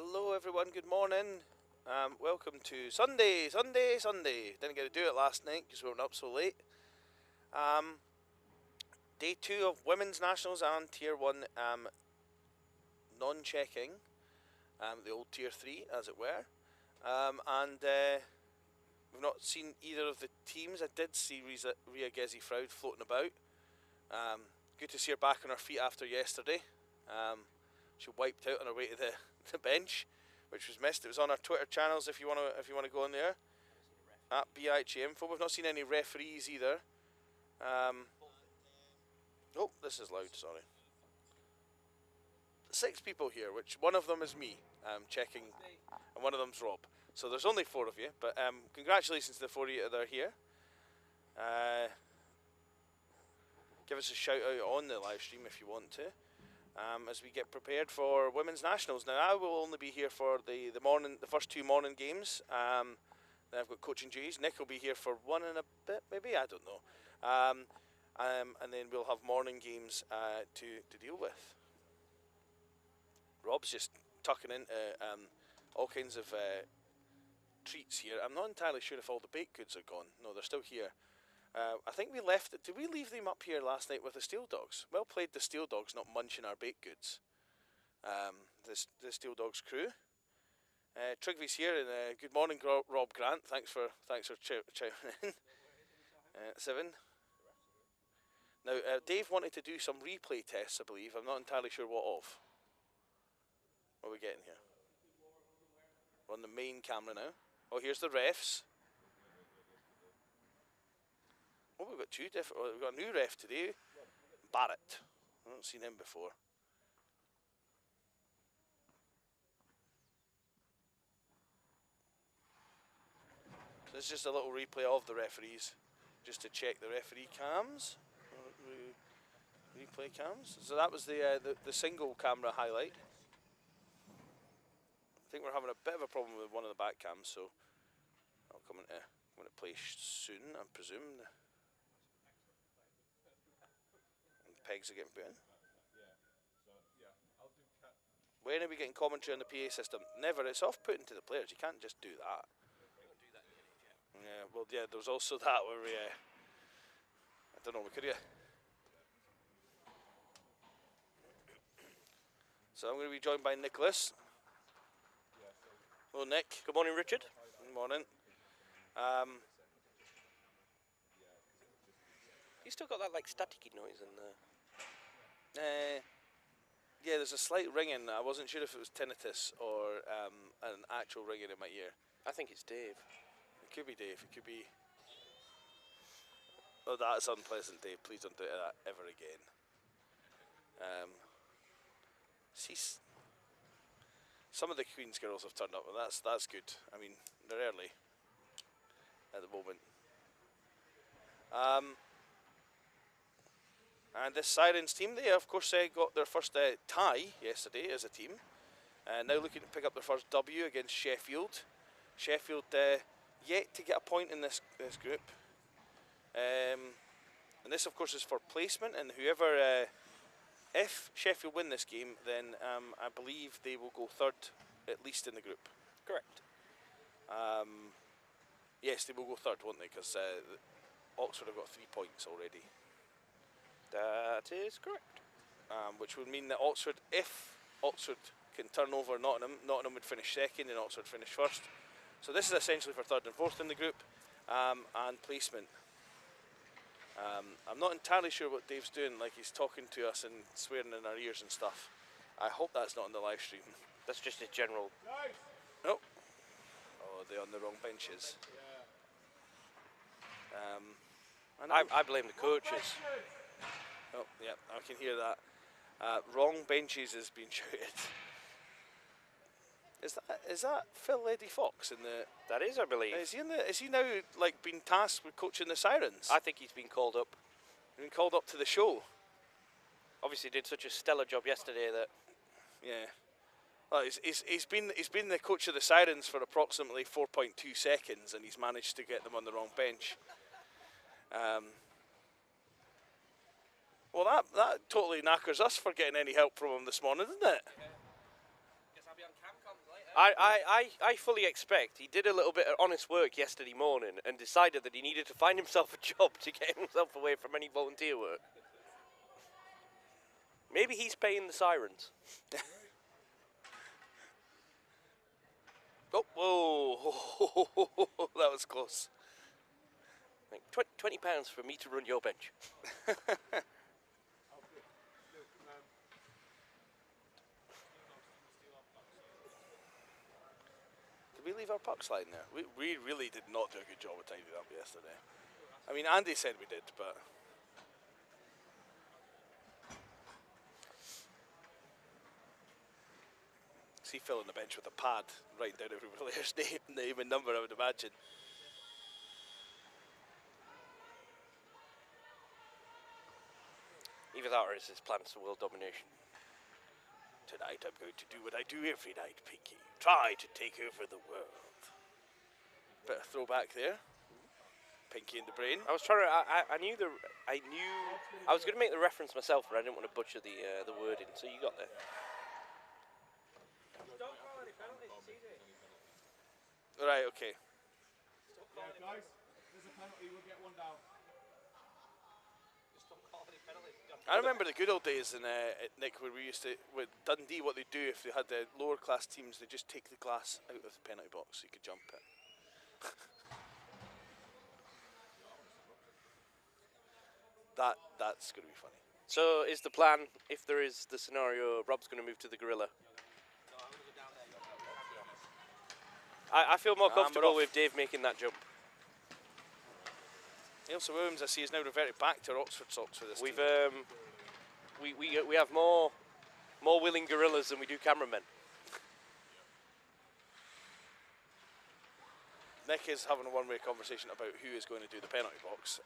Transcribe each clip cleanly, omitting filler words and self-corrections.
Hello everyone, good morning. Welcome to Sunday. Didn't get to do it last night because we weren't up so late. Day 2 of Women's Nationals and Tier 1 non-checking. The old Tier 3, as it were. We've not seen either of the teams. I did see Ria Gezi-Froud floating about. Good to see her back on her feet after yesterday. She wiped out on her way to the bench, which was missed. It was on our Twitter channels if you want to go on there. At BUIHA Info. We've not seen any referees either. Oh, this is loud, sorry. 6 people here, which one of them is me, checking, and one of them's Rob. So there's only 4 of you, but congratulations to the 4 of you that are here. Give us a shout out on the live stream if you want to. As we get prepared for Women's Nationals. Now I will only be here for the first 2 morning games. Then I've got coaching duties. Nick will be here for 1 and a bit, maybe, I don't know. And then we'll have morning games to deal with. Rob's just tucking into all kinds of treats here. I'm not entirely sure if all the baked goods are gone. No, they're still here. I think we left it. Did we leave them up here last night with the Steel Dogs? Well played, the Steel Dogs, not munching our baked goods. The Steel Dogs crew. Trigvy's here, and good morning, Rob Grant. Thanks for chiming in. 7. Now, Dave wanted to do some replay tests, I believe. I'm not entirely sure what of. What are we getting here? We're on the main camera now. Oh, here's the refs. Oh, we've got 2 different. We've got a new ref today, Barrett. I haven't seen him before. So this is just a little replay of the referees, just to check the referee cams, replay cams. So that was the single camera highlight. I think we're having a bit of a problem with one of the back cams, so I'll come into play soon, I presume. Pegs are getting put in. When are we getting commentary on the PA system? Never. It's off-putting to the players. You can't just do that. Yeah, well, yeah, there was also that where we, I don't know, we could get. So I'm going to be joined by Nicholas. Hello, Nick. Good morning, Richard. Good morning. You still got that like staticky noise in there. Yeah, there's a slight ringing. I wasn't sure if it was tinnitus or an actual ringing in my ear. I think it's Dave. It could be Dave. It could be. Oh, that's unpleasant, Dave. Please don't do that ever again. See, some of the Queen's girls have turned up, and that's good. I mean, they're early at the moment. And this Sirens team, they of course got their first tie yesterday as a team. Now looking to pick up their first W against Sheffield. Sheffield yet to get a point in this group. And this of course is for placement, and whoever, if Sheffield win this game, then I believe they will go 3rd at least in the group. Correct. Yes, they will go 3rd, won't they? Because Oxford have got 3 points already. That is correct. Which would mean that Oxford, if Oxford can turn over Nottingham would finish 2nd and Oxford finish 1st. So this is essentially for 3rd and 4th in the group, and placement. I'm not entirely sure what Dave's doing, like he's talking to us and swearing in our ears and stuff. I hope that's not on the live stream. That's just a general. Nope. Oh, they're on the wrong benches. I blame the coaches. Oh, yeah, I can hear that. Wrong benches has been shouted. Is that Phil Eddie Fox in the? That is, I believe. Is he now like been tasked with coaching the Sirens? I think he's been called up. Been called up to the show. Obviously, did such a stellar job yesterday that. Yeah. Well, he's been the coach of the Sirens for approximately 4.2 seconds, and he's managed to get them on the wrong bench. Well, that totally knackers us for getting any help from him this morning, doesn't it? Guess I'll be on cam comms later. I fully expect he did a little bit of honest work yesterday morning and decided that he needed to find himself a job to get himself away from any volunteer work. Maybe he's paying the Sirens. Oh, whoa, that was close. Like £20 for me to run your bench. Did we leave our pucks lying there? We really did not do a good job of tidying up yesterday. I mean, Andy said we did, but... See Phil on the bench with a pad, writing down every player's name and number, I would imagine. Either that or it's his plans for world domination. Tonight I'm going to do what I do every night, Pinky. Try to take over the world. Bit of throwback there. Pinky in the brain. I was trying to. I knew I was going to make the reference myself, but I didn't want to butcher the wording. So you got there. Right. Okay. Yeah, guys, there's a penalty. We'll get one down. I remember the good old days in at Nick, where we used to, with Dundee, what they'd do if they had the lower class teams, they'd just take the glass out of the penalty box so you could jump it. That's going to be funny. So is the plan, if there is the scenario, Rob's going to move to the gorilla? I feel more comfortable with Dave making that jump. Ailsa Williams, I see, is now reverted back to Oxford socks for this. We have more willing gorillas than we do cameramen. Nick is having a one-way conversation about who is going to do the penalty box,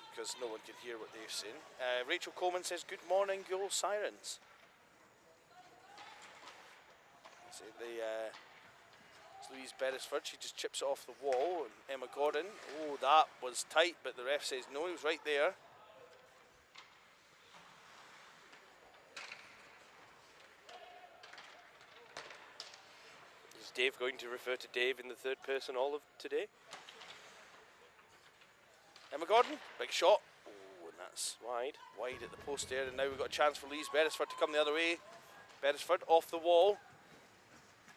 because no one can hear what Dave's saying. Rachel Coleman says, "Good morning, Goal Sirens." So it's Louise Beresford. She just chips it off the wall, and Emma Gordon. Oh, that was tight, but the ref says no. He was right there. Is Dave going to refer to Dave in the third person all of today? Emma Gordon, big shot. Oh, and that's wide at the post there. And now we've got a chance for Louise Beresford to come the other way. Beresford off the wall.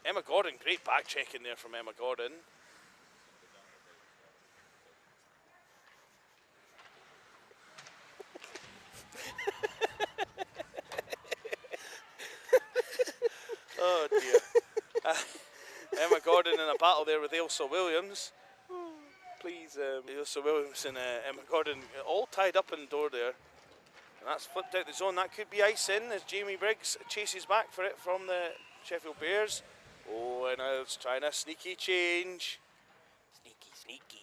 Emma Gordon, great back check in there from Emma Gordon. Oh dear. Emma Gordon in a battle there with Ailsa Williams. Please, Ailsa Williams and Emma Gordon all tied up in the door there. And that's flipped out the zone. That could be ice in as Jamie Briggs chases back for it from the Sheffield Bears. Oh, and I was trying a sneaky change. Sneaky.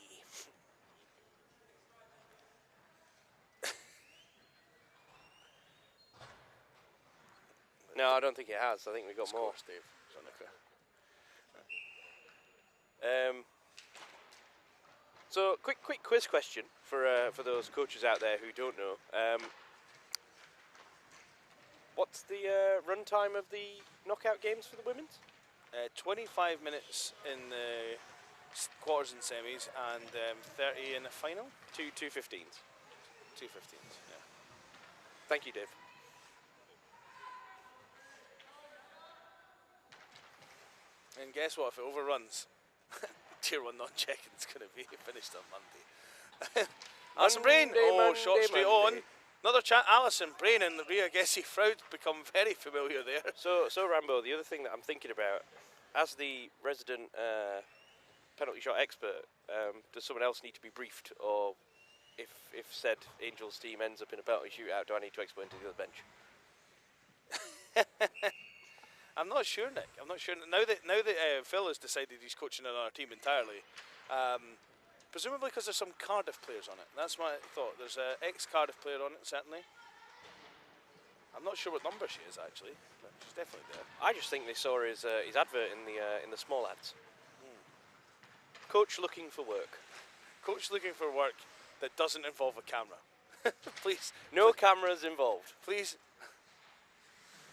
No, I don't think it has. I think we got more. Dave. So, quick quiz question for those coaches out there who don't know. What's the run time of the knockout games for the women's? 25 minutes in the quarters and semis, and 30 in the final. 2:15s. 2:15s, yeah. Thank you, Dave. And guess what? If it overruns, Tier 1 non-checking's going to be finished on Monday. Alison Brain, shot straight on. Another chat, Alison Brain and Ria Gessie Froud become very familiar there. So Rambo, the other thing that I'm thinking about, as the resident penalty shot expert, does someone else need to be briefed, or if said Angels team ends up in a penalty shootout, do I need to explain to the other bench? I'm not sure, Nick. I'm not sure. Now that Phil has decided he's coaching another team entirely, presumably because there's some Cardiff players on it. That's my thought. There's an ex-Cardiff player on it, certainly. I'm not sure what number she is, actually, but she's definitely there. I just think they saw his advert in the small ads. Coach looking for work. Coach looking for work that doesn't involve a camera. Please. No cameras involved. Please.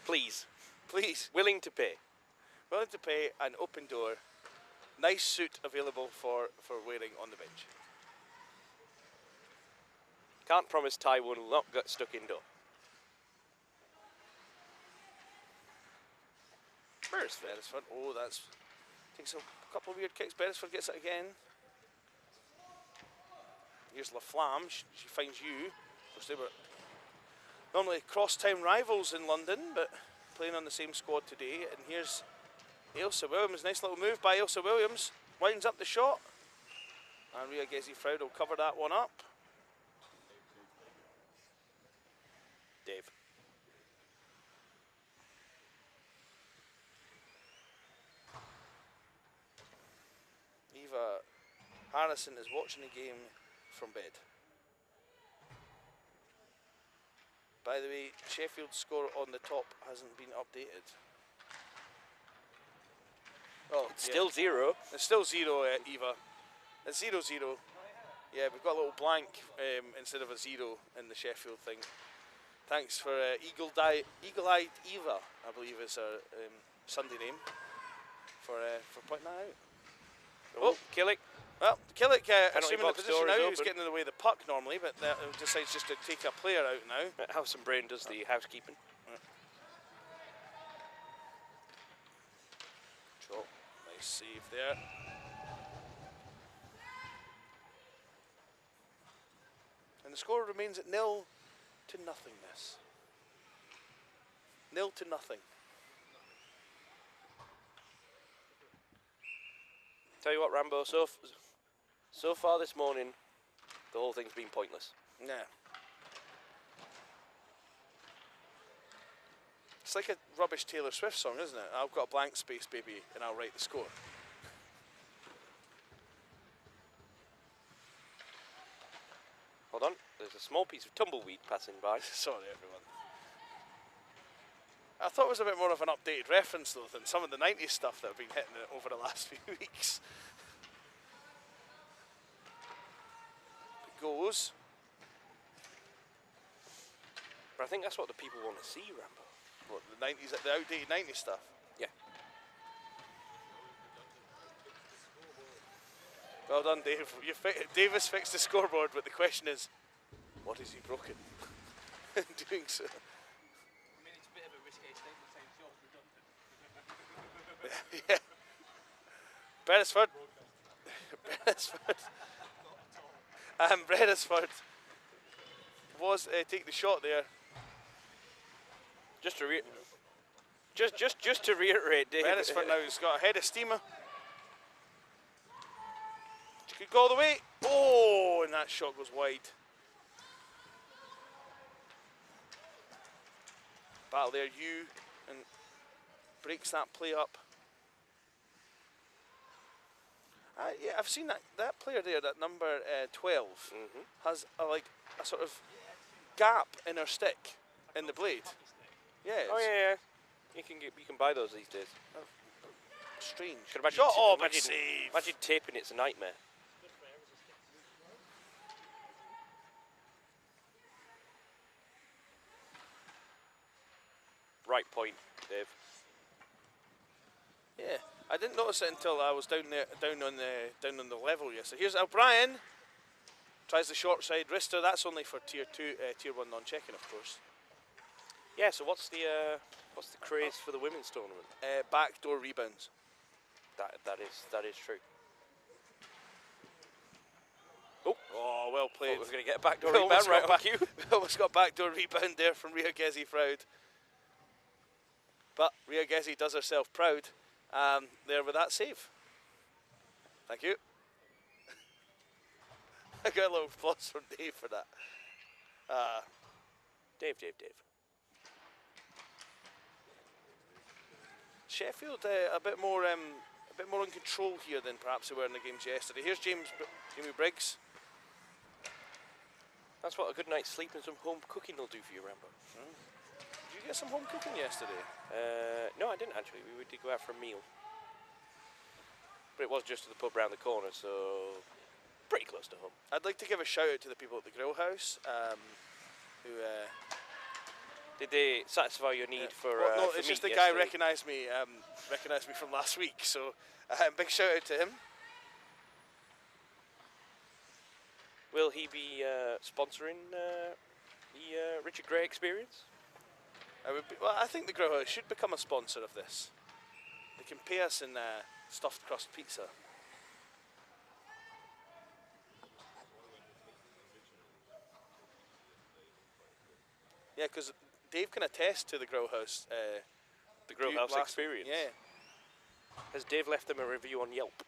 Please. Please. Willing to pay. Willing to pay an open door. Nice suit available for wearing on the bench. Can't promise Taiwan will not get stuck indoor. Beresford. Oh, that's takes a couple of weird kicks. Beresford gets it again. Here's LaFlamme. She finds you. Of course, they were normally cross-town rivals in London, but playing on the same squad today. And here's Ailsa Williams. Nice little move by Ailsa Williams. Winds up the shot. And Ria Gezi-Froud will cover that one up. Dave. Eva Harrison is watching the game from bed. By the way, Sheffield's score on the top hasn't been updated. Oh, It's still 0. It's still 0, Eva. It's 0-0. Yeah, we've got a little blank instead of a 0 in the Sheffield thing. Thanks for Eagle-Eyed Eva, I believe is her Sunday name, for pointing that out. Oh, Killick. Well, Killick, Penalty assuming the box position door is now, he's open. getting in the way of the puck normally, but decides just to take a player out now. House and Brain does the housekeeping. Sure. Nice save there. And the score remains at 0-0. Nothingness. 0-0. Tell you what, Rambo, so far this morning, the whole thing's been pointless. Yeah. It's like a rubbish Taylor Swift song, isn't it? I've got a blank space, baby, and I'll write the score. Hold on, there's a small piece of tumbleweed passing by. Sorry, everyone. I thought it was a bit more of an updated reference, though, than some of the 90s stuff that have been hitting it over the last few weeks. It goes. But I think that's what the people want to see, Rambo. What, the 90s, the outdated 90s stuff? Yeah. Well done, Dave. Davis fixed the scoreboard, but the question is, what is he broken? In doing so. I mean, it's a bit of a risky statement saying show's redundant. Yeah. Beresford. Beresford was take the shot there. Just to reiterate, Dave. Beresford now has got a head of steamer. She could go all the way. Oh, and that shot goes wide. Battle there, you, and breaks that play up. Yeah, I've seen that player there, that number 12, has like a sort of gap in her stick in the blade. Yeah. Oh yeah. You can buy those these days. Strange. Could imagine Shot. Oh, but imagine, save. imagine taping it's a nightmare. Right point, Dave. Yeah, I didn't notice it until I was down on the level yesterday. Here's O'Brien. Tries the short side wrister. That's only for tier 1 non-checking, of course. Yeah. So what's the craze for the women's tournament? Backdoor rebounds. That is true. Oh, well played. We're going to get a backdoor We rebound almost right got on cue. We almost got backdoor rebound there from Ria Gezi-Froud. But Ria Gezi does herself proud there with that save. Thank you. I got a little applause from Dave for that. Dave. Sheffield a bit more in control here than perhaps they were in the games yesterday. Here's Jamie Briggs. That's what a good night's sleep and some home cooking will do for you, Rambo. Did you get some home cooking yesterday? No, I didn't actually. We did go out for a meal. But it was just to the pub round the corner, so pretty close to home. I'd like to give a shout out to the people at the Grill House who Did they satisfy your need for? Well, no, for it's just meat the guy yesterday? recognised me from last week. So big shout out to him. Will he be sponsoring the Richard Gray experience? I think the Grill House should become a sponsor of this. They can pay us in stuffed crust pizza. Yeah, because Dave can attest to the Grill House. The Grill House experience. Yeah. Has Dave left them a review on Yelp?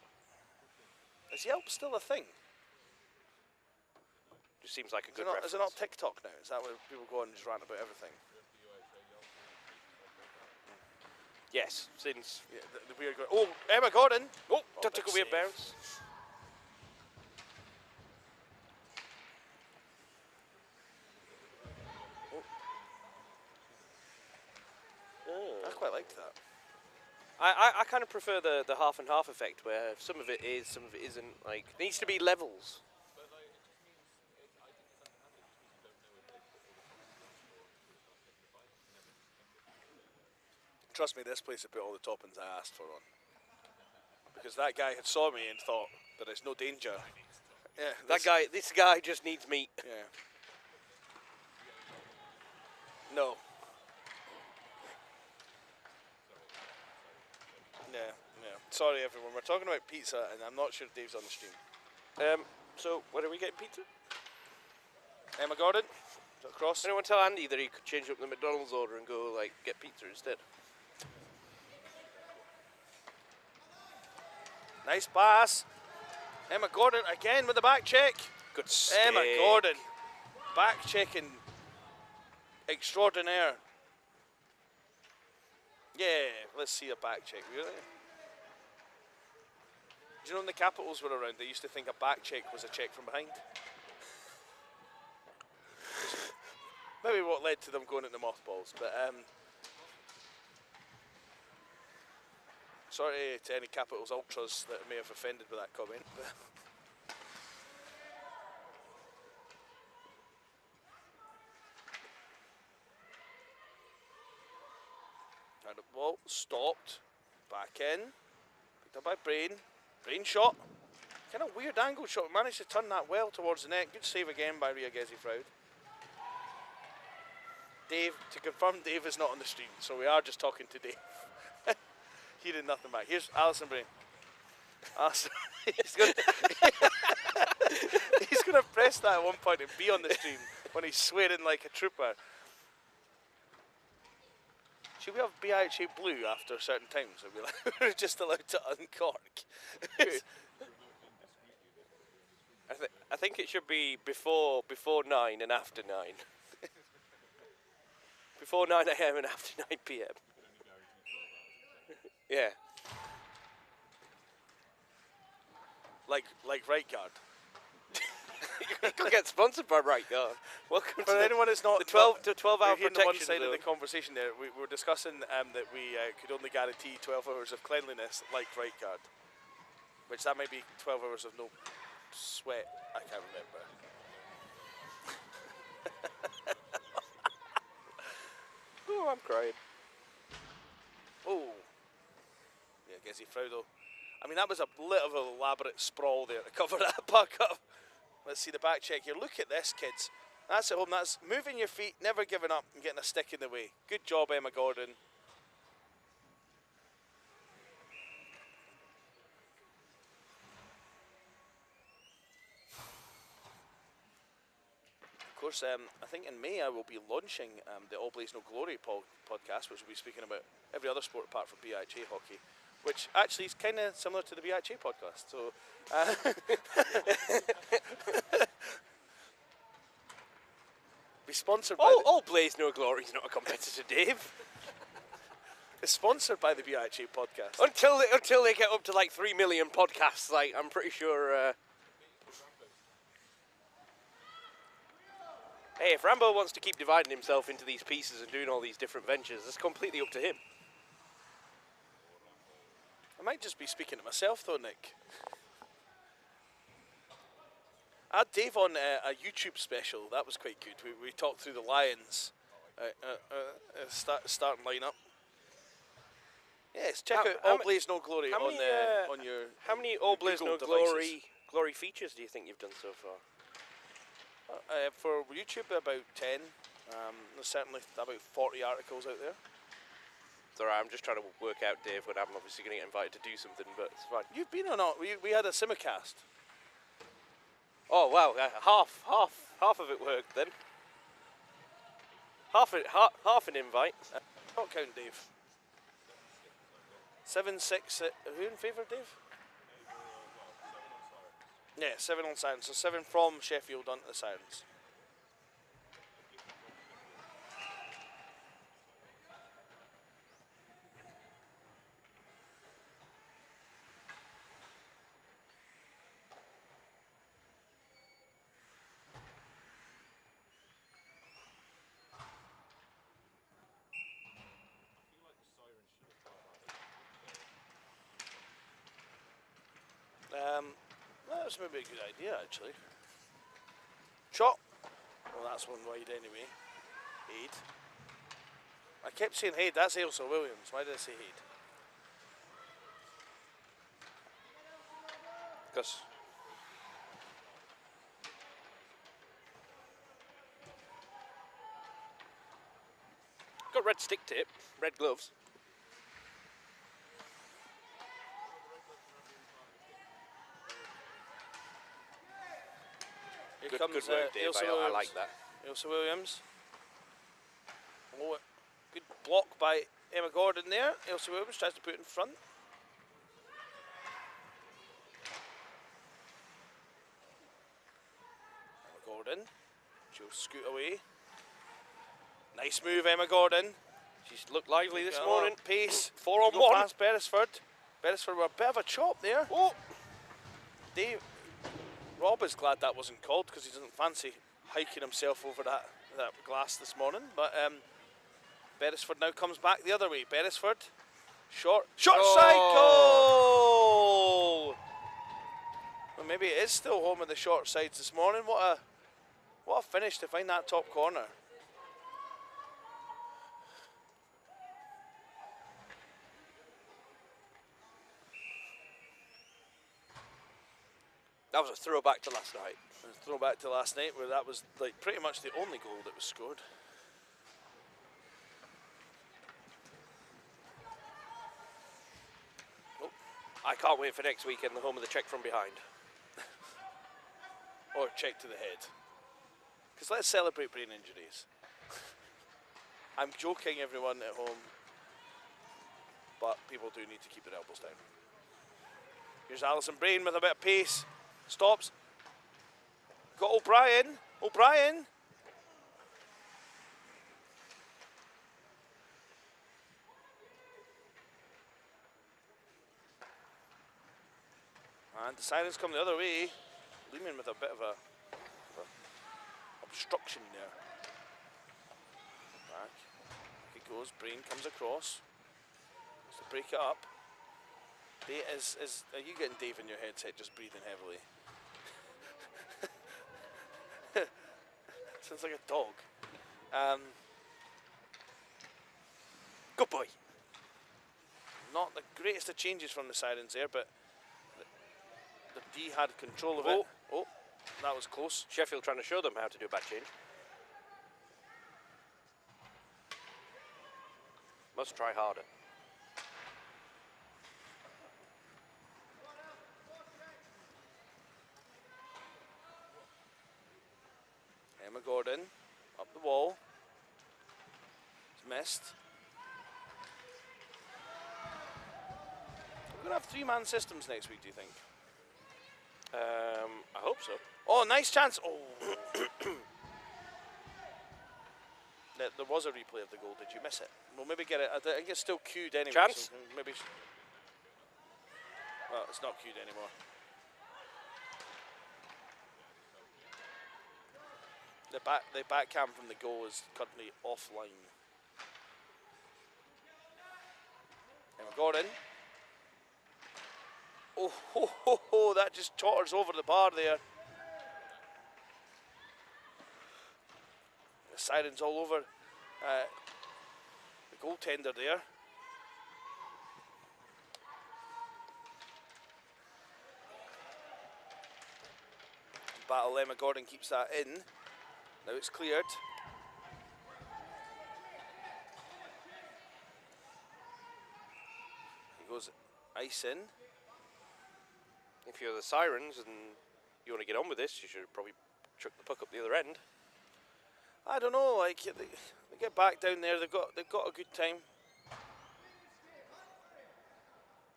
Is Yelp still a thing? Just seems like a Is good it, not, reference. is it not TikTok now? Is that where people go on and just rant about everything? Yes, since Yeah, the weird guy. Oh, Emma Gordon! oh, that big took a weird save. bounce. I quite liked that. I kind of prefer the half and half effect where some of it is, some of it isn't. Like, there needs to be levels. Trust me, this place had put all the toppings I asked for on. Because that guy had saw me and thought, there is no danger. Yeah, This guy just needs meat. Yeah. No. Yeah. Sorry everyone, we're talking about pizza and I'm not sure Dave's on the stream. So where are we getting pizza? Emma Gordon, is that across? Anyone tell Andy that he could change up the McDonald's order and go like get pizza instead? Nice pass. Emma Gordon again with the back check. Good stick. Emma Gordon, back checking extraordinaire. Yeah, let's see a back check, really. Do you know when the Capitals were around, they used to think a back check was a check from behind? Maybe what led to them going into mothballs, but sorry to any Capitals ultras that may have offended with that comment. And the ball stopped, back in, picked up by Brain. Brain shot, kind of weird angle shot. Managed to turn that well towards the net. Good save again by Ria Gezi-Froud. Dave, to confirm, Dave is not on the stream, so we are just talking to Dave. He did nothing back. Here's Alison Brain. Alison, he's gonna press that at one point and be on the stream when he's swearing like a trooper. Should we have BUIHA blue after certain times? Or we're just allowed to uncork. I think it should be before 9 and after 9. Before 9 a.m. and after 9 p.m. Yeah. Like right guard. You could get sponsored by Right Guard. Welcome For to anyone that's not the 12-hour hearing the one protection side of zone. the conversation there, we were discussing that we could only guarantee 12 hours of cleanliness like right guard, which that might be 12 hours of no sweat. I can't remember. Oh, I'm crying. Oh, yeah, Gezi-Froud though. I mean, that was a bit of an elaborate sprawl there to cover that puck up. Let's see the back check here. Look at this, kids. That's at home. That's moving your feet, never giving up, and getting a stick in the way. Good job, Emma Gordon. Of course, I think in May I will be launching the All Blaze No Glory podcast, which will be speaking about every other sport apart from BUIHA hockey, which actually is kind of similar to the BUIHA podcast. So, be sponsored by All Blaze No Glory is not a competitor, Dave. it's sponsored by the BUIHA podcast. Until they get up to like 3 million podcasts, like I'm pretty sure. Hey, if Rambo wants to keep dividing himself into these pieces and doing all these different ventures, it's completely up to him. I might just be speaking to myself though, Nick. I had Dave on a YouTube special. That was quite good. We talked through the Lions Starting lineup. Yes, check How- out how All ma- Blaze No Glory how on many, on your. How many All Blaze Google No devices. Glory features do you think you've done so far? For YouTube, about 10. There's certainly about 40 articles out there. It's alright, I'm just trying to work out, Dave, when I'm obviously going to get invited to do something, but it's fine. You've been on all. We had a simulcast. Oh wow, half of it worked then. Half an invite. Not count Dave. 7-6. Who in favour, Dave? Yeah, 7 on Sirens. So 7 from Sheffield onto the Sirens. That's maybe a good idea, actually. Shot. Well, that's one wide anyway. Aid. I kept saying Haid. That's Ailsa Williams. Why did I say Haid? Because got red stick tip, red gloves. Here Good comes work, Dave. Ailsa I Williams. like that. Ailsa Williams. Oh, good block by Emma Gordon there. Ailsa Williams tries to put it in front. Emma Gordon. She'll scoot away. Nice move, Emma Gordon. She's looked lively this Got a morning. lot of pace. 4 on Go 1. past Beresford. Beresford were a bit of a chop there. Oh, Dave, Rob is glad that wasn't called because he doesn't fancy hiking himself over that glass this morning. But Beresford now comes back the other way. Beresford, short side goal. Well, maybe it is still home of the short sides this morning. What a finish to find that top corner. that was a throwback to last night. A throwback to last night where that was like pretty much the only goal that was scored. I can't wait for next weekend, the home of the check from behind. Or check to the head. Because let's celebrate brain injuries. I'm joking, everyone at home, but people do need to keep their elbows down. Here's Alison Brain with a bit of pace. Stops. Got O'Brien. O'Brien. And the Sirens come the other way. Lehman with a bit of a obstruction there. Back. He goes. Brain comes across. To break it up. Are you getting Dave in your headset just breathing heavily? Sounds like a dog. Good boy. Not the greatest of changes from the Sirens there, but the D had control of it. Oh, that was close. Sheffield trying to show them how to do a back change. Must try harder. Emma Gordon up the wall. It's missed. We're going to have 3-man systems next week, do you think? I hope so. Oh, nice chance. Oh. There was a replay of the goal. Did you miss it? We'll maybe get it. I think it's still queued anyway. Chance? So maybe. Well, it's not queued anymore. The back cam from the goal is currently offline. Emma Gordon. Oh, ho, ho, ho, that just totters over the bar there. The Sirens all over the goaltender there. Battle, Emma Gordon keeps that in. Now it's cleared. He goes ice in. If you're the Sirens and you want to get on with this, you should probably chuck the puck up the other end. I don't know, like they get back down there. They've got a good time.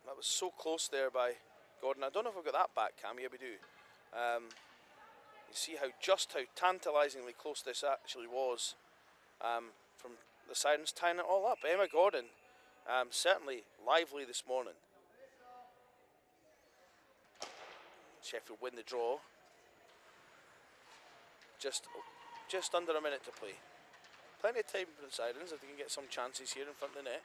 That was so close there by Gordon. I don't know if we've got that back cam. Yeah, we do. You see how tantalisingly close this actually was from the Sirens tying it all up. Emma Gordon, certainly lively this morning. Sheffield win the draw. Just under a minute to play. Plenty of time for the Sirens if they can get some chances here in front of the net.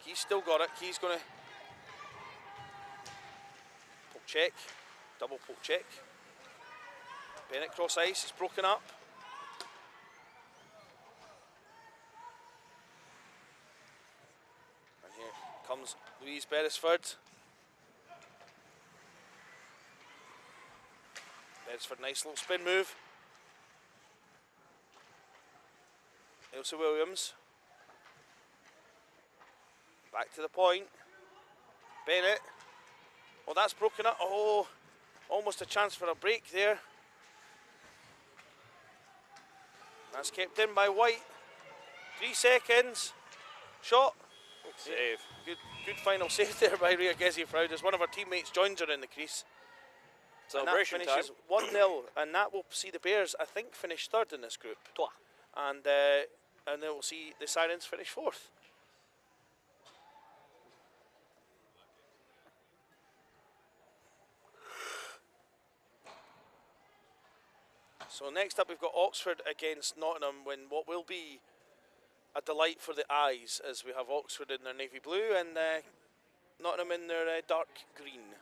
Key's still got it. Key's going to poke check, double poke check. Bennett cross ice, it's broken up. And here comes Louise Beresford. Beresford, nice little spin move. Elsa Williams. Back to the point. Bennett. Oh, that's broken up. Oh, almost a chance for a break there. That's kept in by White. 3 seconds. Shot. Good save. Good final save there by Rhea Gezi-Froud as one of her teammates joins her in the crease. Celebration and that finishes 1-0, and that will see the Bears, I think, finish third in this group. And then we'll see the Sirens finish fourth. So next up we've got Oxford against Nottingham, when what will be a delight for the eyes, as we have Oxford in their navy blue and Nottingham in their dark green.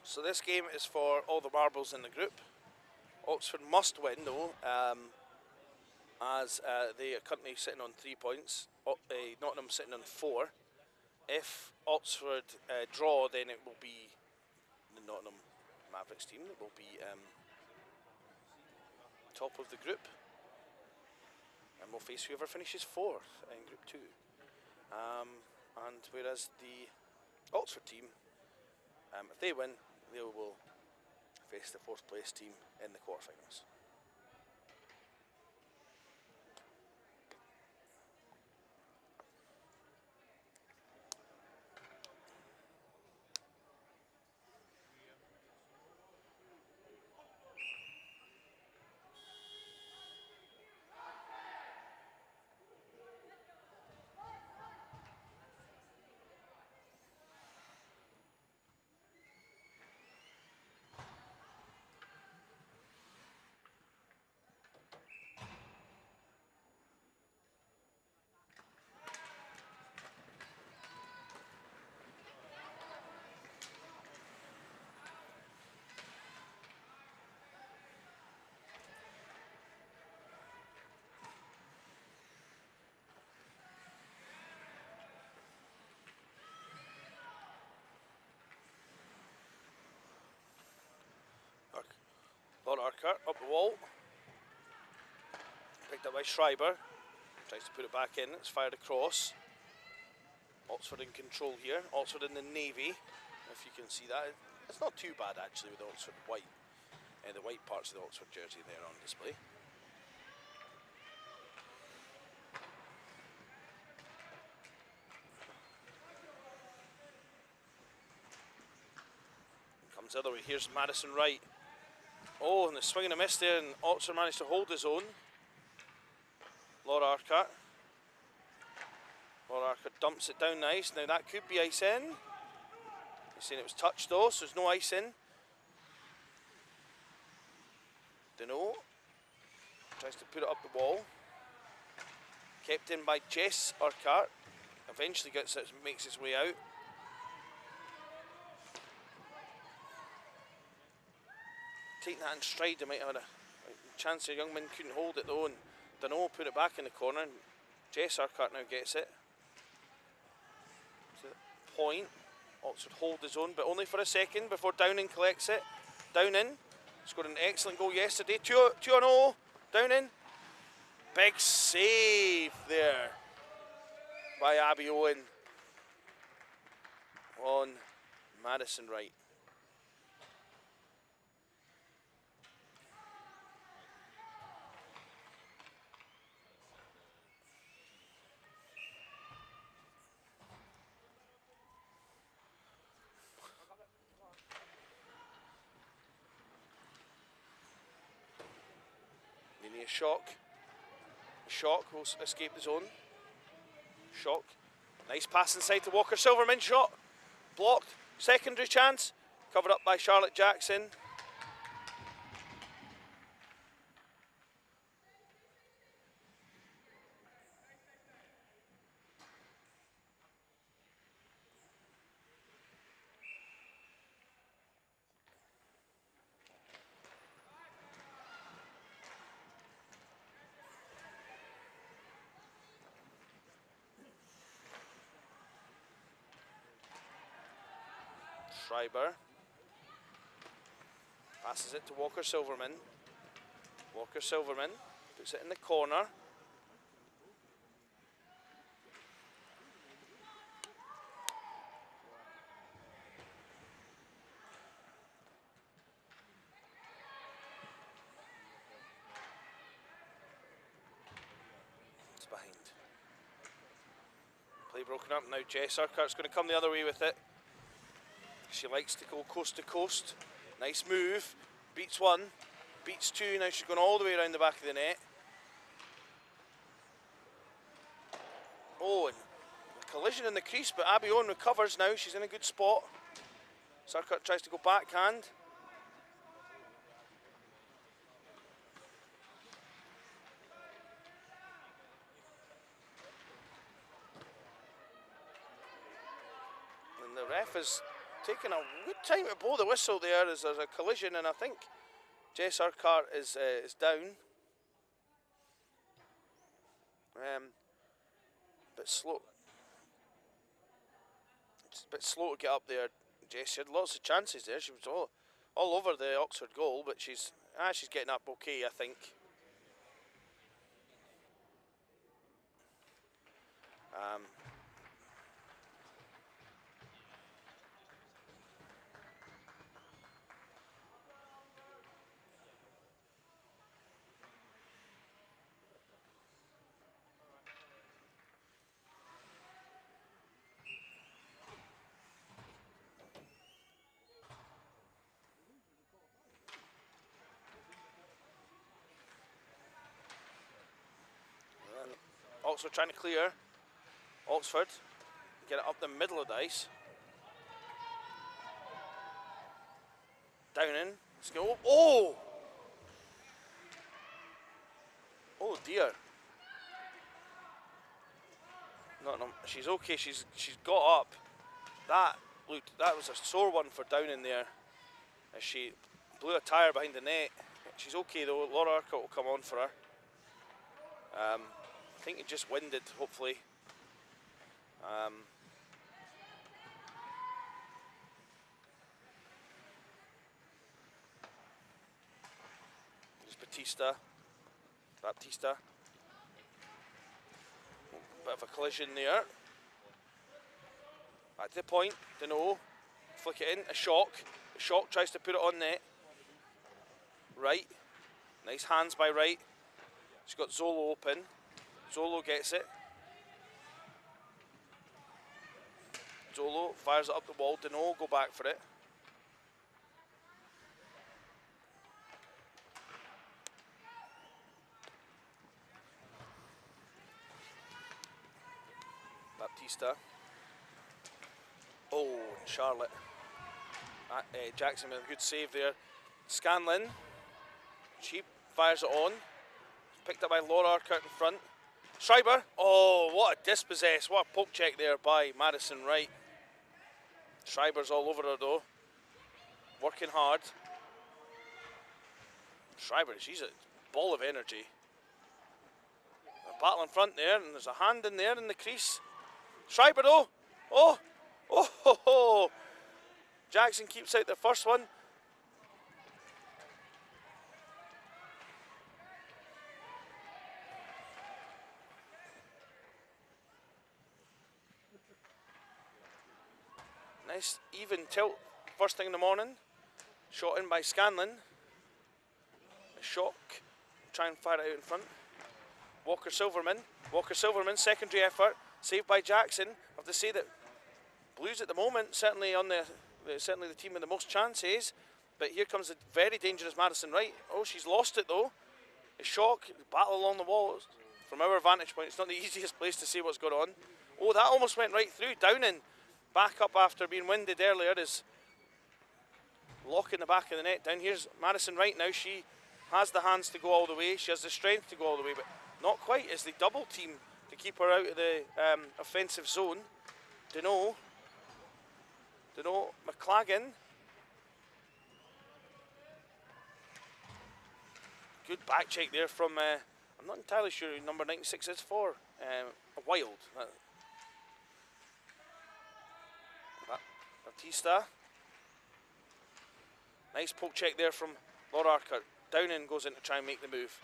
So this game is for all the marbles in the group. Oxford must win though, as they are currently sitting on 3 points. Nottingham sitting on 4. If Oxford draw, then it will be the Nottingham Mavericks team that will be top of the group, and will face whoever finishes 4th in Group 2. And whereas the Oxford team, if they win, they will face the 4th place team in the quarterfinals. Lord Urquhart up the wall. Picked up by Schreiber. Tries to put it back in. It's fired across. Oxford in control here. Oxford in the navy. If you can see that. It's not too bad actually with the Oxford white. The white parts of the Oxford jersey there on display. Comes the other way. Here's Madison Wright. Oh, and the swing and a miss there, and Oxford managed to hold his own. Laura Urquhart. Laura Urquhart dumps it down nice. Now that could be ice in. He's saying it was touched though, so there's no ice in. Dunno. Tries to put it up the wall. Kept in by Jess Urquhart. Eventually makes his way out. Taking that in stride, they might have had a chance. The young man couldn't hold it though, and Dunno put it back in the corner. And Jess Urquhart now gets it. So point. Oxford hold his own, but only for a second before Downing collects it. Downing scored an excellent goal yesterday. 2-0. Downing. Big save there by Abby Owen on Madison Wright. Nearly a shock. Shock will escape the zone. Shock. Nice pass inside to Walker Silverman. Shot. Blocked. Secondary chance. Covered up by Charlotte Jackson. Schreiber passes it to Walker Silverman. Walker Silverman puts it in the corner. It's behind. Play broken up now. Jess Urquhart's going to come the other way with it. She likes to go coast to coast. Nice move. Beats one. Beats two. Now she's going all the way around the back of the net. Oh, and a collision in the crease, but Abby Owen recovers now. She's in a good spot. Urquhart tries to go backhand. And the ref is taking a good time to blow the whistle there as there's a collision, and I think Jess Urquhart is down. Bit slow. It's a bit slow to get up there. Jess had lots of chances there. She was all over the Oxford goal, but she's getting up okay, I think. Oxford trying to clear. Oxford get it up the middle of the ice. Downing. Let's go. Oh! Oh dear. No, she's okay. She's got up. That was a sore one for Downing there, as she blew a tyre behind the net. She's okay though. Laura Urquhart will come on for her. I think it just winded, hopefully. Baptista. Bit of a collision there. Back to the point. Dunno. Flick it in. A Shock. A Shock tries to put it on net. Right. Nice hands by Right. She's got Zolo open. Zolo gets it. Zolo fires it up the wall. Dunno. Go back for it. Baptista. Oh, Charlotte. Jackson with a good save there. Scanlon. She fires it on. Picked up by Laura Urquhart in front. Schreiber. Oh, what a dispossess. What a poke check there by Madison Wright. Schreiber's all over her though. Working hard. Schreiber, she's a ball of energy. A battle in front there, and there's a hand in there in the crease. Schreiber though. Oh, oh, ho, ho. Jackson keeps out the first one. Nice even tilt first thing in the morning. Shot in by Scanlon. A Shock. Try and fire it out in front. Walker Silverman. Walker Silverman, secondary effort. Saved by Jackson. I have to say that Blues at the moment, certainly on certainly the team with the most chances. But here comes the very dangerous Madison Wright. Oh, she's lost it though. A Shock, battle along the walls. From our vantage point, it's not the easiest place to see what's going on. Oh, that almost went right through. Downing back up after being winded earlier is locking the back of the net. Down here's Madison Wright now. She has the hands to go all the way. She has the strength to go all the way, but not quite as they double team to keep her out of the offensive zone. Dunno, McLagan. Good back check there from, I'm not entirely sure who number 96 is for. A Wild. Baptista. Nice poke check there from Laura Urquhart. Downing goes in to try and make the move.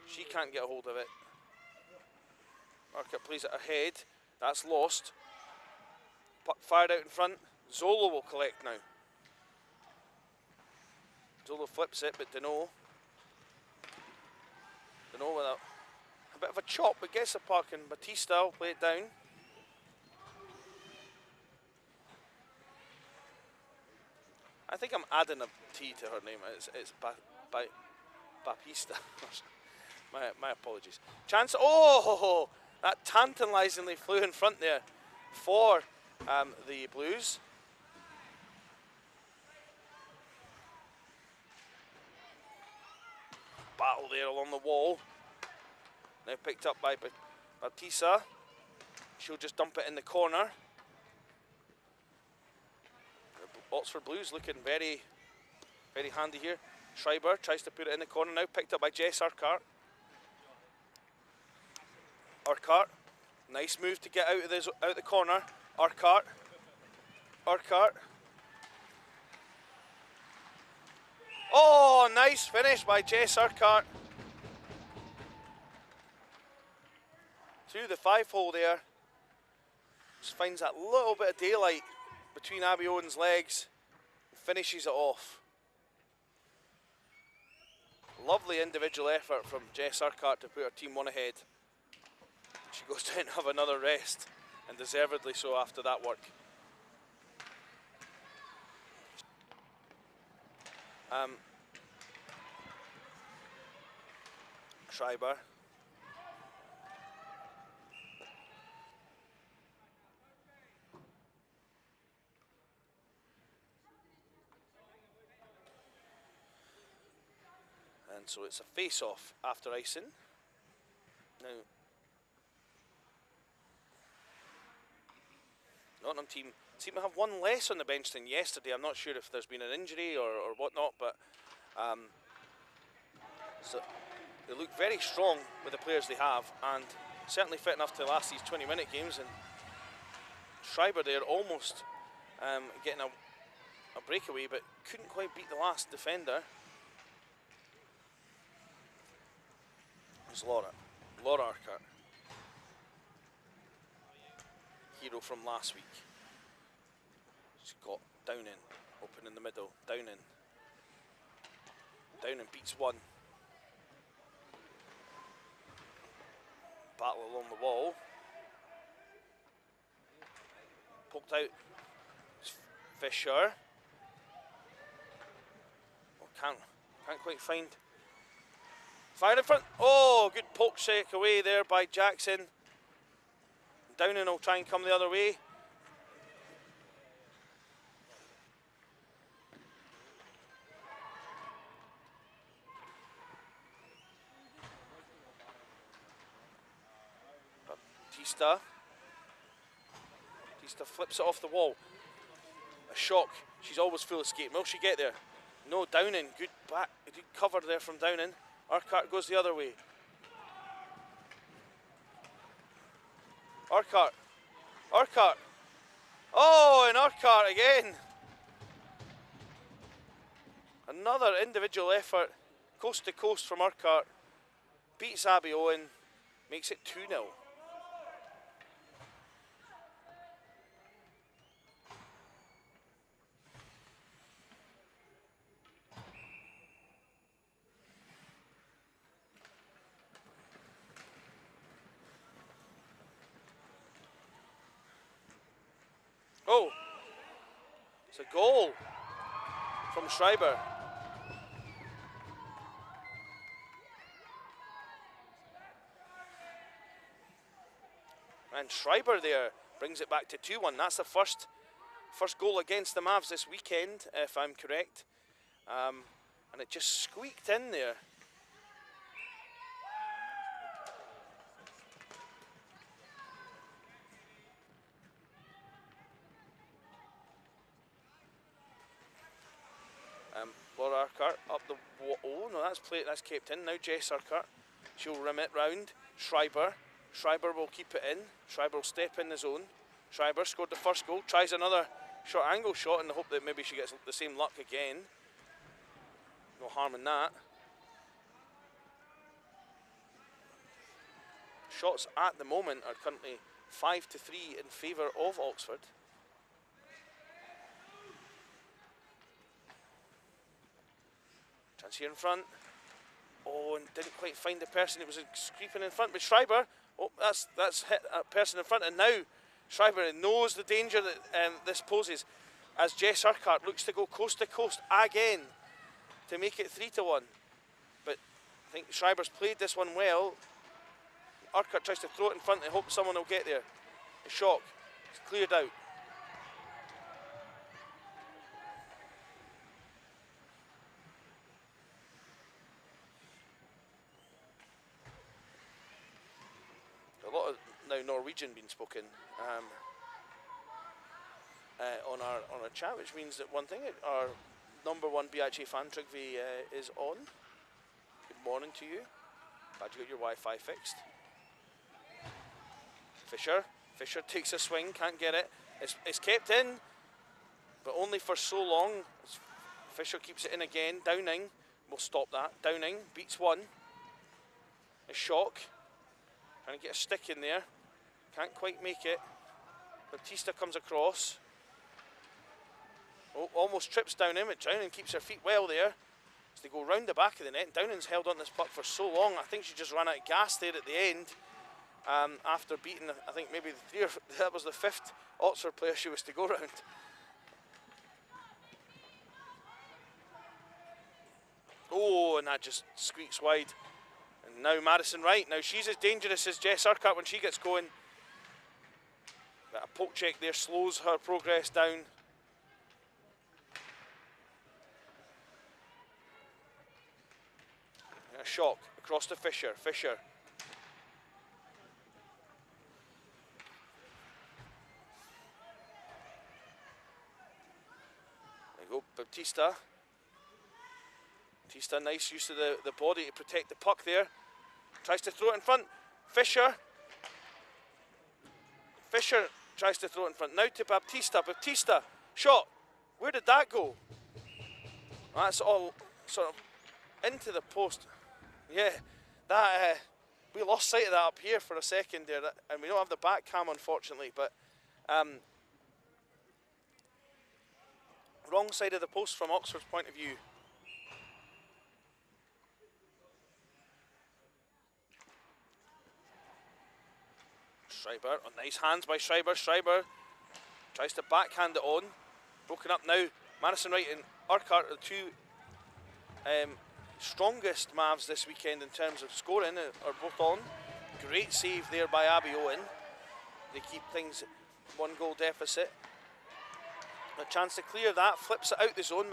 She can't get a hold of it. Urquhart plays it ahead. That's lost. Puck fired out in front. Zolo will collect now. Zolo flips it, but Dunno with a bit of a chop, but gets the puck, and Batista will play it down. I think I'm adding a T to her name. It's Baptista. my apologies. Chance. Oh, that tantalisingly flew in front there for the Blues. Battle there along the wall. Now picked up by Baptista. She'll just dump it in the corner. The Oxford Blues looking very, very handy here. Schreiber tries to put it in the corner now. Picked up by Jess Urquhart. Urquhart. Nice move to get out of the corner. Urquhart. Oh, nice finish by Jess Urquhart. To the 5-hole there. Just finds that little bit of daylight between Abby Owen's legs and finishes it off. Lovely individual effort from Jess Urquhart to put her team one ahead. She goes down to have another rest, and deservedly so after that work. Schreiber. And so it's a face-off after icing. Now, Nottingham team seem to have one less on the bench than yesterday. I'm not sure if there's been an injury or whatnot, but so they look very strong with the players they have, and certainly fit enough to last these 20-minute games. And Schreiber there almost getting a breakaway, but couldn't quite beat the last defender. There's Laura. Laura Urquhart. Hero from last week. She's got Downing. Open in the middle. Downing. Downing beats one. Battle along the wall. Poked out. Fisher. Oh, can't quite find. Fire in front. Oh, good poke shake away there by Jackson. Downing will try and come the other way. Batista flips it off the wall. A shock. She's always full escape. Will she get there? No, Downing. Good back. Good cover there from Downing. Urquhart goes the other way. Urquhart. Urquhart. Oh, and Urquhart again. Another individual effort. Coast to coast from Urquhart. Beats Abby Owen. Makes it 2-0. Oh, it's a goal from Schreiber. And Schreiber there brings it back to 2-1. That's the first goal against the Mavs this weekend, if I'm correct. And it just squeaked in there. Laura Urquhart up the wall. Oh no, that's kept in. Now Jess Urquhart. She'll rim it round. Schreiber. Schreiber will keep it in. Schreiber will step in the zone. Schreiber scored the first goal. Tries another short angle shot in the hope that maybe she gets the same luck again. No harm in that. Shots at the moment are currently 5-3 in favour of Oxford. Chance here in front. Oh, and didn't quite find the person. It was creeping in front. But Schreiber, oh, that's hit a person in front. And now Schreiber knows the danger that this poses as Jess Urquhart looks to go coast to coast again to make it 3-1. But I think Schreiber's played this one well. Urquhart tries to throw it in front and hope someone will get there. A shock. It's cleared out. A lot of now Norwegian being spoken on our chat, which means that one thing, our #1 BUIHA fan Trygve is on. Good morning to you. Glad you got your Wi-Fi fixed. Fisher takes a swing, can't get it. It's kept in, but only for so long. Fisher keeps it in again. Downing will stop that. Downing beats one. A shock. Trying to get a stick in there. Can't quite make it. Batista comes across. Oh, almost trips Downing, but Downing keeps her feet well there. As they go round the back of the net. Downing's held on this puck for so long. I think she just ran out of gas there at the end. After beating, I think maybe that was the 5th Oxford player she was to go round. Oh, and that just squeaks wide. And now Madison Wright. Now she's as dangerous as Jess Urquhart when she gets going. But a poke check there slows her progress down. And a shock across to Fisher. Fisher. Go Batista. Batista, nice use of the body to protect the puck there. Tries to throw it in front. Fisher tries to throw it in front. Now to Baptista. Baptista, shot. Where did that go? That's all sort of into the post. Yeah, that We lost sight of that up here for a second there, and we don't have the back cam unfortunately, but wrong side of the post from Oxford's point of view. Schreiber, oh, nice hands by Schreiber. Schreiber tries to backhand it on. Broken up now. Madison Wright and Urquhart are the two strongest Mavs this weekend in terms of scoring, are both on. Great save there by Abby Owen. They keep things 1 goal deficit. A chance to clear that, flips it out the zone.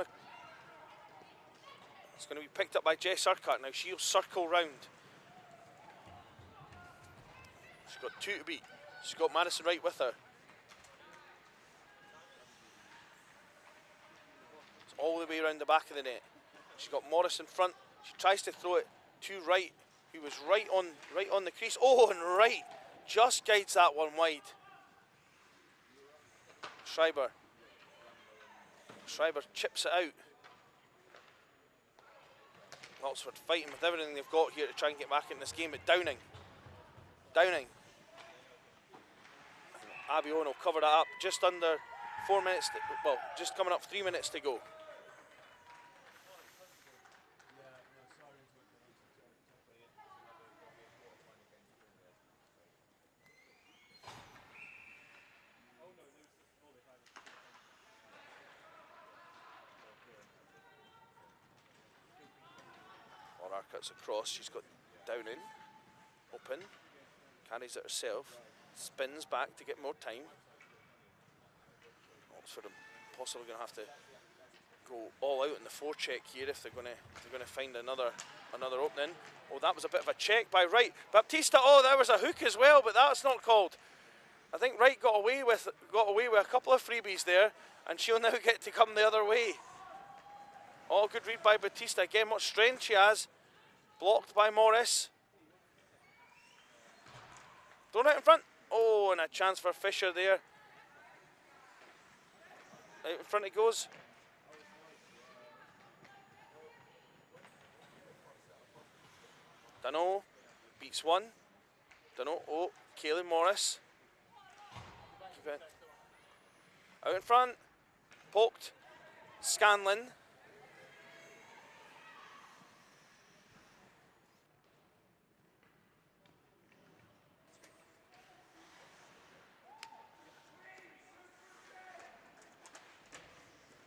It's going to be picked up by Jess Urquhart now. She'll circle round. She's got 2 to beat. She's got Madison Wright with her. It's all the way around the back of the net. She's got Morris in front. She tries to throw it to Wright, who was right on the crease. Oh, and Wright just guides that one wide. Schreiber chips it out. Oxford fighting with everything they've got here to try and get back in this game, but Downing. Abby Owen will cover that up just under 4 minutes, well, just coming up 3 minutes to go. Cuts across, she's got Downing, open, carries it herself, spins back to get more time. Oxford are possibly going to have to go all out in the forecheck here if they're going to find another opening. Oh, that was a bit of a check by Wright. Baptista, oh, there was a hook as well, but that's not called. I think Wright got away with a couple of freebies there, and she'll now get to come the other way. Oh, good read by Baptista. Again, much strength she has. Blocked by Morris. Thrown out in front. Oh, and a chance for Fisher there. Out in front it goes. Dunno. Beats one. Dunno. Oh, Kaylin Morris. Keep it. Out in front. Poked. Scanlon.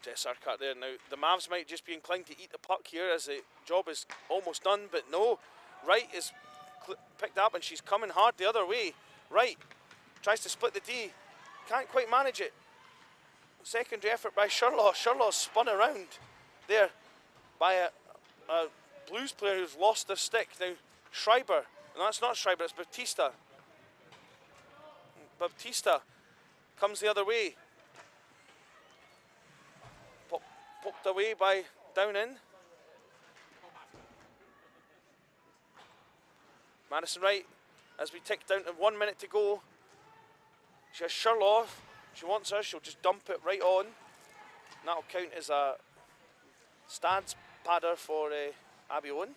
Jess Urquhart there. Now, the Mavs might just be inclined to eat the puck here as the job is almost done, but no. Wright is picked up and she's coming hard the other way. Wright tries to split the D. Can't quite manage it. Secondary effort by Sherlaw. Sherlaw spun around there by a Blues player who's lost their stick. Now, Schreiber. No, that's not Schreiber, it's Baptista. Baptista comes the other way. Poked away by Downing. Madison Wright, as we tick down to 1 minute to go. She has Sherlaw. She wants her, she'll just dump it right on. And that'll count as a Stads padder for Abby Owen.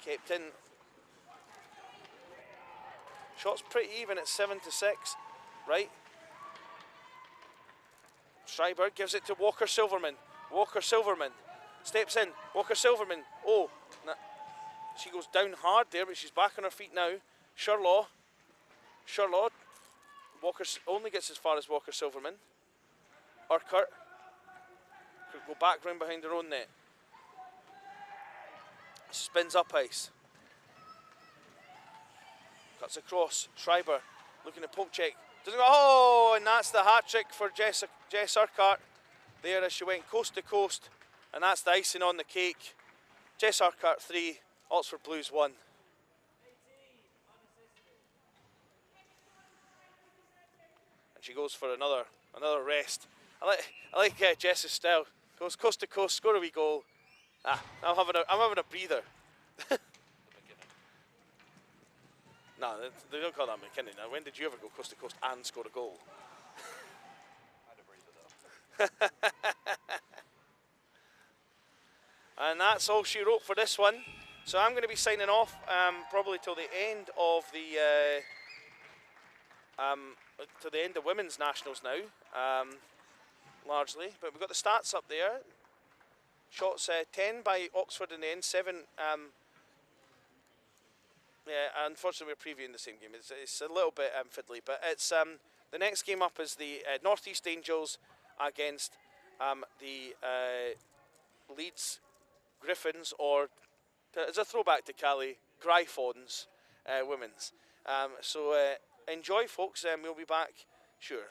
Kept in. Shots pretty even at 7-6. Right. Schreiber gives it to Walker Silverman. Walker Silverman steps in. Walker Silverman. Oh, she goes down hard there, but she's back on her feet now. Sherlaw. Walker only gets as far as Walker Silverman. Urquhart could go back round behind her own net. Spins up ice. Cuts across. Schreiber looking to poke check. Doesn't go. Oh, and that's the hat trick for Jess Urquhart there as she went coast to coast, and that's the icing on the cake. Jess Urquhart 3, Oxford Blues 1. And she goes for another rest. I like Jess's style. Goes coast to coast, score a wee goal. I'm having a breather. No, they don't call that McKinney. Now, when did you ever go coast to coast and score a goal? I had a breather though. And that's all she wrote for this one. So I'm going to be signing off probably till the end of the to the end of women's nationals now, largely. But we've got the stats up there. Shots 10 by Oxford in the end, 7. Yeah, unfortunately we're previewing the same game. It's a little bit fiddly, but it's the next game up is the Northeast Angels against the Leeds Griffins, or it's a throwback to Cali, Gryphons women's. So enjoy, folks. We'll be back, sure.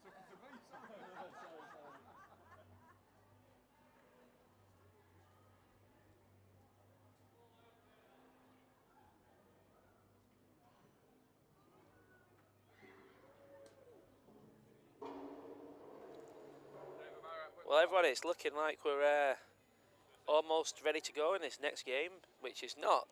talking to me. Sorry. Well, everyone, it's looking like we're almost ready to go in this next game, which is not.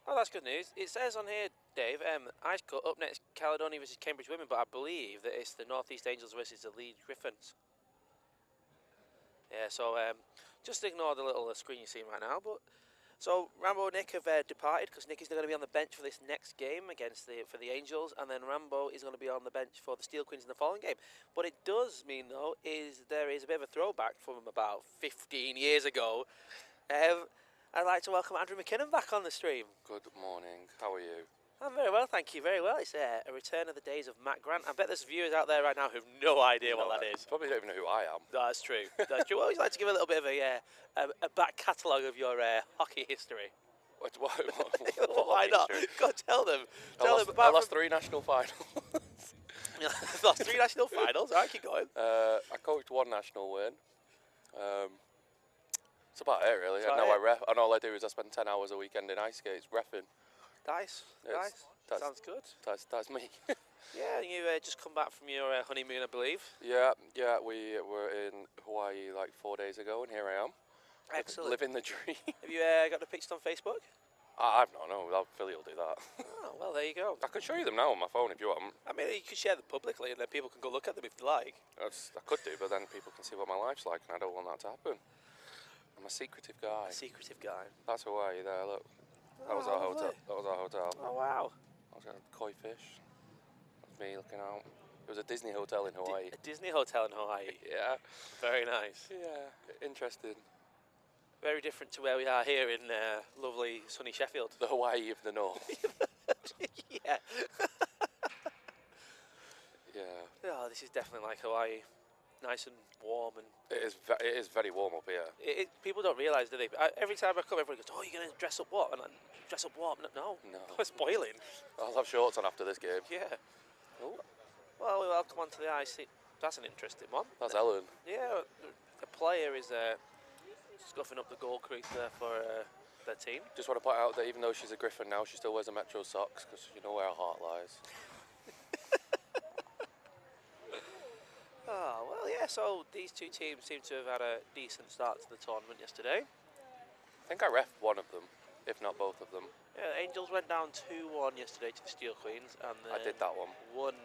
Oh, that's good news. It says on here, Dave, Ice Cut up next, Caledonia versus Cambridge Women, but I believe that it's the Northeast Angels versus the Leeds Griffins. Yeah, so just ignore the little screen you're seeing right now. But so Rambo and Nick have departed because Nick is going to be on the bench for this next game against for the Angels, and then Rambo is going to be on the bench for the Steel Queens in the following game. What it does mean, though, is there is a bit of a throwback from about 15 years ago. I'd like to welcome Andrew McKinnon back on the stream. Good morning. How are you? I'm very well, thank you. Very well. It's a return of the days of Matt Grant. I bet there's viewers out there right now who have no idea what that is. Probably don't even know who I am. That's true. That's true. I always like to give a little bit of a back catalogue of your hockey history. What Why not? history? Go tell them. I lost 3 national finals. Lost 3 national finals. All right, keep going. I coached 1 national win. That's about it, really. That's And about now it. I ref. And all I do is I spend 10 hours a weekend in ice skates reffing. Nice. Yes, Nice. that's- Sounds good. That's me. Yeah, you just come back from your honeymoon, I believe. yeah. We were in Hawaii like 4 days ago, and here I am. Excellent. Living the dream. Have you got the pictures on Facebook? I've not know. Philly will do that. Oh, well, there you go. I can show you them now on my phone if you want. I mean, you can share them publicly and then people can go look at them if they like. I could do, but then people can see what my life's like, and I don't want that to happen. I'm a secretive guy. A secretive guy. That's Hawaii there, look. That was our hotel. That was our hotel. Oh, wow. I was at koi fish. That's me looking out. It was a Disney hotel in Hawaii. A Disney hotel in Hawaii. Yeah. Very nice. Yeah. Interesting. Very different to where we are here in lovely sunny Sheffield. The Hawaii of the North. Yeah. Yeah. Oh, this is definitely like Hawaii. Nice and warm, and It is very warm up here. people don't realise, do they? Every time I come, everyone goes, "Oh, you're gonna dress up what?" And I dress up what? No, No. it's boiling. I'll have shorts on after this game. Yeah. Oh. Well, we'll come on to the ice. That's an interesting one. That's Ellen. Yeah, the player is scuffing up the goal crease there for their team. Just want to point out that even though she's a Griffin now, she still wears a Metro socks because you know where her heart lies. Oh, well, yeah, so these two teams seem to have had a decent start to the tournament yesterday. I think I ref one of them, if not both of them. Yeah, Angels went down 2-1 yesterday to the Steel Queens, and I did that one. won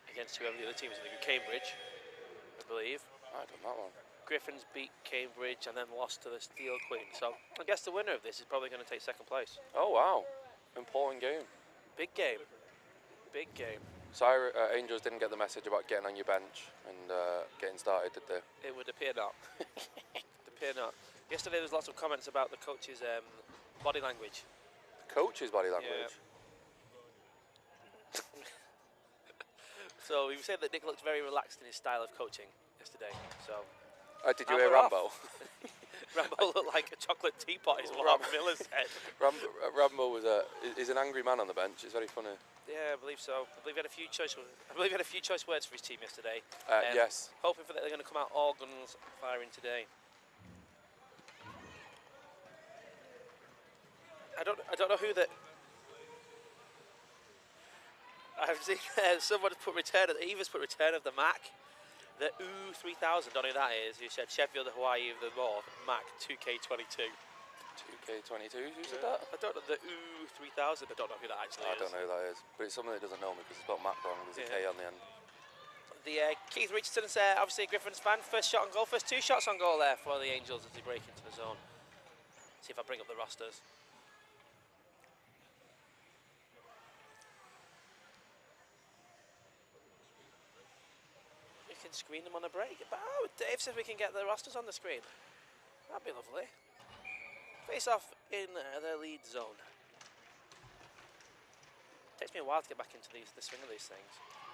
against whoever the other team was in Cambridge, I believe. I done that one. Griffins beat Cambridge and then lost to the Steel Queens. So I guess the winner of this is probably going to take second place. Oh wow, important game. Big game. Big game. So Angels didn't get the message about getting on your bench and getting started, did they? It would appear not. Appear not. Yesterday there was lots of comments about the coach's body language. The coach's body language. So we said that Nick looked very relaxed in his style of coaching yesterday. So Did you hear Rambo? Rambo looked like a chocolate teapot is what Miller said. Rambo was he's an angry man on the bench. It's very funny. Yeah, I believe so. I believe he had a few choice words for his team yesterday. Yes. Hoping for that they're going to come out all guns firing today. I don't know who that. I've seen someone put return of Eva's put return of the Mac. The U3000, don't know who that is. Who said Sheffield, Hawaii of the North, Mac 2K22. 2K22, who said that? I don't know the U3000. I don't know who that actually I is. don't know who that is, but it's someone that doesn't know me because it's spelled Mac wrong. There's a K on the end. The Keith Richardson's obviously a Griffins fan. First shot on goal, first 2 shots on goal there for the Angels as they break into the zone. See if I bring up the rosters. We can screen them on a break. But Dave says we can get the rosters on the screen. That'd be lovely. Face off in the lead zone. Takes me a while to get back into the swing of these things.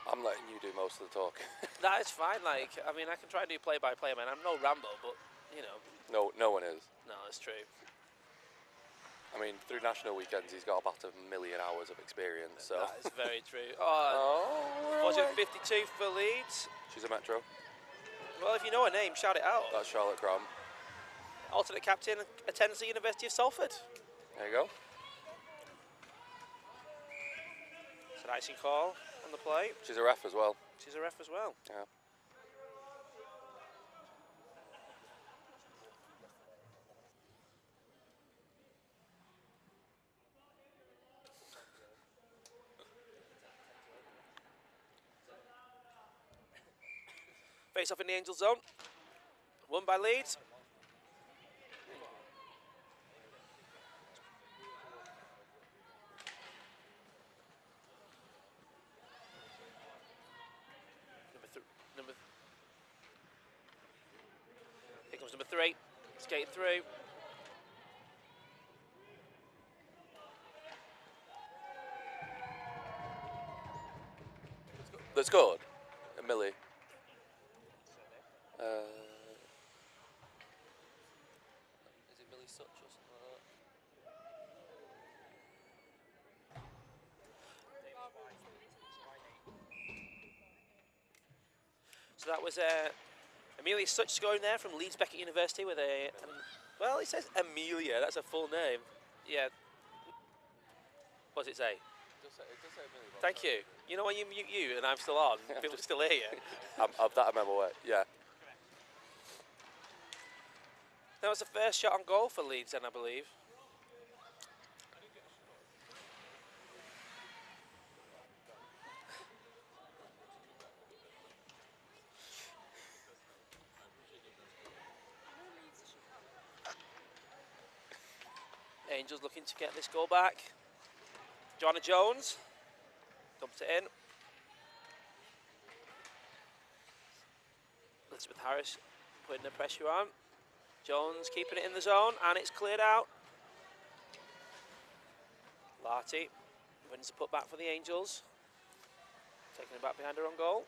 I'm letting you do most of the talk. That is fine. Like, I mean, I can try and do play-by-play, man. I'm no Rambo, but you know. No one is. No, that's true. I mean, through national weekends, he's got about 1 million hours of experience. So. That is very true. Oh, was it 52 for Leeds? She's a Metro. Well, if you know her name, shout it out. That's Charlotte Crom. Alternate captain, attends the University of Salford. There you go. It's an icing call on the play. She's a ref as well. She's a ref as well. Yeah. Face off in the Angel zone. Won by Leeds. Here comes number 3. Skating through. That scored? A Millie. Is it Millie Such or something like that? So that was Amelia Such scoring there from Leeds Beckett University with a, well, it says Amelia, that's a full name. Yeah. What does it say? It does say Millie. Thank you. You know when you mute you and I'm still on, people still hear you. Of that I remember what, yeah. That was the first shot on goal for Leeds then, I believe. Angels looking to get this goal back. Joanna Jones dumps it in. Elizabeth Harris putting the pressure on. Jones keeping it in the zone, and it's cleared out. Larty wins the put back for the Angels. Taking it back behind her own goal.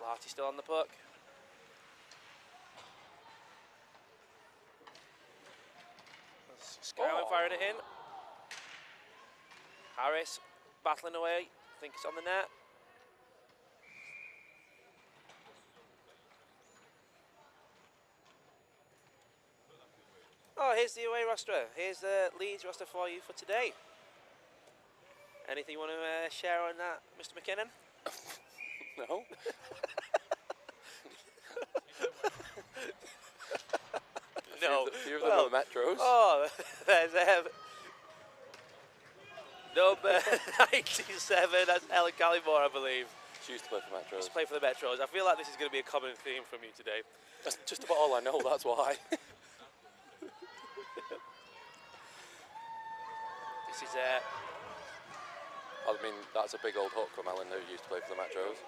Larty still on the puck. Scowen firing it in. Harris battling away. I think it's on the net. Oh, here's the away roster. Here's the Leeds roster for you for today. Anything you want to share on that, Mr. McKinnon? No. No. A few of them are Metros. Oh, there's number 97, that's Ellen Gallimore, I believe. She used to play for Metros. Used to play for the Metros. I feel like this is going to be a common theme from you today. That's just about all I know, that's why. This is I mean, that's a big old hook from Ellen, who used to play for the Metros.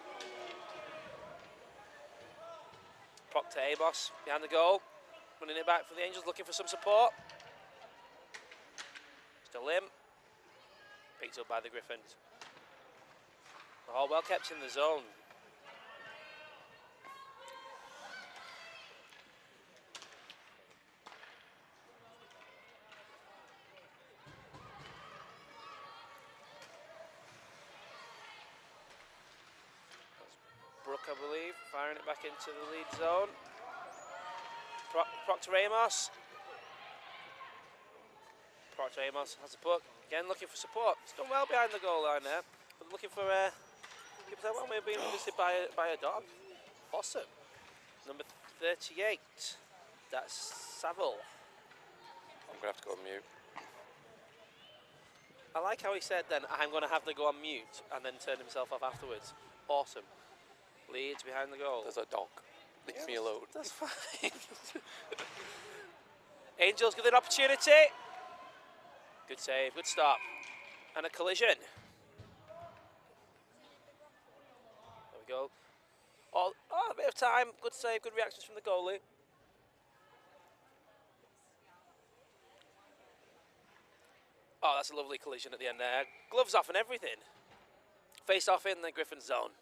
Proctor Amos behind the goal. Running it back for the Angels, looking for some support. Still in. Picked up by the Griffins. Oh, well kept in the zone. Brooke, I believe, firing it back into the lead zone. Proctor Amos. Proctor Amos has the puck. Again, looking for support. He's done well behind the goal line there. But looking for people say, well, we're being visited by a dog. Awesome. Number 38. That's Saville. I'm going to have to go on mute. I like how he said then, I'm going to have to go on mute, and then turn himself off afterwards. Awesome. Leeds behind the goal. There's a dog. Leave me alone. That's fine. Angels get an opportunity. Good save, good stop. And a collision. There we go. Oh, a bit of time. Good save, good reactions from the goalie. Oh, that's a lovely collision at the end there. Gloves off and everything. Face off in the Griffins zone.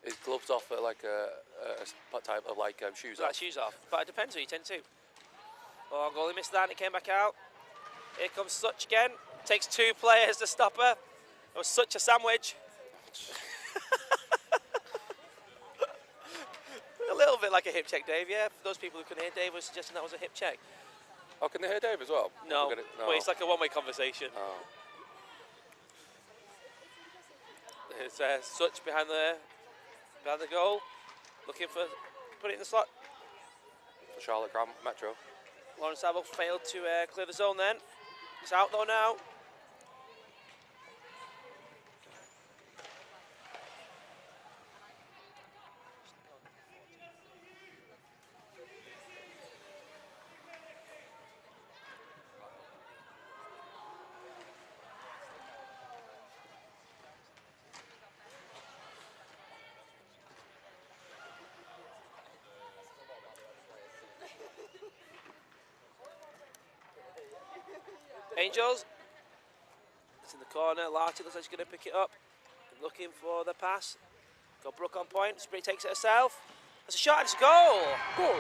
His gloves off at like a type of like shoes Like off. shoes off. But it depends who you tend to. Oh, goalie missed that and it came back out. Here comes Such again. Takes 2 players to stop her. It was such a sandwich. A little bit like a hip check, Dave, yeah. For those people who couldn't hear, Dave was suggesting that was a hip check. Oh, can they hear Dave as well? No, No. well, it's like a one-way conversation. Oh. There's Such behind the goal, looking for put it in the slot. For Charlotte Grand Metro. Lawrence Saville failed to clear the zone then. It's out though now. Angels. It's in the corner. Larty looks like she's going to pick it up. Looking for the pass. Got Brooke on point. Spree takes it herself. That's a shot and it's a goal. Goal.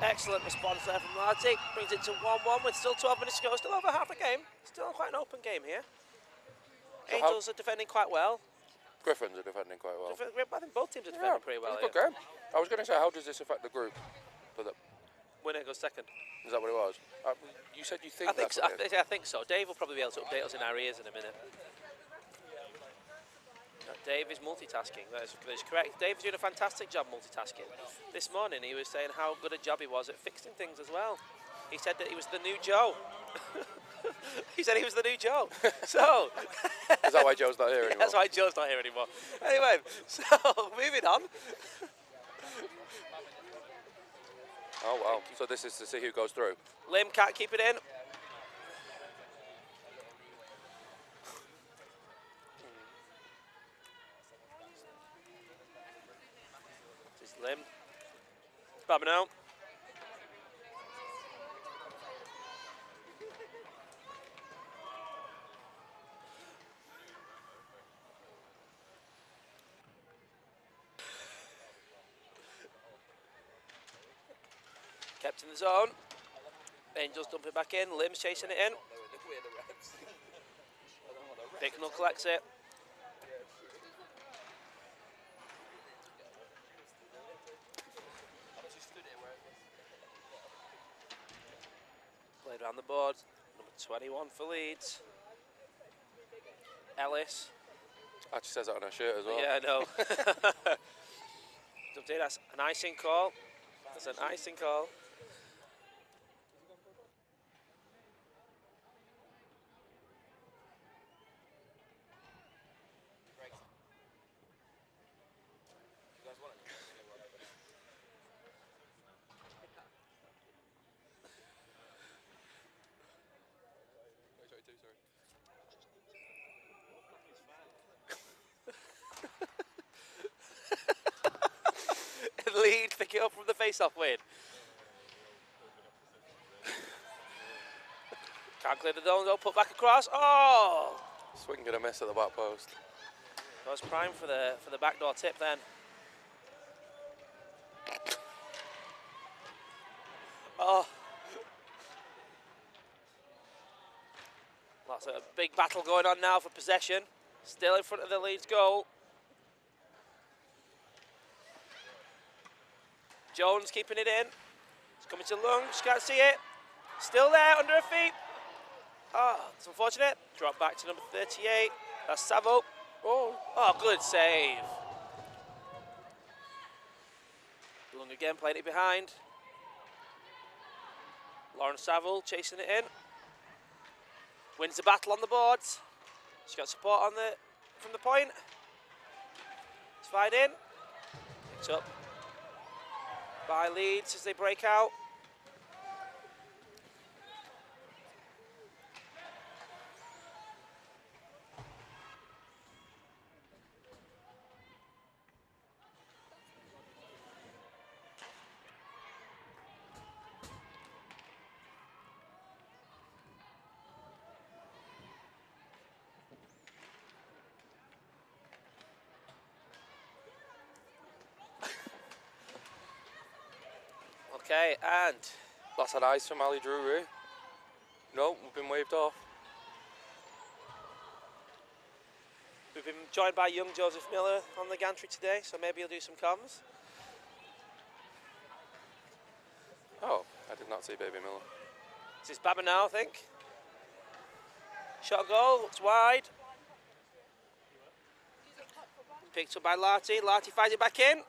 Excellent response there from Larty. Brings it to 1-1 with still 12 minutes to go. Still over half a game. Still quite an open game here. So Angels are defending quite well. Griffins are defending quite well. I think both teams are defending pretty well. Good game. I was going to say, how does this affect the group? For the, Winner goes second. is that what it was? You said you think I think that's so. what it is. I think so. Dave will probably be able to update us in our ears in a minute. Dave is multitasking. That is correct. Dave's doing a fantastic job multitasking. This morning he was saying how good a job he was at fixing things as well. He said that he was the new Joe. He said he was the new Joe. So Is that why Joe's not here anymore? that's why Joe's not here anymore. Anyway, so moving on. Oh wow! So this is to see who goes through. Lim can't keep it in. This is Lim. Babino. Kept in the zone. Angels dump it back in. Lim's chasing it in. Bicknell collects it. Played around the board. Number 21 for Leeds. Ellis. Actually says that on her shirt as well. Yeah, I know. That's an icing call. That's an icing call. Leeds pick it up from the face-off win. Can't clear the zone though, put back across. Oh! Swing and a miss at the back post. That was prime for the backdoor tip then. Oh. That's a big battle going on now for possession. Still in front of the Leeds goal. Jones keeping it in. It's coming to Lung, she can't see it. Still there, under her feet. Oh, it's unfortunate. Drop back to number 38. That's Savo. Oh, good save. Lung again, playing it behind. Lauren Saville chasing it in. Wins the battle on the boards. She's got support on from the point. It's fired in. Picked up by Leeds as they break out. Okay, and That's an ice from Ali Drury. No, we've been waved off. we've been joined by young Joseph Miller on the gantry today, so maybe he'll do some comms. Oh, I did not see Baby Miller. This is Baba now, I think. Shot goal, it's wide. Picked up by Larty. Larty finds it back in.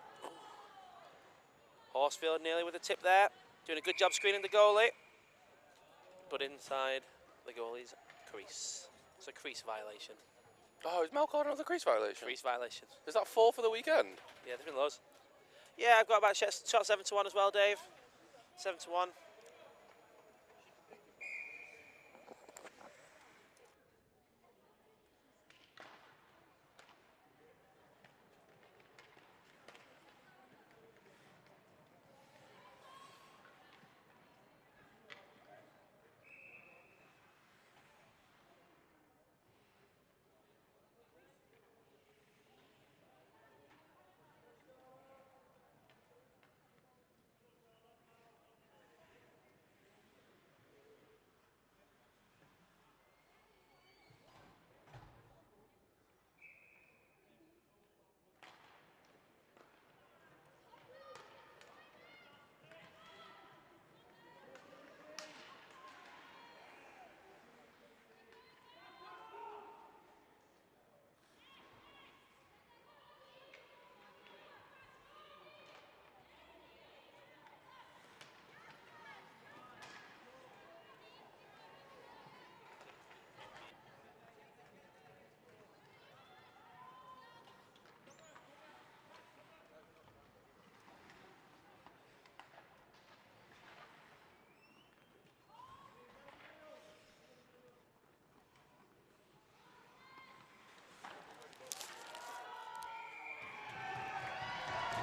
Horsfield nearly with a tip there. Doing a good job screening the goalie. But inside the goalie's crease. It's a crease violation. Oh, is Mel called another crease violation? Crease violation. Is that 4 for the weekend? Yeah, there's been loads. Yeah, I've got about shot 7-1 as well, Dave. 7-1.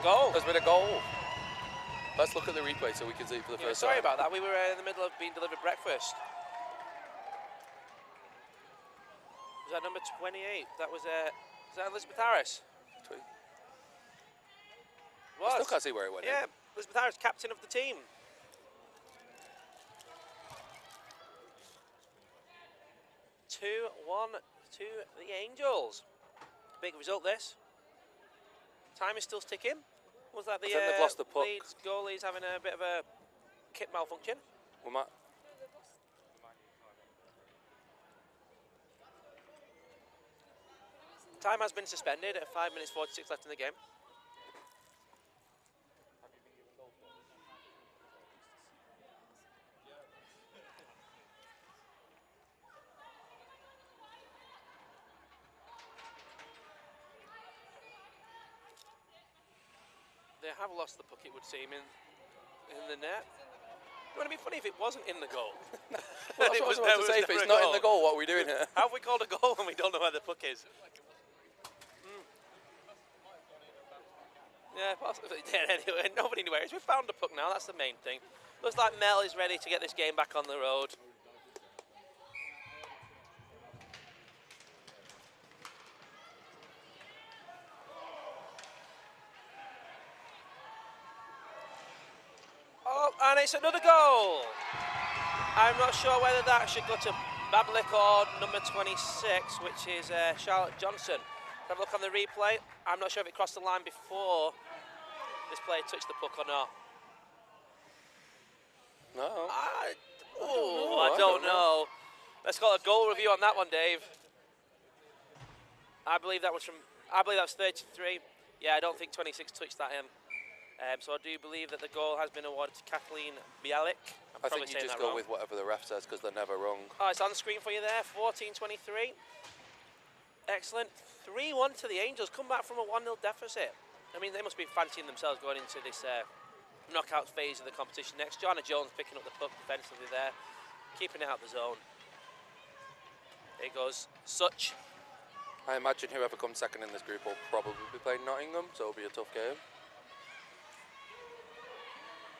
Goal. There's been a goal. Let's look at the replay so we can see it for the first Sorry time. about that. We were in the middle of being delivered breakfast. Was that number 28? That was that Elizabeth Harris? Tweet. Was. Still can't see where it went Yeah, in. Elizabeth Harris, captain of the team. Two, 1 to the Angels. Big result this. Time is still ticking. Was that the I think they've lost the puck. Leeds goalie's having a bit of a kit malfunction? We might. Time has been suspended at 5 minutes 46 left in the game. They have lost the puck, it would seem, in the net. It would be funny if it wasn't in the goal. Well, that's what I was about to say. If it's not in the goal, what are we doing here? How have we called a goal when we don't know where the puck is? Yeah, possibly. Yeah, anyway, nobody knew where it is. We found the puck now, that's the main thing. Looks like Mel is ready to get this game back on the road. Oh, and it's another goal. I'm not sure whether that should go to Bablik or number 26, which is Charlotte Johnson. Have a look on the replay. I'm not sure if it crossed the line before this player touched the puck or not. No. I don't know. Let's got a goal review on that one, Dave. I believe that was 33. Yeah, I don't think 26 touched that in. So I do believe that the goal has been awarded to Kathleen Bialik. I think you just go with whatever the ref says because they're never wrong. Oh, it's on the screen for you there. 14-23. Excellent. 3-1 to the Angels. Come back from a 1-0 deficit. I mean, they must be fancying themselves going into this knockout phase of the competition next. Joanna Jones picking up the puck defensively there, keeping it out of the zone. Here goes Such. I imagine whoever comes second in this group will probably be playing Nottingham, so it'll be a tough game.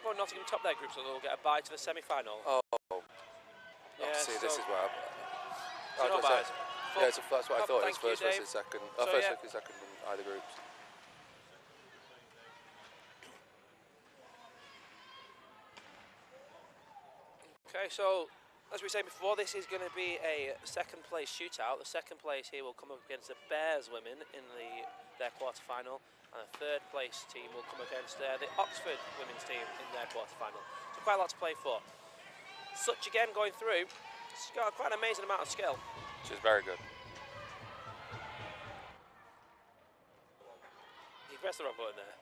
Well, Nottingham top their group, so they'll get a bye to the semi-final. Oh. Yeah, See, this is where Yeah, that's what I thought. It was first versus second. So, First yeah. versus second in either groups. Okay, so as we were saying before, this is going to be a second place shootout. The second place here will come up against the Bears women in their quarterfinal, and the third place team will come against the Oxford women's team in their quarterfinal. So quite a lot to play for. Such again going through. It's got quite an amazing amount of skill. Which is very good. You pressed the wrong button there.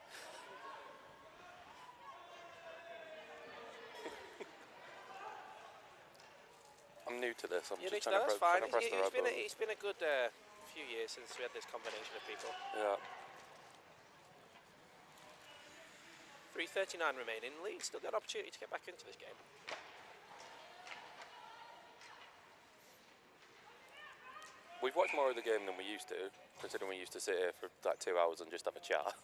I'm new to this. I'm Yeah, just that's fine. trying to press the right button. It's been a good few years since we had this combination of people. Yeah. 3:39 remaining. Leeds still got an opportunity to get back into this game. We've watched more of the game than we used to, considering we used to sit here for like 2 hours and just have a chat.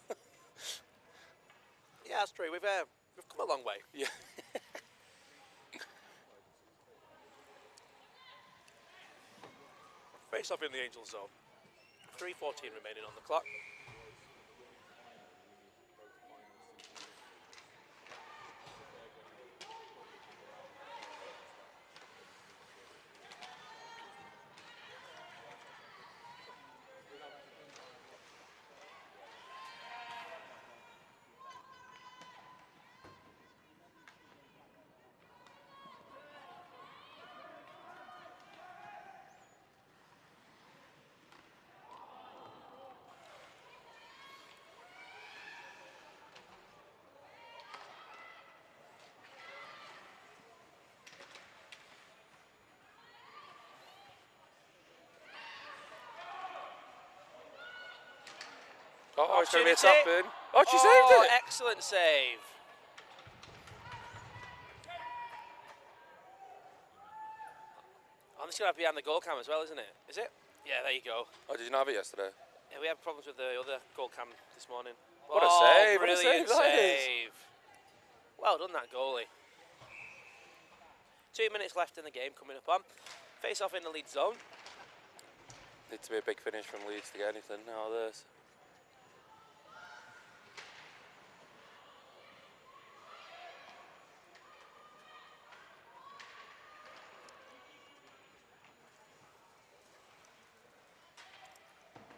Yeah, that's true. We've come a long way. Yeah. Face off in the Angels zone. 3:14 remaining on the clock. Oh, it's going to be a Opportunity. tap in. Oh, she saved it. Excellent save. I'm just going to have behind the goal cam as well, isn't it? Is it? Yeah, there you go. Oh, did you not have it yesterday? Yeah, we had problems with the other goal cam this morning. What a save, what a Brilliant save that is. save. Well done, that goalie. 2 minutes left in the game coming up on. Face off in the lead zone. Needs to be a big finish from Leeds to get anything out of this.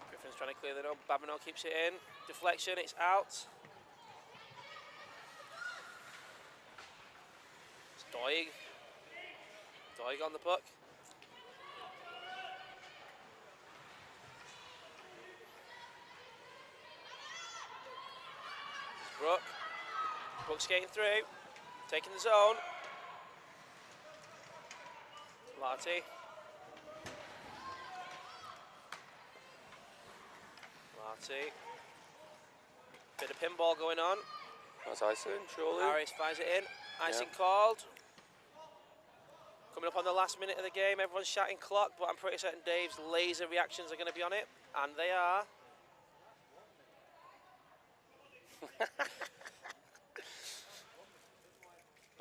Griffins trying to clear the up. Babino keeps it in. Deflection, it's out. It's Doig. Doig on the puck. Brook. Brook skating through. Taking the zone. Larty. Larty. Bit of pinball going on. That's icing, surely. Harris fires it in. Icing Yeah. called. Coming up on the last minute of the game, everyone's shouting clock, but I'm pretty certain Dave's laser reactions are going to be on it, and they are.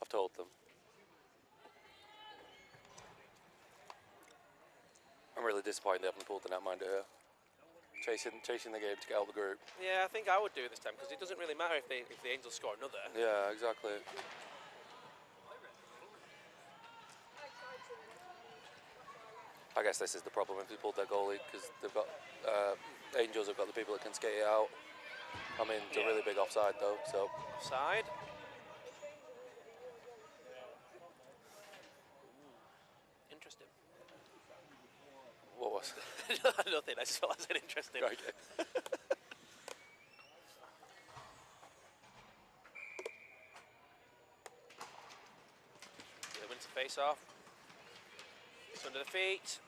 I've told them. I'm really disappointed they haven't pulled the netminder here. Chasing the game to get out of the group. Yeah, I think I would do it this time because it doesn't really matter if the Angels score another. Yeah, exactly. I guess this is the problem if they pulled their goalie because they've got Angels have got the people that can skate it out. I mean, it's a really big offside though, so. Offside. Interesting. What was it? Nothing, I just thought I said interesting. Okay. Yeah, wins the face off. It's under the feet.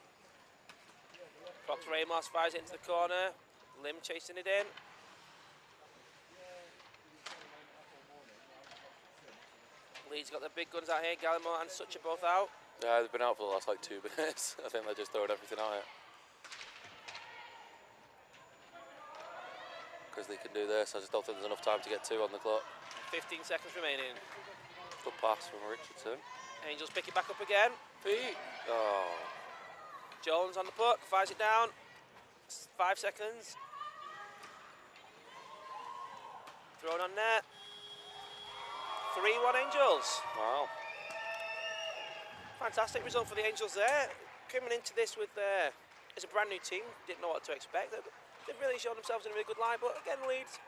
Proctor Ramos fires it into the corner. Lim chasing it in. Leeds got the big guns out here. Gallimore and Such are both out. Yeah, they've been out for the last like 2 minutes. I think they're just throwing everything at it. Because they can do this. I just don't think there's enough time to get 2 on the clock. 15 seconds remaining. Good pass from Richardson. Angels pick it back up again. Feet. Oh. Jones on the puck, fires it down. 5 seconds. Thrown on net. 3-1 Angels. Wow. Fantastic result for the Angels there. Coming into this with as a brand new team, didn't know what to expect. They've really shown themselves in a really good line, but again, Leeds,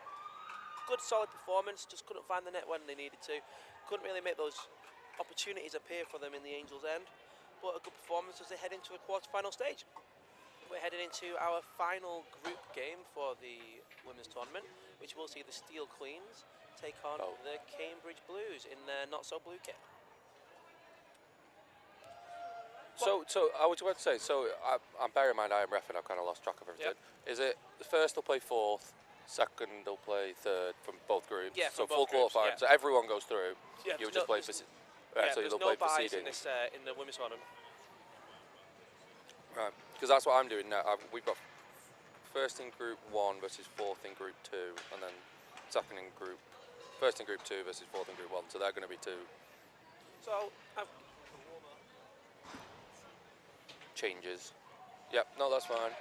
good solid performance, just couldn't find the net when they needed to. Couldn't really make those opportunities appear for them in the Angels' end, but a good performance as they head into a quarter-final stage. We're heading into our final group game for the women's tournament, which will see the Steel Queens take on the Cambridge Blues in their not-so-blue kit. So I was about to say, I'm bearing in mind I am ref and I've kind of lost track of everything. Yep. Is it the first will play fourth, second will play third from both groups? Yeah, so from full both groups, quarterfinal. yeah. So everyone goes through. Yeah, you would there's just play for. Right, so there's you'll no play for buys in seedings. this in the women's tournament. Right, because that's what I'm doing now. We've got first in group 1 versus fourth in group 2, and then first in group 2 versus fourth in group 1. So they're going to be 2 So changes. Yep, no, that's fine.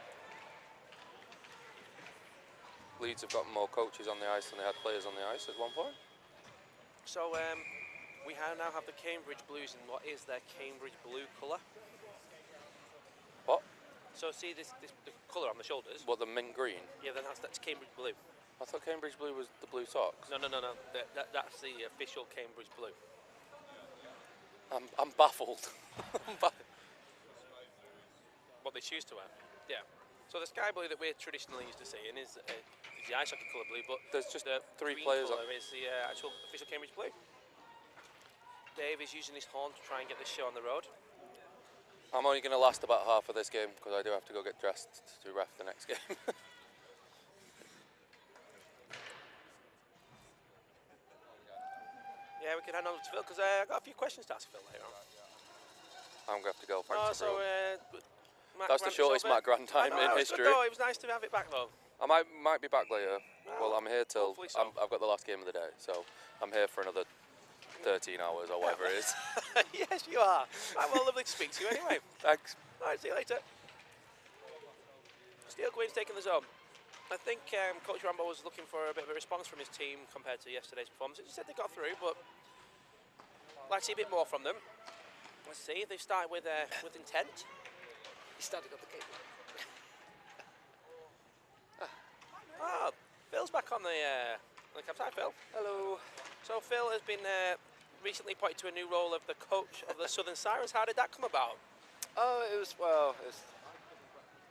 Leeds have got more coaches on the ice than they had players on the ice at one point. So we now have the Cambridge Blues in what is their Cambridge blue colour. What? So see the colour on the shoulders? What, the mint green? Yeah, then that's Cambridge blue. I thought Cambridge blue was the blue socks. No. That's the official Cambridge blue. I'm baffled. What they choose to wear. Yeah. So the sky blue that we're traditionally used to seeing is the ice hockey colour blue, but There's just the 3 green players colour is the actual official Cambridge blue. Dave is using his horn to try and get this show on the road. I'm only going to last about half of this game because I do have to go get dressed to ref the next game. Yeah, we can hand over to Phil because I've got a few questions to ask Phil later on. I'm going to have to go. Thanks, So Matt that's the Grant's shortest over. Matt Grant time I know, in it was history. Good though. It was nice to have it back though. I might be back later. Well, I'm here till hopefully so. I've got the last game of the day, so I'm here for another 13 hours or whatever it is. Yes, you are. Well, lovely to speak to you anyway. Thanks. All right, see you later. Steel Queen's taking the zone. I think Coach Rambo was looking for a bit of a response from his team compared to yesterday's performance. He said they got through, but I'd like to see a bit more from them. Let's see. They've started with intent. He started on the game. Phil's back on the campsite. Hi, Phil. Hello. So Phil has been recently appointed to a new role of the coach of the Southern Sirens. How did that come about? It was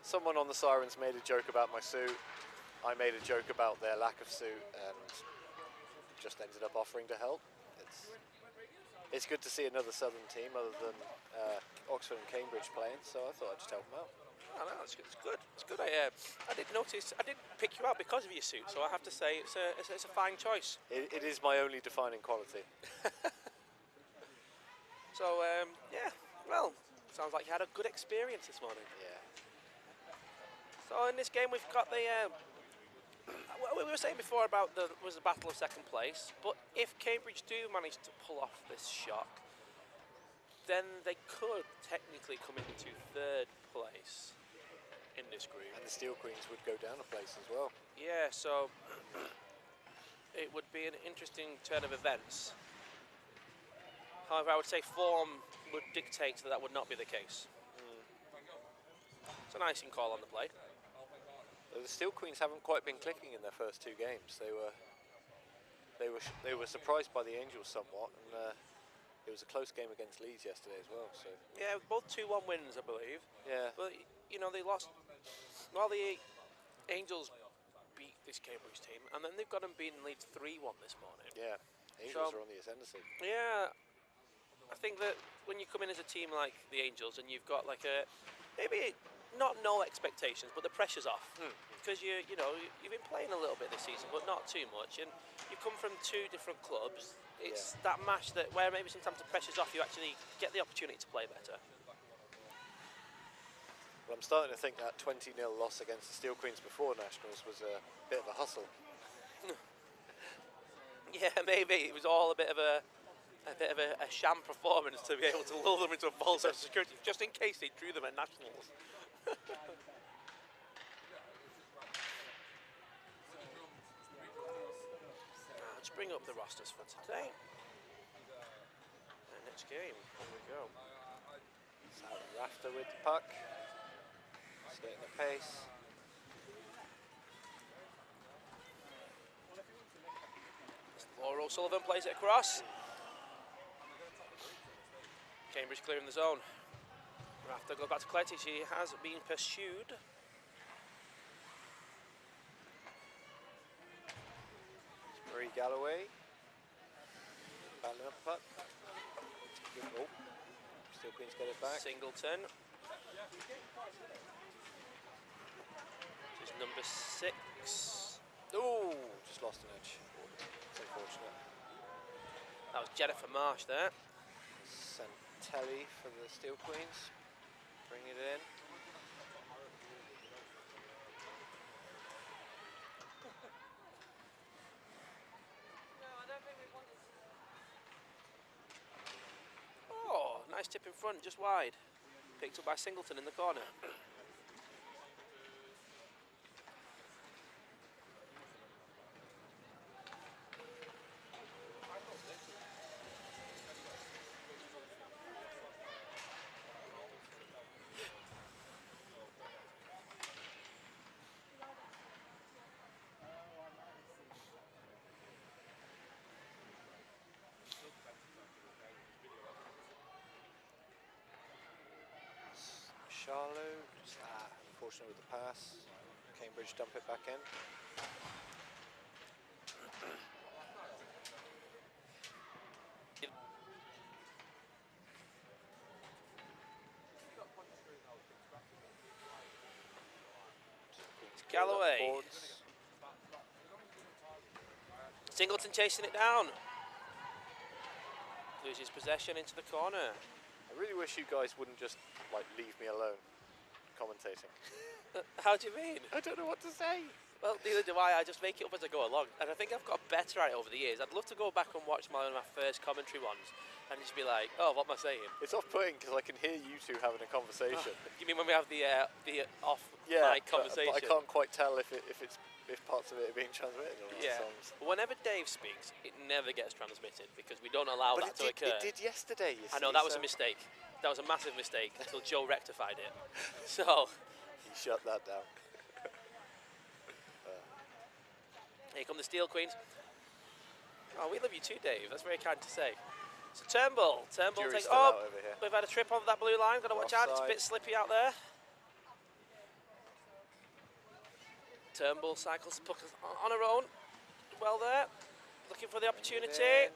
someone on the Sirens made a joke about my suit. I made a joke about their lack of suit and just ended up offering to help. It's good to see another Southern team other than Oxford and Cambridge playing, so I thought I'd just help them out. Oh, no, it's good. It's good. I did notice. I did pick you out because of your suit, so I have to say it's a fine choice. It is my only defining quality. So yeah, well, sounds like you had a good experience this morning. Yeah. So in this game we've got the. We were saying before about the battle of second place, but if Cambridge do manage to pull off this shock, then they could technically come into third place in this group. And the Steel Queens would go down a place as well. Yeah, so it would be an interesting turn of events. However, I would say form would dictate that would not be the case. It's an icing call on the play. The Steel Queens haven't quite been clicking in their first 2 games. They were surprised by the Angels somewhat, and it was a close game against Leeds yesterday as well. So Yeah, both 2-1 wins, I believe. yeah, But you know they lost. Well, the Angels beat this Cambridge team, and then they've got them beating Leeds 3-1 this morning. yeah. Angels So- are on the ascendancy. Yeah, I think that when you come in as a team like the Angels and you've got like maybe not no expectations, but the pressure's off because you've been playing a little bit this season, but not too much, and you come from 2 different clubs. It's that mash where maybe sometimes the pressure's off, you actually get the opportunity to play better. Well, I'm starting to think that 20-0 loss against the Steel Queens before Nationals was a bit of a hustle. Yeah, maybe it was all a bit of a sham performance to be able to lull them into a false sense of security, just in case they drew them at Nationals. Let's bring up the rosters for today. Next game, here we go. Out the rafter with the puck. Skating the pace. Laura O'Sullivan plays it across. Cambridge clearing the zone. Rafter goes back to collect it. She has been pursued. Marie Galloway. Battling up the puck. Oh. Steel Queens get it back. Singleton. This is number 6. Ooh, just lost an edge. It's unfortunate. That was Jennifer Marsh there. Santelli for the Steel Queens. Bring it in. Oh, nice tip in front, just wide. Picked up by Singleton in the corner. Charlo, just unfortunate with the pass. Cambridge dump it back in. Galloway. Boards. Singleton chasing it down. Loses possession into the corner. I really wish you guys wouldn't just like leave me alone commentating. How do you mean? I don't know what to say. Well, neither do I just make it up as I go along. And I think I've got better at it over the years. I'd love to go back and watch one of my first commentary ones and just be like, oh, what am I saying? It's off-putting because I can hear you two having a conversation. You mean when we have the off-mic But conversation? I can't quite tell if parts of it are being transmitted or not. Yeah. Whenever Dave speaks, it never gets transmitted because we don't allow But that to occur. it did yesterday, you I know, see, that was so a mistake. That was a massive mistake until Joe rectified it. So, He shut that down. here come the Steel Queens. Oh, we love you too, Dave. That's very kind to say. So Turnbull Jury's takes. still Oh, out over here. we've had a trip over that blue line. Got to watch out. It's a Offside. bit slippy out there. Turnbull cycles the puck on her own. Well there. Looking for the opportunity.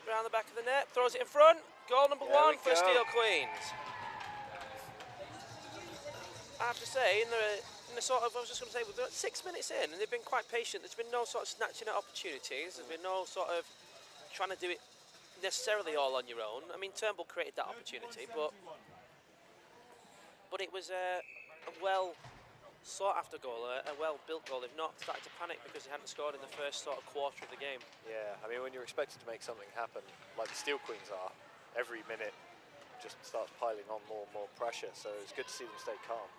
Round the back of the net. Throws it in front. Goal number There 1 we for go. Steel Queens. I have to say, in the sort of, I was just going to say, we've got 6 minutes in and they've been quite patient. There's been no sort of snatching at opportunities. There's been no sort of trying to do it necessarily all on your own. I mean, Turnbull created that opportunity, but it was a well sought after goal, a well built goal. They've not started to panic because they hadn't scored in the first sort of quarter of the game. Yeah, I mean, when you're expected to make something happen, like the Steel Queens are, every minute just starts piling on more and more pressure. So it's good to see them stay calm.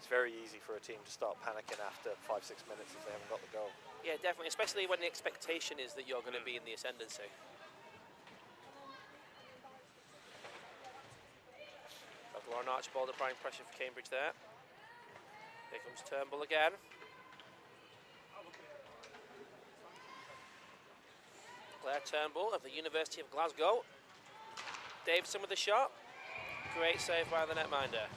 It's very easy for a team to start panicking after 5-6 minutes if they haven't got the goal. Yeah, definitely, especially when the expectation is that you're going to be in the ascendancy. Lauren Archibald applying pressure for Cambridge there. Here comes Turnbull again. Claire Turnbull of the University of Glasgow. Davidson with the shot. Great save by the netminder.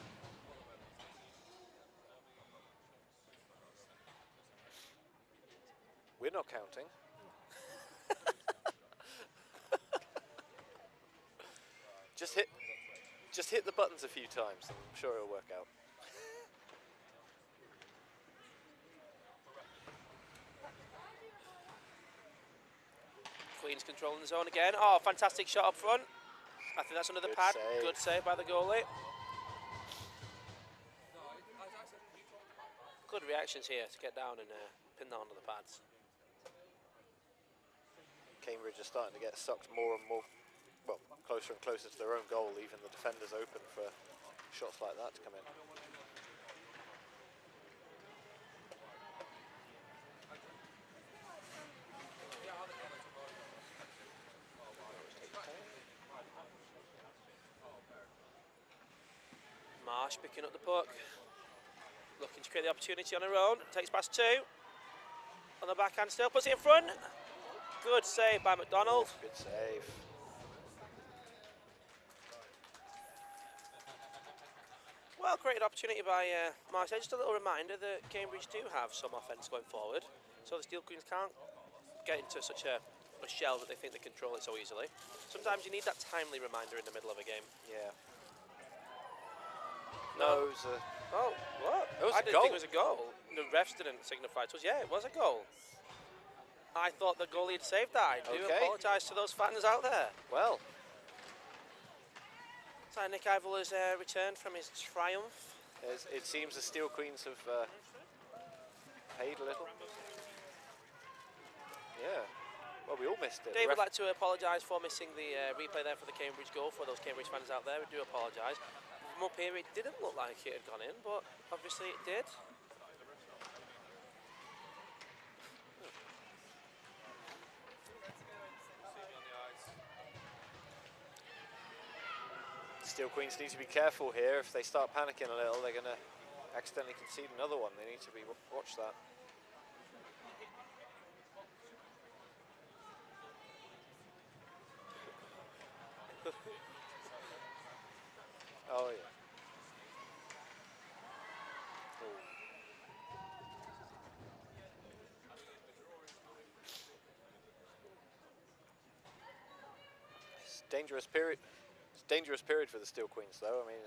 We're not counting. Just hit the buttons a few times and I'm sure it'll work out. Queen's controlling the zone again. Oh, fantastic shot up front. I think that's under the Good pad. save. Good save by the goalie. Good reactions here to get down and pin that under the pads. Cambridge are starting to get sucked more and more, well, closer and closer to their own goal, leaving the defenders open for shots like that to come in. Ash picking up the puck. Looking to create the opportunity on her own. Takes past 2. On the backhand still. Puts it in front. Good save by McDonald. Good save. Well created opportunity by Marseille. Just a little reminder that Cambridge do have some offence going forward. So the Steel Queens can't get into such a shell that they think they control it so easily. Sometimes you need that timely reminder in the middle of a game. Yeah. No. No, it was a Oh, what? It was I a didn't goal. think it was a goal. The refs didn't signify to us. Yeah, it was a goal. I thought the goalie had saved that. I do Okay. apologise to those fans out there. well. So Nick Ivel has returned from his triumph. It seems the Steel Queens have paid a little. Yeah. Well, we all missed it. Dave would like to apologise for missing the replay there for the Cambridge goal. For those Cambridge fans out there, we do apologise. From up here, it didn't look like it had gone in, but obviously it did. Steel Queens need to be careful here. If they start panicking a little, they're going to accidentally concede another one. They need to watch that. Oh yeah. Ooh. It's dangerous period. It's a dangerous period for the Steel Queens, though. I mean,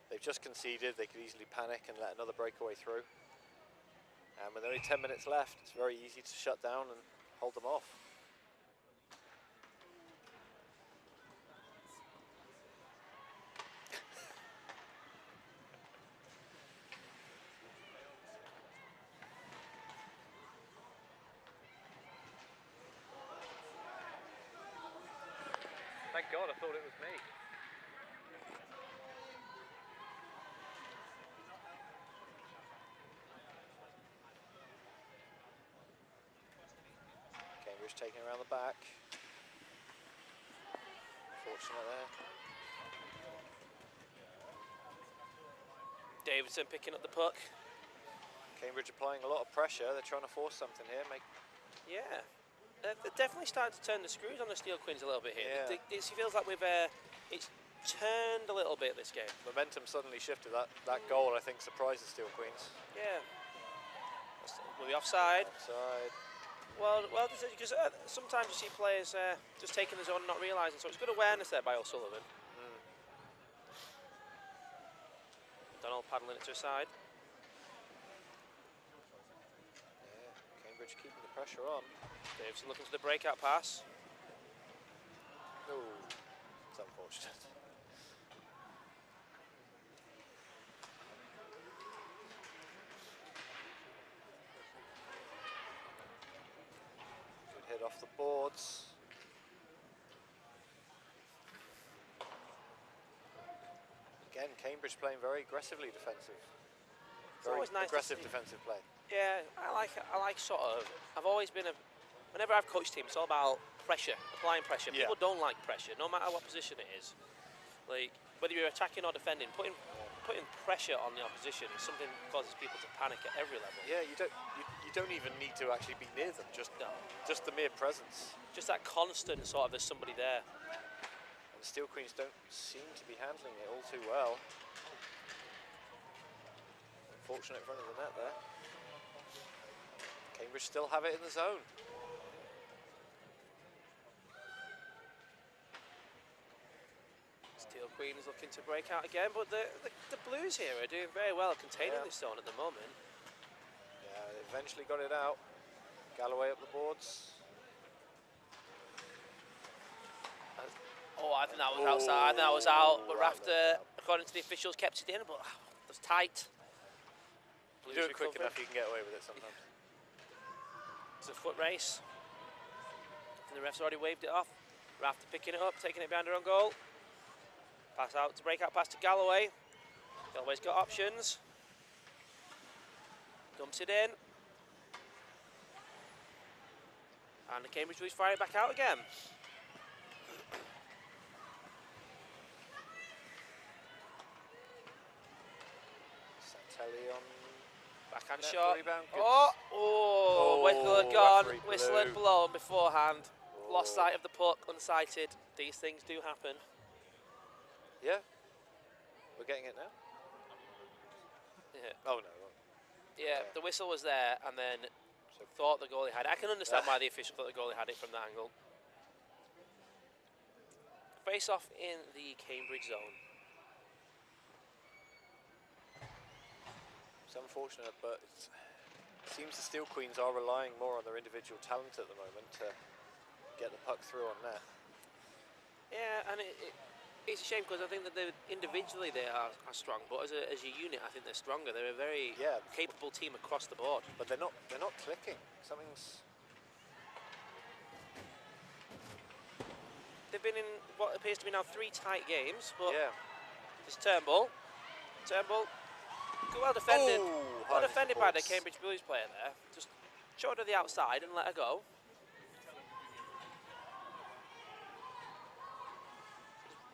they've just conceded. They could easily panic and let another breakaway through. And with only 10 minutes left, it's very easy to shut down and hold them off. Thank God, I thought it was me. Cambridge taking around the back. Fortunate there. Davidson picking up the puck. Cambridge applying a lot of pressure. They're trying to force something here. Yeah. They're definitely starting to turn the screws on the Steel Queens a little bit here. Yeah. It feels like it's turned a little bit this game. Momentum suddenly shifted. That goal, I think, surprised the Steel Queens. Yeah. Will be offside. Offside. Well, because sometimes you see players just taking the zone and not realising. So it's good awareness there by O'Sullivan. Donald paddling it to a side. Yeah, Cambridge keeping the pressure on. Davidson looking for the breakout pass. Oh, it's unfortunate. Good hit off the boards. Again, Cambridge playing very aggressively defensive. Very always nice to aggressive see. defensive play. Yeah, I like sort of. I've always been whenever I've coached teams, it's all about pressure, applying pressure. Yeah. People don't like pressure, no matter what position it is. Like whether you're attacking or defending, putting pressure on the opposition is something that causes people to panic at every level. Yeah, you don't even need to actually be near them. Just the mere presence. Just that constant sort of there's somebody there. And the Steel Queens don't seem to be handling it all too well. Unfortunate in front of the net there. Cambridge still have it in the zone. Steel Queens looking to break out again, but the Blues here are doing very well containing this zone at the moment. Yeah, they eventually got it out. Galloway up the boards. Oh, I think that was outside. I think that was out, but Rafter, according to the officials, kept it in, but it was tight. You do it quick enough, you can get away with it sometimes. It's a foot race. And the ref's already waved it off. Rafter picking it up, taking it behind her own goal. Pass out to break out pass to Galloway. Galloway's got options. Dumps it in. And the Cambridge Blues fire it back out again. Pelly on Backhand net shot. rebound. Good. Whistle had gone. referee Whistle had blew. blown beforehand. Lost Oh. sight of the puck, unsighted. These things do happen. Yeah. We're getting it now? Yeah. Oh, no. Yeah, Okay. the whistle was there and then So- thought the goalie had it. I can understand why the official thought the goalie had it from that angle. Face off in the Cambridge zone. It's unfortunate, but it seems the Steel Queens are relying more on their individual talent at the moment to get the puck through on net. Yeah, and it's a shame because I think that individually they are strong, but as a unit, I think they're stronger. They're a very Yeah. capable team across the board. But they're not clicking. Something's... They've been in what appears to be now 3 tight games, but Yeah. it's Turnbull. Well defended. Oh, Well high defended by the supports. Cambridge Blues player there. Just showed her the outside and let her go.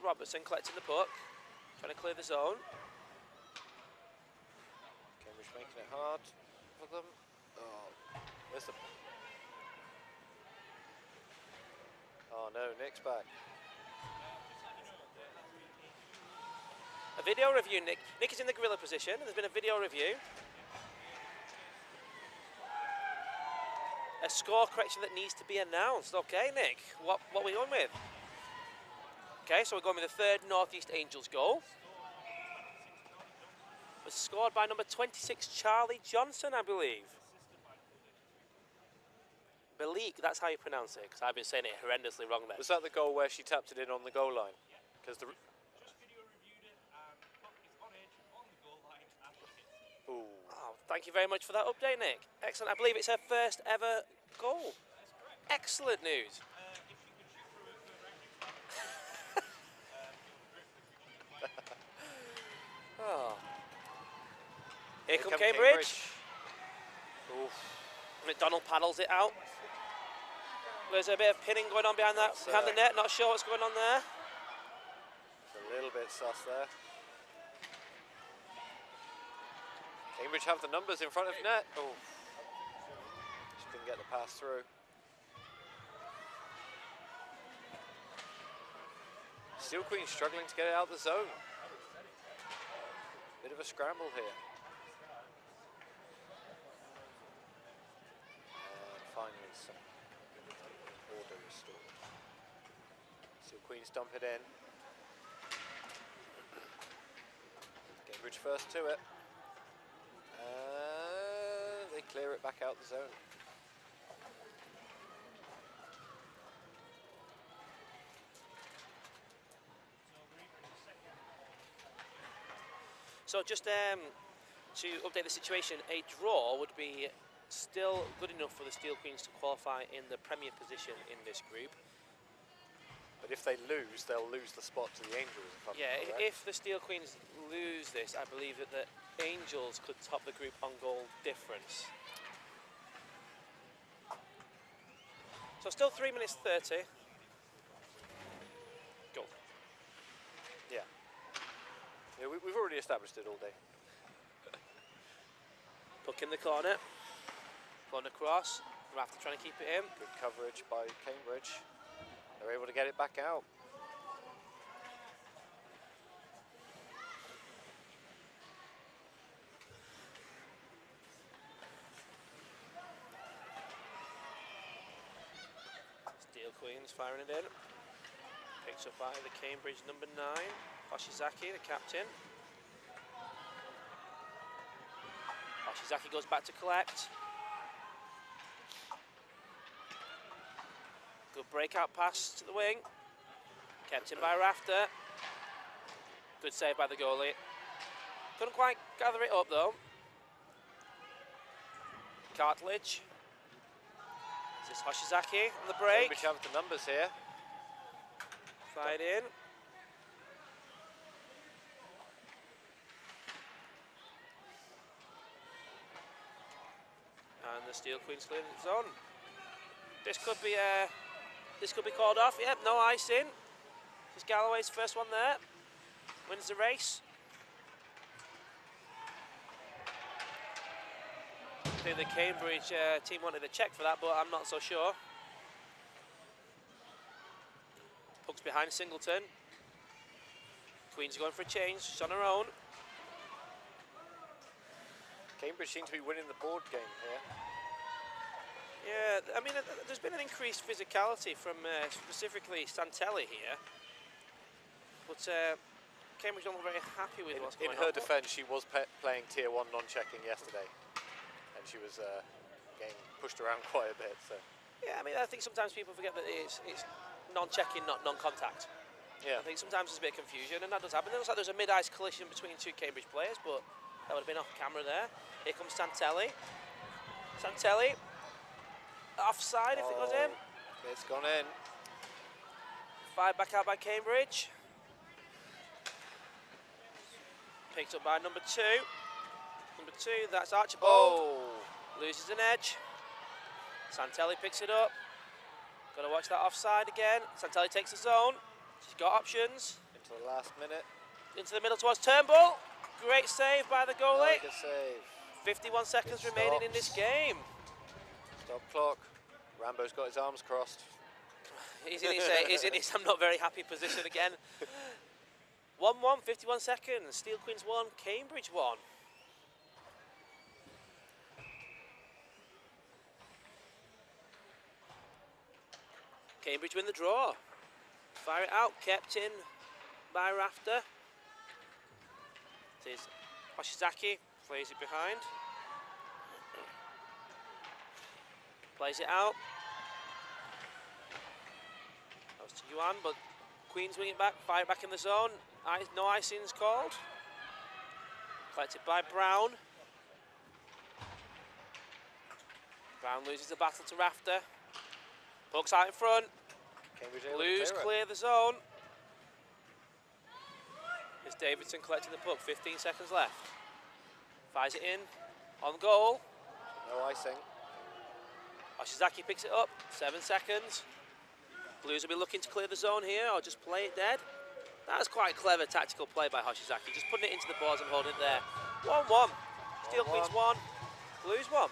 Robertson collecting the puck, trying to clear the zone. Cambridge making it hard for them. Oh, where's the... Oh no, Nick's back. A video review, Nick. Nick is in the gorilla position. There's been a video review. A score correction that needs to be announced. Okay, Nick, what are we going with? Okay, so we're going with the third Northeast Angels goal. It was scored by number 26, Charlie Johnson, I believe. Balik, that's how you pronounce it, because I've been saying it horrendously wrong there. Was that the goal where she tapped it in on the goal line? Because the... Ooh. Oh, thank you very much for that update, Nick. Excellent. I believe it's her first ever goal. Excellent news. Oh. Here come Cambridge. Oof. McDonald paddles it out. There's a bit of pinning going on behind the net. Not sure what's going on there. It's a little bit sus there. Cambridge have the numbers in front of net. Oh, just couldn't get the pass through. Steel Queen struggling to get it out of the zone. Bit of a scramble here. And finally some order restored. Steel Queens dump it in. Cambridge first to it. They clear it back out the zone. So just to update the situation, a draw would be still good enough for the Steel Queens to qualify in the Premier position in this group. But if they lose, they'll lose the spot to the Angels. If I'm correct. If the Steel Queens lose this, I believe that the Angels could top the group on goal difference. So still 3 minutes 30. Goal. Yeah. Yeah, we've already established it all day. Puck in the corner. Corner cross. Rafter trying to keep it in. Good coverage by Cambridge. They're able to get it back out. Steel Queens firing it in. Picked up by the Cambridge number 9, Hoshizaki, the captain. Hoshizaki goes back to collect. Good breakout pass to the wing. Kept in by Rafter. Good save by the goalie. Couldn't quite gather it up though. Cartledge. This is Hoshizaki on the break. Cambridge have the numbers here. Fired in. And the Steel Queens clearing its zone. This could be called off. Yep, no icing. This is Galloway's first one there. Wins the race. I think the Cambridge team wanted a check for that, but I'm not so sure. Puck's behind Singleton. Queen's going for a change. She's on her own. Cambridge seem to be winning the board game here. Yeah, I mean, there's been an increased physicality from specifically Santelli here. But Cambridge don't look very happy with what's going on. In her defence, she was playing Tier 1 non-checking yesterday. And she was getting pushed around quite a bit. So. Yeah, I mean, I think sometimes people forget that it's non-checking, not non-contact. Yeah. I think sometimes there's a bit of confusion, and that does happen. It looks like there's a mid-ice collision between two Cambridge players, but that would have been off camera there. Here comes Santelli. Santelli. Offside if it goes in. It's gone in. Fired back out by Cambridge. Picked up by number 2. Number 2, that's Archibald. Oh! Loses an edge. Santelli picks it up. Got to watch that offside again. Santelli takes the zone. She's got options. Into the last minute. Into the middle towards Turnbull. Great save by the goalie. Good save. 51 seconds Good remaining in stops. this game. Stop clock. Rambo's got his arms crossed. He's in his I'm not very happy position again. 1-1, 51 seconds. Steel Queens 1, Cambridge 1. Cambridge win the draw. Fire it out, kept in by Rafter. It is Hoshizaki, plays it behind. Plays it out. Goes to Yuan, but Queens wing it back, fire it back in the zone. No icing's called. Collected by Brown. Brown loses the battle to Rafter. Puck's out in front. Cambridge able to Blues clear clear it. the zone. Here's Davidson collecting the puck, 15 seconds left. Fires it in, on goal. No icing. Hoshizaki picks it up, 7 seconds. Blues will be looking to clear the zone here, or just play it dead. That's quite clever tactical play by Hoshizaki, just putting it into the boards and holding it there. 1-1, Steel Queens 1, Blues 1.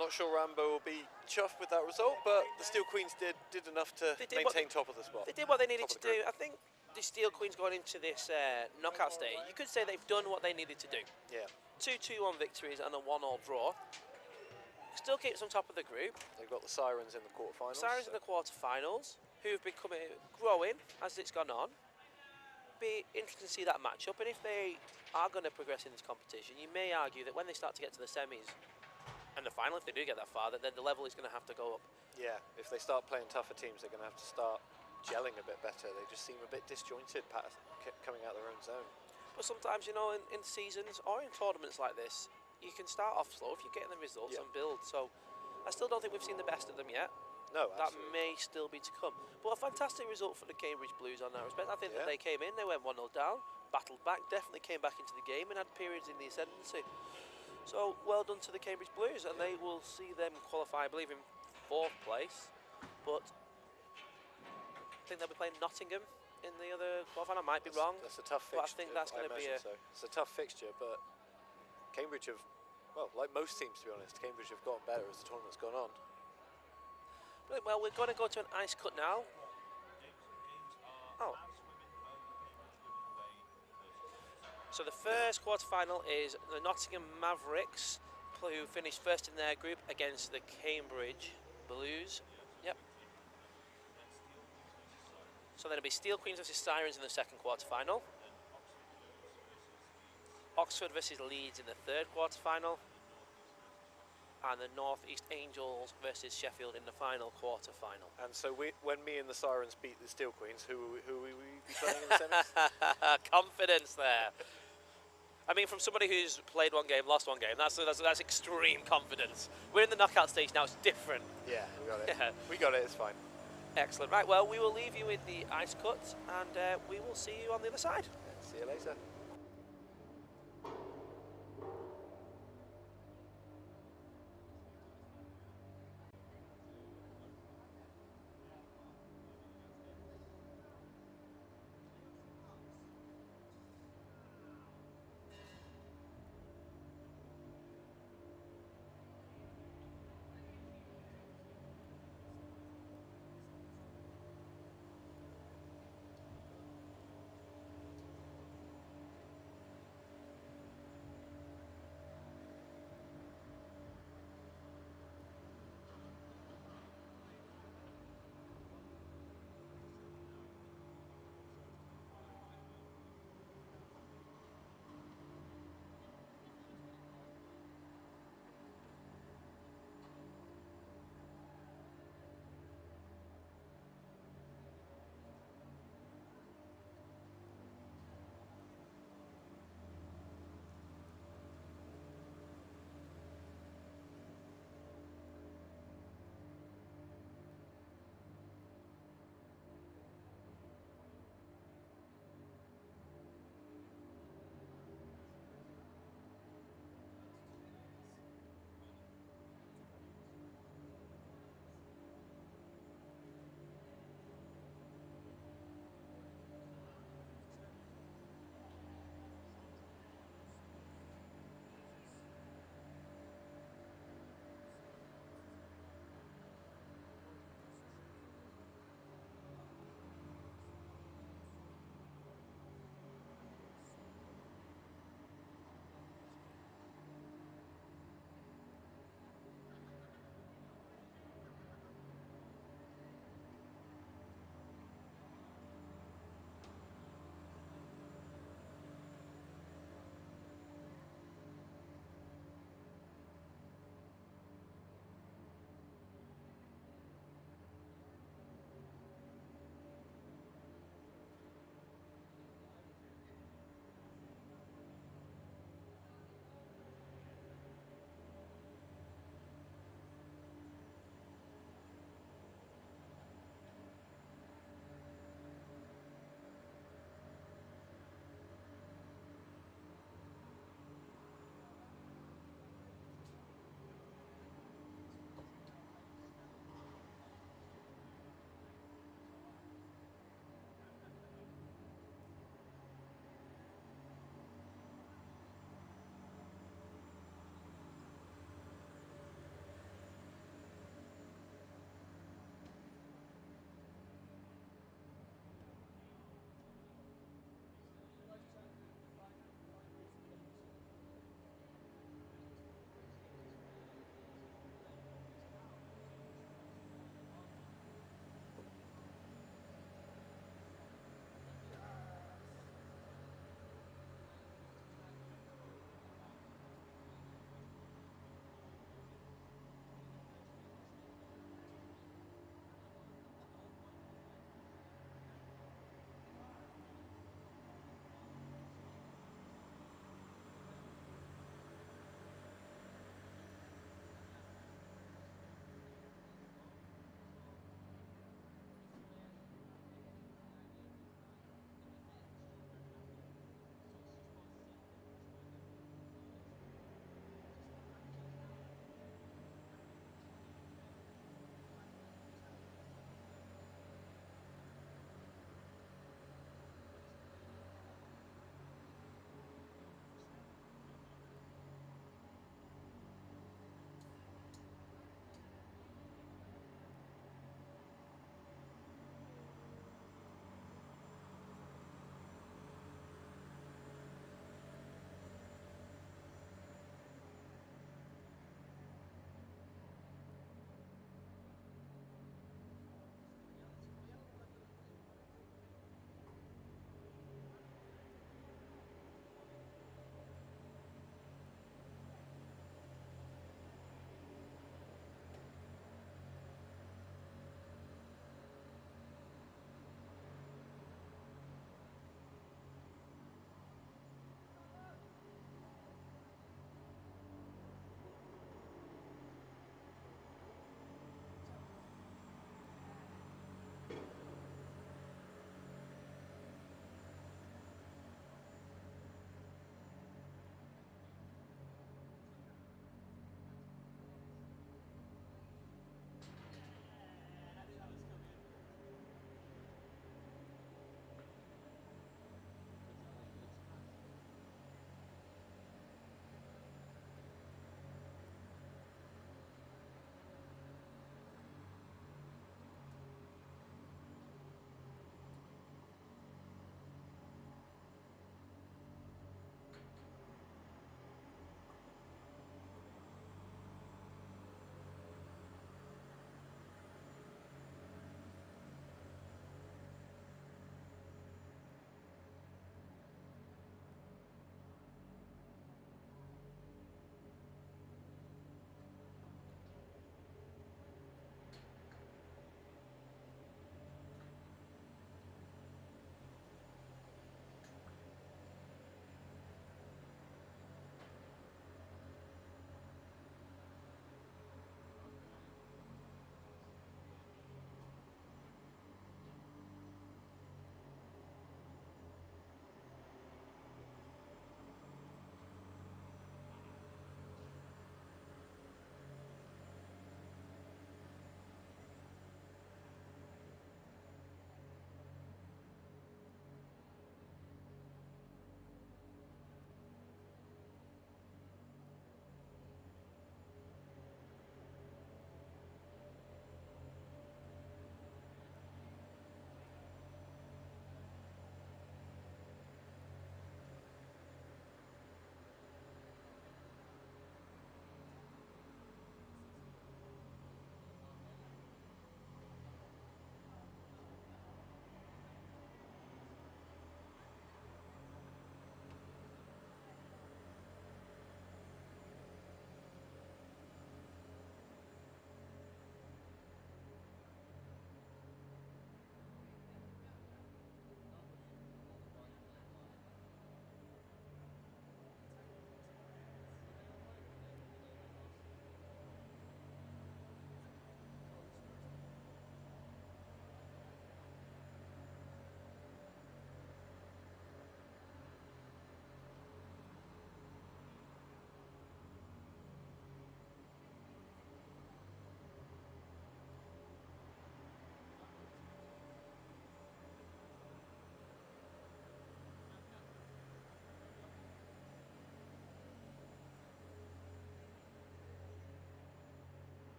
Not sure Rambo will be chuffed with that result, but the Steel Queens did enough to maintain top of the spot. They did what they needed to Top of the do. I think the Steel Queens going into this knockout stage, you could say they've done what they needed to do. Yeah. 2 2-1 victories and a 1-1 draw. Still keeps on top of the group. They've got the Sirens in the quarterfinals. Sirens in the quarterfinals, who've been growing as it's gone on. Be interesting to see that matchup, and if they are going to progress in this competition, you may argue that when they start to get to the semis and the final, if they do get that far, then the level is going to have to go up. Yeah, if they start playing tougher teams, they're going to have to start gelling a bit better. They just seem a bit disjointed coming out their own zone. But sometimes, you know, in seasons or in tournaments like this, you can start off slow if you're getting the results and build. So I still don't think we've seen the best of them yet. No, that absolutely. may still be to come. But a fantastic result for the Cambridge Blues on that respect. I think that they came in, they went 1-0 down, battled back, definitely came back into the game and had periods in the ascendancy. So well done to the Cambridge Blues, and they will see them qualify, I believe, in 4th place. But I think they'll be playing Nottingham in the other quarterfinal. I might be wrong. That's a tough fixture. But I think that's going to be a... So. It's a tough fixture, but Cambridge have, well, like most teams to be honest, Cambridge have gotten better as the tournament's gone on. Well, we're going to go to an ice cut now. Oh. So the first quarterfinal is the Nottingham Mavericks, who finished first in their group against the Cambridge Blues. Yep. So then it'll be Steel Queens versus Sirens in the second quarterfinal. Oxford versus Leeds in the third quarterfinal. And the North East Angels versus Sheffield in the final quarterfinal. And so when me and the Sirens beat the Steel Queens, who will we be playing in the semis? Confidence there. I mean, from somebody who's played one game, lost one game, that's extreme confidence. We're in the knockout stage now, it's different. Yeah, we got it. Yeah. We got it, it's fine. Excellent. Right, well, we will leave you with the ice cut, and we will see you on the other side. See you later.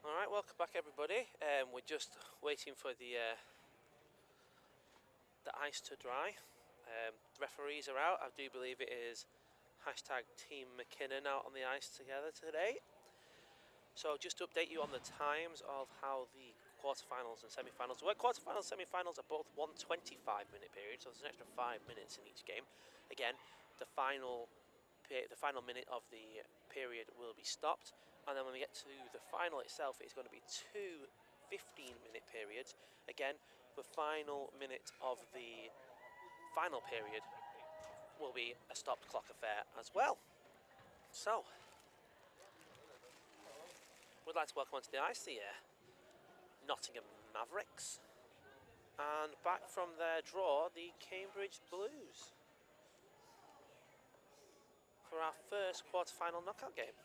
Alright, welcome back everybody. We're just waiting for the ice to dry. Referees are out. I do believe it is hashtag Team McKinnon out on the ice together today. So just to update you on the times of how the quarterfinals and semi-finals work. Quarterfinals and semi-finals are both 125-minute periods, so there's an extra 5 minutes in each game. Again, the final minute of the period will be stopped, and then when we get to the final itself, it's going to be two 15-minute periods. Again, the final minute of the final period will be a stopped clock affair as well. So, we'd like to welcome onto the ice the Nottingham Mavericks, and back from their draw, the Cambridge Blues, for our first quarter-final knockout game.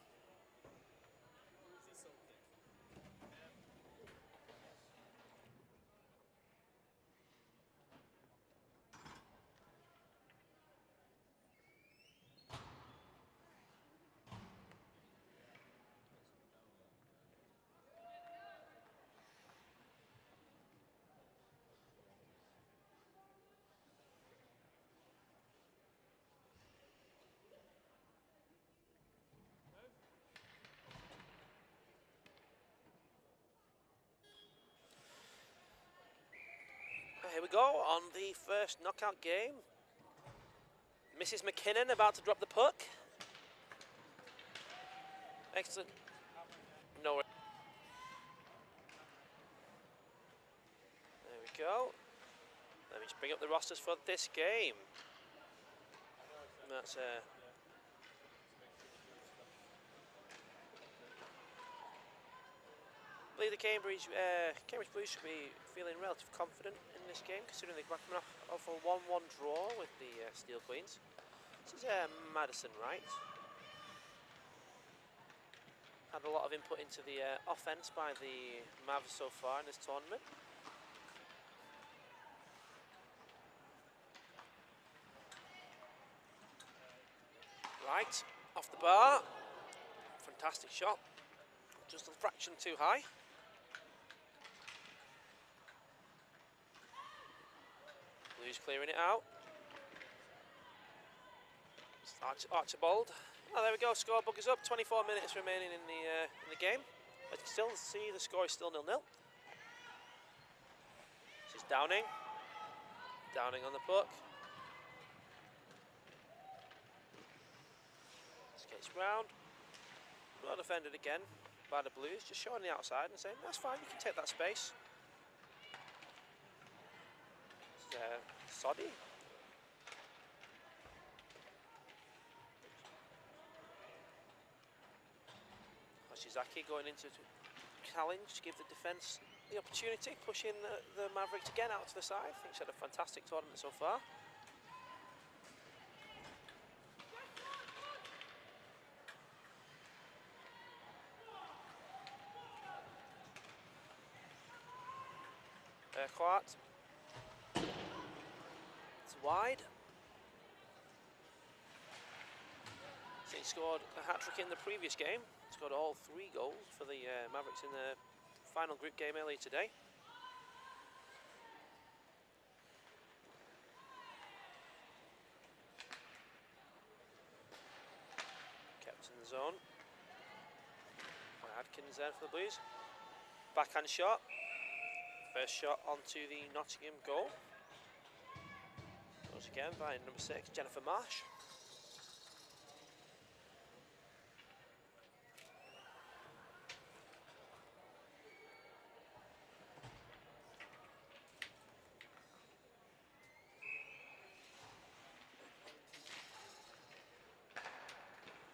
Here we go on the first knockout game. Mrs. McKinnon about to drop the puck. Excellent. No. There we go. Let me just bring up the rosters for this game. That's I believe the Cambridge Blues should be feeling relatively confident in this game, considering they're coming off a 1-1 draw with the Steel Queens. This is Madison Wright. Had a lot of input into the offense by the Mavs so far in this tournament. Right, off the bar. Fantastic shot. Just a fraction too high. Blues clearing it out. Archibald. Oh, there we go. Scorebook is up. 24 minutes remaining in the game. As you can still see, the score is still 0-0. This is Downing. Downing on the puck. Skates round. Well defended again by the Blues, just showing the outside and saying, that's fine, you can take that space. Soddy. Hoshizaki going into challenge to give the defence the opportunity, pushing the Mavericks again out to the side. I think he's had a fantastic tournament so far. Quart. It's wide. So he scored a hat-trick in the previous game. Scored all 3 goals for the Mavericks in the final group game earlier today. Kept in the zone. Adkins there for the Blues. Backhand shot. First shot onto the Nottingham goal. Goes again by number 6, Jennifer Marsh.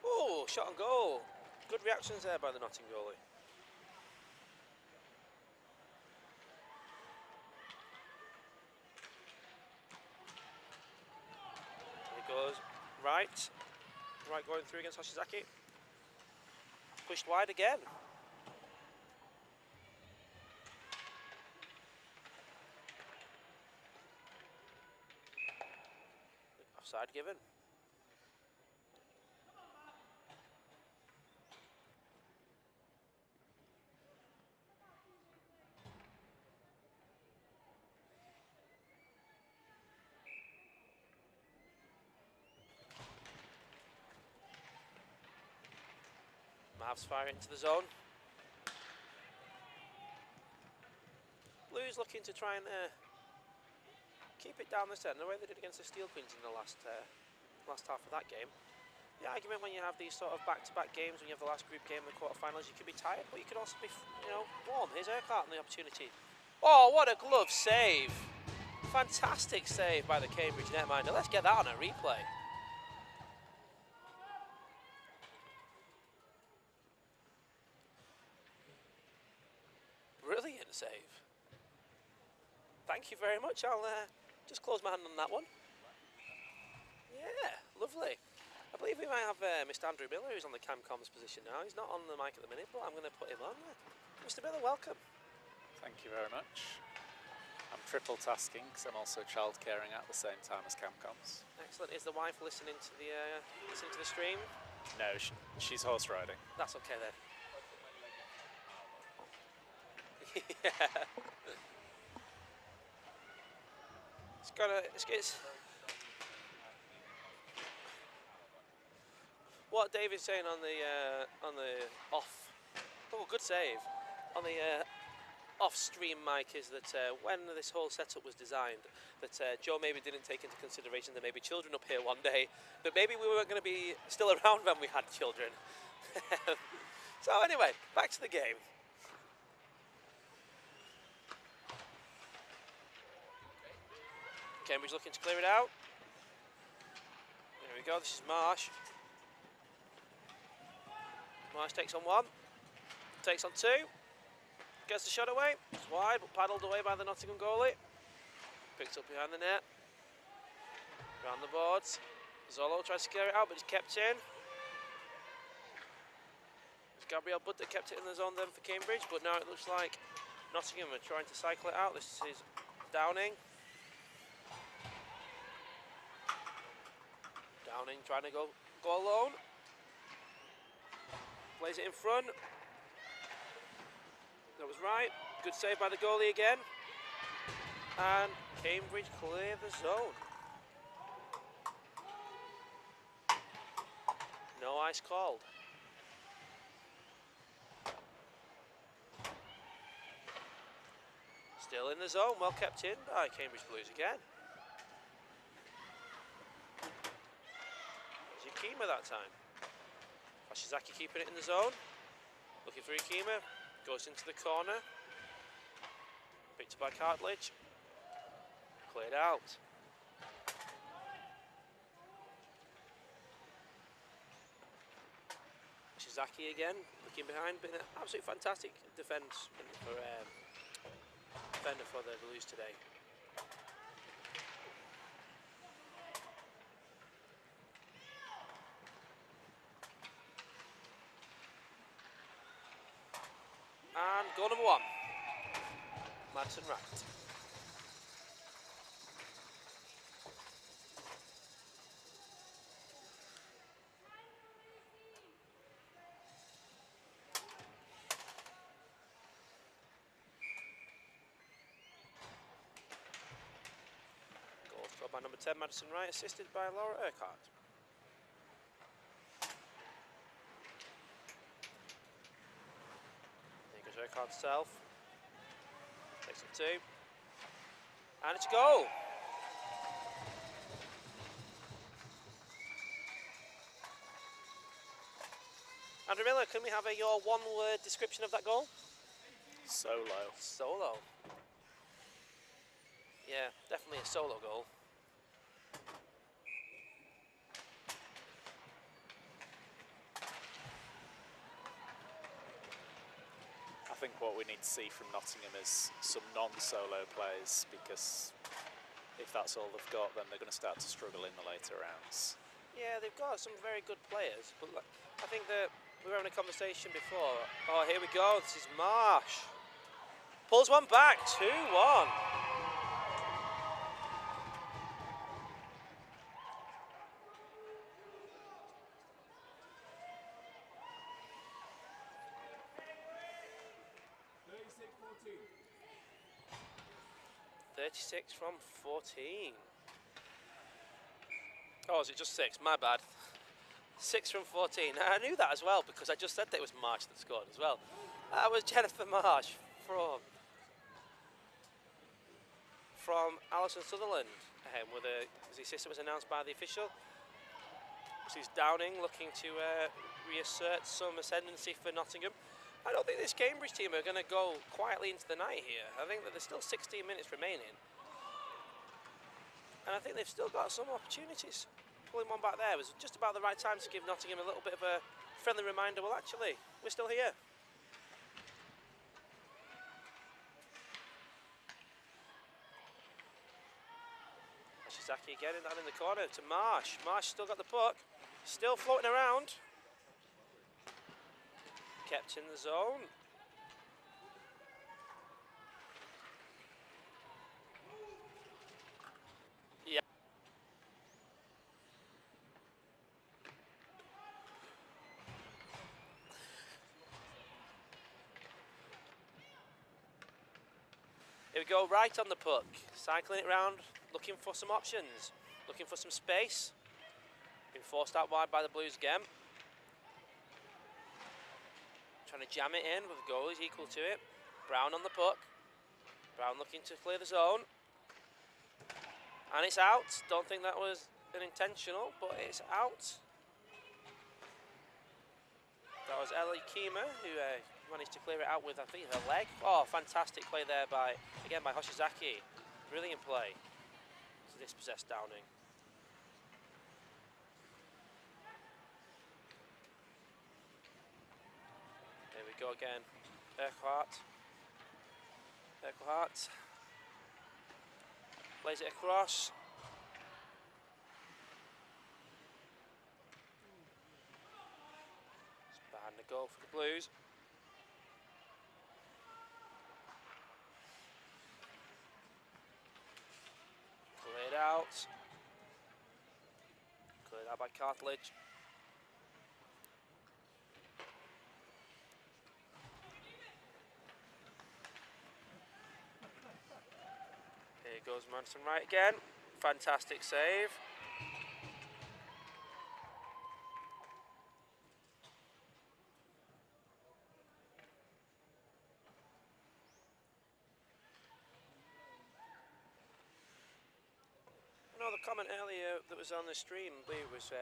Oh, shot and goal. Good reactions there by the Nottingham goalie. Goes right going through against Hoshizaki. Pushed wide again. Offside given. Mavs fire into the zone. Blues looking to try and keep it down the centre the way they did against the Steel Queens in the last half of that game. The argument when you have these sort of back-to-back games, when you have the last group game in the quarterfinals, you can be tired, but you can also be, warm. Here's Urquhart and the opportunity. Oh, what a glove save! Fantastic save by the Cambridge netminder. Let's get that on a replay. Brilliant save. Thank you very much. I'll just close my hand on that one. Yeah, lovely. I believe we might have Mr. Andrew Miller, who's on the Camcom's position now. He's not on the mic at the minute, but I'm going to put him on there. Mr. Miller, welcome. Thank you very much. I'm triple tasking because I'm also child caring at the same time as Camcoms. Excellent. Is the wife listening to the stream? No, she's horse riding. That's okay then. Yeah. It's what David's saying on the off. Oh, good save. On the off-stream mic is that when this whole setup was designed, that Joe maybe didn't take into consideration there may be children up here one day, that maybe we weren't going to be still around when we had children. So anyway, back to the game. Cambridge looking to clear it out. There we go, this is Marsh. Marsh takes on one, takes on two, gets the shot away, it's wide but paddled away by the Nottingham goalie. Picked up behind the net, round the boards. Zolo tries to clear it out but he's kept in. It's Gabriel Budd that kept it in the zone then for Cambridge, but now it looks like Nottingham are trying to cycle it out. This is Downing. Downing trying to go alone. Plays it in front. That was right. Good save by the goalie again. And Cambridge clear the zone. No ice called. Still in the zone, well kept in by Cambridge Blues again. Yakima that time. Ashizaki keeping it in the zone. Looking for Yakima. Goes into the corner. Picked up by Cartledge. Cleared out. Ashizaki again. Looking behind. Been an absolutely fantastic defence for defender for the Blues today. And goal number one, Madison Wright. Goal scored by number 10, Madison Wright, assisted by Laura Urquhart. Urquhart herself, takes it two, and it's a goal. Andrew Miller, can we have your one-word description of that goal? Solo. Solo. Yeah, definitely a solo goal. I think what we need to see from Nottingham is some non-solo plays, because if that's all they've got, then they're going to start to struggle in the later rounds. Yeah, they've got some very good players, but I think that we were having a conversation before. Oh, here we go. This is Marsh. Pulls one back, 2-1. Six from 14. Oh, is it just 6? My bad. 6 from 14. I knew that as well because I just said that it was Marsh that scored as well. That was Jennifer Marsh from Alison Sutherland, with the assistant was announced by the official. She's Downing looking to reassert some ascendancy for Nottingham. I don't think this Cambridge team are going to go quietly into the night here. I think that there's still 16 minutes remaining. And I think they've still got some opportunities. Pulling one back there was just about the right time to give Nottingham a little bit of a friendly reminder. Well, actually, we're still here. Ashizaki getting that in the corner to Marsh. Marsh still got the puck. Still floating around. Kept in the zone. Yeah. Here we go, right on the puck. Cycling it round, looking for some options. Looking for some space. Been forced out wide by the Blues again. Trying to jam it in with the goalies equal to it. Brown on the puck. Brown looking to clear the zone. And it's out. Don't think that was an intentional, but it's out. That was Ellie Kima who managed to clear it out with, I think, her leg. Oh, fantastic play there by Hoshizaki. Brilliant play to dispossess Downing. There we go again. Urquhart plays it across. It's behind the goal for the Blues. Cleared out. Cleared out by Cartledge. Here goes Manson right again. Fantastic save. The comment earlier that was on the stream, I believe it was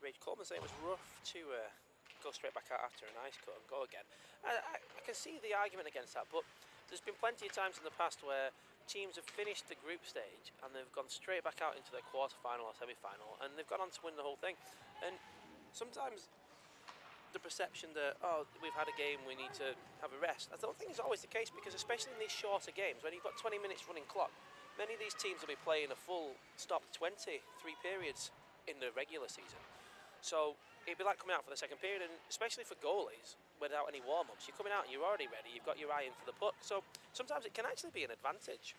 Rach Coleman saying it was rough to go straight back out after an ice cut and go again. I can see the argument against that, but there's been plenty of times in the past where teams have finished the group stage and they've gone straight back out into their quarterfinal or semi-final and they've gone on to win the whole thing. And sometimes the perception that, oh, we've had a game, we need to have a rest, I don't think it's always the case, because especially in these shorter games, when you've got 20 minutes running clock, many of these teams will be playing a full stop 23 periods in the regular season. So it'd be like coming out for the second period, and especially for goalies, without any warm-ups, you're coming out and you're already ready, you've got your eye in for the puck. So sometimes it can actually be an advantage.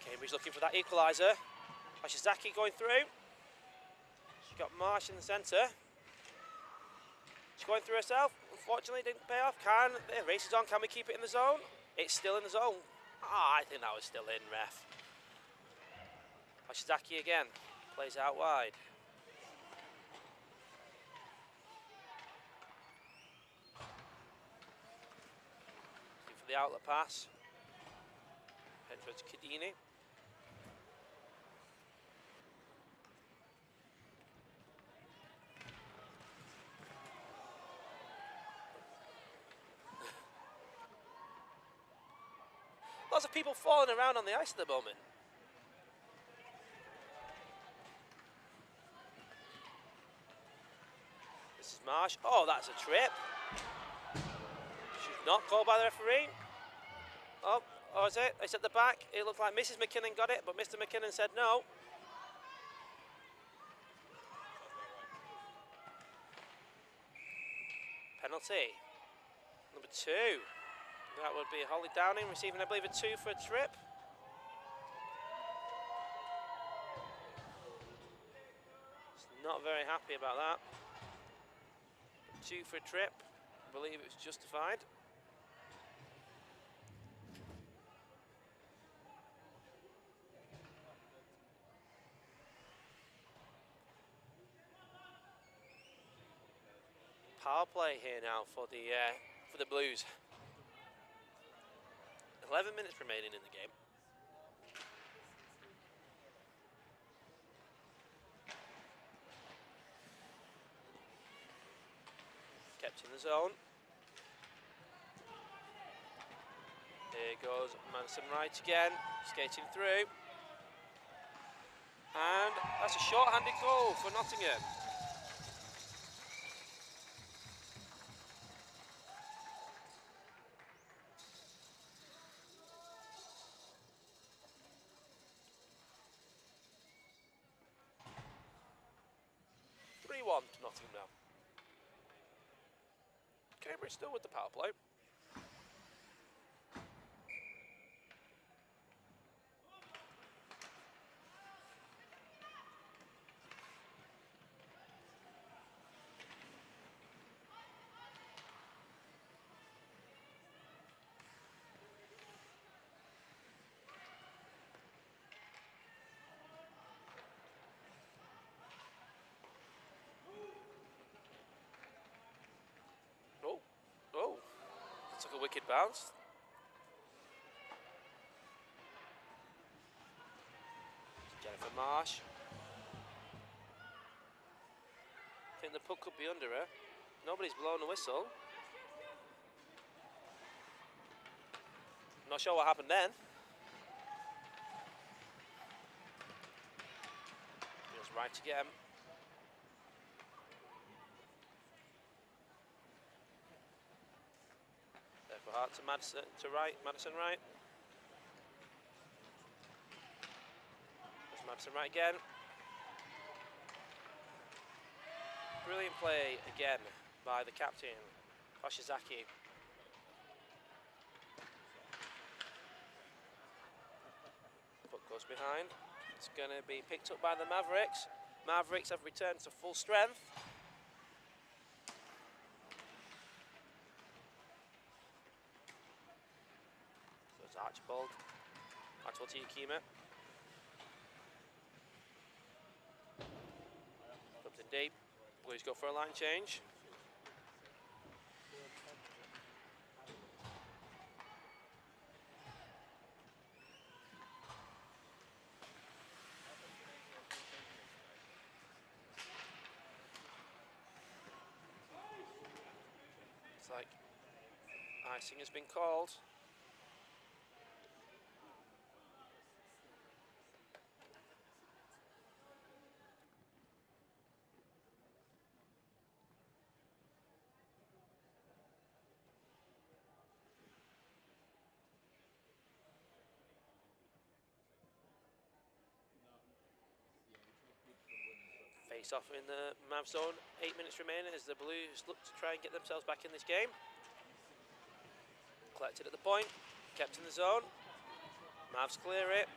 Cambridge looking for that equaliser. Ashizaki going through. She's got Marsh in the centre. She's going through herself. Unfortunately, didn't pay off. The race is on. Can we keep it in the zone? It's still in the zone. Ah, I think that was still in, ref. Ashizaki again. Plays out wide. Looking for the outlet pass. Head towards Cadini. Lots of people falling around on the ice at the moment. This is Marsh. Oh, that's a trip. She's not called by the referee. Oh, is it? It's at the back. It looked like Mrs. McKinnon got it, but Mr. McKinnon said no. Penalty. Number 2. That would be Holly Downing receiving, I believe, a 2 for a trip. Not very happy about that. 2 for a trip. I believe it was justified. power play here now for the Blues. 11 minutes remaining in the game. Kept in the zone. Here goes Madison Wright again, skating through. And that's a short-handed goal for Nottingham. To Nottingham now. Cambridge still with the power play. Oh, took a wicked bounce. Jennifer Marsh. I think the puck could be under her. Nobody's blown a whistle. Not sure what happened then. Goes right again. Hart to Madison, to Wright, Madison Wright. There's Madison Wright again. Brilliant play again by the captain, Hoshizaki. Puck goes behind. It's going to be picked up by the Mavericks. Mavericks have returned to full strength. Archibald to Yakima. Comes in deep. Blues go for a line change. It's like icing has been called. Face off in the Mavs zone. 8 minutes remaining as the Blues look to try and get themselves back in this game. Collected at the point, kept in the zone. Mavs clear it.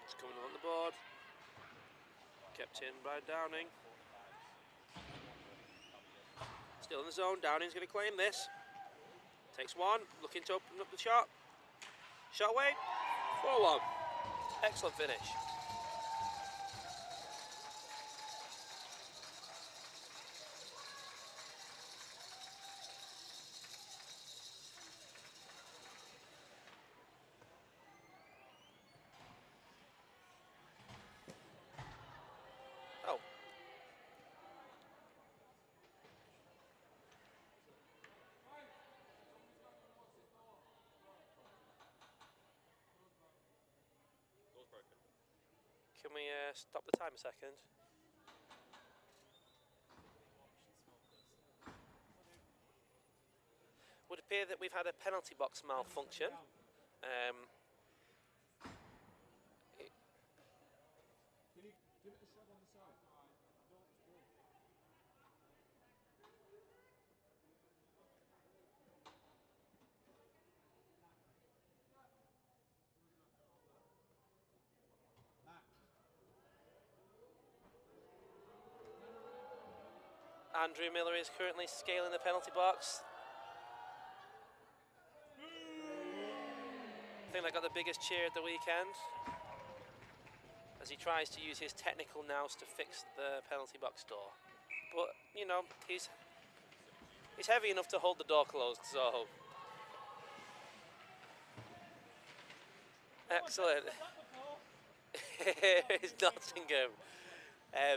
It's coming on the board. Kept in by Downing. Still in the zone. Downing's going to claim this. Takes one, looking to open up the shot. Shot away, 4-1. Excellent finish. Oh. Can we stop the time a second? Would appear that we've had a penalty box malfunction. Can you give it a shove on the side? Andrew Miller is currently scaling the penalty box. I think they got the biggest cheer at the weekend. as he tries to use his technical nous to fix the penalty box door. But, you know, he's heavy enough to hold the door closed, so... Excellent. It's Nottingham.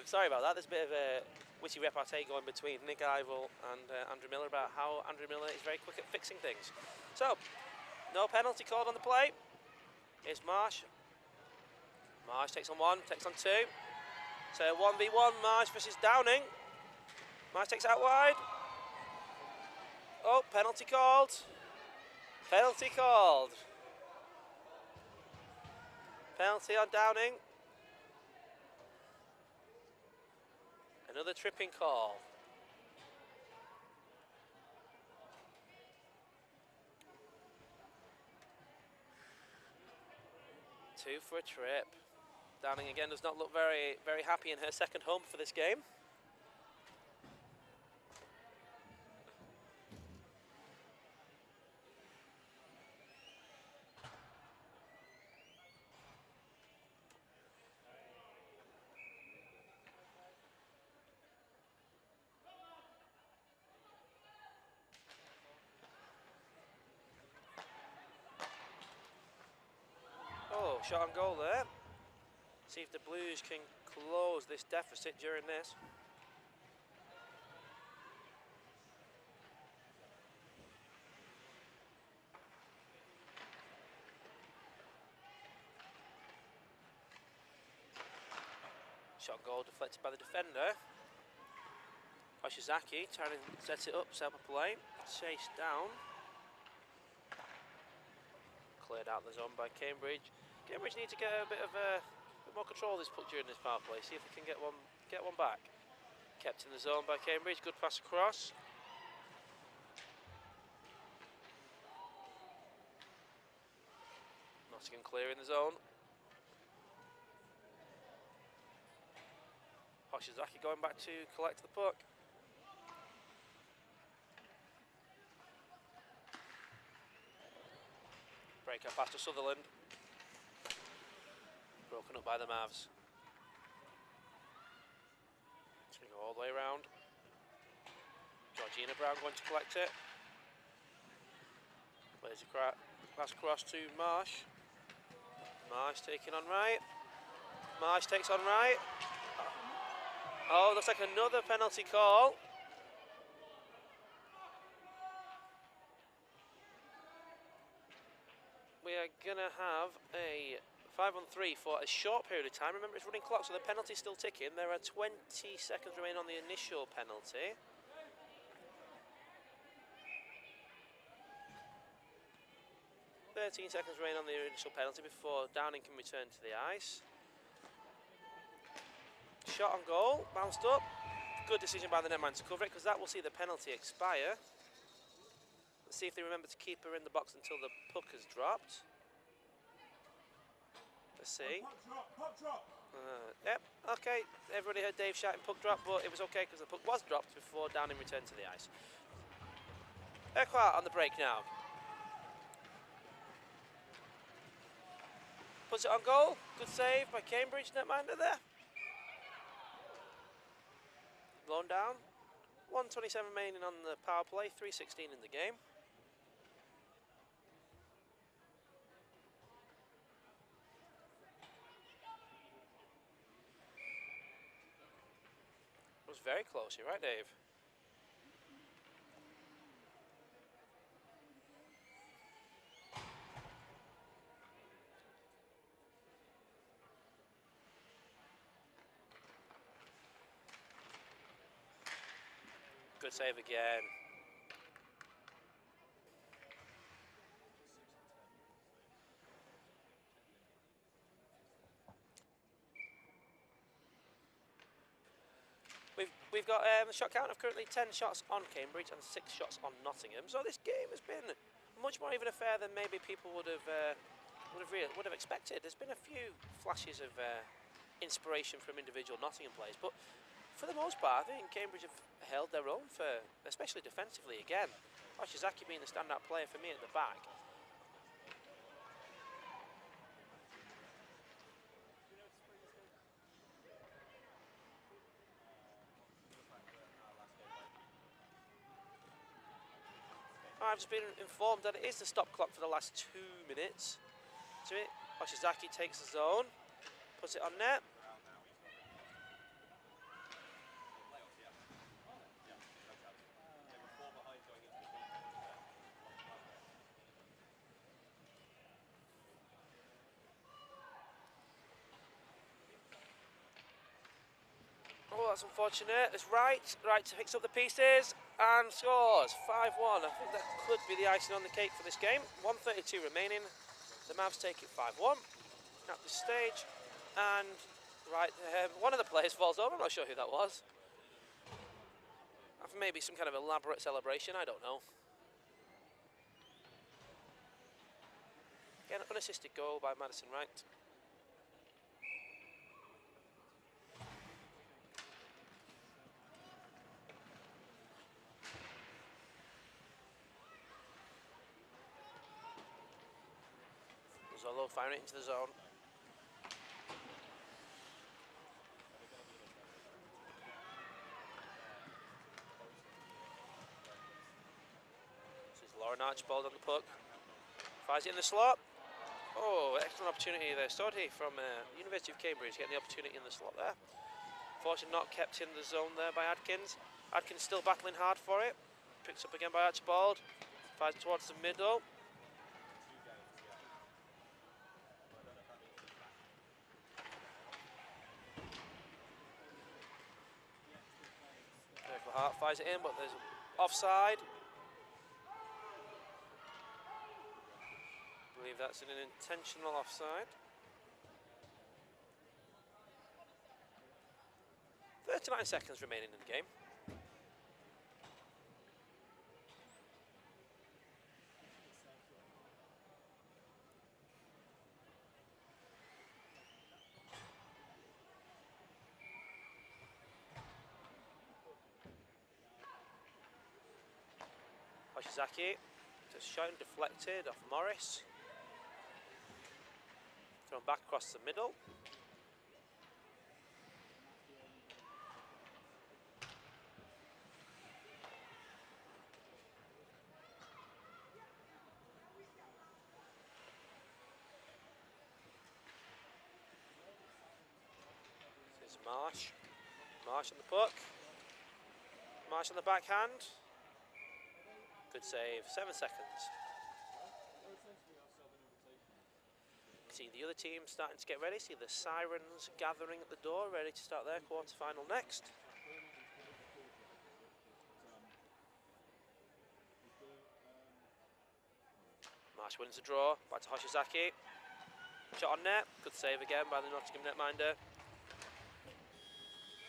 Sorry about that, there's a bit of a witty repartee going between Nick Ivel and Andrew Miller about how Andrew Miller is very quick at fixing things. So, no penalty called on the play. Here's Marsh. Marsh takes on one, takes on two. So 1v1, Marsh versus Downing. Marsh takes out wide. Oh, penalty called. Penalty called. Penalty on Downing. Another tripping call. Two for a trip. Downing again does not look very, very happy in her second home for this game. Oh, shot on goal there. See if the Blues can close this deficit during this. Shot goal deflected by the defender. Oshizaki trying to set it up, set up a play. Chased down. Cleared out the zone by Cambridge. Cambridge need to get a bit more control of this puck during this power play. See if they can get one back. Kept in the zone by Cambridge. Good pass across. Nottingham clear in the zone. Hoshizaki going back to collect the puck. Break up pass to Sutherland. Broken up by the Mavs. It's going to go all the way around. Georgina Brown going to collect it. Plays a pass across to Marsh. Marsh taking on right. Marsh takes on right. Oh, looks like another penalty call. We are going to have a 5-on-3 for a short period of time. Remember, it's running clock, so the penalty's still ticking. There are 20 seconds remaining on the initial penalty. (13 seconds remaining on the initial penalty before Downing can return to the ice. Shot on goal, bounced up. Good decision by the netman to cover it, because that will see the penalty expire. Let's see if they remember to keep her in the box until the puck has dropped. Let's see. Puck drop. Yep, okay. Everybody heard Dave shouting puck drop, but it was okay because the puck was dropped before Downing returned to the ice. Urquhart on the break now. Puts it on goal. Good save by Cambridge netminder there. Blown down. 1:27 remaining on the power play. 3:16 in the game. It was very close. You're right, Dave. Good save again. We've got a shot count of currently 10 shots on Cambridge and 6 shots on Nottingham. So this game has been much more even affair than maybe people would have expected. There's been a few flashes of inspiration from individual Nottingham players, but for the most part, I think Cambridge have held their own, especially defensively again. Oshizaki being the standout player for me at the back. I've just been informed that it is the stop clock for the last 2 minutes. To it, Hoshizaki takes the zone, puts it on net. Oh, that's unfortunate. It's Wright picks up the pieces and scores 5-1. I think that could be the icing on the cake for this game. 1:32 remaining. The Mavs take it 5-1 at this stage. And one of the players falls over. I'm not sure who that was. Maybe some kind of elaborate celebration. I don't know. Again, unassisted goal by Madison Wright. Zolo firing it into the zone. This is Lauren Archibald on the puck. Fires it in the slot. Oh, excellent opportunity there. Stoddy from University of Cambridge getting the opportunity in the slot there. Fortunately not kept in the zone there by Adkins. Adkins still battling hard for it. Picks up again by Archibald. Fires towards the middle. Hart fires it in, but there's offside. I believe that's an intentional offside. 39 seconds remaining in the game. Hoshizaki, just shot and deflected off Morris. Thrown back across the middle. This is Marsh. Marsh on the puck. Marsh on the backhand. Good save, 7 seconds. See the other team starting to get ready. See the Sirens gathering at the door, ready to start their quarterfinal next. Marsh wins the draw, back to Hoshizaki. Shot on net, good save again by the Nottingham netminder.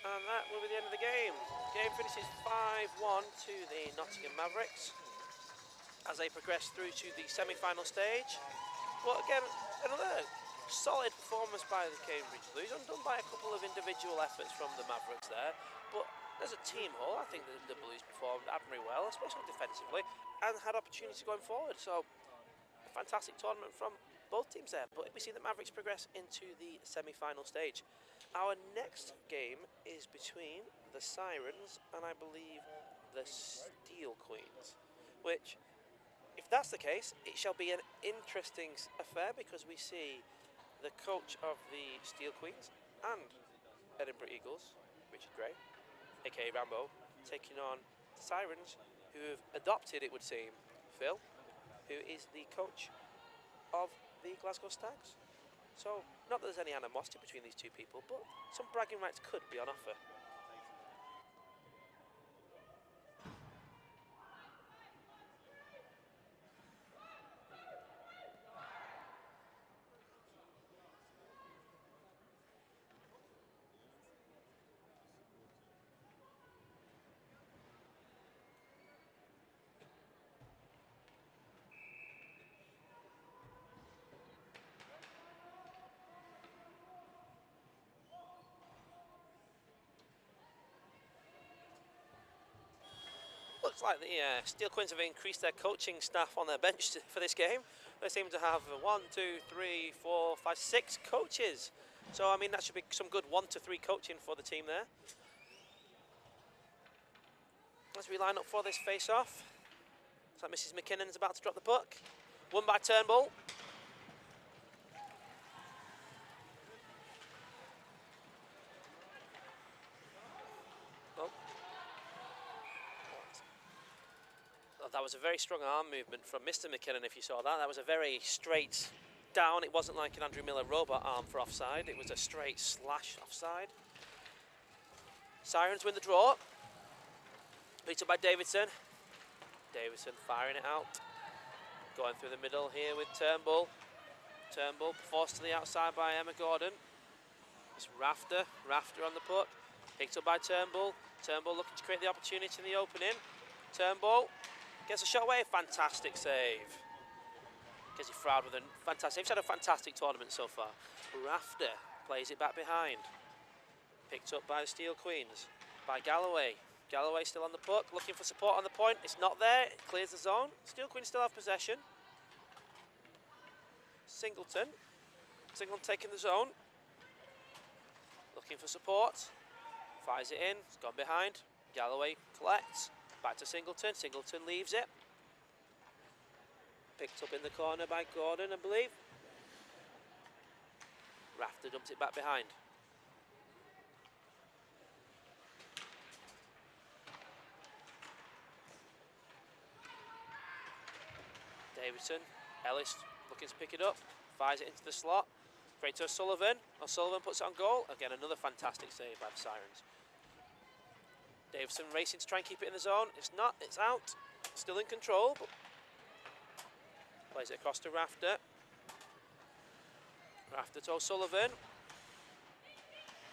And that will be the end of the game. Game finishes 5-1 to the Nottingham Mavericks as they progress through to the semi-final stage. But again, another solid performance by the Cambridge Blues, undone by a couple of individual efforts from the Mavericks there. But as a team whole, I think the Blues performed admirably well, especially defensively, and had opportunities going forward. So, a fantastic tournament from both teams there. But we see the Mavericks progress into the semi-final stage. Our next game is between the Sirens and I believe the Steel Queens, which, if that's the case, it shall be an interesting affair because we see the coach of the Steel Queens and Edinburgh Eagles, Richard Gray, aka Rambo, taking on the Sirens, who have adopted, it would seem, Phil, who is the coach of the Glasgow Stags. So, not that there's any animosity between these two people, but some bragging rights could be on offer. Looks like the Steel Queens have increased their coaching staff on their bench for this game. They seem to have 6 coaches. So, I mean, that should be some good 1 to 3 coaching for the team there. As we line up for this face-off. Looks like Mrs. McKinnon's about to drop the puck. Won by Turnbull. Oh, that was a very strong arm movement from Mr. McKinnon, if you saw that. That was a very straight down. It wasn't like an Andrew Miller robot arm for offside. It was a straight slash offside. Sirens win the draw. Picked up by Davidson. Davidson firing it out. Going through the middle here with Turnbull. Turnbull forced to the outside by Emma Gordon. It's Rafter. Rafter on the puck. Picked up by Turnbull. Turnbull looking to create the opportunity in the opening. Turnbull gets a shot away. Fantastic save. Gets it Froud with a fantastic. He's had a fantastic tournament so far. Rafter plays it back behind. Picked up by the Steel Queens. By Galloway. Galloway still on the puck. Looking for support on the point. It's not there. It clears the zone. Steel Queens still have possession. Singleton. Singleton taking the zone. Looking for support. Fires it in. It's gone behind. Galloway collects. Back to Singleton. Singleton leaves it. Picked up in the corner by Gordon, I believe. Rafter dumps it back behind. Davidson. Ellis looking to pick it up. Fires it into the slot. Straight to O'Sullivan. O'Sullivan puts it on goal. Again, another fantastic save by the Sirens. Davidson racing to try and keep it in the zone. It's not, it's out. Still in control, but plays it across to Rafter. Rafter to O'Sullivan.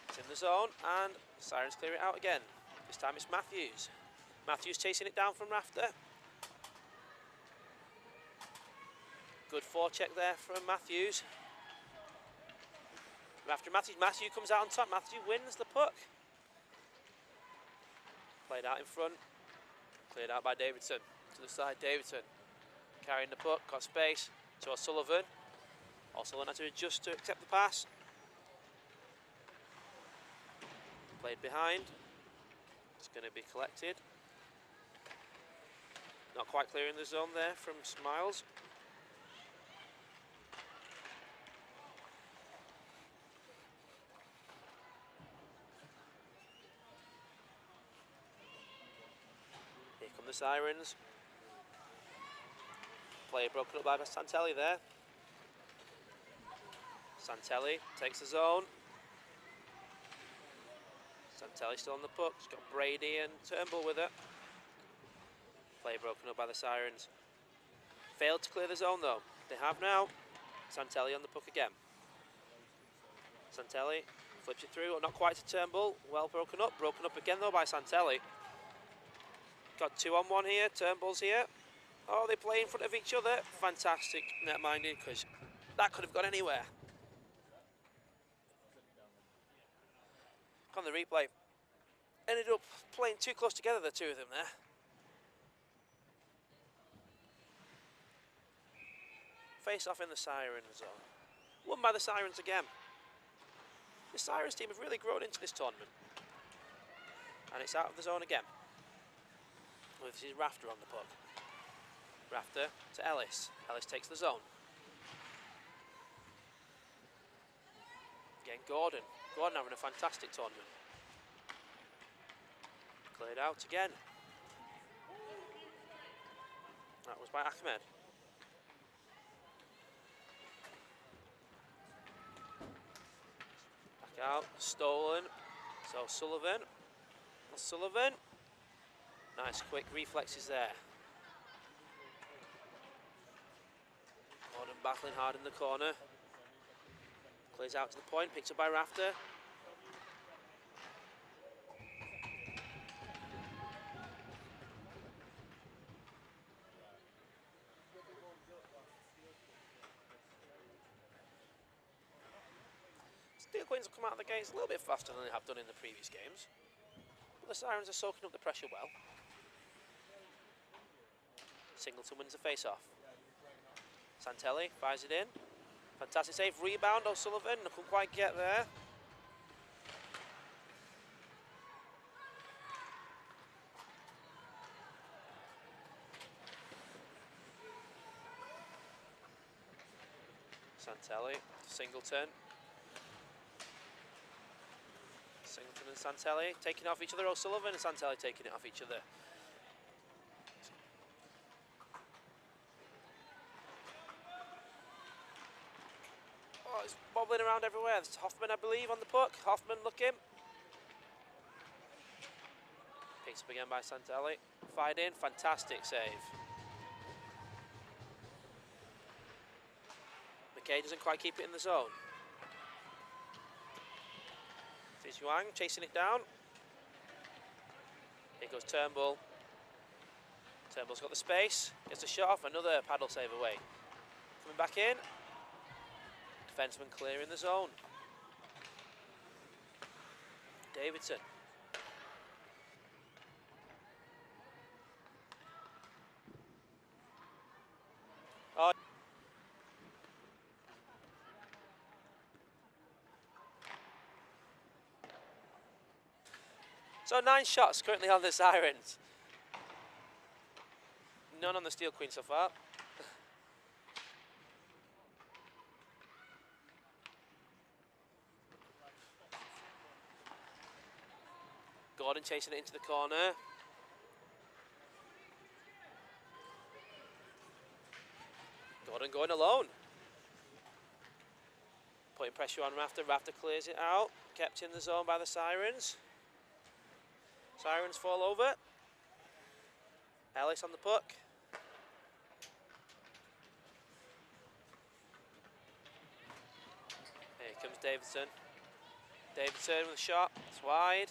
It's in the zone, and Sirens clear it out again. This time it's Matthews. Matthews chasing it down from Rafter. Good forecheck there from Matthews. After Matthews comes out on top. Matthews wins the puck. Played out in front. Cleared out by Davidson. To the side, Davidson. Carrying the puck, got space to O'Sullivan. O'Sullivan had to adjust to accept the pass. Played behind. It's going to be collected. Not quite clearing the zone there from Smiles. Here come the Sirens. Play broken up by Santelli there. Santelli takes the zone. Santelli still on the puck. He's got Brady and Turnbull with it. Play broken up by the Sirens. Failed to clear the zone though. They have now. Santelli on the puck again. Santelli flips it through, not quite to Turnbull. Well broken up again though by Santelli. Got 2-on-1 here. Turnbull's here. Oh, they play in front of each other. Fantastic net minded, because that could have gone anywhere. On the replay, ended up playing too close together, the two of them there. Face off in the Sirens zone. Won by the Sirens again. The Sirens team have really grown into this tournament. And it's out of the zone again. With his Rafter on the puck. Rafter to Ellis. Ellis takes the zone. Again, Gordon. Gordon having a fantastic tournament. Cleared out again. That was by Ahmed. Back out. Stolen. So Sullivan. Sullivan. Nice quick reflexes there. Gordon battling hard in the corner. Clears out to the point, picked up by Rafter. Steel Queens have come out of the gates a little bit faster than they have done in the previous games. But the Sirens are soaking up the pressure well. Singleton wins the face-off. Santelli fires it in. Fantastic save, rebound, O'Sullivan, couldn't quite get there. Santelli, Singleton. Singleton and Santelli taking off each other. O'Sullivan and Santelli taking it off each other. Oh, it's bobbling around everywhere. It's Hoffman, I believe, on the puck. Hoffman looking. Picked up again by Santelli. Fired in, fantastic save. McKay doesn't quite keep it in the zone. There's Yuang chasing it down. Here goes Turnbull. Turnbull's got the space. Gets a shot off. Another paddle save away. Coming back in. Defenseman clear in the zone. Davidson. Oh. So 9 shots currently on the Sirens. None on the Steel Queen so far. Gordon chasing it into the corner. Gordon going alone. Putting pressure on Rafter. Rafter clears it out. Kept in the zone by the Sirens. Sirens fall over. Ellis on the puck. Here comes Davidson. Davidson with a shot. It's wide.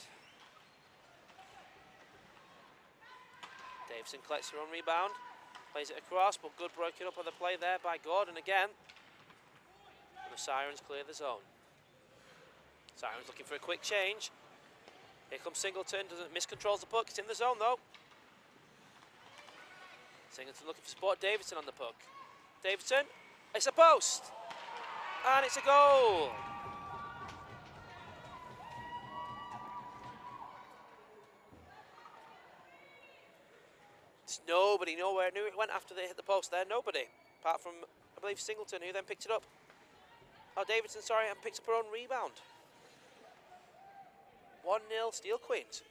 Davidson collects her on rebound. Plays it across, but good breaking up on the play there by Gordon again. And the Sirens clear the zone. Sirens looking for a quick change. Here comes Singleton, doesn't miscontrols the puck, it's in the zone though. Singleton looking for support, Davidson on the puck. Davidson, it's a post! And it's a goal! It's nobody nowhere knew it went after they hit the post there, nobody. Apart from, I believe, Singleton, who then picked it up. Oh, Davidson, sorry, and picked up her own rebound. 1-0 Steel Queens.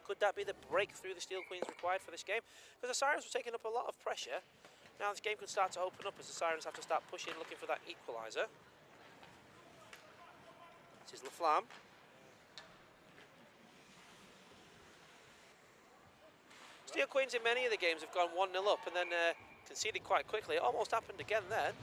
Could that be the breakthrough the Steel Queens required for this game? Because the Sirens were taking up a lot of pressure. Now this game could start to open up as the Sirens have to start pushing, looking for that equaliser. This is Laflamme. Steel Queens in many of the games have gone 1-0 up and then conceded quite quickly. It almost happened again then.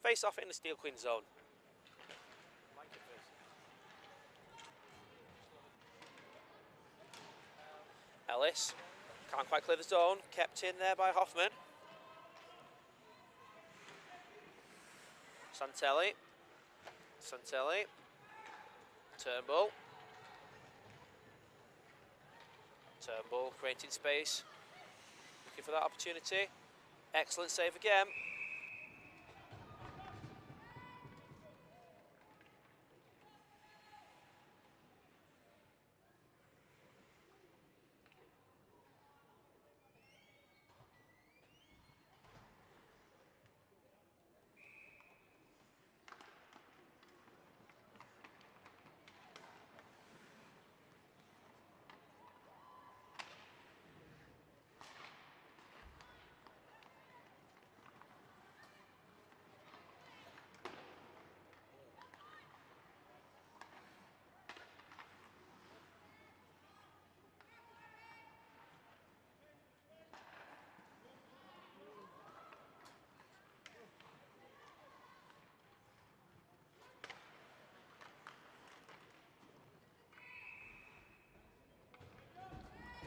Face off in the Steel Queen zone. Ellis can't quite clear the zone. Kept in there by Hoffman. Santelli. Santelli. Turnbull. Turnbull creating space. Looking for that opportunity. Excellent save again.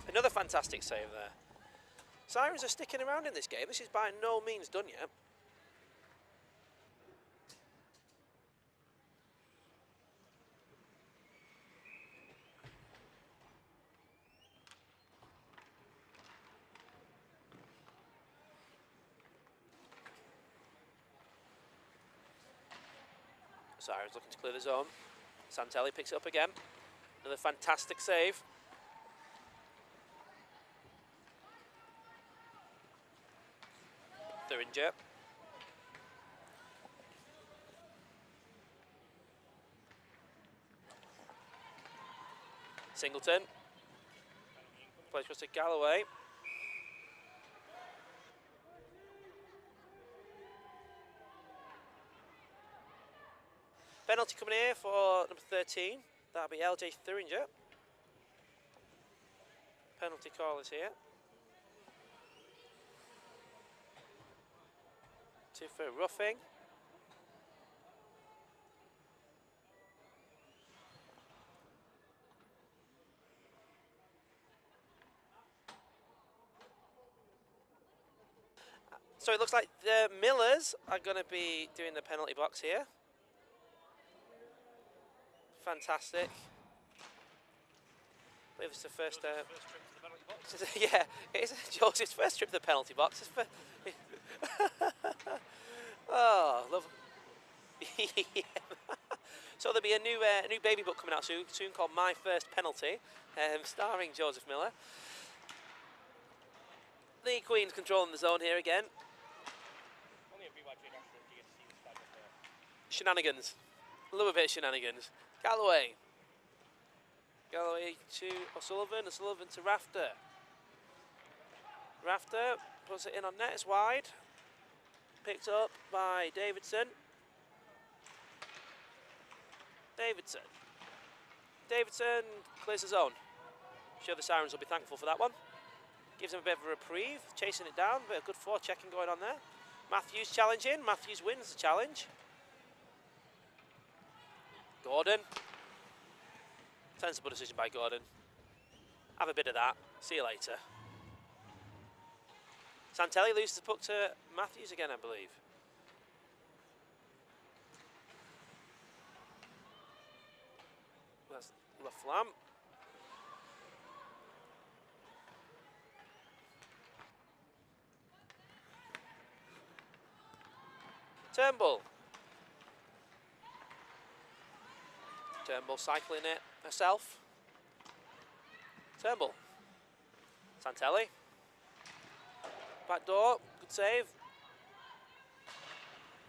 Another fantastic save there. Sirens are sticking around in this game. This is by no means done yet. Sirens looking to clear the zone. Santelli picks it up again. Another fantastic save. Thuringer. Singleton. Plays across to Galloway. Penalty coming here for number 13. That'll be LJ Thuringer. Penalty call is here. 2 for roughing. So it looks like the Millers are going to be doing the penalty box here. Fantastic. I believe it's the first trip to the penalty box. Yeah, it is Joseph's first trip to the penalty box. Oh, love. Yeah. So there'll be a new baby book coming out soon called My First Penalty, starring Joseph Miller. The Queen's controlling the zone here again. Shenanigans. A little bit of shenanigans. Galloway. Galloway to O'Sullivan. O'Sullivan to Rafter. Rafter puts it in on net. It's wide. Picked up by Davidson. Davidson. Davidson clears the zone. I'm sure the Sirens will be thankful for that one. Gives him a bit of a reprieve. Chasing it down. Bit of good forechecking going on there. Matthews challenging. Matthews wins the challenge. Gordon. Sensible decision by Gordon. Have a bit of that. See you later. Santelli loses the puck to Matthews again, I believe. That's LaFlamme. Turnbull. Turnbull cycling it herself. Turnbull. Santelli. Back door. Good save.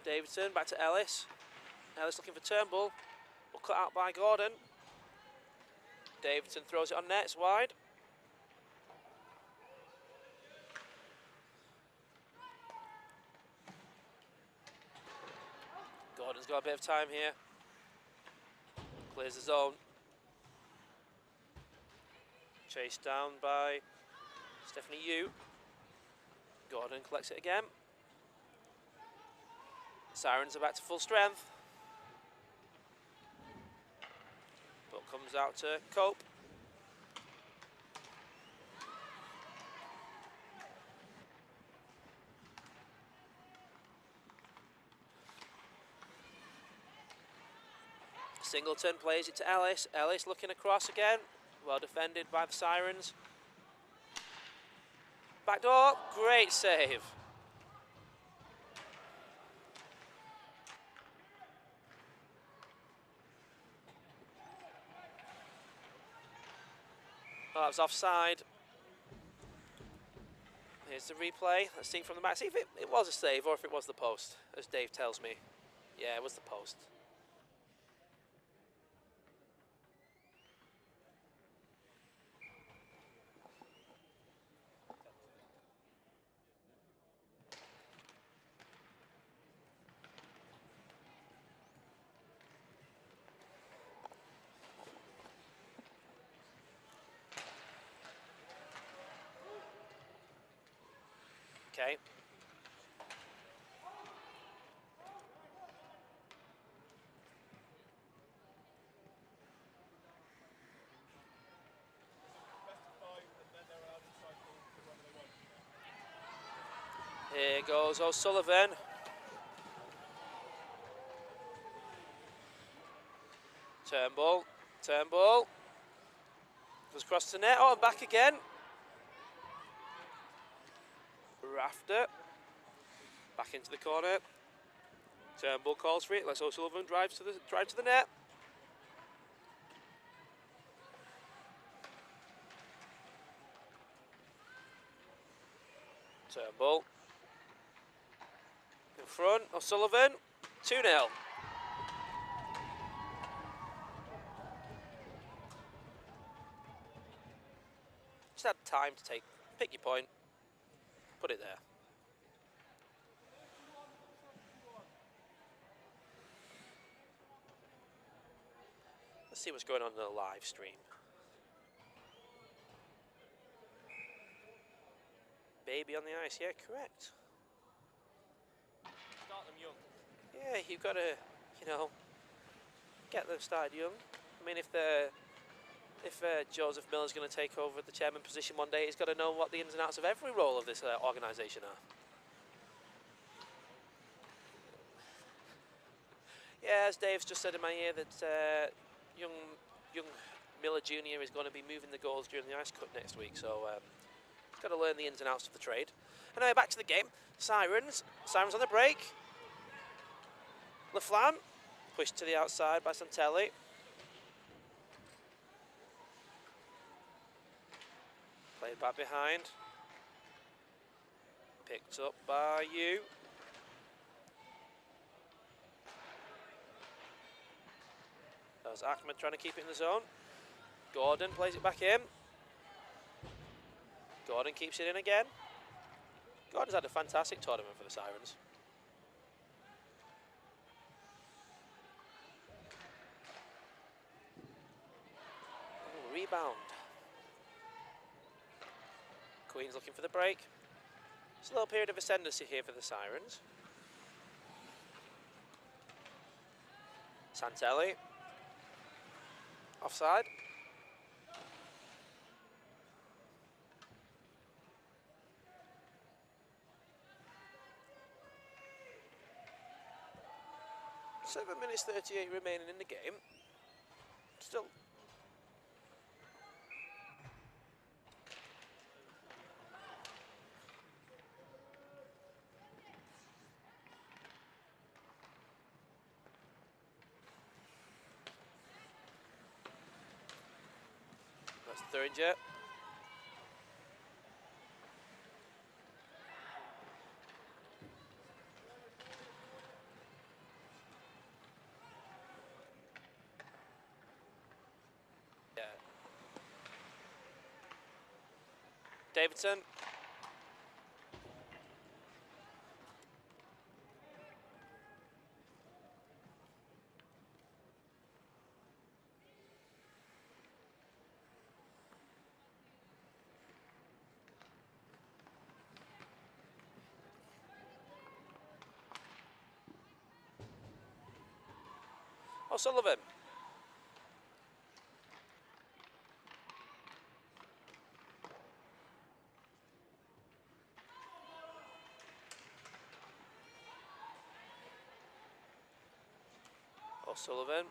Davidson back to Ellis. Ellis looking for Turnbull. But cut out by Gordon. Davidson throws it on net. It's wide. Gordon's got a bit of time here. Clears the zone. Chased down by Stephanie Yu. Gordon collects it again. Sirens are back to full strength. But comes out to Cope. Singleton plays it to Ellis. Ellis looking across again. Well defended by the Sirens. Back door. Great save. Oh, that was offside. Here's the replay. Let's see from the back. See if it was a save or if it was the post, as Dave tells me. Yeah, it was the post. Okay. Here goes O'Sullivan. Turnbull. Turnbull. Goes across the net. Oh, and back again. Rafter. Back into the corner. Turnbull calls for it. Let's O'Sullivan drive to the net. Turnbull in front. O'Sullivan 2-0. Just had time to pick your point, put it there. Let's see what's going on in the live stream. Baby on the ice, yeah, correct. Start them young. Yeah, you've got to, get them started young. I mean, if Joseph Miller's going to take over the chairman position one day, he's got to know what the ins and outs of every role of this organisation are. Yeah, as Dave's just said in my ear, that young Miller Jr. is going to be moving the goals during the ice cut next week, so he's got to learn the ins and outs of the trade. Anyway, back to the game. Sirens on the break. Laflamme pushed to the outside by Santelli. Played back behind. Picked up by you. That was Ahmed trying to keep it in the zone. Gordon plays it back in. Gordon keeps it in again. Gordon's had a fantastic tournament for the Sirens. Ooh, rebound. Queen's looking for the break. It's a little period of ascendancy here for the Sirens. Santelli. Offside. Seven minutes 38 remaining in the game. Still. That's Thuringer. Davidson. O'Sullivan. O'Sullivan.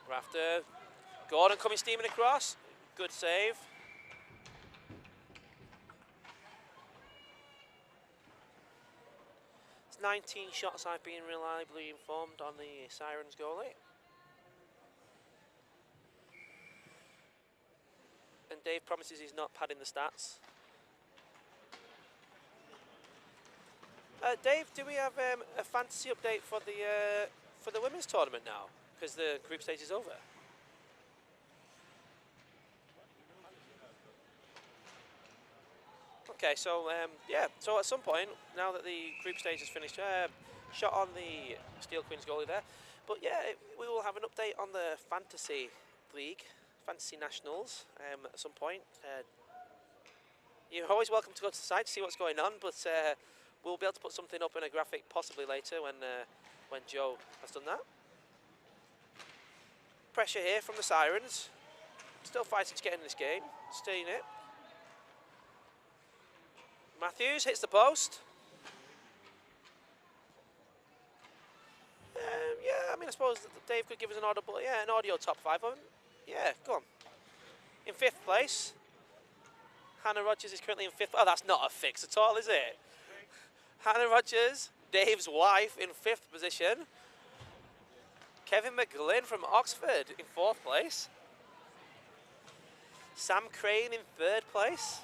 Rafter. Gordon coming steaming across. Good save. It's 19 shots I've been reliably informed on the Sirens goalie. And Dave promises he's not padding the stats. Dave, do we have a fantasy update for the women's tournament now? Because the group stage is over. Okay, so yeah, so at some point, now that the group stage is finished, shot on the Steel Queens goalie there. But yeah, we will have an update on the Fantasy League, Fantasy Nationals at some point. You're always welcome to go to the site to see what's going on, but we'll be able to put something up in a graphic possibly later when Joe has done that. Pressure here from the Sirens. Still fighting to get in this game. Staying it. Matthews hits the post. Yeah, I mean, I suppose Dave could give us an audio, but yeah, an audio top five. Yeah, go on. in 5th place. Hannah Rogers is currently in 5th. Oh, that's not a fix at all, is it? Hannah Rogers, Dave's wife, in 5th position. Kevin McGlynn from Oxford in 4th place. Sam Crane in 3rd place.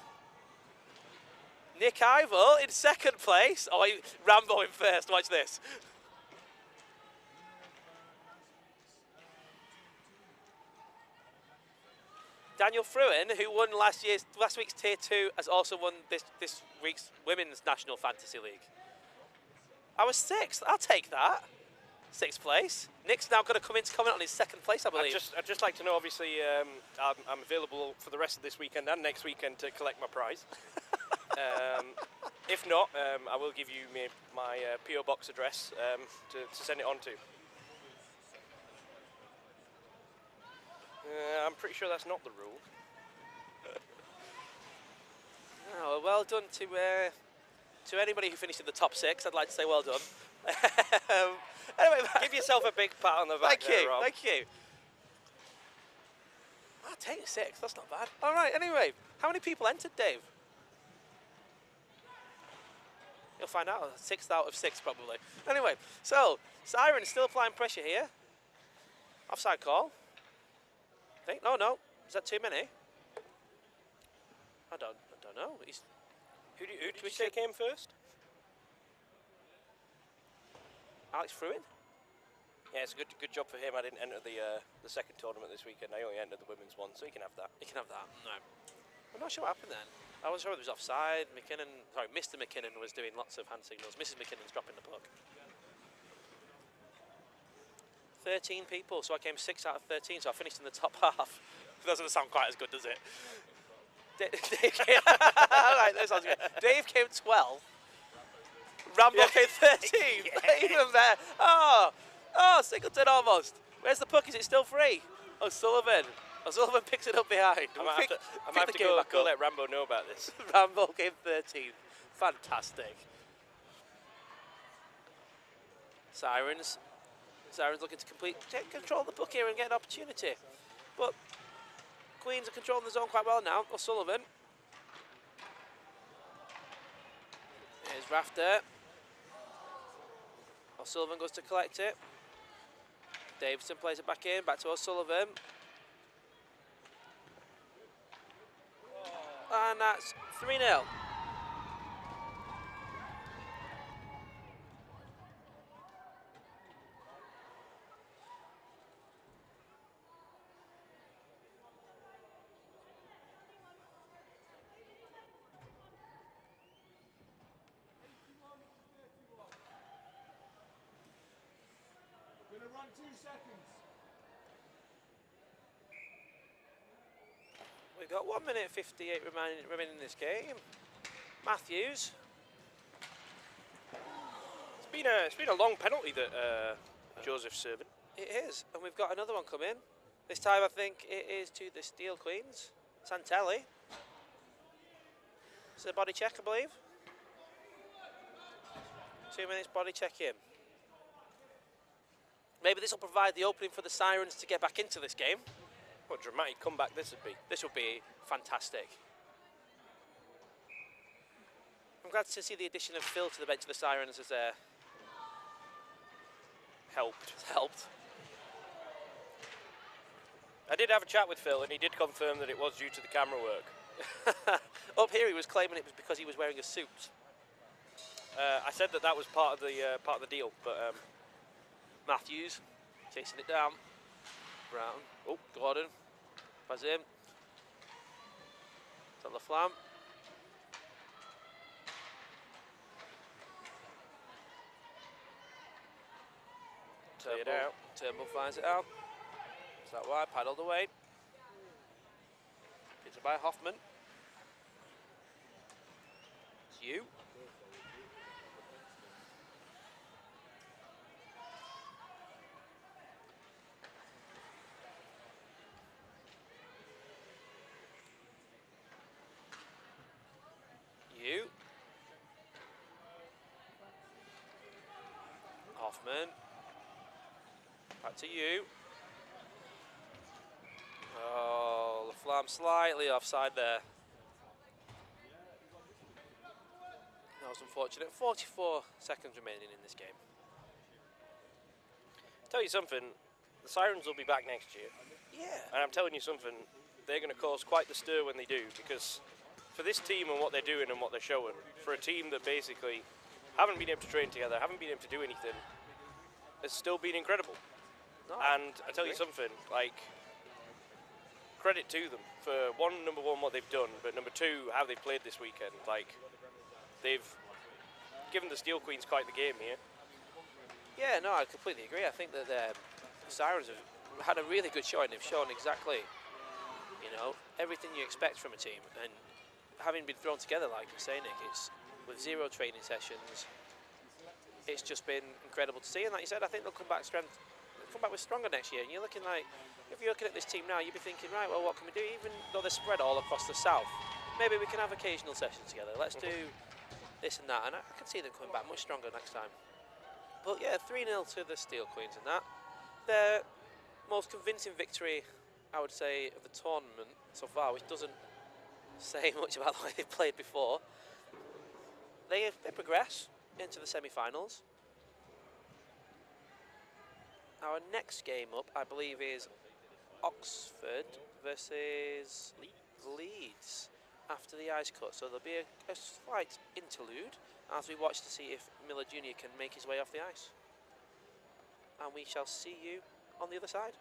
Nick Ivel in 2nd place. Oh, Rambo in 1st. Watch this. Daniel Fruin, who won last week's Tier 2, has also won this week's Women's National Fantasy League. I was 6th. I'll take that. 6th place. Nick's now going to come in to comment on his 2nd place, I believe. I'd just like to know, obviously, I'm available for the rest of this weekend and next weekend to collect my prize. If not, I will give you my PO box address to send it on to. I'm pretty sure that's not the rule. Oh, well done to anybody who finished in the top 6. I'd like to say well done. Anyway, give yourself a big pat on the back. Rob. Thank you. I'll take 6. That's not bad. All right. Anyway, how many people entered, Dave? You'll find out. 6th out of 6, probably. Anyway, so Sirens still applying pressure here. Offside call. I think. No. Is that too many? I don't know. Who did we say came first? Alex Fruin? Yeah, it's a good job for him. I didn't enter the second tournament this weekend. I only entered the women's one, so he can have that. He can have that. No. I'm not sure what happened then. I was sure it was offside. Mr. McKinnon was doing lots of hand signals. Mrs. McKinnon's dropping the puck. 13 people, so I came 6 out of 13, so I finished in the top half. That doesn't sound quite as good, does it? Dave came, all right, that sounds good. Dave came 12. Rambo came 13. Even there. Oh, Singleton almost. Where's the puck? Is it still free? O'Sullivan picks it up behind. I might have to go let Rambo know about this. Rambo came 13. Fantastic. Sirens looking to take control of the puck here and get an opportunity. But Queens are controlling the zone quite well now. O'Sullivan. Here's Rafter. O'Sullivan goes to collect it. Davidson plays it back in, back to O'Sullivan. And that's 3-0. Gonna run 2 seconds. We've got 1 minute 58 remaining in this game. Matthews. It's been a long penalty that Joseph's serving. It is, and we've got another one coming. This time I think it is to the Steel Queens. Santelli. It's a body check, I believe. 2 minutes body check in. Maybe this will provide the opening for the Sirens to get back into this game. What a dramatic comeback this would be. This would be fantastic. I'm glad to see the addition of Phil to the bench of the Sirens has helped. I did have a chat with Phil, and he did confirm that it was due to the camera work. Up here, he was claiming it was because he was wearing a suit. I said that was part of the deal, but Matthews chasing it down. Brown. Oh, Gordon. Pass in. It's on the flank. Turnbull finds it out. Is that wide? Paddled away. Picked up by Hoffman. It's you. You. Hoffman. Back to you. Oh, the flam I'm slightly offside there. That was unfortunate. 44 seconds remaining in this game. Tell you something, the Sirens will be back next year. Yeah. And I'm telling you something, they're going to cause quite the stir when they do, because for this team and what they're doing and what they're showing, for a team that basically haven't been able to train together, haven't been able to do anything, it's still been incredible. No, And I tell you something, like, credit to them for number one, what they've done, but number two, how they've played this weekend. Like, they've given the Steel Queens quite the game here. Yeah, no, I completely agree. I think that the Sirens have had a really good showing. They've shown exactly, you know, everything you expect from a team. And having been thrown together, like you say, Nick, it's with 0 training sessions. It's just been incredible to see. And like you said, I think they'll come back with stronger next year. And you're looking like, if you're looking at this team now, you'd be thinking, right, well, what can we do? Even though they're spread all across the south, maybe we can have occasional sessions together. Let's do this and that. And I can see them coming back much stronger next time. But yeah, 3-0 to the Steel Queens and that. Their most convincing victory, I would say, of the tournament so far, which doesn't say much about the way they've played before. They progress into the semi-finals. Our next game up, I believe, is Oxford versus Leeds after the ice cut. So there'll be a slight interlude as we watch to see if Miller Jr. can make his way off the ice. And we shall see you on the other side.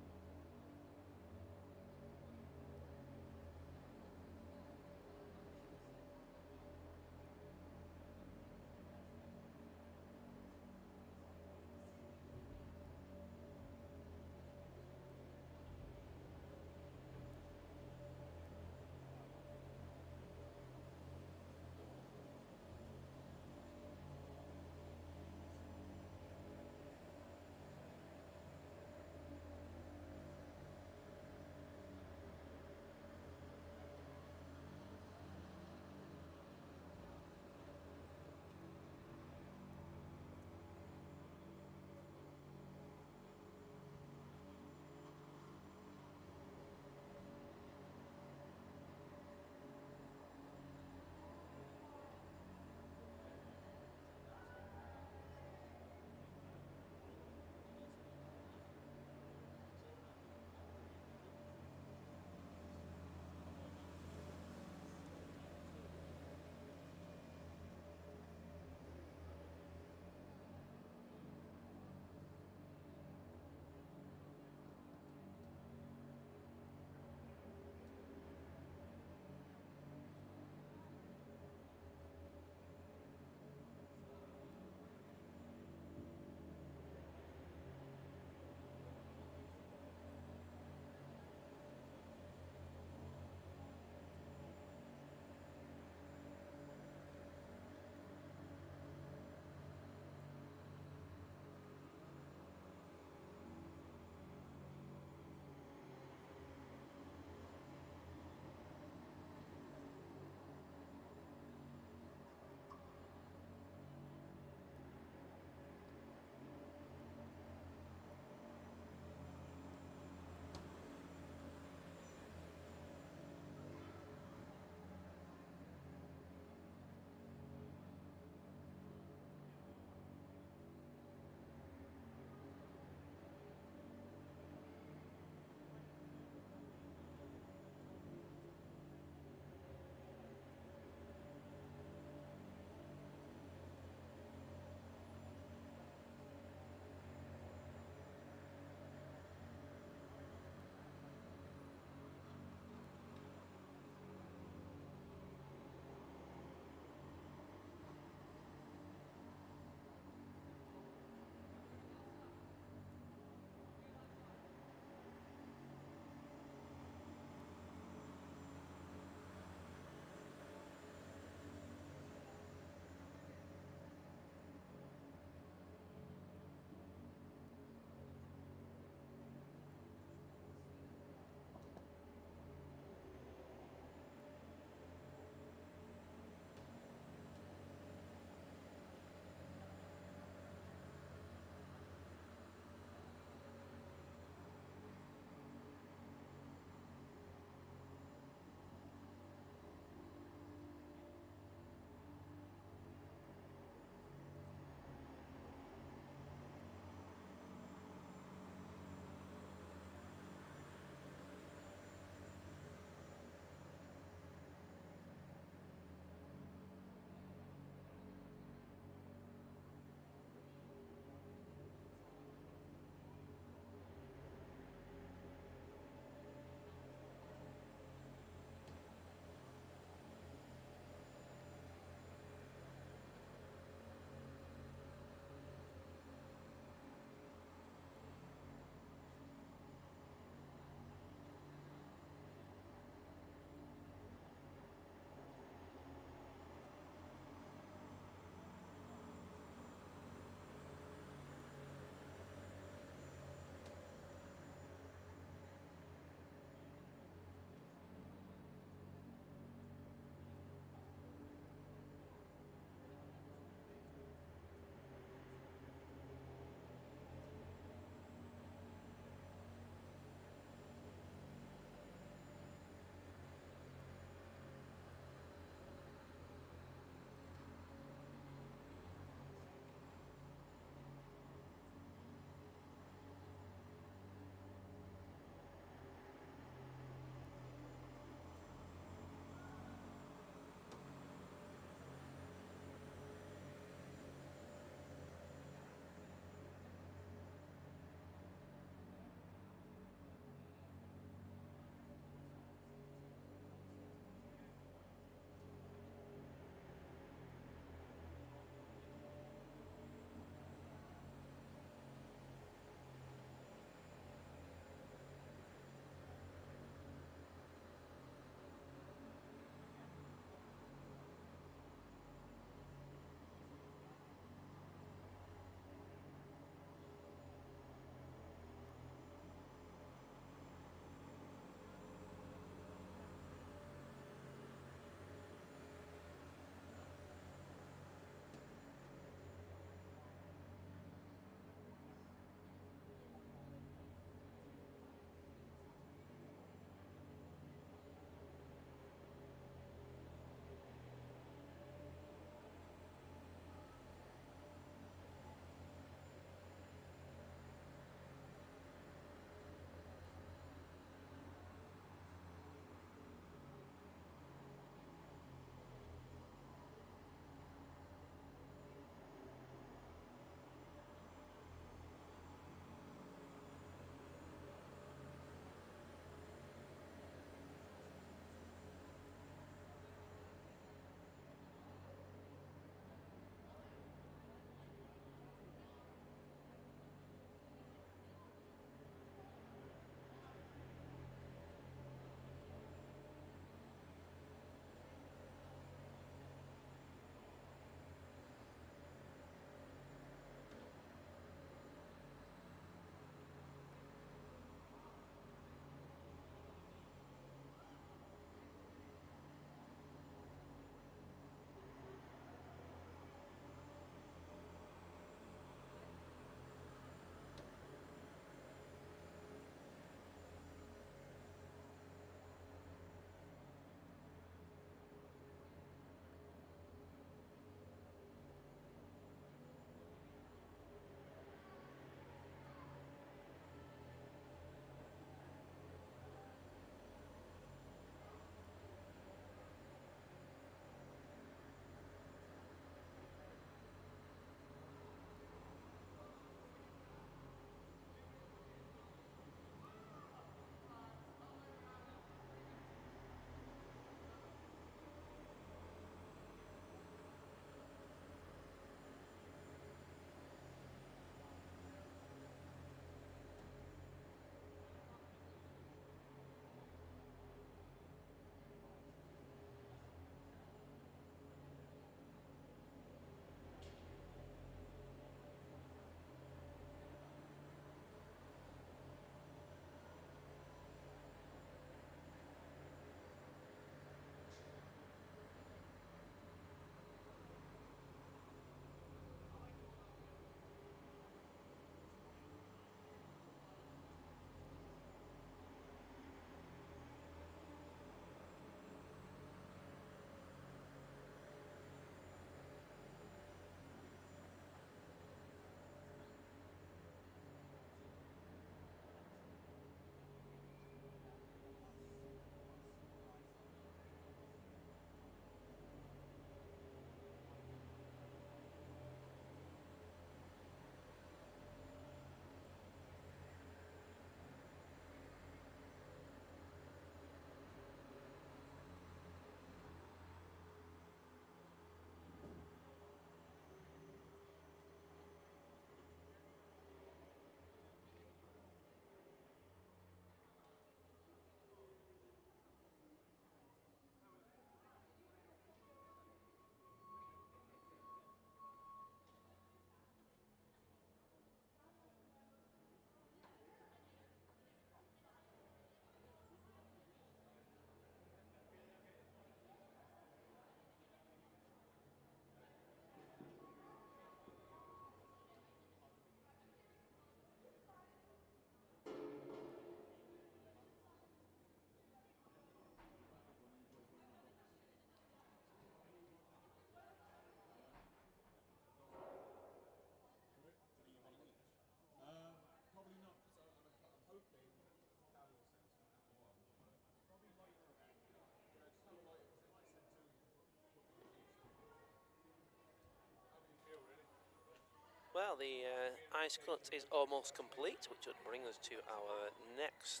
Well, the ice cut is almost complete, which would bring us to our next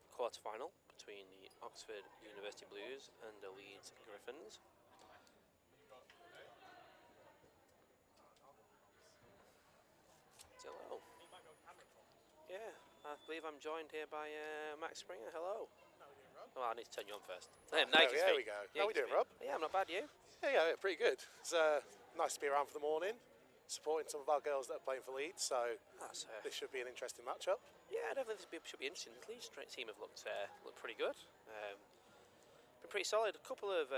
quarterfinal between the Oxford University Blues and the Leeds Griffins. Hello. Yeah, I believe I'm joined here by Max Springer. Hello. Oh, I need to turn you on first. There we go. How are we doing, Rob? Yeah, I'm not bad. You? Yeah, pretty good. It's nice to be around for the morning, supporting some of our girls that are playing for Leeds. So this should be an interesting matchup. Yeah, I definitely think this should be interesting. The Leeds team have looked pretty good. Been pretty solid. A couple of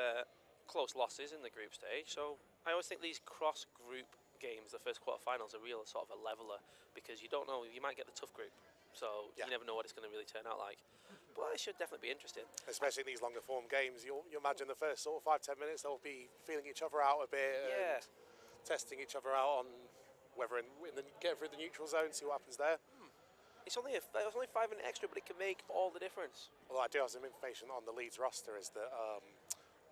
close losses in the group stage. So I always think these cross-group games, the first quarterfinals, are real sort of a leveler because you don't know, you might get the tough group. So you never know what it's going to really turn out like. But it should definitely be interesting. Especially these longer form games. You imagine the first sort of 5-10 minutes, they'll be feeling each other out a bit and testing each other out on whether get through the neutral zone, see what happens there. It's only 5 minute extra, but it can make all the difference. Although I do have some information on the Leeds roster is that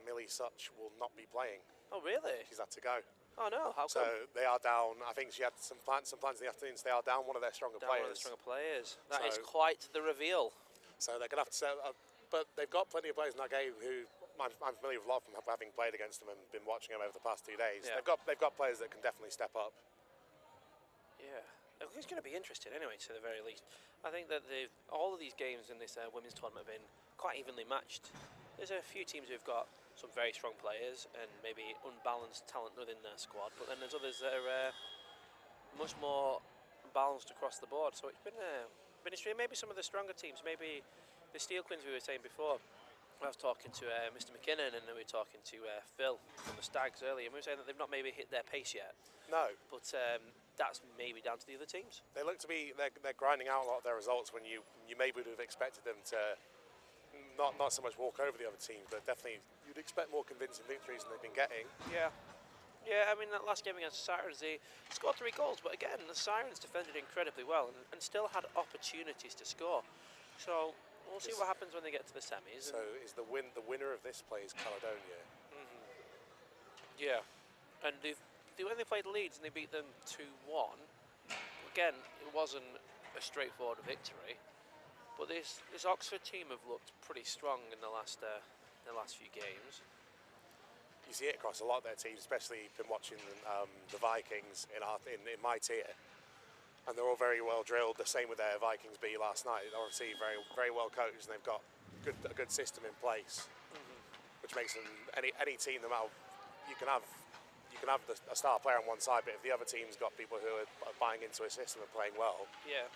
Millie Such will not be playing. Oh really? She's had to go. Oh no, how come? So they are down. I think she had some plans in the afternoon, so they are down one of their stronger players. One of the stronger players. That is quite the reveal. So they're going to have to set up, but they've got plenty of players in that game who I'm familiar with a lot from having played against them and been watching them over the past 2 days. Yeah. They've got players that can definitely step up. Yeah, it's going to be interesting anyway, to the very least. I think that all of these games in this women's tournament have been quite evenly matched. There's a few teams who've got some very strong players and maybe unbalanced talent within their squad, but then there's others that are much more balanced across the board. So it's been interesting. Maybe some of the stronger teams, maybe the Steel Queens we were saying before. I was talking to Mr. McKinnon and then we were talking to Phil from the Stags earlier, and we were saying that they've not maybe hit their pace yet. No. But that's maybe down to the other teams. They look to be, they're grinding out a lot of their results when you maybe would have expected them to not so much walk over the other teams, but definitely you'd expect more convincing victories than they've been getting. Yeah. Yeah, I mean, that last game against the Sirens, they scored 3 goals, but again, the Sirens defended incredibly well and still had opportunities to score. So we'll see what happens when they get to the semis. So is the winner of this play is Caledonia. Yeah, and when they played Leeds and they beat them 2-1, again, it wasn't a straightforward victory, but this Oxford team have looked pretty strong in the last few games. You see it across a lot of their teams, especially been watching the Vikings in my tier, and they're all very well drilled. The same with their Vikings B last night. They're obviously very very well coached, and they've got a good system in place, which makes them any team. No matter you can have a star player on one side, but if the other team's got people who are buying into a system and playing well,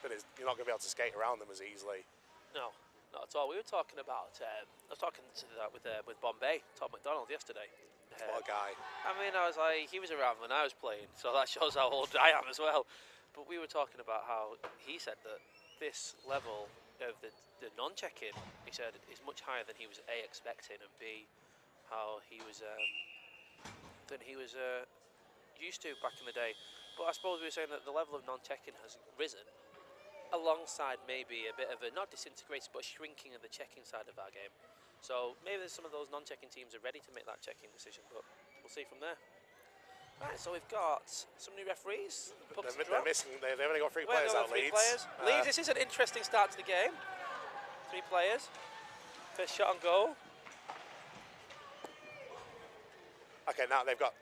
then you're not going to be able to skate around them as easily. No, not at all. We were talking about. I was talking to that with Bombay, Tom McDonald yesterday. What a guy. I mean, I was like, he was around when I was playing, so that shows how old I am as well. But we were talking about how he said that this level of the non-check-in, he said, is much higher than he was A, expecting, and B, how he was used to back in the day. But I suppose we were saying that the level of non-check-in has risen, alongside maybe a bit of a, not disintegrating, but shrinking of the checking side of our game. So maybe some of those non-checking teams are ready to make that checking decision, but we'll see from there. Right, so we've got some new referees. They're missing. They've only got 3 players out. Leeds. Leeds. This is an interesting start to the game. 3 players. First shot on goal. Okay, now they've got.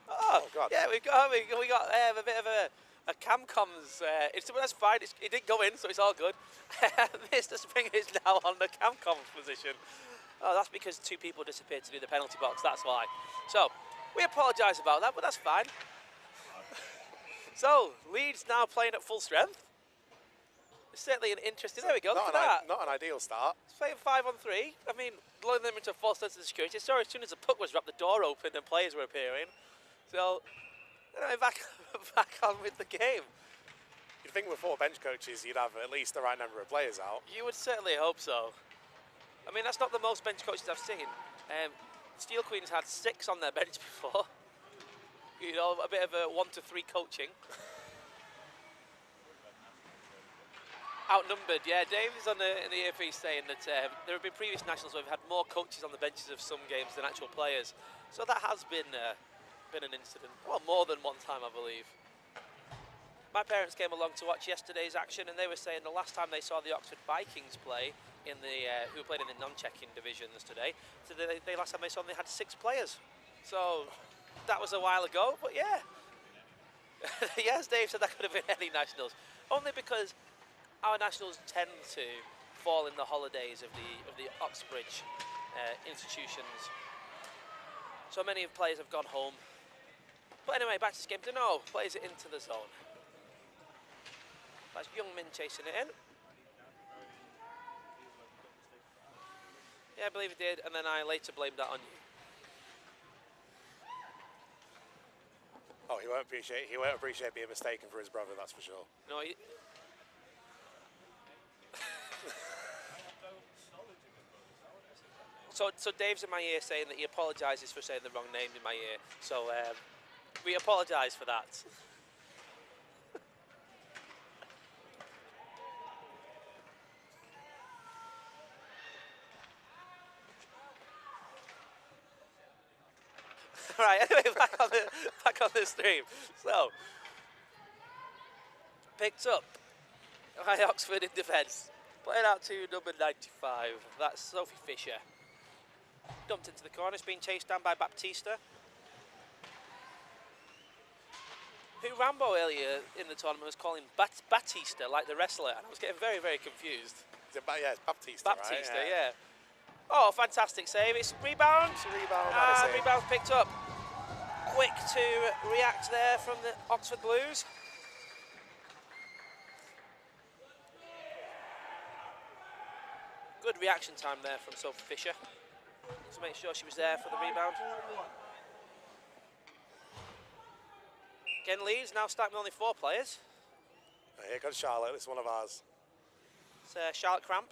Oh God! Yeah, we got a bit of a Camcom's. That's fine. It didn't go in, so it's all good. Mr. Springer is now on the Camcom position. Oh, that's because 2 people disappeared to do the penalty box. That's why. So we apologise about that, but that's fine. So Leeds now playing at full strength. It's certainly an interesting. There we go. Look at that. Not an ideal start. It's playing 5-on-3. I mean, blowing them into a false sense of security. Sorry, as soon as the puck was dropped, the door opened and players were appearing. So, anyway, back on with the game. You'd think with 4 bench coaches, you'd have at least the right number of players out. You would certainly hope so. I mean, that's not the most bench coaches I've seen. Steel Queens had 6 on their bench before. You know, a bit of a 1-to-3 coaching. Outnumbered, yeah. Dave is in the AFE saying that there have been previous nationals where we've had more coaches on the benches of some games than actual players. So that has been been an incident. Well, more than one time, I believe. My parents came along to watch yesterday's action, and they were saying the last time they saw the Oxford Vikings play in the who played in the non-checking divisions today, so they last time they saw them, they had 6 players. So that was a while ago, but yeah. Yes, Dave said that could have been any nationals, only because our nationals tend to fall in the holidays of the Oxbridge institutions. So many players have gone home. But anyway, back to this game. Deneau plays it into the zone. That's Youngmin chasing it in. Yeah, I believe he did, and then I later blamed that on you. Oh, he won't appreciate being mistaken for his brother, that's for sure. No, So Dave's in my ear saying that he apologises for saying the wrong name in my ear. So we apologise for that. Right, anyway, back on the stream. So picked up by Oxford in defence. Played out to number 95. That's Sophie Fisher. Dumped into the corner. It's being chased down by Baptista, who Rambo earlier in the tournament was calling Batista, like the wrestler, and I was getting very, very confused. It's Baptista, Baptista, right? yeah. Oh, fantastic save. It's rebound. And rebound picked up. Quick to react there from the Oxford Blues. Good reaction time there from Sophie Fisher to make sure she was there for the rebound. Again, Leeds now starting with only 4 players. Here comes Charlotte, this is one of ours. It's Charlotte Cramp.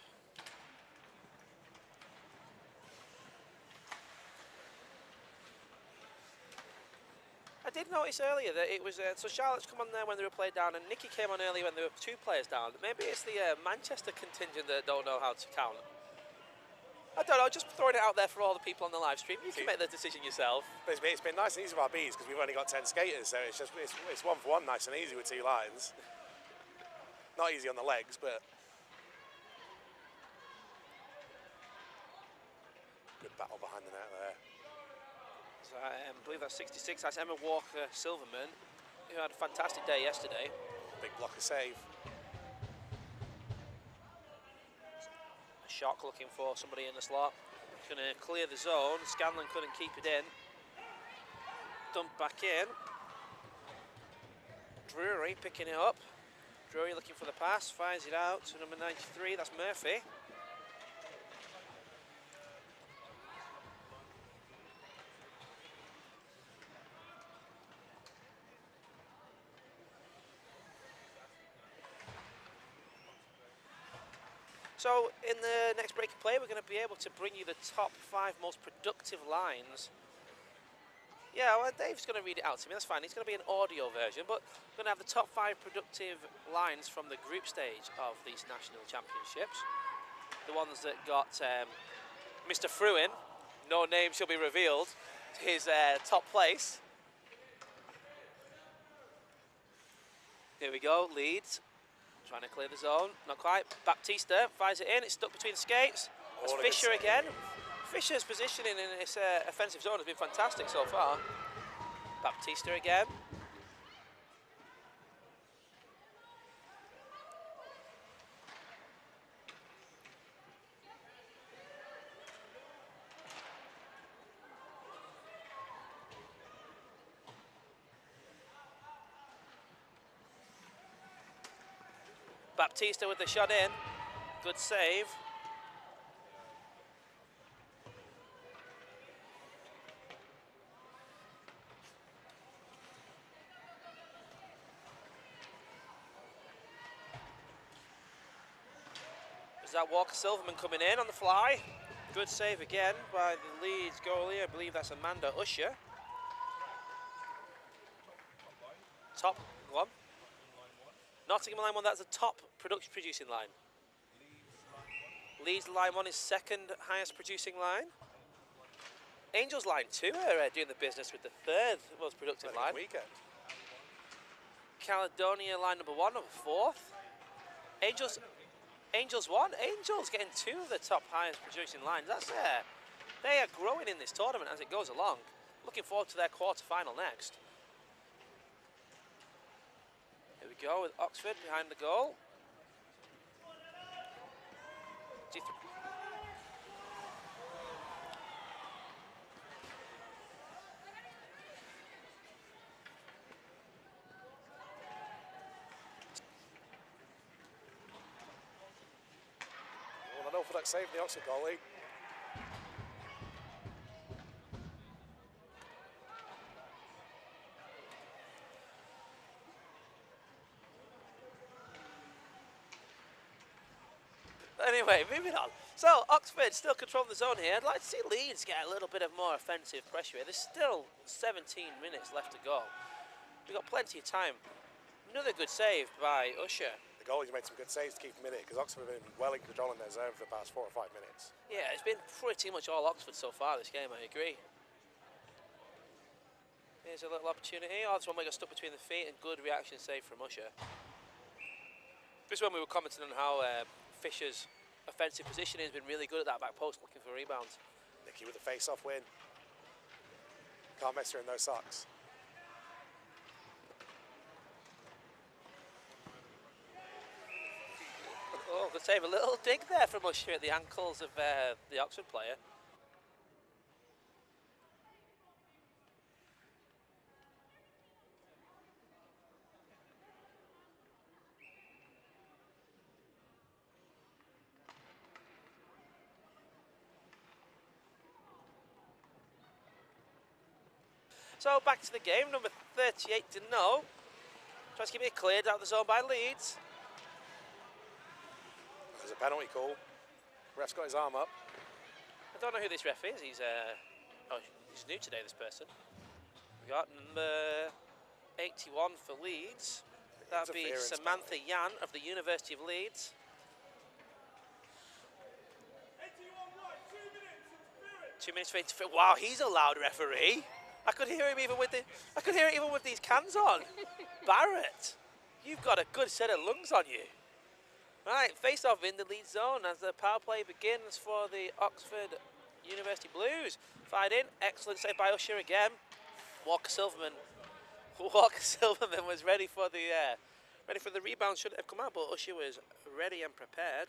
I did notice earlier that it was, so Charlotte's come on there when they were played down, and Nikki came on earlier when there were 2 players down. Maybe it's the Manchester contingent that don't know how to count. I don't know, just throwing it out there for all the people on the live stream. You can make the decision yourself. But it's been nice and easy for our bees because we've only got 10 skaters, so it's 1 for 1, nice and easy with 2 lines. Not easy on the legs, but good battle behind the net there. So I believe that's 66. That's Emma Walker Silverman, who had a fantastic day yesterday. Big blocker save. Shock looking for somebody in the slot. Going to clear the zone. Scanlon couldn't keep it in. Dumped back in. Drury picking it up. Drury looking for the pass. Fires it out to number 93. That's Murphy. So in the next break of play, we're going to be able to bring you the top 5 most productive lines. Yeah, well, Dave's going to read it out to me. That's fine. It's going to be an audio version, but we're going to have the top 5 productive lines from the group stage of these national championships. The ones that got Mr. Fruin, no name shall be revealed, his top place. Here we go, Leeds. Trying to clear the zone, not quite. Baptista fires it in, it's stuck between the skates. That's Fisher again. Fisher's positioning in this offensive zone has been fantastic so far. Baptista again. Baptista with the shot in. Good save. Is that Walker Silverman coming in on the fly? Good save again by the Leeds goalie. I believe that's Amanda Usher. Top one. Nottingham line 1, that's the top producing line. Leeds line 1 is second highest producing line. Angels line 2 are doing the business with the third most productive line. Weekend. Caledonia line number 1, number 4th. Angels 1. Angels getting 2 of the top highest producing lines. That's they are growing in this tournament as it goes along. Looking forward to their quarterfinal next. Here we go with Oxford behind the goal. G3. Well, I know for that save the Oxford goalie. Anyway, moving on. So, Oxford still controlling the zone here. I'd like to see Leeds get a little bit of more offensive pressure here. There's still 17 minutes left to go. We've got plenty of time. Another good save by Usher. The goalie's made some good saves to keep them in it because Oxford have been well in control in their zone for the past 4 or 5 minutes. Yeah, it's been pretty much all Oxford so far this game, I agree. Here's a little opportunity. Oh, this one got stuck between the feet and good reaction save from Usher. This is when we were commenting on how Fisher's offensive positioning has been really good at that back post looking for rebounds. Nicky with a face-off win. Can't mess her in those socks. Oh, good save. A little dig there from Usher at the ankles of the Oxford player. So back to the game, number 38 to know. Tries to keep it cleared out of the zone by Leeds. There's a penalty call. Ref's got his arm up. I don't know who this ref is. He's new today, this person. We got number 81 for Leeds. That'd be Samantha Yan of the University of Leeds. 2 minutes for interference. Wow, he's a loud referee. I could hear him even with these cans on. Barrett, you've got a good set of lungs on you. Right, face off in the lead zone as the power play begins for the Oxford University Blues. Fired in, excellent save by Usher again. Walker Silverman was ready for the rebound. Should have come out, but Usher was ready and prepared.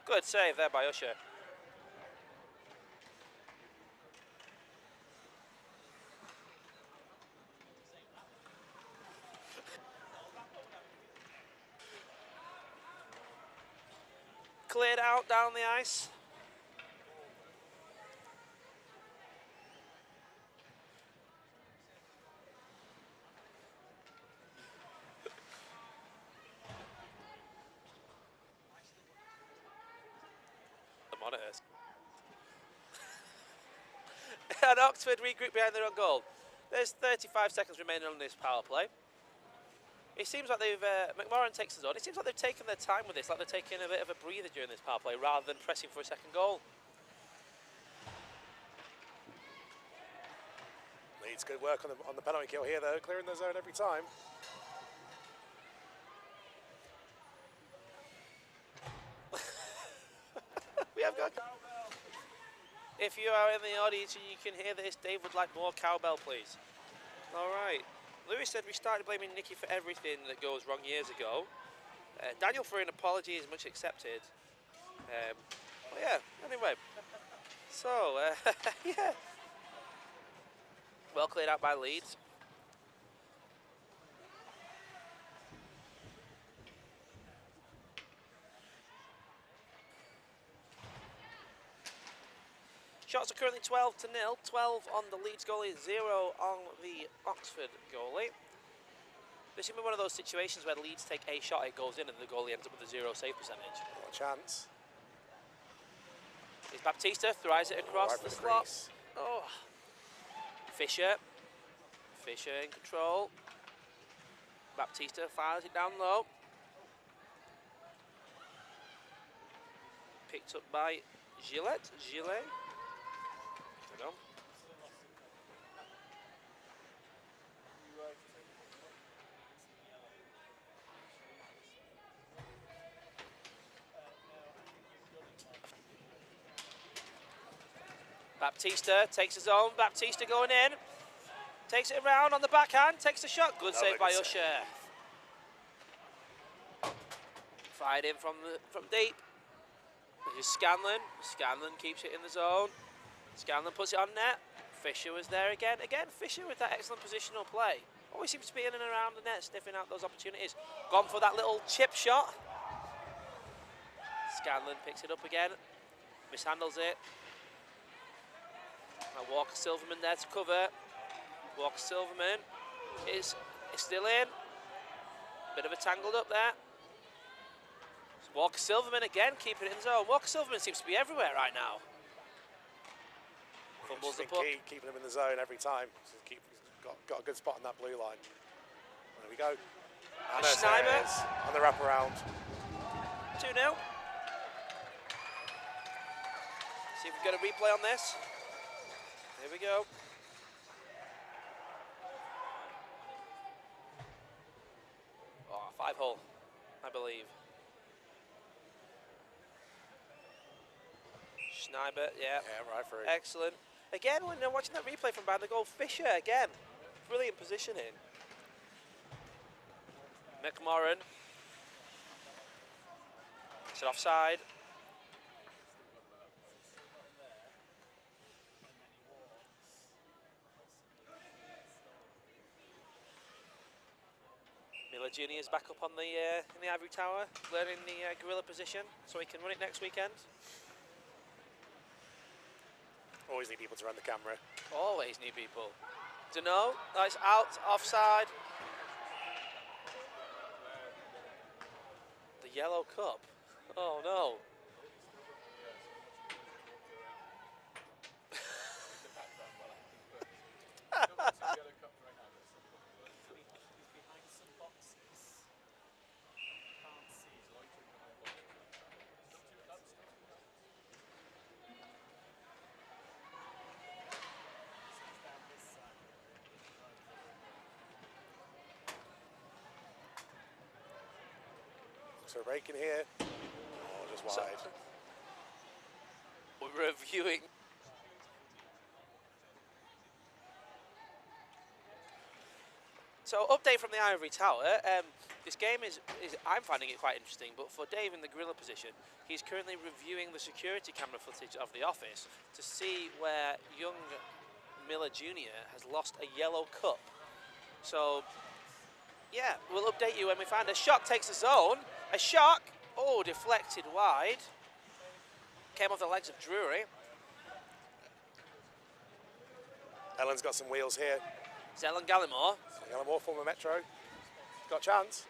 Good save there by Usher. Cleared out down the ice. Monitors. And Oxford regroup behind their own goal. There's 35 seconds remaining on this power play. It seems like they've McMorran takes the zone. It seems like they've taken their time with this, like they're taking a bit of a breather during this power play rather than pressing for a second goal. Leeds good work on the penalty kill here though, clearing the zone every time. We have got. If you are in the audience and you can hear this, Dave would like more cowbell, please. All right. Lewis said we started blaming Nicky for everything that goes wrong years ago. Daniel for an apology is much accepted. But yeah, anyway. So, yeah. Well cleared out by Leeds. Shots are currently 12-0. 12 on the Leeds goalie, 0 on the Oxford goalie. This is one of those situations where Leeds take a shot, it goes in, and the goalie ends up with a 0 save percentage. What a chance. It's Baptista, throws it across Right the for slot. crease. Oh. Fisher. Fisher in control. Baptista fires it down low. Picked up by Gillette. Gillet. I don't know. Baptista takes his own. Baptista going in. Takes it around on the backhand. Takes the shot. Good save by Usher. Fired in from deep. This is Scanlon. Scanlon keeps it in the zone. Scanlon puts it on net. Fisher was there again. Again, Fisher with that excellent positional play. Always seems to be in and around the net, sniffing out those opportunities. Gone for that little chip shot. Scanlon picks it up again. Mishandles it. Now Walker Silverman there to cover. Walker Silverman is still in. Bit of a tangled up there. Walker Silverman again, keeping it in the zone. Walker Silverman seems to be everywhere right now. Fumbles the puck. Keeping him in the zone every time. So he's got a good spot on that blue line. There we go. And Schneider on the wraparound. 2-0. See if we get a replay on this. Here we go. Oh, 5-hole, I believe. Schneider, yeah. Yeah, right through. Excellent. Again, when they're watching that replay from behind the goal, Fisher again. Brilliant positioning. McMorran. It's an offside. Miller Jr. is back up on in the ivory tower, learning the gorilla position, so he can run it next weekend. Always need people to run the camera. Always need people. Dunno, that's out, offside. The yellow cup. Oh no. So breaking here. Oh, just wide. We're reviewing. So update from the ivory tower. This game is I'm finding it quite interesting, but for Dave in the gorilla position, he's currently reviewing the security camera footage of the office to see where young Miller Jr. has lost a yellow cup. So yeah, we'll update you when we find a shot takes the zone. A shot, oh, deflected wide. Came off the legs of Drury. Ellen's got some wheels here. Zelen Gallimore. Gallimore, former Metro. Got a chance.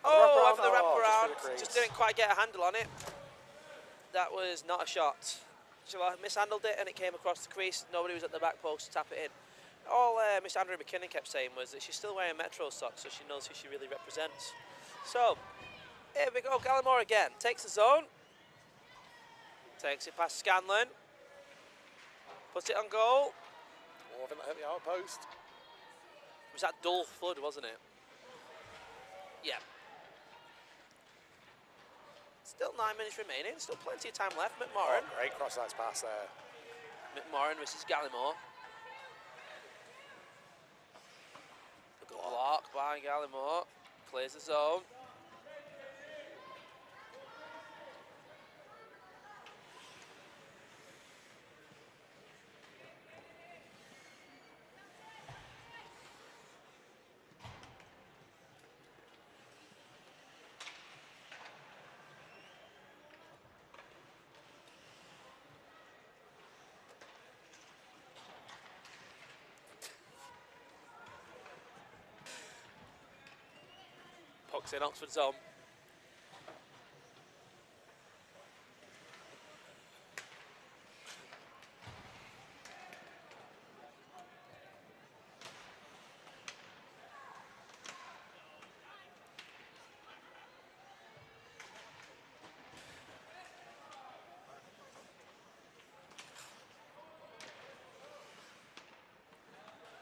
Oh, over the wraparound. Just Just didn't quite get a handle on it. That was not a shot. She mishandled it and it came across the crease. Nobody was at the back post to tap it in. All Miss Andrew McKinnon kept saying was that she's still wearing Metro socks, so she knows who she really represents. So, here we go, Gallimore again. Takes the zone. Takes it past Scanlon. Puts it on goal. Oh, I think that hit the outpost. It was that dull flood, wasn't it? Yeah. Still 9 minutes remaining. Still plenty of time left. McMorran. Oh, great cross-ice pass there. McMorran versus Gallimore. Good block by Gallimore. Clears the zone. It's in Oxford zone.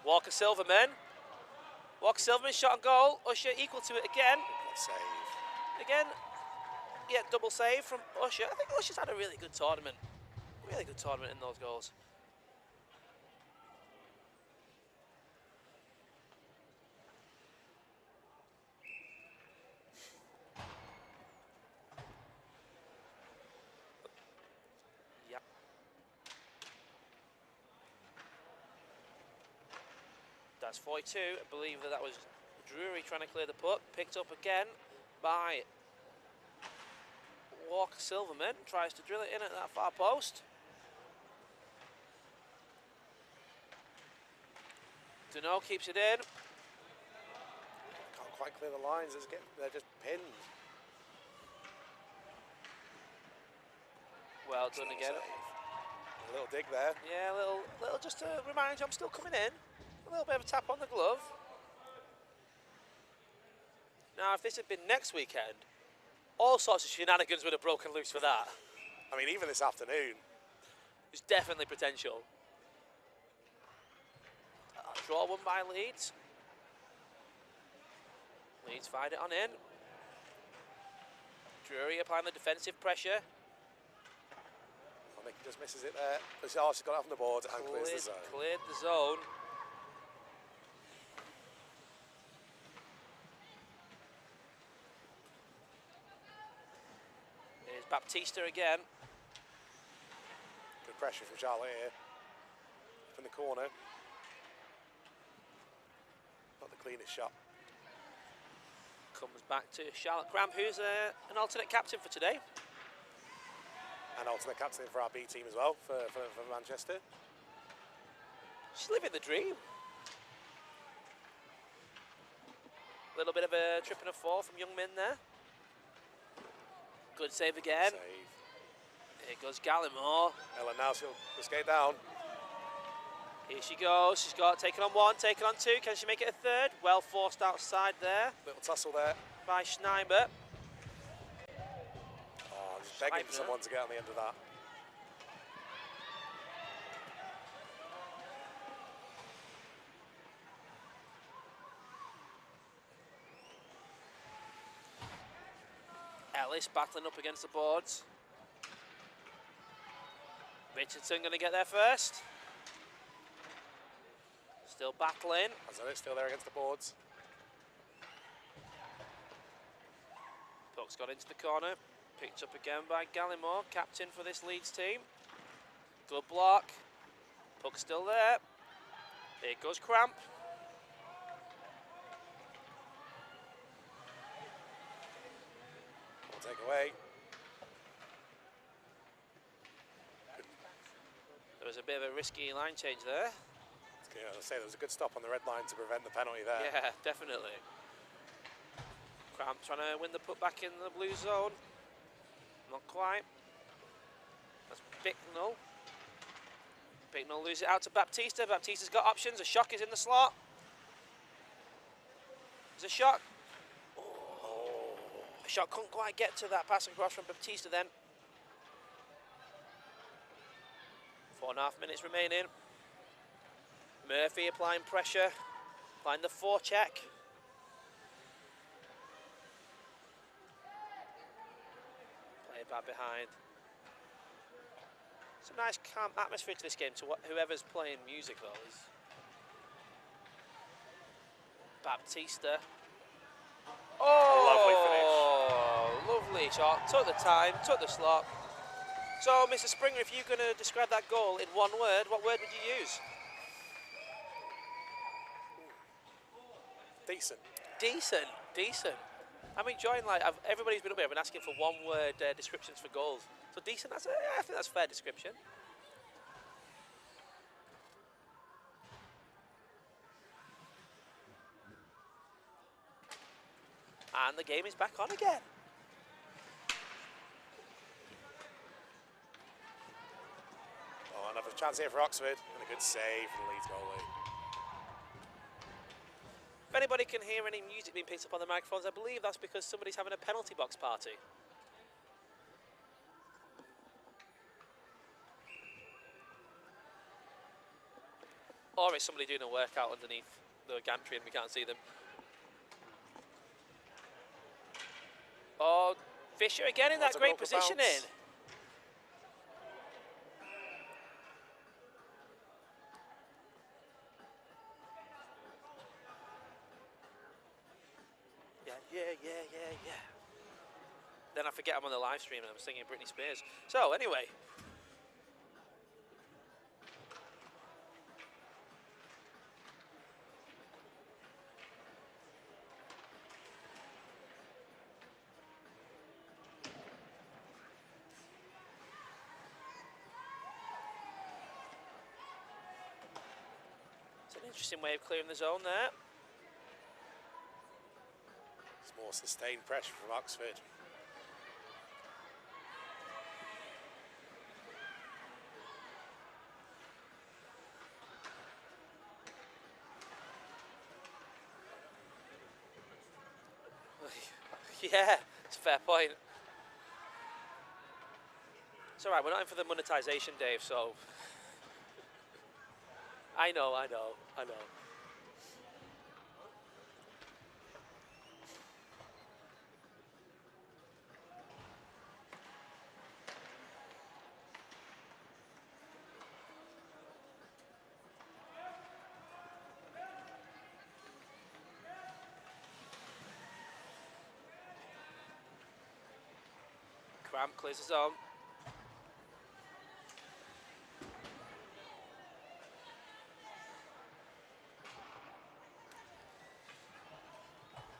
Walker Silverman. Walker Silverman shot on goal. Usher equal to it again. Good save. Again, yeah, double save from Usher. I think Usher's had a really good tournament. Really good tournament in those goals. Yeah. That's 42. I believe that was Drury trying to clear the puck. Picked up again by Walker Silverman. Tries to drill it in at that far post. Dunno keeps it in. Can't quite clear the lines. They're just pinned. Well done again. A little dig there. Yeah, a little just to remind you I'm still coming in. A little bit of a tap on the glove. Now, if this had been next weekend, all sorts of shenanigans would have broken loose for that. I mean, even this afternoon. There's definitely potential. Draw one by Leeds. Leeds find it on in. Drury applying the defensive pressure. I think he just misses it there. She's got it off on the board and clears the zone. Cleared the zone. Here's Baptista again. Good pressure from Charlotte here. From the corner. Not the cleanest shot. Comes back to Charlotte Cramp, who's an alternate captain for today. And alternate captain for our B team as well, for Manchester. She's living the dream. A little bit of a trip and a fall from Young Min there. Good save again. Save. Here goes Gallimore. Ellen now, she'll skate down. Here she goes. She's got taken on one, taken on two. Can she make it a third? Well forced outside there Little tussle there. by Schneiber. Oh, just begging for someone to get on the end of that. Ellis battling up against the boards. Richardson going to get there first. Still battling. That's still there against the boards. Puck's got into the corner. Picked up again by Gallimore, captain for this Leeds team. Good block. Puck's still there. Here goes Cramp. We'll take away. There was a bit of a risky line change there. Yeah, I'll say there was a good stop on the red line to prevent the penalty there. Yeah, definitely. Cramp trying to win the put back in the blue zone. Not quite. That's Bicknell. Bicknell loses it out to Baptista. Baptista's got options. A shock is in the slot. There's a shot. Oh. A shot couldn't quite get to that pass across from Baptista then. 4.5 minutes remaining. Murphy applying pressure, applying the forecheck. Play it back behind. It's a nice calm atmosphere to this game to whoever's playing music though. Is Baptista. Oh, lovely shot. Took the time, took the slot. So, Mr. Springer, if you're going to describe that goal in one word, what word would you use? Decent. Decent, decent. I'm enjoying everybody's been up here. I've been asking for one-word descriptions for goals. So decent. I think that's a fair description. And the game is back on again. Oh, another chance here for Oxford, and a good save from the Leeds goalie. If anybody can hear any music being picked up on the microphones, I believe that's because somebody's having a penalty box party. Or it's somebody doing a workout underneath the gantry and we can't see them. Oh, Fisher again in that Took a great local positioning. bounce. Yeah. Then I forget I'm on the live stream and I'm singing Britney Spears. So, anyway. It's an interesting way of clearing the zone there. It's more sustained pressure from Oxford. Yeah, it's a fair point. It's alright, we're not in for the monetization, Dave, so... I know. Cramp clears the zone.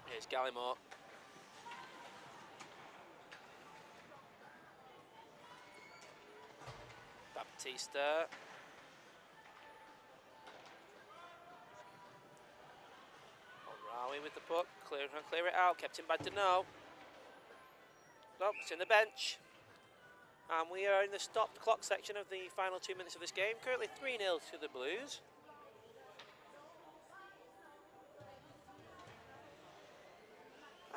Here's Gallimore. Baptista. O'Reilly with the puck. Clear it out. Kept him by Deneau. Nope, it's in the bench. And we are in the stopped clock section of the final 2 minutes of this game. Currently 3-0 to the Blues.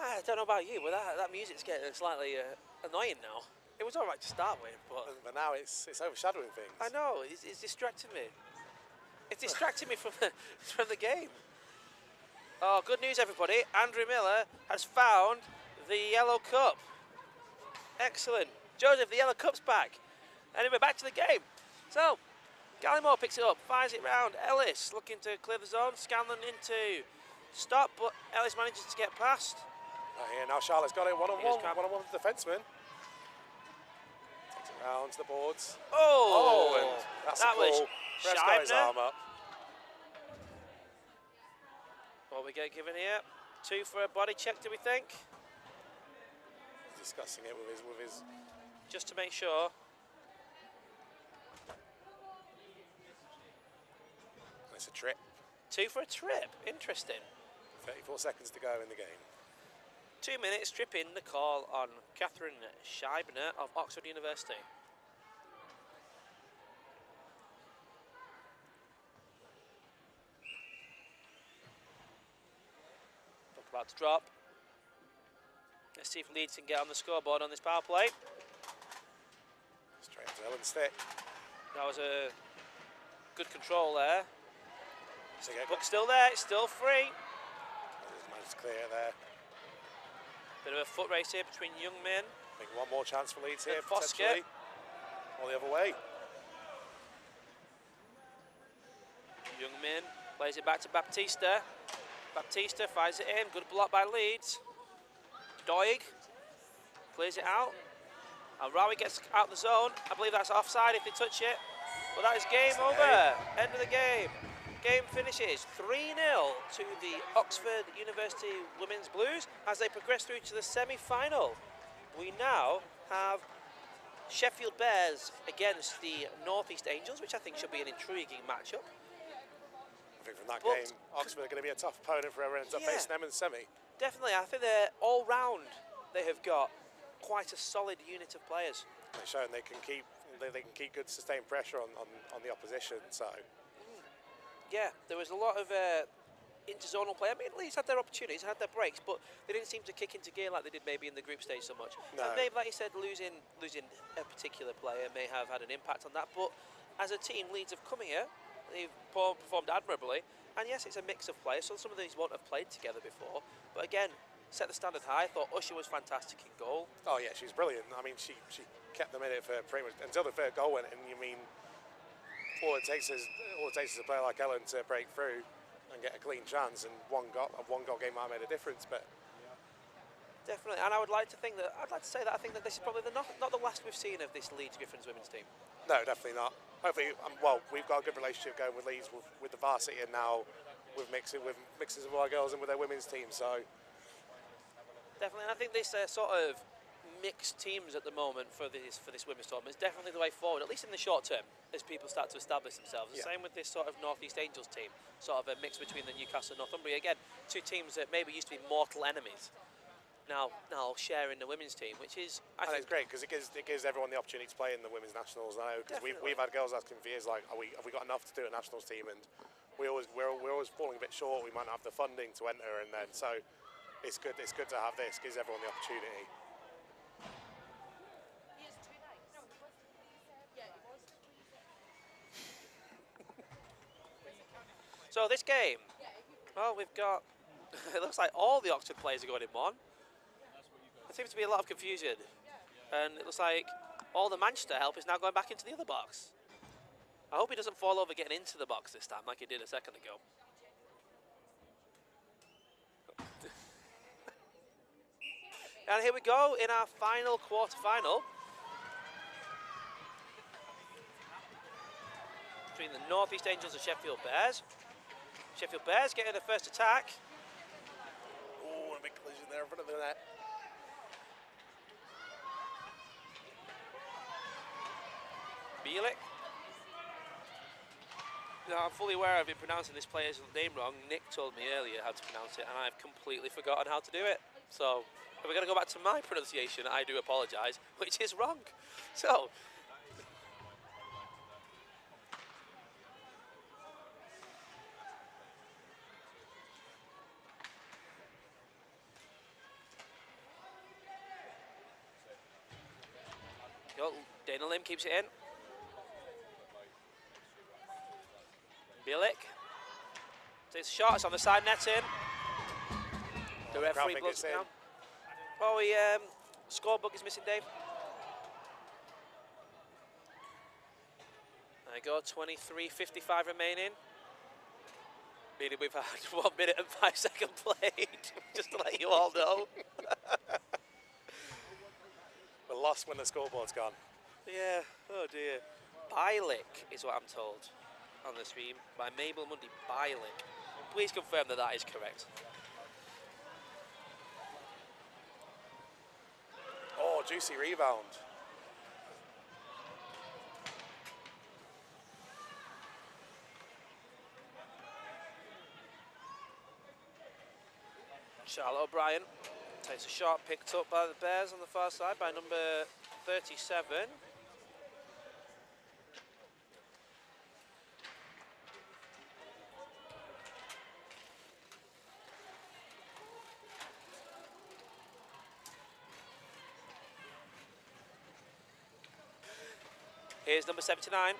I don't know about you, but that music's getting slightly annoying now. It was all right to start with, but now it's overshadowing things. I know it's distracting me. It's distracting me from the game. Oh, good news, everybody! Andrew Miller has found the yellow cup. Excellent, Joseph. The yellow cup's back. Anyway, back to the game. So, Gallimore picks it up, fires it round. Ellis looking to clear the zone. Scanlon into stop, but Ellis manages to get past. Here now, Charlotte's got it one-on-one with the defenseman. Takes it round to the boards. Oh, and that's that a goal. was Ref's got his Scheibner. arm up. What we get given here? 2 for a body check, do we think? Discussing it with his. Just to make sure. It's a trip. 2 for a trip. Interesting. 34 seconds to go in the game. 2 minutes, trip in the call on Catherine Scheibner of Oxford University. Puck about to drop. Let's see if Leeds can get on the scoreboard on this power play. Straight to Ellen stick. That was a good control there. So again, Puck's still there, it's still free. managed to clear it there. Bit of a foot race here between young men. I think one more chance for Leeds here, Foskett. potentially. Or the other way. Young men plays it back to Baptista. Baptista fires it in. Good block by Leeds. Doig clears it out. And Rawi gets out the zone. I believe that's offside if they touch it. But that is game over. End of the game. Game finishes 3-0 to the Oxford University Women's Blues as they progress through to the semi-final. We now have Sheffield Bears against the Northeast Angels, which I think should be an intriguing matchup. I think from that game, Oxford are going to be a tough opponent for whoever ends up facing them in the semi. Definitely, I think they're all round. They have got quite a solid unit of players. They've shown they can keep good sustained pressure on the opposition. So Yeah, there was a lot of interzonal play. I mean, Leeds had their opportunities, had their breaks, but they didn't seem to kick into gear like they did maybe in the group stage so much. No. And maybe, like you said, losing a particular player may have had an impact on that. But as a team, Leeds have come here. They've performed admirably. And yes, it's a mix of players, so some of these won't have played together before. But again, set the standard high. I thought Usher was fantastic in goal. oh yeah, she's brilliant. I mean, she kept them in it for pretty much until the third goal went in. You mean all it takes is a player like Ellen to break through and get a clean chance, and a one goal game might have made a difference. But Definitely, and I'd like to say that I think that this is probably not the last we've seen of this Leeds Griffins women's team. no, definitely not. Hopefully, well, we've got a good relationship going with Leeds with the varsity, and now with mixes of our girls and with their women's team. So Definitely, and I think this sort of mixed teams at the moment for this women's tournament is definitely the way forward, at least in the short term, as people start to establish themselves. The Yeah. same with this sort of North East Angels team, sort of a mix between the Newcastle and Northumbria. Again, two teams that maybe used to be mortal enemies, now sharing the women's team, which is I and think it's great because it gives everyone the opportunity to play in the women's nationals. I know because Definitely. we've had girls asking for years like, have we got enough to do a nationals team? And we're always falling a bit short. We might not have the funding to enter, and then so it's good to have this. Gives everyone the opportunity. So this game, well, we've got, it looks like all the Oxford players are going in one. There seems to be a lot of confusion. And it looks like all the Manchester help is now going back into the other box. I hope he doesn't fall over getting into the box this time like he did a second ago. And here we go in our final quarter-final between the North East Angels and Sheffield Bears. Sheffield Bears getting the first attack. Oh, a big collision there in front of the net. Bielik. Now, I'm fully aware I've been pronouncing this player's name wrong. Nick told me earlier how to pronounce it, and I've completely forgotten how to do it. So, if we're going to go back to my pronunciation, I do apologise, which is wrong. So, Dana Lim keeps it in. Bielik takes a shot, it's on the side netting. The referee Graphic blows is it in. down. Oh, he scorebook is missing, Dave. There you go, 23:55 remaining. Meaning we've had 1 minute and 5 seconds played, just to let you all know. We're lost when the scoreboard's gone. Yeah, oh dear. Bielik is what I'm told on the stream by Mabel Mundy. Bielik. Please confirm that that is correct. Oh, juicy rebound. Charlotte O'Brien takes a shot picked up by the Bears on the far side by number 37. Here's number 79.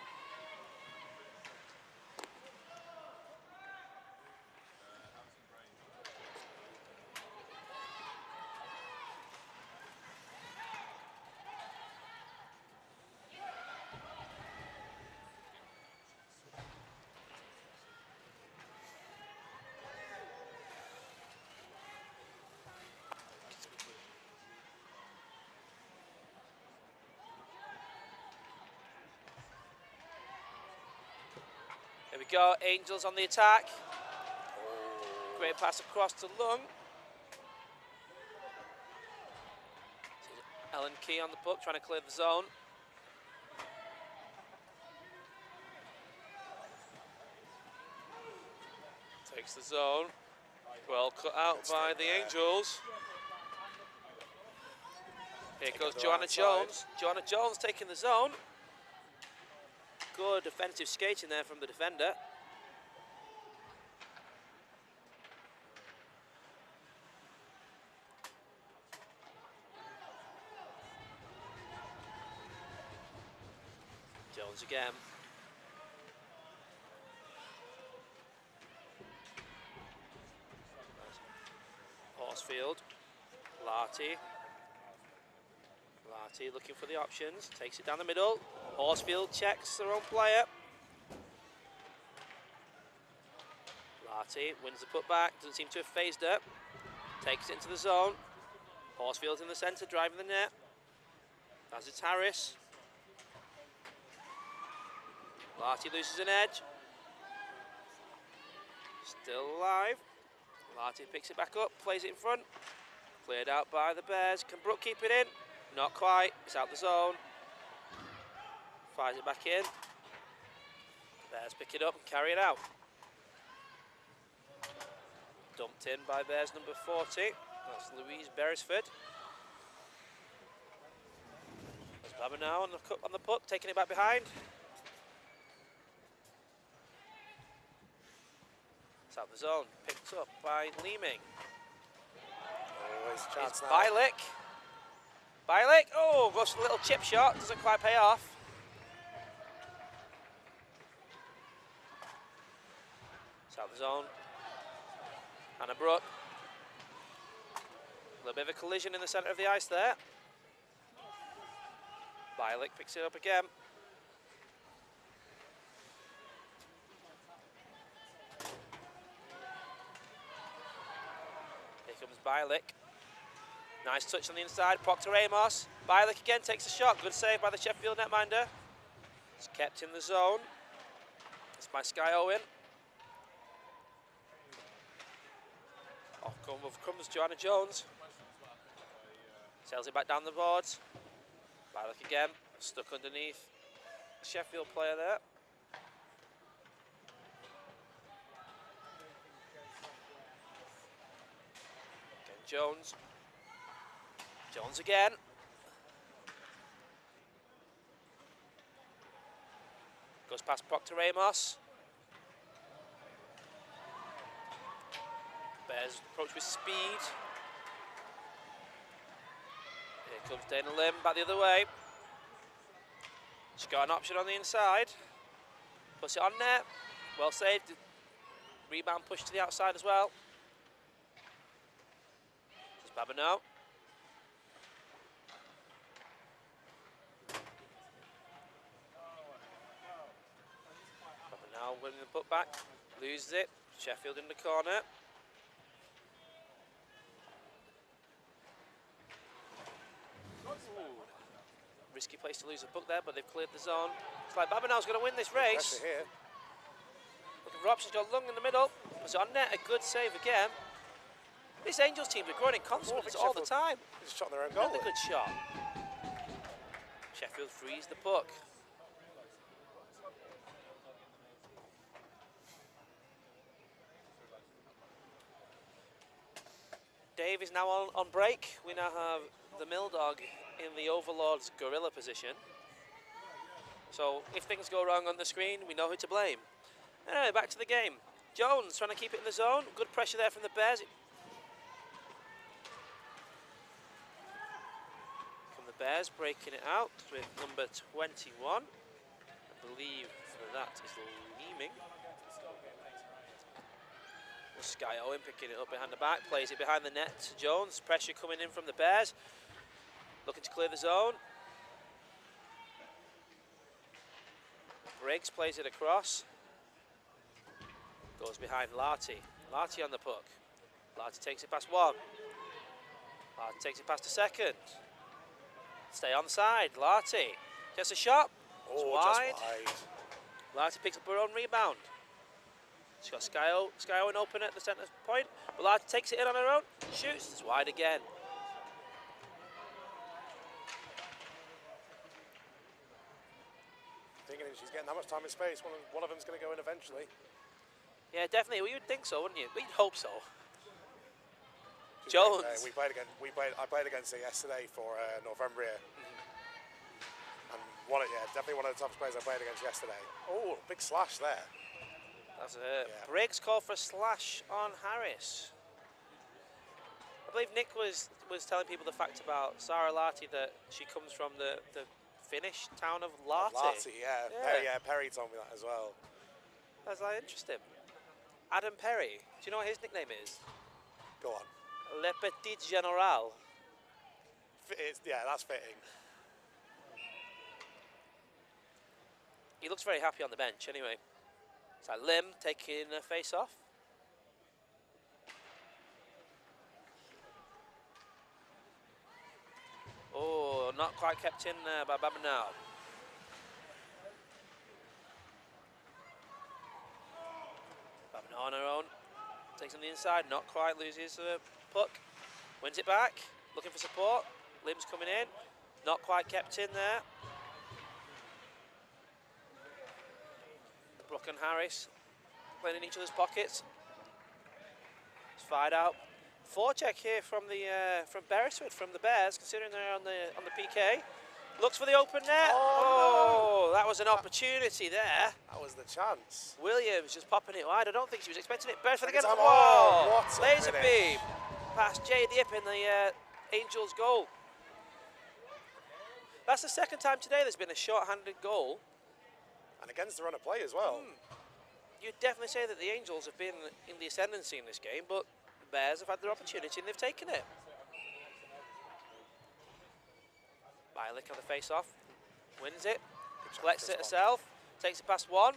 There we go, Angels on the attack. Great pass across to Lung. Ellen Key on the puck, trying to clear the zone. Takes the zone. Well cut out Good by step the there. Angels. Here Take goes it to the Joanna right side. Jones. Joanna Jones taking the zone. Good defensive skating there from the defender. Jones again. Horsfield. Larty. Larty looking for the options. Takes it down the middle. Horsfield checks their own player. Larty wins the putback. Doesn't seem to have phased her. Takes it into the zone. Horsfield's in the centre, driving the net. As it's Harris. Larty loses an edge. Still alive. Larty picks it back up, plays it in front. Cleared out by the Bears. Can Brooke keep it in? Not quite. It's out the zone. Fires it back in. Bears pick it up and carry it out. Dumped in by Bears number 40. That's Louise Beresford. There's Baba now on the puck, taking it back behind. It's out the zone. Picked up by Leeming. Always a It's chance now. Bialik. Bialik. Oh, goes for a little chip shot. Doesn't quite pay off. It's out the zone. Hannah Brooke. A little bit of a collision in the centre of the ice there. Bialik picks it up again. Here comes Bialik. Nice touch on the inside. Proctor Amos. Bialik again takes a shot. Good save by the Sheffield netminder. It's kept in the zone. It's by Sky Owen. Off comes Joanna Jones. Sails it back down the boards. Bialik again. Stuck underneath the Sheffield player there. Again, Jones. Jones again. Goes past Proctor Amos. Bears approach with speed. Here comes Dana Lim back the other way. She's got an option on the inside. Puts it on net. Well saved. Rebound pushed to the outside as well. It's Baba now. Baba now winning the put back. Loses it. Sheffield in the corner. Risky place to lose the puck there, but they've cleared the zone. It's like Babanow's going to win this race. Pressure here. Looking for options, got Lung in the middle. Was on net, a good save again. This Angels team are growing in confidence all the time. Just shot their own goal. Another good shot. Sheffield frees the puck. Dave is now on break. We now have the Mill Dog in the Overlord's gorilla position. So if things go wrong on the screen, we know who to blame. Anyway, back to the game. Jones trying to keep it in the zone. Good pressure there from the Bears. From the Bears, breaking it out with number 21. I believe that is Leeming. Sky Owen picking it up behind the back, plays it behind the net to Jones. Pressure coming in from the Bears. Looking to clear the zone. Briggs plays it across. Goes behind Larty. Larty on the puck. Larty takes it past one. Larty takes it past a second. Stay on side. Larty gets a shot. It's wide. Just wide. Larty picks up her own rebound. She's got Sky Owen open at the centre point. But Larty takes it in on her own. Shoots. It's wide again. Thinking if she's getting that much time and space, one of them's going to go in eventually. Yeah, definitely. Well, you would think so, wouldn't you? We'd hope so. Jones. I played against it yesterday for Northumbria. And definitely one of the toughest players I played against yesterday. Oh, big slash there. That's it. Briggs called for a slash on Harris. I believe Nick was telling people the fact about Sarah Larty, that she comes from the Finnish town of Lahti. Lahti, Perry told me that as well. That's like interesting. Adam Perry. Do you know what his nickname is? Go on. Le Petit General. That's fitting. He looks very happy on the bench anyway. It's like Lim taking a face off. Oh, not quite kept in by Babanao. Babanao on her own. Takes on the inside, not quite, loses the puck. Wins it back, looking for support. Lim's coming in, not quite kept in there. Brook and Harris playing in each other's pockets. It's fired out. Forecheck here from Beresford, from the Bears, considering they're on the PK. Looks for the open net. Oh, that was an opportunity there. That was the chance. Williams just popping it wide. I don't think she was expecting it. Beresford against the What wall. a Laser finish. beam past Jade Yip in the Angels goal. That's the second time today there's been a short-handed goal. And against the run of play as well. You'd definitely say that the Angels have been in the ascendancy in this game, but the Bears have had their opportunity and they've taken it. Bialik on the face-off, wins it, collects it herself, takes it past one.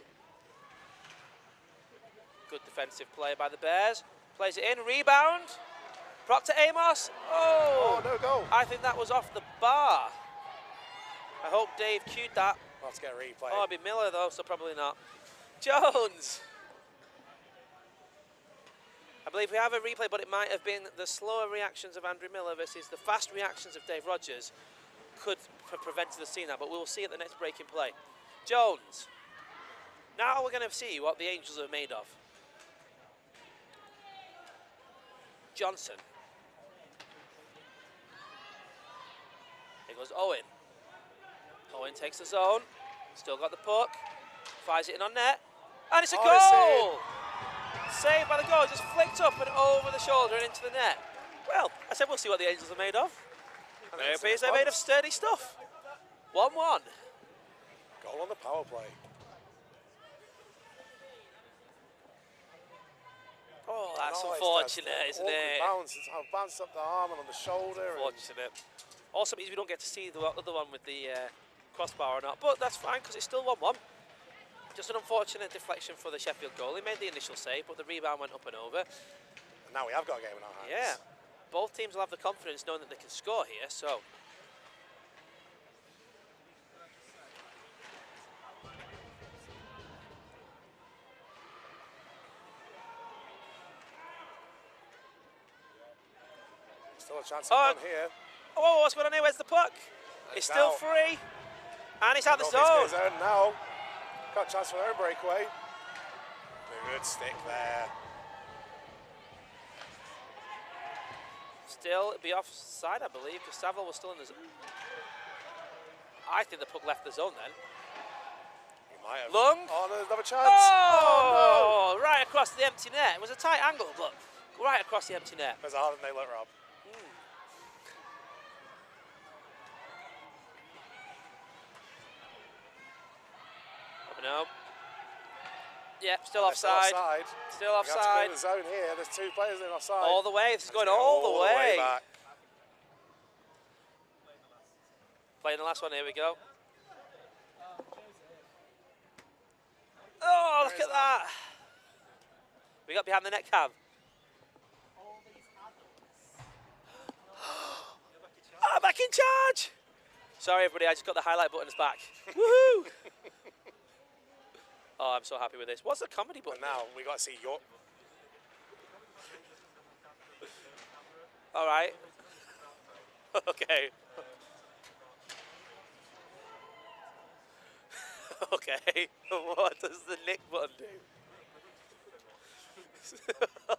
Good defensive play by the Bears, plays it in, rebound. Proctor Amos, oh, no goal. I think that was off the bar. I hope Dave cued that. Let's get a replay. Oh, it'd be Miller though, so probably not. Jones! I believe we have a replay, but it might have been the slower reactions of Andrew Miller versus the fast reactions of Dave Rogers could have prevented us seeing that, but we will see at the next break in play. Jones. Now we're going to see what the Angels are made of. Johnson. Here goes Owen. Owen takes the zone. Still got the puck. Fires it in on net. And it's a goal! Saved by the goal. Just flicked up and over the shoulder and into the net. Well, I said we'll see what the Angels are made of. It appears they're made of sturdy stuff. 1-1. Goal on the power play. Oh, that's Nice, unfortunate, isn't awkward it? Bounce. It's how it bounced up the arm and on the shoulder. Unfortunate. Also means we don't get to see the other one with the crossbar or not, but that's fine because it's still 1-1. Just an unfortunate deflection for the Sheffield goal. He made the initial save, but the rebound went up and over. And now we have got a game in our hands. Yeah. Both teams will have the confidence knowing that they can score here, so. Still a chance of one here. Oh, what's going on here? Where's the puck? It's still free. And it's out the zone. Now. Got a chance for their own breakaway. Good stick there. Still be offside, I believe, because Saville was still in the zone. I think the puck left the zone then. He might have. Lung. Oh, there's another chance. Oh, no. Right across the empty net. It was a tight angle, but right across the empty net. There's a hard nail it, Rob. No. Yeah, still offside. Still offside. The zone here. There's two players in offside. All the way. This is going all the way. Back. Playing the last one. Here we go. Oh, look at that. We got behind the net cam. Oh, back in charge. Sorry, everybody. I just got the highlight buttons back. Woohoo! Oh, I'm so happy with this. What's the comedy button? And now we got to see your. All right. Okay. Okay. What does the Nick button do?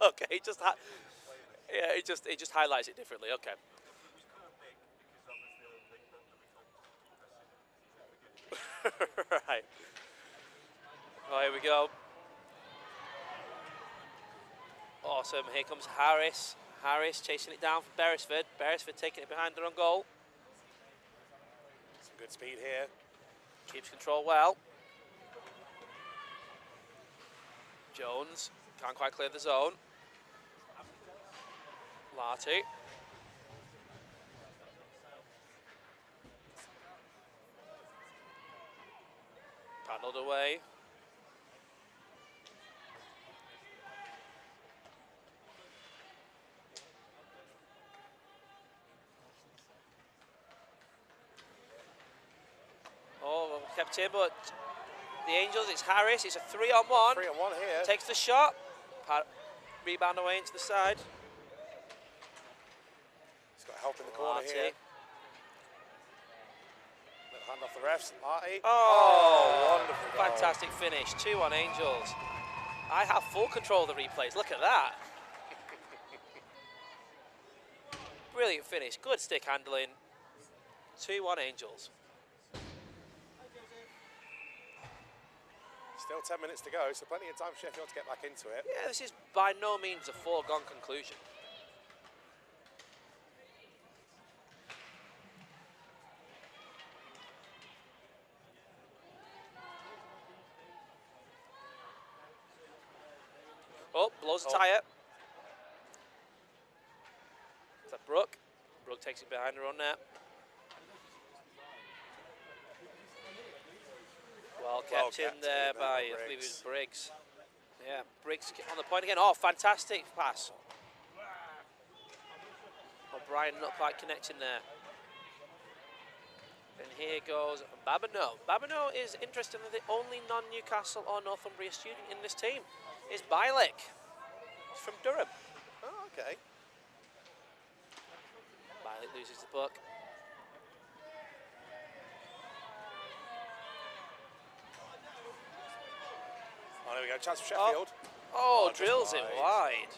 Okay, just Yeah, it just highlights it differently. Okay. Right. Oh, here we go. Awesome. Here comes Harris. Harris chasing it down for Beresford. Beresford taking it behind their own goal. Some good speed here. Keeps control well. Jones can't quite clear the zone. Larty. Paddled away. Oh, kept in, but the Angels, it's Harris. It's a 3-on-1. 3-on-1 here. Takes the shot. Rebound away into the side. He's got help in the corner Larty. here. Little hand off the refs. Larty. Oh, wonderful goal. fantastic finish. 2 on Angels. I have full control of the replays. Look at that. Brilliant finish. Good stick handling. 2 on Angels. Still 10 minutes to go, so plenty of time for Sheffield to get back into it. Yeah, this is by no means a foregone conclusion. Oh, blows a tyre. Is that Brooke? Brooke takes it behind her own net. Well kept in there by, I believe it was Briggs. Yeah, Briggs on the point again. Oh, fantastic pass. O'Brien not quite connecting there. And here goes Babineau. Babineau is, interestingly, the only non-Newcastle or Northumbria student in this team. Is Bielek. He's from Durham. Oh, okay. Bielek loses the puck. Oh, there we go. Chance for Sheffield. Oh, drills it wide.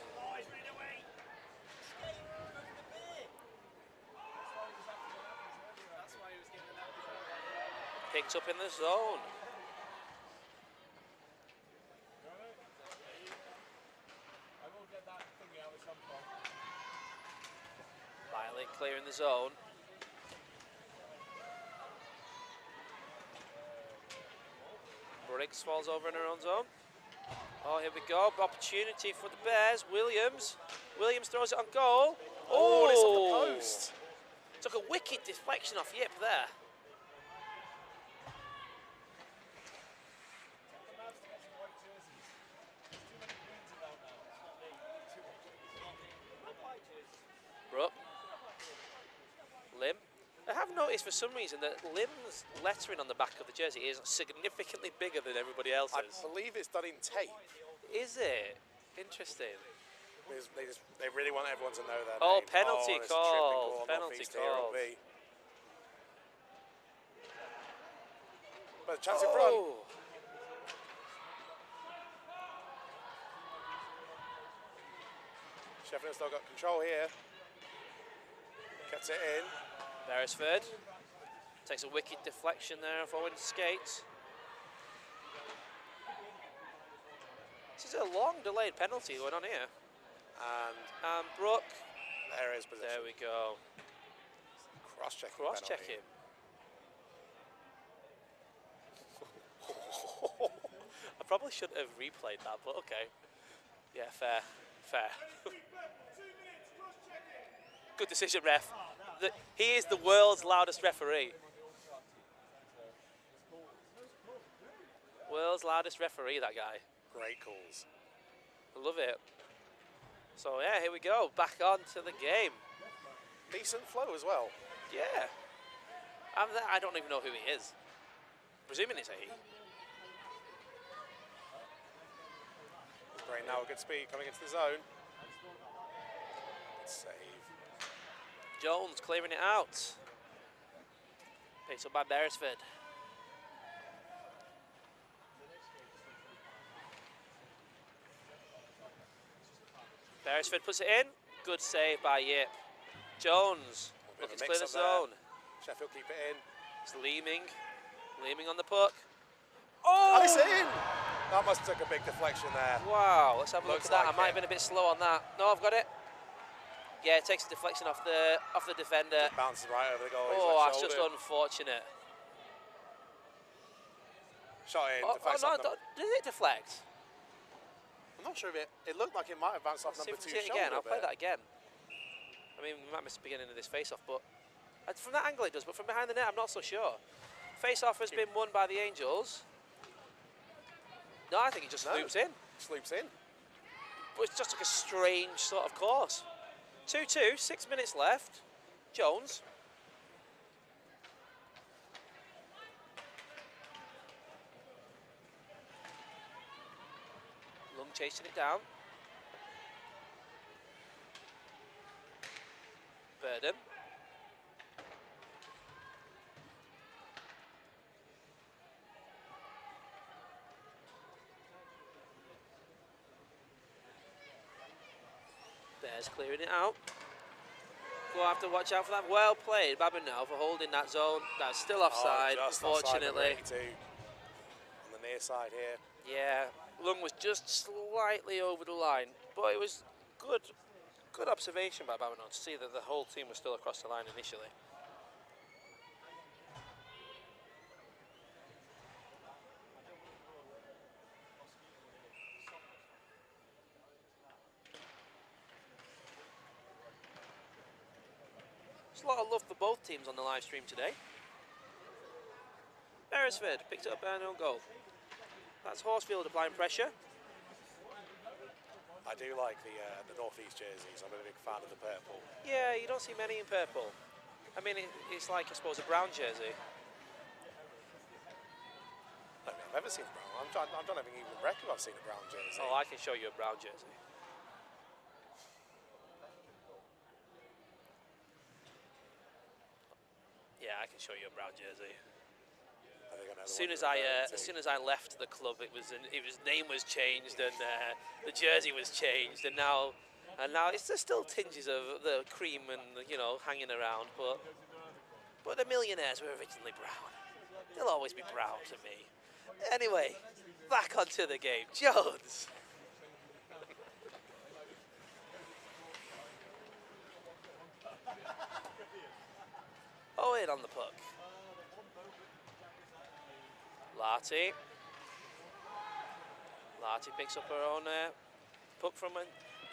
Picked up in the zone. Bielek clearing the zone. Briggs falls over in her own zone. Oh, here we go. Opportunity for the Bears. Williams. Williams throws it on goal. Oh, it's off the post. Took a wicked deflection off Yip there. Brooke. Lim. I have noticed for some reason that Lim's lettering on the back of the jersey is significantly bigger than everybody else's. I believe it's done in tape. Is it? Interesting. They really want everyone to know that. Oh, name. penalty there's a tripping called. call on Penalty Northeast here, called. it'll be. But a chance in front. Sheffield still got control here. Gets it in. Beresford takes a wicked deflection there off Owen's skates. This is a long delayed penalty going on here. And Brooke. there is position. There we go. Cross-checking. Cross-checking. I probably shouldn't have replayed that, but okay. Yeah, fair. Fair. Good decision, ref. He is the world's loudest referee. World's loudest referee, that guy. Great calls. I love it. So yeah, here we go. Back on to the game. Decent flow as well. Yeah. I don't even know who he is. Presuming it's a he. Great now, a good speed coming into the zone. Good save. Jones clearing it out. Picked up by Beresford. Beresford puts it in. Good save by Yip. Jones Bit of a looking to clear the mix-up there. zone. Sheffield keep it in. It's Leeming on the puck. And Oh! it's in! That must have took a big deflection there. Wow, let's have a look Looks at that. like I might it. have been a bit slow on that. No, I've got it. Yeah, it takes a deflection off the defender. Bouncing right over the goalie's Oh, left that's just shoulder. unfortunate. Shot in, Oh, deflects no, off number. did it deflect? I'm not sure if it looked like it might have bounced off Let's see number if we 2's see it shoulder again. I'll a play bit. that again. I mean, we might miss the beginning of this face-off, but from that angle it does, but from behind the net, I'm not so sure. Face-off has been won by the Angels. No, I think it just loops in. Just loops in. But it's just like a strange sort of course. 2-2, 6 minutes left. Jones. Lung chasing it down. Burden. Bears clearing it out. We'll have to watch out for that. Well played, Babinel, for holding that zone. That's still offside, just offside number unfortunately. 82. On the near side here. Yeah, Lung was just slightly over the line, but it was good observation by Babinel to see that the whole team was still across the line initially. There's a lot of love for both teams on the live stream today. Beresford picked it up by an own goal. That's Horsfield applying pressure. I do like the Northeast jerseys. I'm a big fan of the purple. Yeah, you don't see many in purple. I mean, it's like, I suppose, a brown jersey. I mean, I've never seen brown. I don't even reckon I've seen a brown jersey. Oh, I can show you a brown jersey. Yeah, I can show you a brown jersey. I think I know the As soon one as you're I referring to. as soon as I left the club, his name was changed and the jersey was changed, and now it's there's still tinges of the cream and hanging around, but the millionaires were originally brown. They'll always be brown to me. Anyway, back onto the game, Jones. Owen on the puck. Larty picks up her own puck from when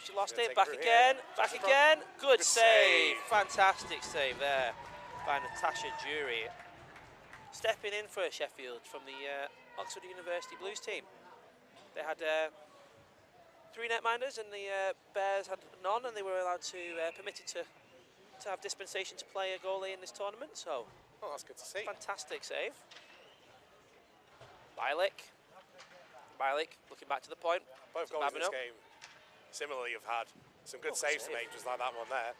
she lost Gonna it. take Back it again, here. back Just again. Good Good save. save. Fantastic save there by Natasha Jury. Stepping in for Sheffield from the Oxford University Blues team. They had 3 netminders and the Bears had none, and they were allowed to permitted to have dispensation to play a goalie in this tournament. So Oh, that's good to see. fantastic save. Bylick looking back to the point. Both to goals in this Babineau. game similarly have had some good Oh, saves to save. make, just like that one there.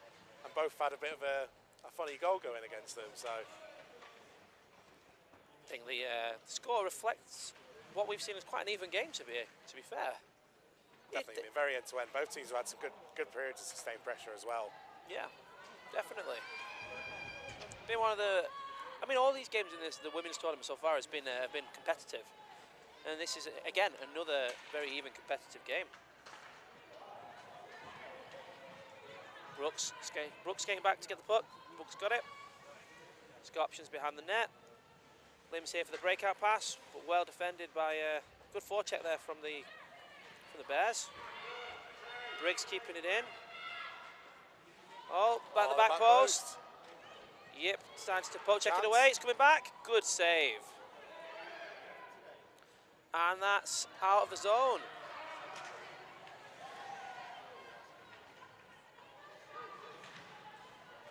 And both had a bit of a funny goal going against them. So I think the score reflects what we've seen as quite an even game, to be fair. definitely been very end to end. Both teams have had some good periods of sustained pressure as well. Yeah, definitely. Been one of the, I mean, all these games in the women's tournament so far has been competitive, and this is again another very even competitive game. Brooks getting back to get the puck. Brooks got it. He's got options behind the net. Lim's here for the breakout pass, but well defended by good forecheck there from the Bears. Briggs keeping it in. Oh, back the back post. Yep, decides to poke, check it Chance. away. It's coming back. Good save. And that's out of the zone.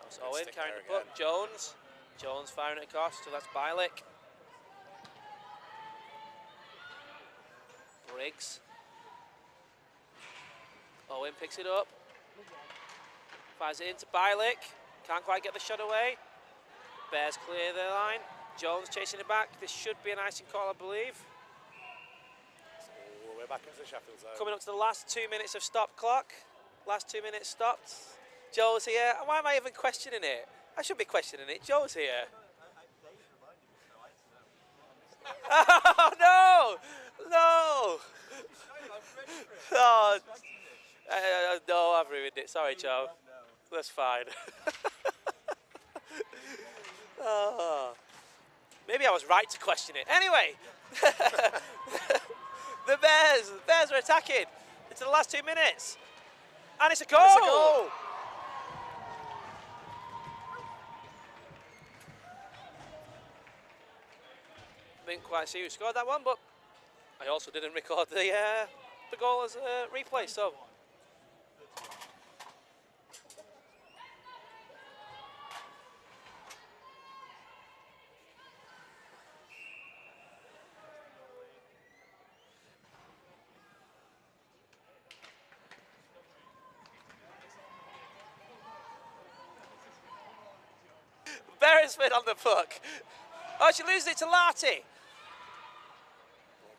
That's Good Owen stick carrying there the puck. Jones firing it across, so that's Bylick. Briggs. Owen picks it up. Fires it into Bylick. Can't quite get the shot away. Bears clear the line. Jones chasing it back. This should be an icing call, I believe. So we're back into the Sheffield zone. Coming up to the last 2 minutes of stop clock. Last 2 minutes stopped. Joe's here. Why am I even questioning it? I should be questioning it. Joe's here. Oh, no! No! Oh, no, I've ruined it. Sorry, Joe. That's fine. Oh. Maybe I was right to question it. Anyway, the Bears are attacking into the last 2 minutes. And it's a goal! It's a goal! Didn't quite see who scored that one, but I also didn't record the goal as a replay, so. Beresford on the puck. Oh, she loses it to Larty.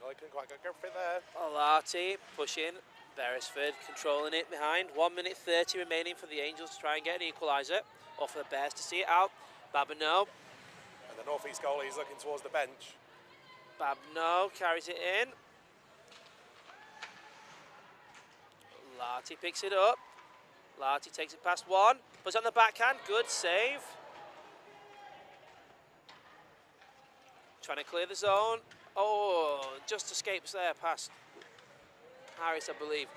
Oh, I couldn't quite go for it there. Larty pushing, Beresford controlling it behind. 1 minute 30 remaining for the Angels to try and get an equaliser, or for the Bears to see it out. Babineau. And the North East goalie is looking towards the bench. Babineau carries it in. Larty picks it up. Larty takes it past one. Puts it on the backhand. Good save. Trying to clear the zone. Oh, just escapes there past Harris, I believe.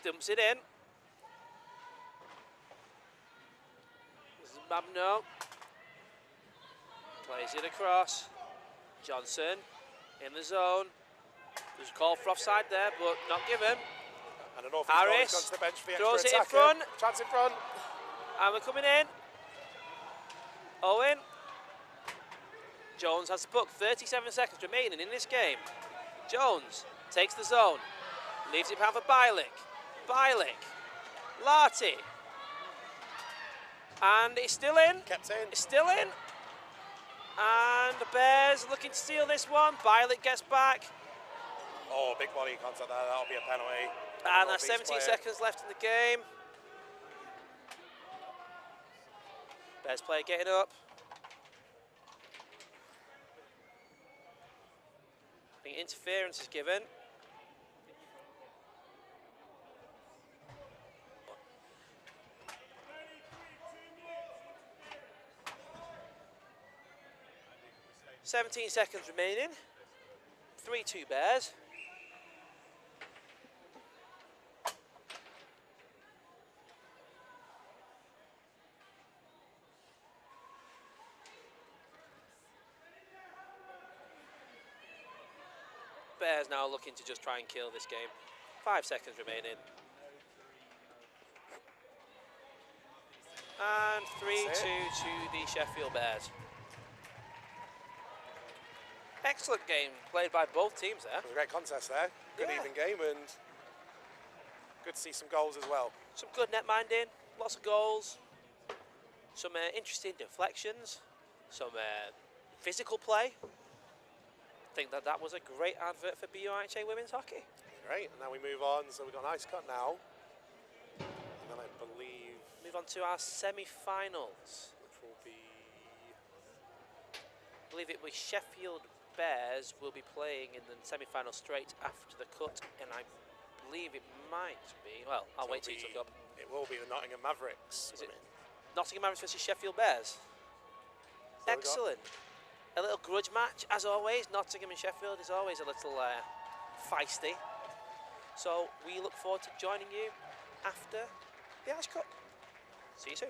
Dumps it in. This is Babineau. Plays it across. Johnson in the zone. There's a call for offside there, but not given. And the North East Harris goalie's gone to the bench for the throws extra it in attacker. front. Chance in front. And we're coming in. Owen. Jones has the puck. 37 seconds remaining in this game. Jones takes the zone. Leaves it behind for Bialik. Bialik. Larty. And it's still in. Kept in. It's still in. And the Bears looking to steal this one. Bialik gets back. Oh, big body contact there. That'll be a penalty. And there's 17 seconds left in the game. Bears player getting up. I think interference is given. "17 seconds remaining. 3-2 Bears. Bears now looking to just try and kill this game. 5 seconds remaining. And 3-2 to the Sheffield Bears. Excellent game played by both teams there. It was a great contest there. Good Yeah. even game, and good to see some goals as well. Some good net minding, lots of goals, some interesting deflections, some physical play. I think that was a great advert for BUIHA women's hockey. Great, and now we move on. So we've got an ice cut now. And then I believe... Move on to our semi-finals. Which will be... I believe it was Sheffield Bears will be playing in the semi-final straight after the cut, and I believe it might be, well, I'll wait till you look up. It will be the Nottingham Mavericks. Is it Nottingham Mavericks versus Sheffield Bears? So Excellent. A little grudge match, as always. Nottingham and Sheffield is always a little feisty. So we look forward to joining you after the Ice Cup. See you soon.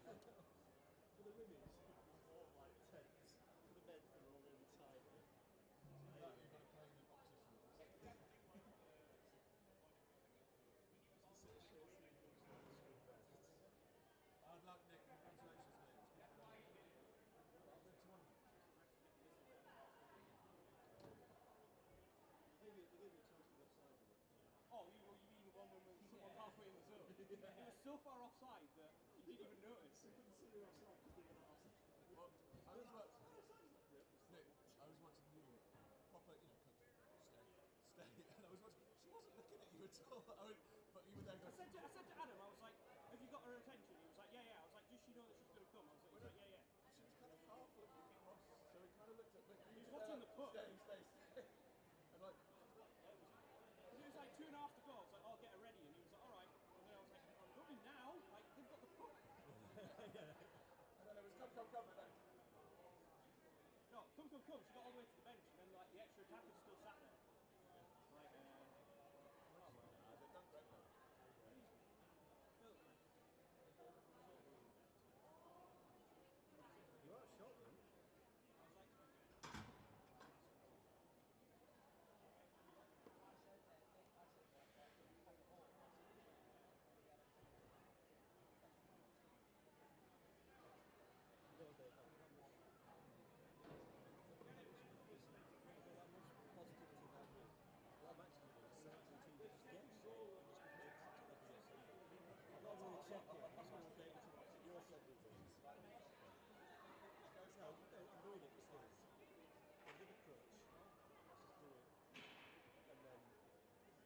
For the women's, it was all like tents. For the men's, they were all really tiny. That you've got to play the opposition. Just the sort of shirts that you lose like the string vests. Hard luck, Nick. Congratulations, mate. It's good going. Well, the tournament. They gave me a chance to be offside with it. Oh, you mean the one when someone halfway in the zone? It was so far offside that you didn't even notice. I couldn't see they were offside because they were not offside. Well, I was watching. Nick, I was watching you, proper, coach. Stay, and I was watching. She wasn't looking at you at all. But you were there going. I said to Adam, I was like, "Have you got her attention?" He was like, "Yeah." I was like, "Does she know that she's going to come?" I was like, "Yeah." She was kind of half looking across, so he kind of looked at me. He was watching the puck. Stay. And like, Because it was like 2.5 to go. I was like, "Oh, get her ready," and he was like, "All right." And then I was like, "I'm rubbing now. Like they've got the puck." and then it was come, and then. No, come. She got all the way to the bench, and then like the extra attackers still sat there. Like, They've done great though. You are shot them.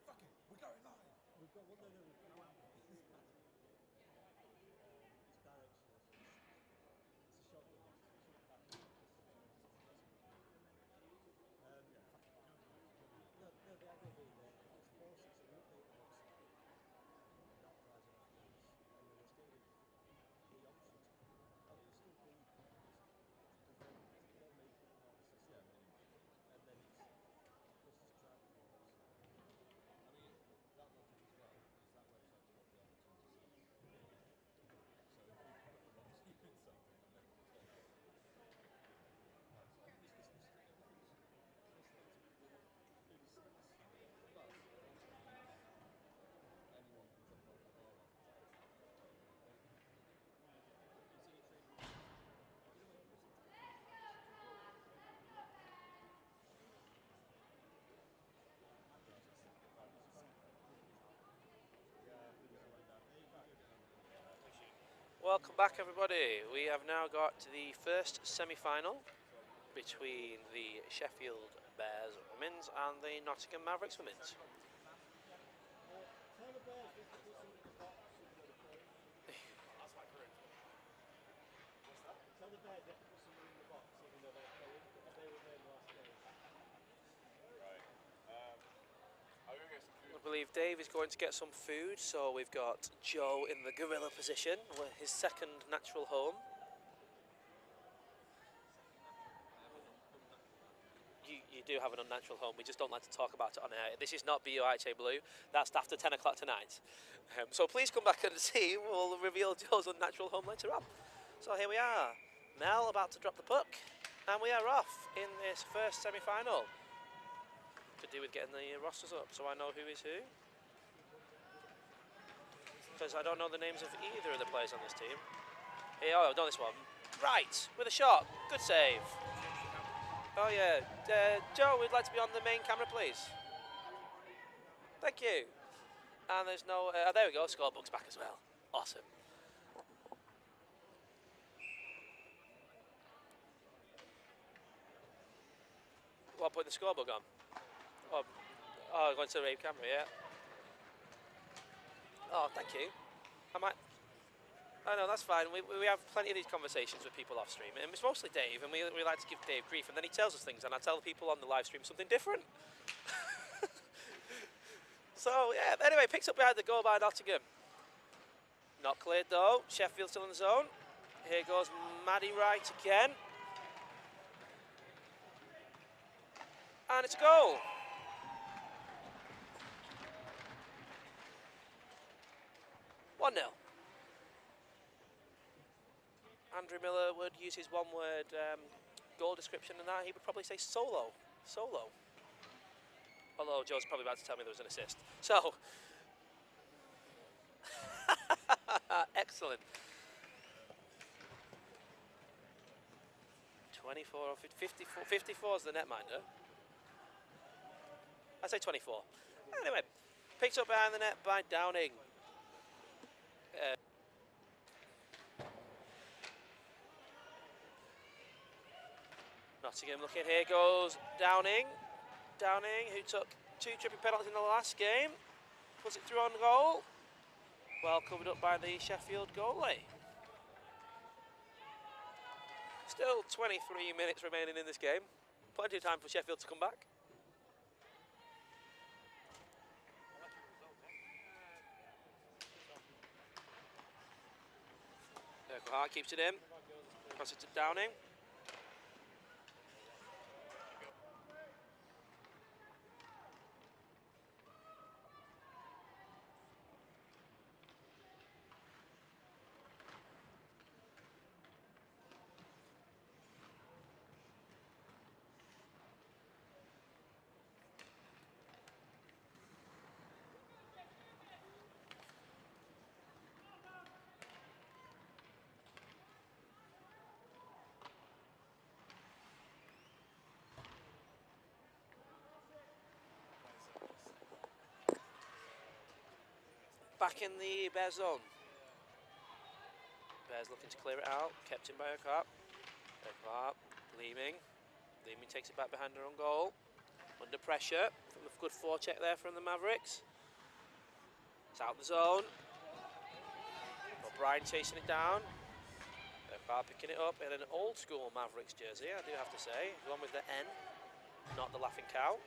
Fuck it, we're going live. We've got one. No. It's directional. It's a shotgun. No, the idea being that it's 4-6 and we update the website, not driving backwards, and then there's still the option to, it'll still be, they'll make it part of the system, and then it's just track forwards. I mean, that logic as well is that website's got the opportunity to select. So if we put the wrong team in something and then talk. Plus, anyone can jump on the ball like a tire. Welcome back, everybody. We have now got the first semi-final between the Sheffield Bears women's and the Nottingham Mavericks women's. Tell the Bears they can put something in the box if they're going to play. That's my group. Tell the Bears they can put something in the box even though they're playing, as they were playing last game. Right. I'll go get some food. I believe Dave is going to get some food, so we've got Joe in the gorilla position, his second natural home. You do have an unnatural home, we just don't like to talk about it on air. This is not BUIHA Blue, that's after 10 o'clock tonight. So please come back and see, we'll reveal Joe's unnatural home later on. So here we are, Mel about to drop the puck, and we are off in this first semi-final. Could do with getting the rosters up so I know who is who. Because I don't know the names of either of the players on this team. Hey, oh, I've done this one. Right, with a shot. Good save. Oh yeah, Joe, we'd like to be on the main camera, please. Thank you. And there's no, there we go, scorebook's back as well. Awesome. What, putting the scorebook on? Oh, going to the rave camera, yeah. Oh, thank you. I know, that's fine. We have plenty of these conversations with people off stream, and it's mostly Dave, and we like to give Dave grief, and then he tells us things, and I tell people on the live stream something different. So, yeah, anyway, picks up behind the goal by Nottingham. Not cleared, though. Sheffield still in the zone. Here goes Maddie Wright again. And it's a goal. Andrew Miller would use his one-word goal description and that, he would probably say solo. Solo. Although Joe's probably about to tell me there was an assist. So, excellent. 24 or 54. 54 is the netminder. I say 24. Anyway, picked up behind the net by Downing. Nottingham looking, here goes Downing. Downing, who took 2 tripping penalties in the last game, puts it through on goal. Well covered up by the Sheffield goalie. Still 23 minutes remaining in this game. Plenty of time for Sheffield to come back. Hart keeps it in. Pass it to Downing. Back in the Bears zone. Bears looking to clear it out. Kept in by Urquhart. Urquhart Leeming. Leeming takes it back behind her own goal. Under pressure from a good forecheck there from the Mavericks. It's out the zone. O'Brien chasing it down. Urquhart picking it up in an old school Mavericks jersey, I do have to say. The one with the N, not the laughing cow.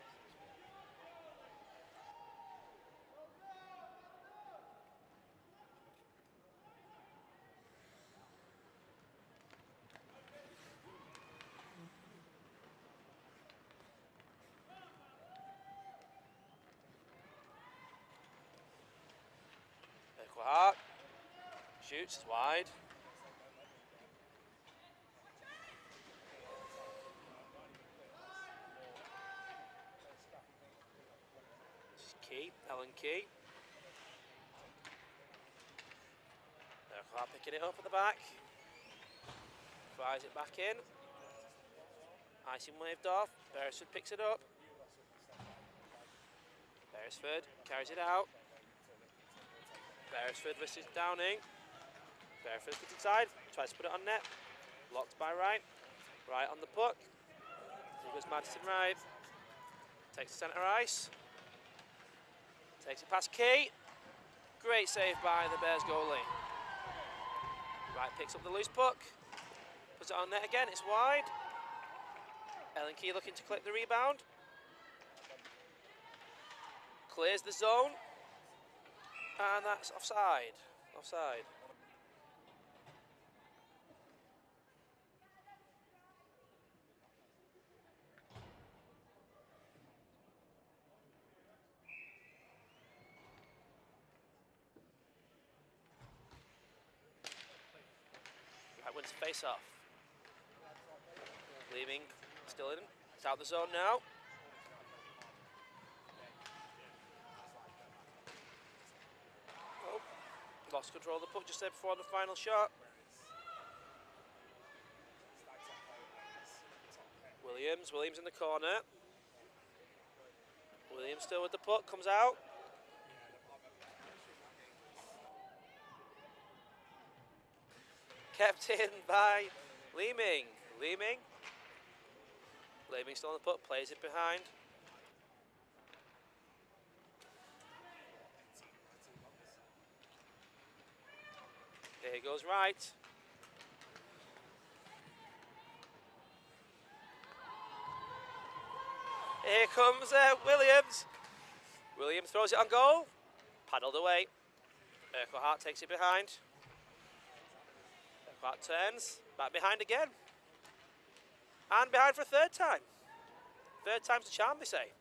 Urquhart shoots, it's wide. Key, Ellen Key. Urquhart picking it up at the back. Fires it back in. Icing waved off. Beresford picks it up. Beresford carries it out. Beresford versus Downing. Beresford gets inside. Tries to put it on net. Blocked by Wright. Wright on the puck. Here goes Madison Wright. Takes the centre ice. Takes it past Key. Great save by the Bears goalie. Wright picks up the loose puck. Puts it on net again. It's wide. Ellen Key looking to clip the rebound. Clears the zone. And that's offside. Offside. Right, wins the face off. Leaving, still in. It's out the zone now. Oh, lost control of the puck just there before the final shot. Williams in the corner. Williams still with the puck, comes out. Kept in by Leeming. Leeming still on the puck, plays it behind. There goes Wright. Here comes Williams. Williams throws it on goal. Paddled away. Urquhart takes it behind. Urquhart turns. Back behind again. And behind for a third time. Third time's the charm, they say.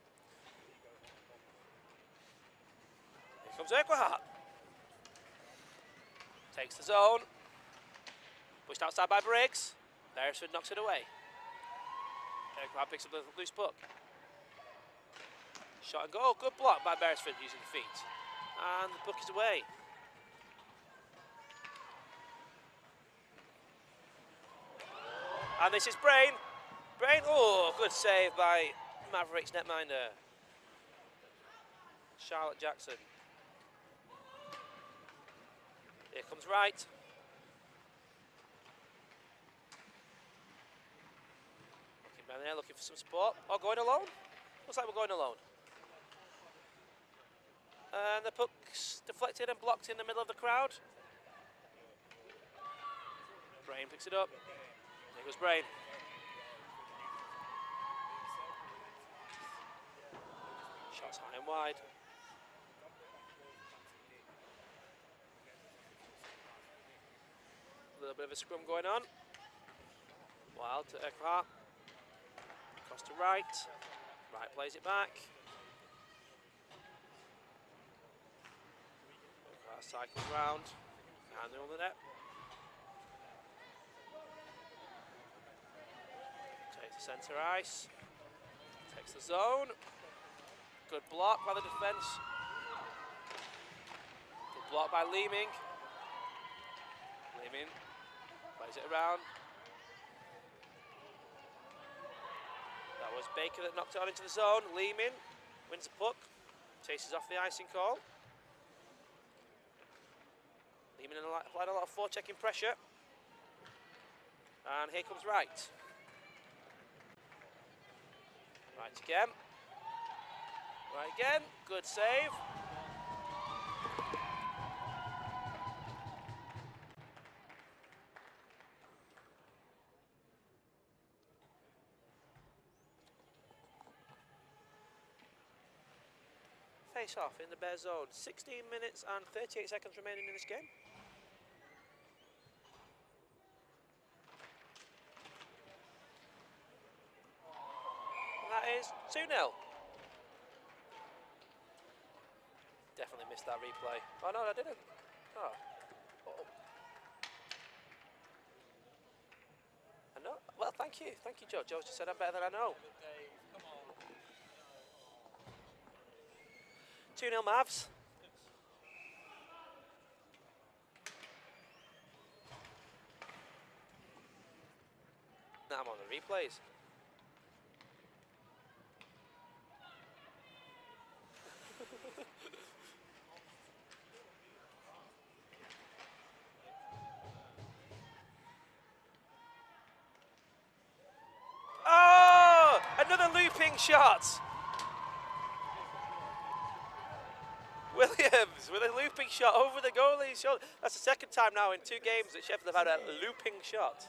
Here comes Urquhart. Takes the zone. Pushed outside by Briggs. Beresford knocks it away. Aircraft picks up the loose puck. Shot and goal. Good block by Beresford using the feet. And the puck is away. And this is Brain. Brain, oh, good save by Mavericks netminder. Charlotte Jackson. Here comes Wright. Looking down there, looking for some support. Oh, going alone? Looks like we're going alone. And the puck's deflected and blocked in the middle of the crowd. Brain picks it up. There goes Brain. Shots high and wide. A little bit of a scrum going on. Wild to Eckhart. Across to Wright. Wright plays it back. Eckhart cycles round. And they're on the net. Takes the centre ice. Takes the zone. Good block by the defence. Good block by Leeming. Leeming plays it around. That was Baker that knocked it on into the zone. Leeming wins the puck. Chases off the icing call. Leeming applied a lot of forechecking pressure. And here comes Wright. Right again. Right again. Good save. Face off in the Bear zone. 16 minutes and 38 seconds remaining in this game. And that is 2-0. Definitely missed that replay. Oh no, I didn't. Oh. I know. Well, thank you, Joe. Joe just said I'm better than I know. 2-0 Mavs. Now I'm on the replays. Oh! Another looping shot! Williams with a looping shot over the goalie's shoulder. That's the second time now in 2 games that Sheffield have had a looping shot.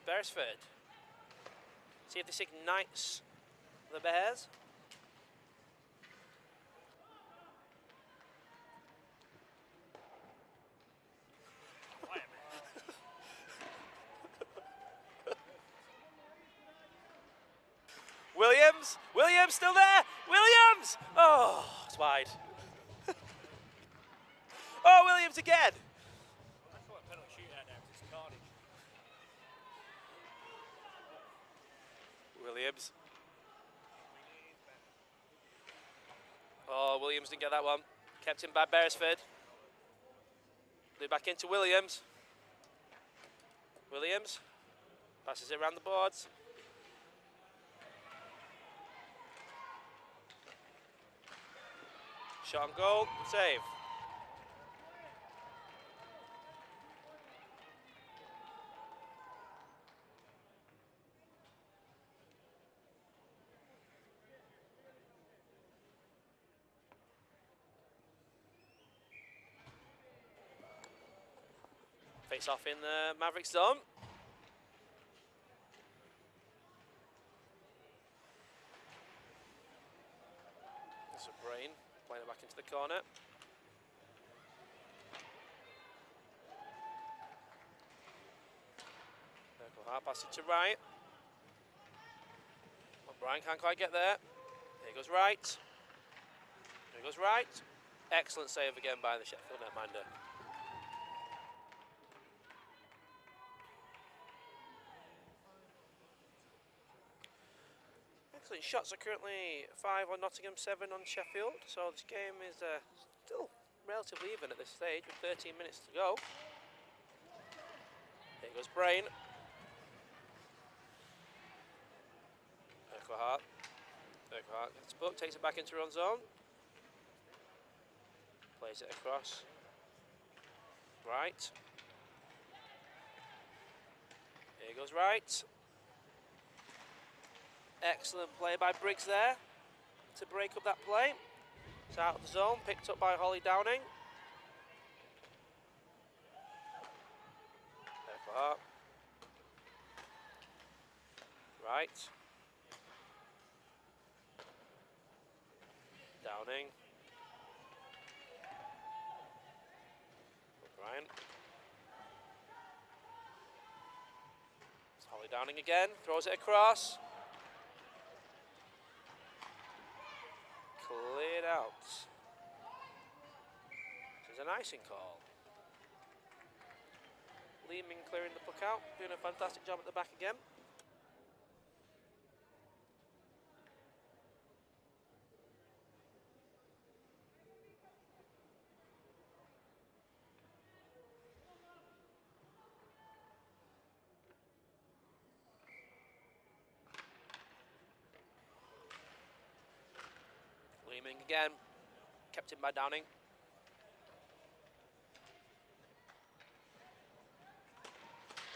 Beresford. See if this ignites the Bears. Williams still there. Williams! Oh, it's wide. Oh, Williams again. Williams. Oh, Williams didn't get that one. Kept in by Beresford. Back into Williams. Williams passes it around the boards. Shot on goal, save. Face off in the Mavericks zone. It's a Brain playing it back into the corner. Urquhart passes to Wright. But Brian can't quite get there. Here goes Wright. Here goes Wright. Excellent save again by the Sheffield netminder. Excellent shots are currently 5 on Nottingham, 7 on Sheffield. So this game is still relatively even at this stage with 13 minutes to go. Here goes Brain. Urquhart. Urquhart gets booked, takes it back into her own zone. Plays it across. Right. Here goes Right. Excellent play by Briggs there to break up that play. It's out of the zone, picked up by Holly Downing. Urquhart. Right. Downing. Bryant. It's Holly Downing again, throws it across. Cleared out. This is an icing call. Leeming clearing the puck out, doing a fantastic job at the back again. Leeming again, kept in by Downing.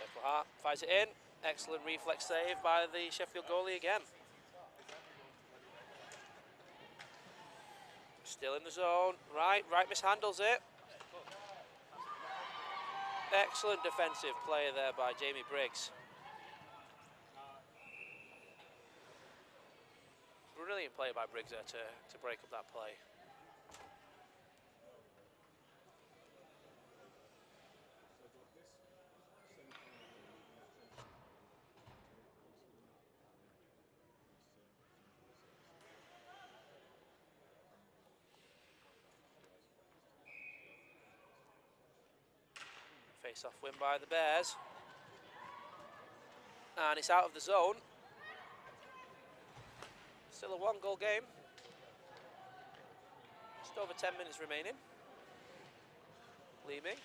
Urquhart fires it in. Excellent reflex save by the Sheffield goalie again. Still in the zone. Right mishandles it. Excellent defensive play there by Jamie Briggs. Brilliant play by Briggs there to break up that play. Face-off win by the Bears. And it's out of the zone. Still a 1-goal game. Just over 10 minutes remaining. Leeming.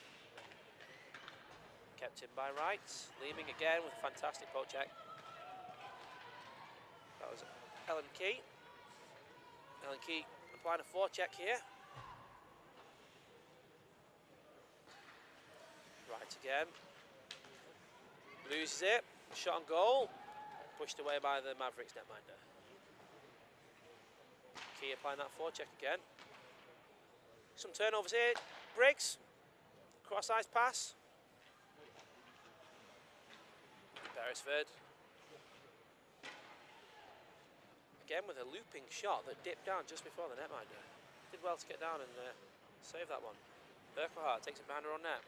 Kept in by Wright. Leeming again with a fantastic poke check. That was Ellen Key. Ellen Key applying a forecheck here. Right again. Loses it. Shot on goal. Pushed away by the Mavericks netminder. Key applying that forecheck again. Some turnovers here. Briggs. Cross-ice pass. Beresford. Again with a looping shot that dipped down just before the netminder. Did well to get down and save that one. Urquhart takes it behind her own net.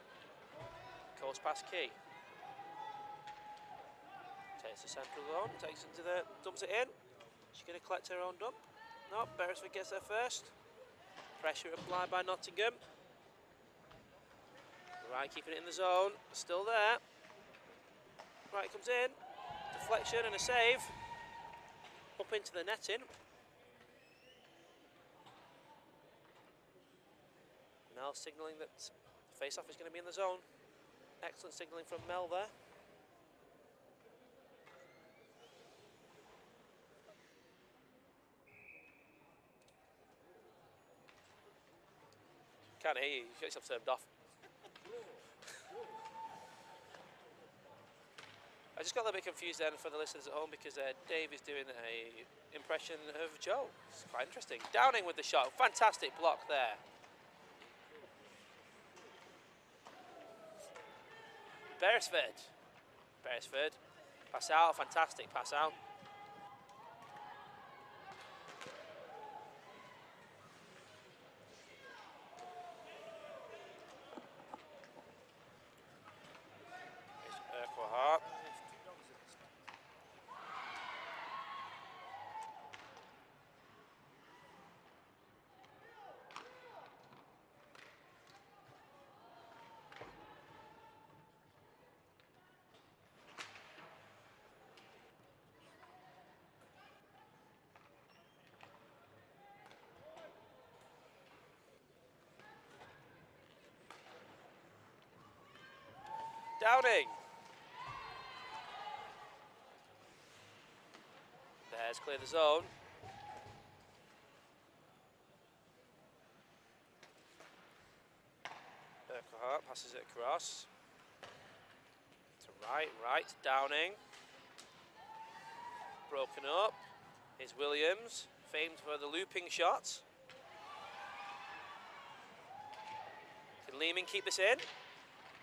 Coast past Key. Takes the central zone, takes it to the, dumps it in. She's going to collect her own dump. No, Beresford gets there first. Pressure applied by Nottingham. Right, keeping it in the zone, still there. Right, comes in. Deflection and a save. Up into the netting. Mel signalling that the face-off is going to be in the zone. Excellent signalling from Mel there. Can't hear you, you get yourself turned off. I just got a little bit confused then for the listeners at home because Dave is doing an impression of Joe. It's quite interesting. Downing with the shot, fantastic block there. Beresford. Beresford. Pass out, fantastic pass out. Urquhart. Downing. Bears clear the zone. Urquhart passes it across. To right, Downing. Broken up. Here's Williams, famed for the looping shot. Can Leeming keep this in?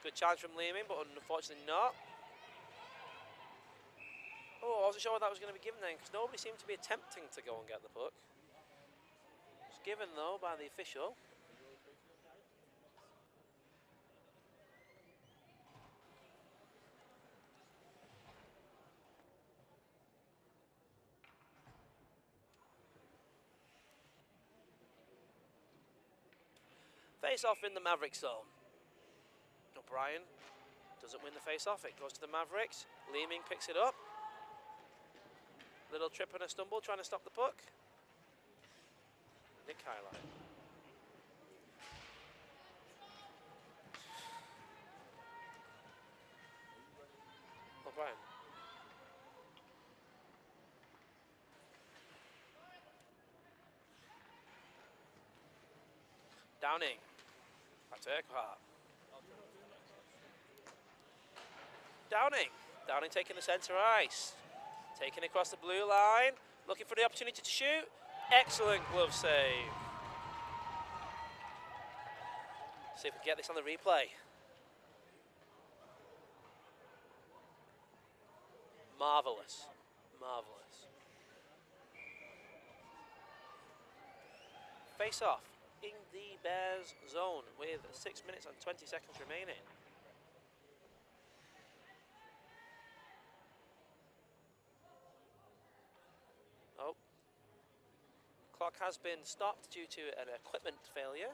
Good challenge from Leeming, but unfortunately not. Oh, I wasn't sure what that was going to be given then, because nobody seemed to be attempting to go and get the puck. It was given, though, by the official. Face-off in the Maverick zone. O'Brien doesn't win the face-off. It goes to the Mavericks. Leeming picks it up. Little trip and a stumble trying to stop the puck. Nick highlight. O'Brien. Downing. Back to Urquhart. Downing taking the centre ice. Taking across the blue line. Looking for the opportunity to shoot. Excellent glove save. See if we can get this on the replay. Marvellous. Marvellous. Face off in the Bears zone with 6 minutes and 20 seconds remaining. Oh. Clock has been stopped due to an equipment failure.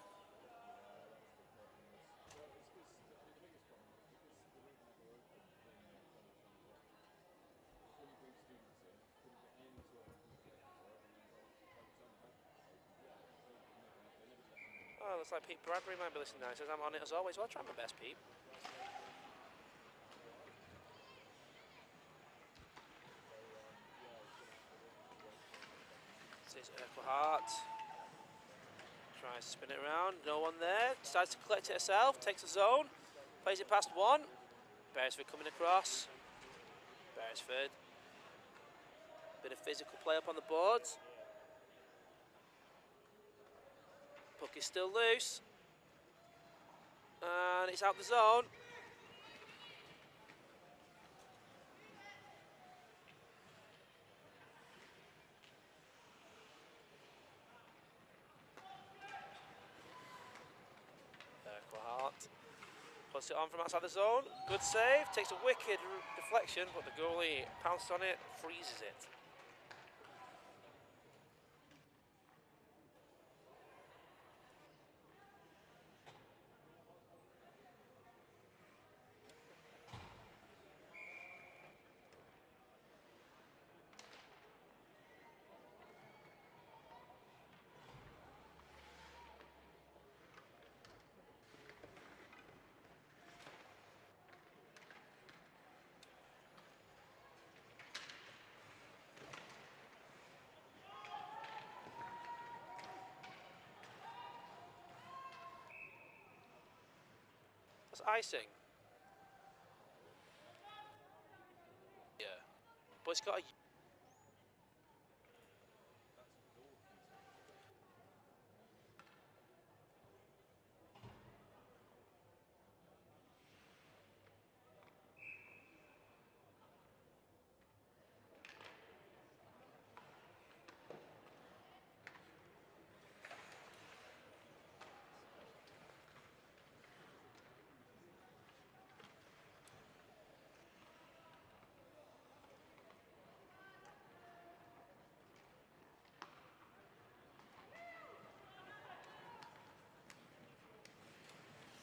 Oh, looks like Pete Bradbury might be listening now. He says, I'm on it as always. Well, I'll try my best, Pete. This is Urquhart. Tries to spin it around. No one there. Decides to collect it herself. Takes the zone. Plays it past one. Beresford coming across. Beresford. Bit of physical play up on the boards. Puck is still loose. And it's out the zone. Urquhart puts it on from outside the zone. Good save. Takes a wicked deflection, but the goalie pounced on it, freezes it. That's icing. Yeah. But it's got a...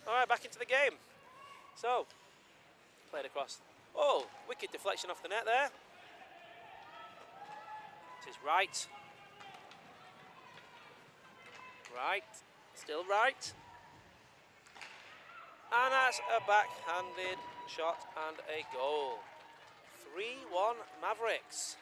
All right, back into the game. So, played across. Oh, wicked deflection off the net there. It is right. Right. Still right. And that's a backhanded shot and a goal. 3-1 Mavericks.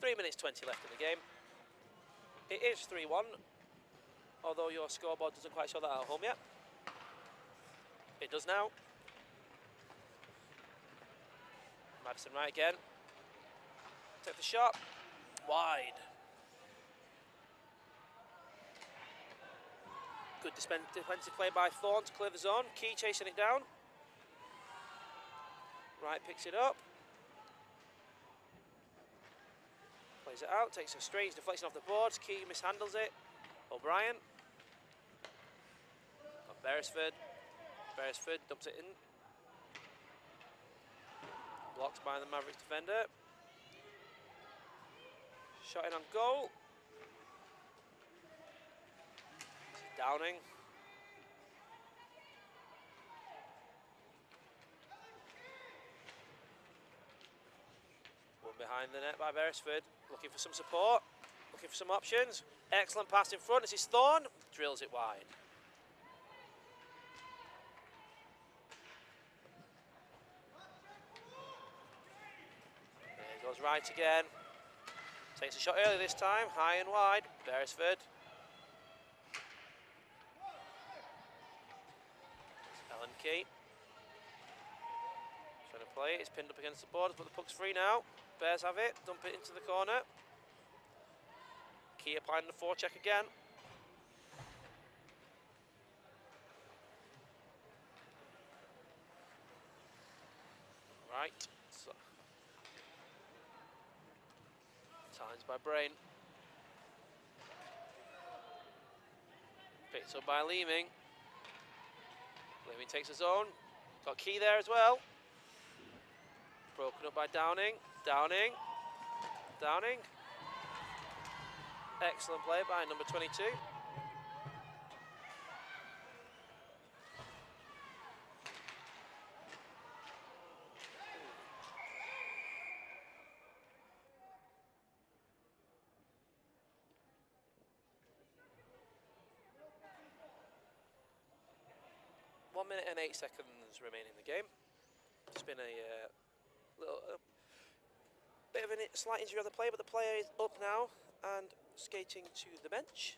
Three minutes 20 left in the game. It is 3-1, although your scoreboard doesn't quite show that at home yet. It does now. Madison right again. Take the shot. Wide. Good defensive play by Thorne to clear the zone. Key chasing it down. Wright picks it up. Plays it out. Takes a strange deflection off the boards. Key mishandles it. O'Brien. Beresford. Beresford dumps it in. Blocked by the Mavericks defender. Shot in on goal. Downing. One behind the net by Beresford. Looking for some support. Looking for some options. Excellent pass in front. This is Thorne. Drills it wide. There goes Wright again. Takes a shot early this time. High and wide. Beresford. Ellen Key. Trying to play it. It's pinned up against the boards, but the puck's free now. Bears have it. Dump it into the corner. Key applying the forecheck again. Right. So. Times by Brain. Picked up by Leeming. Leeming takes his own. Got Key there as well. Broken up by Downing. Downing. Downing. Excellent play by number 22. One minute and 8 seconds remaining in the game. It's been a bit of a slight injury on the player, but the player is up now and skating to the bench.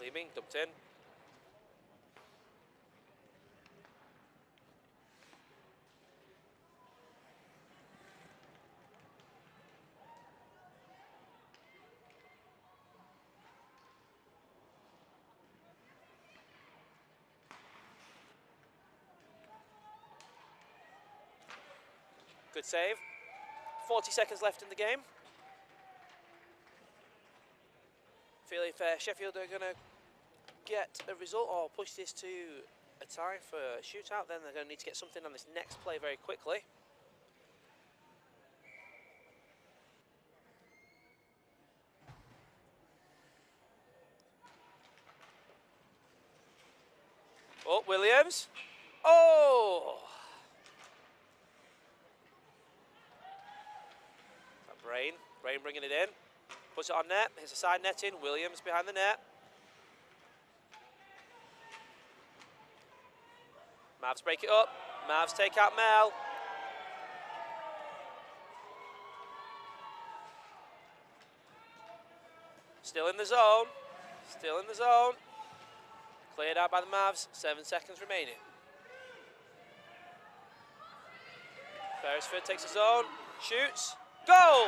Leeming, dumped in. Good save. 40 seconds left in the game. Feel if Sheffield are going to get a result or push this to a tie for a shootout, then they're going to need to get something on this next play very quickly. Oh, Williams. Oh! Brain bringing it in. Puts it on net. Here's a side net in. Williams behind the net. Mavs break it up. Mavs take out Mel. Still in the zone. Still in the zone. Cleared out by the Mavs. 7 seconds remaining. Beresford takes his own. Shoots. Goal!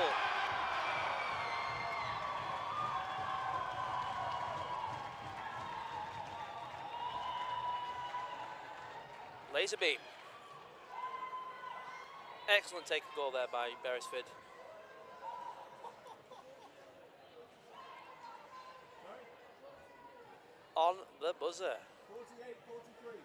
Laser beam. Excellent take a goal there by Beresford. On the buzzer. 48-43.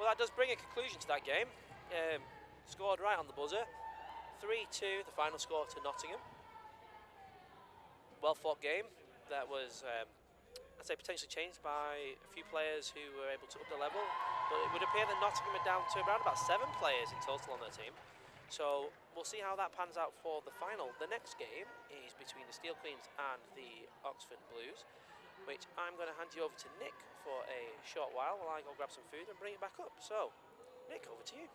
Well, that does bring a conclusion to that game. Scored right on the buzzer. 3-2, the final score to Nottingham. Well fought game. That was, I'd say, potentially changed by a few players who were able to up the level. But it would appear that Nottingham are down to around about 7 players in total on their team. So we'll see how that pans out for the final. The next game is between the Steel Queens and the Oxford Blues, which I'm going to hand you over to Nick for a short while I go grab some food and bring it back up. So, Nick, over to you.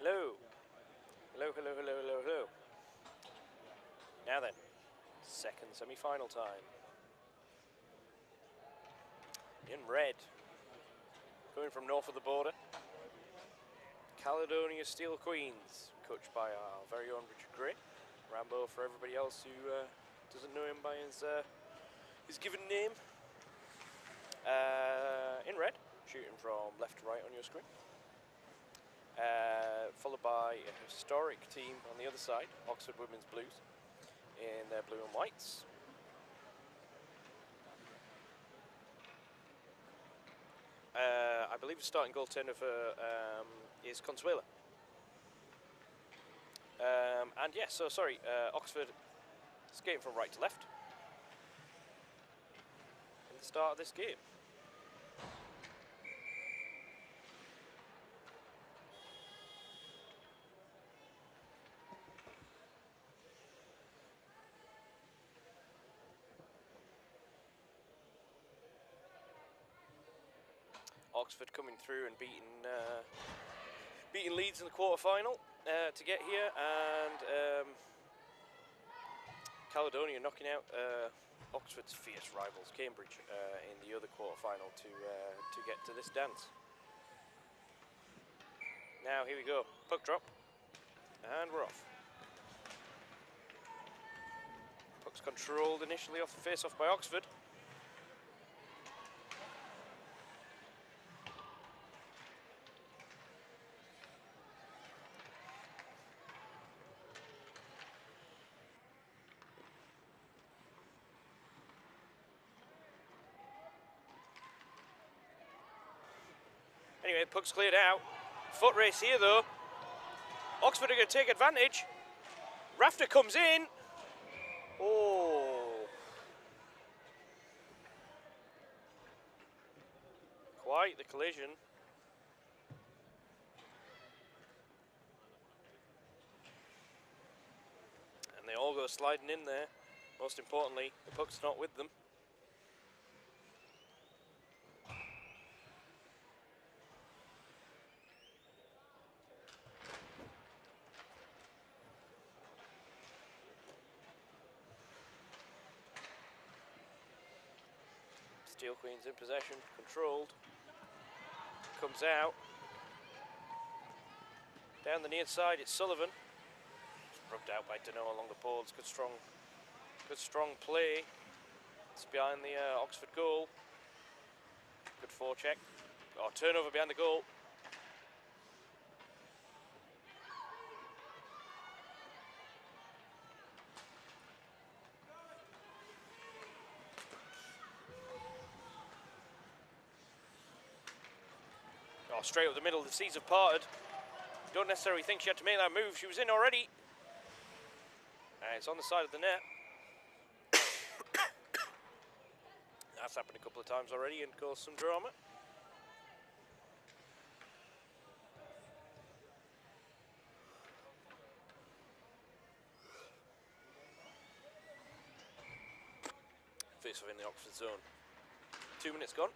Hello. Hello, hello, hello, hello, hello. Now then, second semi-final time. In red, coming from north of the border, Caledonia Steel Queens, coached by our very own Richard Gray. Rambo for everybody else who doesn't know him by his given name. In red, shooting from left to right on your screen. Followed by a historic team on the other side, Oxford Women's Blues, in their blue and whites. I believe the starting goaltender for is Consuela. And yes, so sorry, Oxford skating from right to left in the start of this game. Oxford coming through and beating Leeds in the quarterfinal to get here, and Caledonia knocking out Oxford's fierce rivals Cambridge in the other quarterfinal to get to this dance. Now here we go, puck drop, and we're off. Puck's controlled initially off the face-off by Oxford. Anyway, puck's cleared out. Foot race here though. Oxford are going to take advantage. Rafter comes in. Oh. Quite the collision. And they all go sliding in there. Most importantly, the puck's not with them. Steel Queens in possession, controlled. Comes out. Down the near side, it's Sullivan. Rubbed out by Deneau along the boards. Good strong play. It's behind the Oxford goal. Good forecheck. Oh, turnover behind the goal. straight up the middle. The seas have parted. Don't necessarily think she had to make that move. She was in already. It's on the side of the net. That's happened a couple of times already and caused some drama. Face off in the Oxford zone. 2 minutes gone.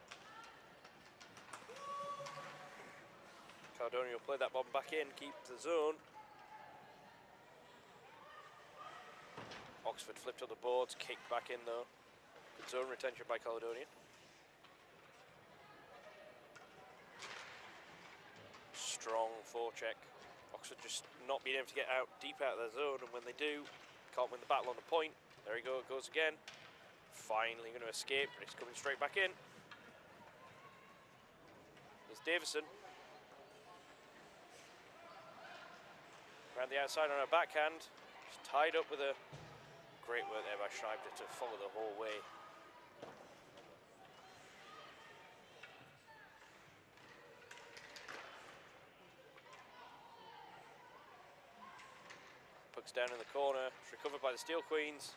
Cardoni will play that bomb back in, keep the zone. Oxford flipped on the boards, kicked back in though. Good zone retention by Caledonian. Strong forecheck. Oxford just not being able to get out deep out of their zone, and when they do, can't win the battle on the point. There he goes again. Finally going to escape, but he's coming straight back in. There's Davison. Around the outside on her backhand. She's tied up with a great work there by Schreiber to follow the whole way. Puck's down in the corner. It's recovered by the Steel Queens.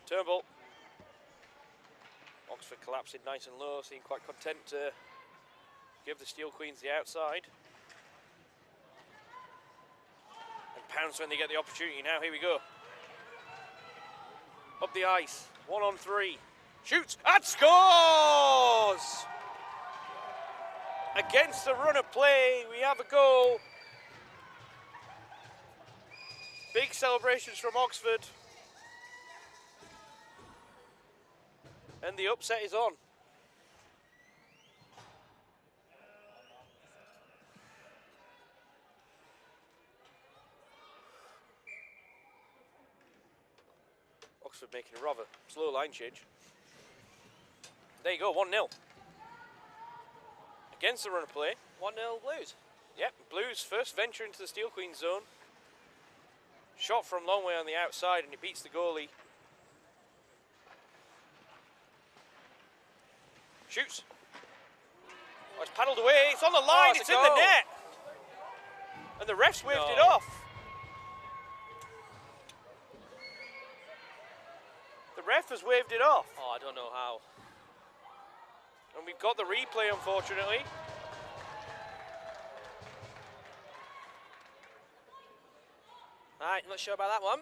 Turnbull. Oxford collapsing nice and low, seem quite content to give the Steel Queens the outside. And pounce when they get the opportunity. Now here we go. Up the ice, 1-on-3. Shoots and scores! Against the run of play, we have a goal. Big celebrations from Oxford. And the upset is on. Oxford making a rather slow line change. There you go, 1-0. Against the run of play. 1-0 Blues. Yep, Blues first venture into the Steel Queen zone. Shot from long way on the outside and he beats the goalie. Shoots. Oh, it's paddled away. It's on the line. It's in the net. And the refs waved it off. The ref has waved it off. Oh, I don't know how. And we've got the replay, unfortunately. Right, not sure about that one.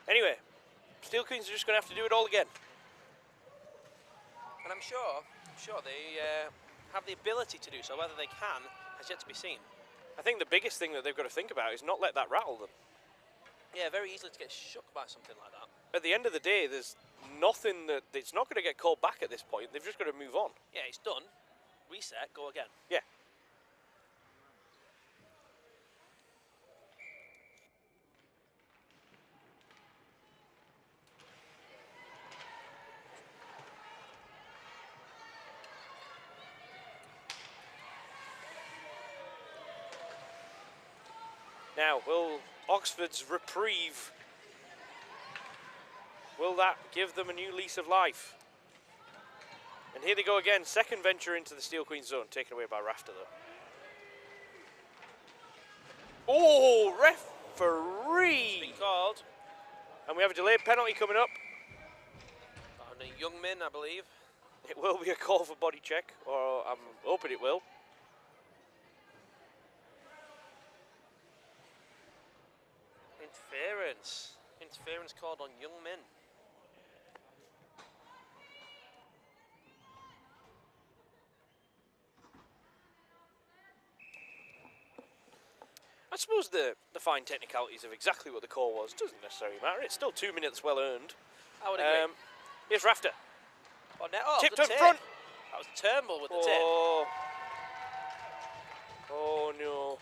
Anyway, Steel Queens are just going to have to do it all again. And I'm sure they have the ability to do so. Whether they can has yet to be seen. I think the biggest thing that they've got to think about is not let that rattle them. Yeah, very easily to get shook by something like that. At the end of the day, there's nothing that it's not going to get called back at this point. They've just got to move on. Yeah, it's done. Reset, go again. Yeah. Now, will Oxford's reprieve, will that give them a new lease of life? And here they go again, second venture into the Steel Queen zone, taken away by Rafter though. Oh, referee! Been called. And we have a delayed penalty coming up. On a young min, I believe. It will be a call for body check, or I'm hoping it will. Interference. Interference called on young men. suppose the fine technicalities of exactly what the call was doesn't necessarily matter. It's still 2 minutes well earned. I would agree. Here's Rafter. Oh, Tipped the in tip. front. That was Turnbull with the tip. Oh no.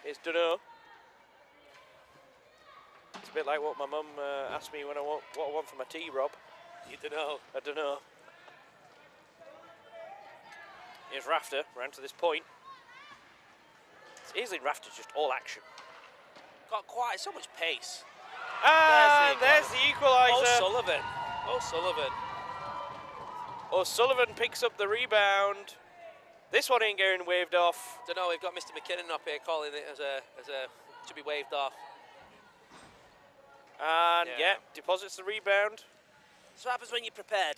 It's Dunno. It's a bit like what my mum asked me when what I want for my tea, Rob. You don't know. I don't know. Here's Rafter, round to this point. It's Rafter, just all action. Got quite so much pace. And there's the equaliser. O'Sullivan. O'Sullivan picks up the rebound. This one ain't getting waved off. Don't know. We've got Mr. McKinnon up here calling it as a to be waved off. And yeah, deposits the rebound. That's what happens when you're prepared.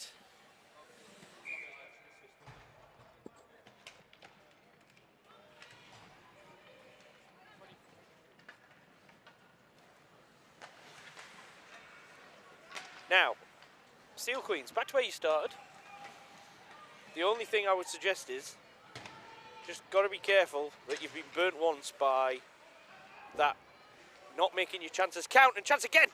Now, Steel Queens, back to where you started. The only thing I would suggest is just got to be careful that you've been burnt once by that not making your chances count, and chance again.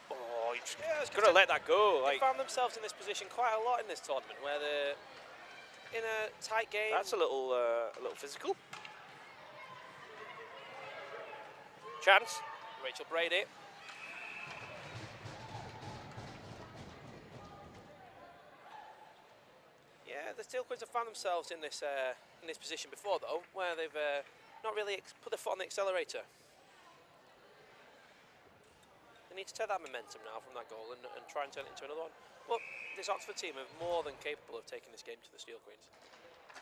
Oh, you just got to let that go. They found themselves in this position quite a lot in this tournament, where they're in a tight game. That's a little physical. Chance. Rachel Brady. Yeah, the Steel Queens have found themselves in this position before, though, where they've not really put their foot on the accelerator. They need to take that momentum now from that goal and try and turn it into another one. But this Oxford team are more than capable of taking this game to the Steel Queens.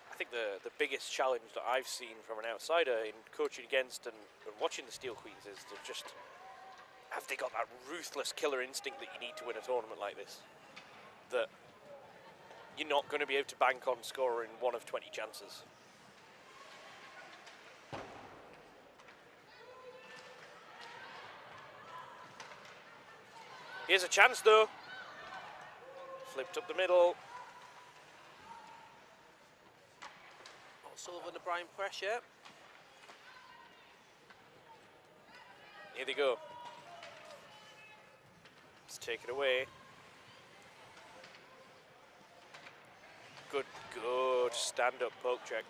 I think the biggest challenge that I've seen from an outsider in coaching against and watching the Steel Queens is to just, have they got that ruthless killer instinct that you need to win a tournament like this? That you're not going to be able to bank on scoring 1 of 20 chances. Here's a chance though. Flipped up the middle. Sullivan applying pressure. Here they go. Let's take it away. Good stand-up poke check.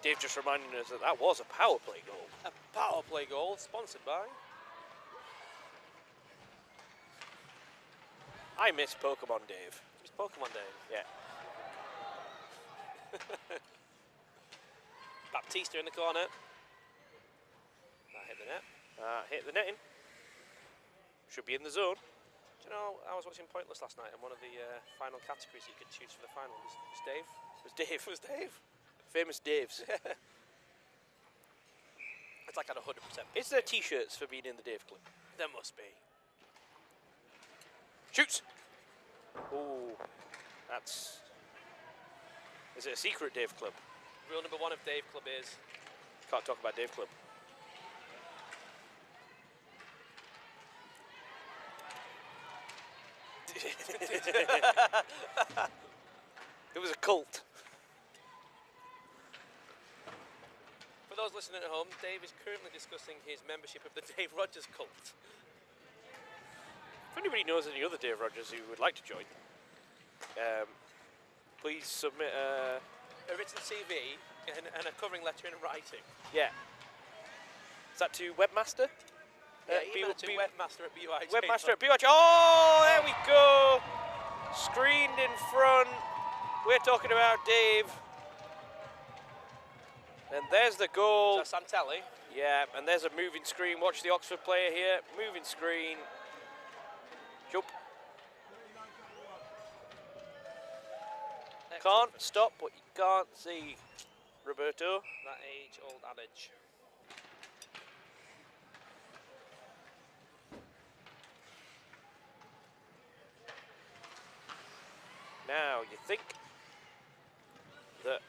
Dave just reminding us that was a power play goal. A power play goal sponsored by. I miss Pokemon Dave. It's Pokemon Dave. Yeah. Baptista in the corner. That hit the net. Hit the netting. Should be in the zone. Do you know, I was watching Pointless last night, and one of the final categories you could choose for the final was Dave. Was Dave. Famous Daves. It's like at 100%. Is there t-shirts for being in the Dave Club? There must be. Shoots! Oh, that's... Is it a secret Dave Club? Rule number 1 of Dave Club is... Can't talk about Dave Club. It was a cult. For those listening at home, Dave is currently discussing his membership of the Dave Rogers cult. If anybody knows any other Dave Rogers who would like to join, please submit a written CV and a covering letter in writing. Yeah. Is that to Webmaster? Email it to webmaster at BUIHA. Webmaster at BUIHA. Oh, there we go. Screened in front. We're talking about Dave. And there's the goal. Is that Santelli? Yeah, and there's a moving screen. Watch the Oxford player here. Moving screen. Jump. Can't stop what you can't see, Roberto. That age-old adage. you think that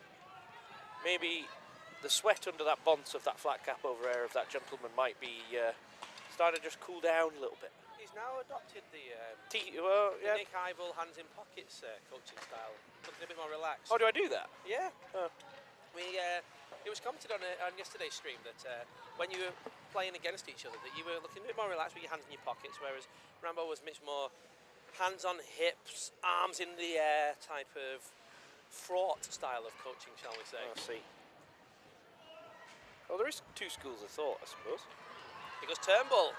maybe the sweat under that bonce of that flat cap over there of that gentleman might be starting to just cool down a little bit. He's now adopted the Yeah. Nick Ivel hands in pockets coaching style, looking a bit more relaxed. Oh, do I do that? Yeah. Oh. It was commented on yesterday's stream that when you were playing against each other, that you were looking a bit more relaxed with your hands in your pockets, whereas Rambo was much more hands on hips, arms in the air type of fraught style of coaching, shall we say. I see. Well, there is two schools of thought, I suppose. Here goes Turnbull.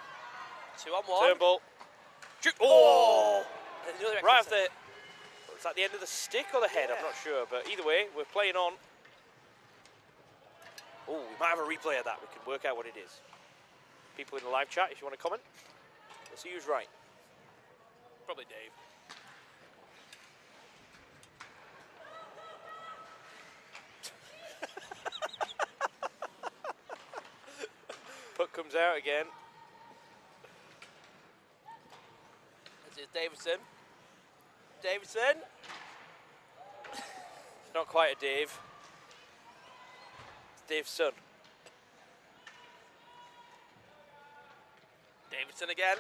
2-on-1. Turnbull. Shoot. Oh! Right off the... Is that the end of the stick or the head? Yeah. I'm not sure, but either way, we're playing on. Oh, we might have a replay of that. We can work out what it is. People in the live chat, if you want to comment. Let's see who's right. Probably Dave. Puck comes out again. This is Davidson. Davidson. It's not quite a Dave. It's Dave's son. Davidson again.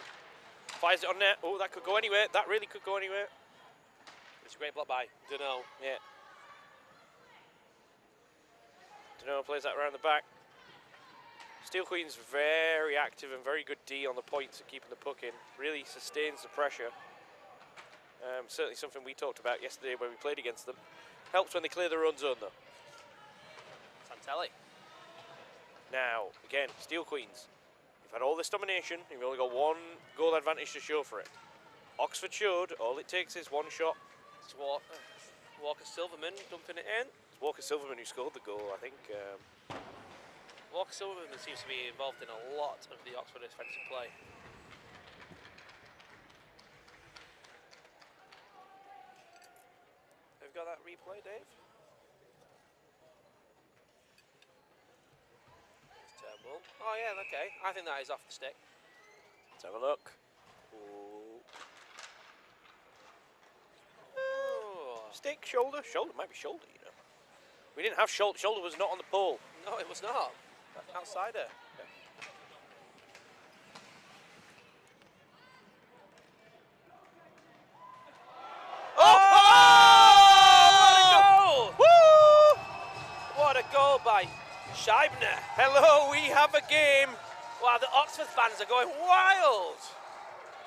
Fires it on net. Oh, that could go anywhere. That really could go anywhere. It's a great block by Dunno. Yeah. Dunno plays that around the back. Steel Queen's very active and very good D on the points and keeping the puck in. Really sustains the pressure. Certainly something we talked about yesterday when we played against them. Helps when they clear their own zone though. Santelli. Now, again, Steel Queens. You've had all this domination, you've only got one goal advantage to show for it. Oxford showed, all it takes is one shot. It's Walker Silverman dumping it in. It's Walker Silverman who scored the goal, I think. Walker Silverman seems to be involved in a lot of the Oxford defensive play. Have you got that replay, Dave? Turnbull. Oh yeah, okay. I think that is off the stick. Let's have a look. Ooh. Oh. Stick, shoulder? Shoulder, might be shoulder, you know. We didn't have shoulder. Shoulder was not on the pole. No, it was not. Outsider. Oh! Woo! What a goal by Scheibner. Hello, we have a game. Wow, the Oxford fans are going wild.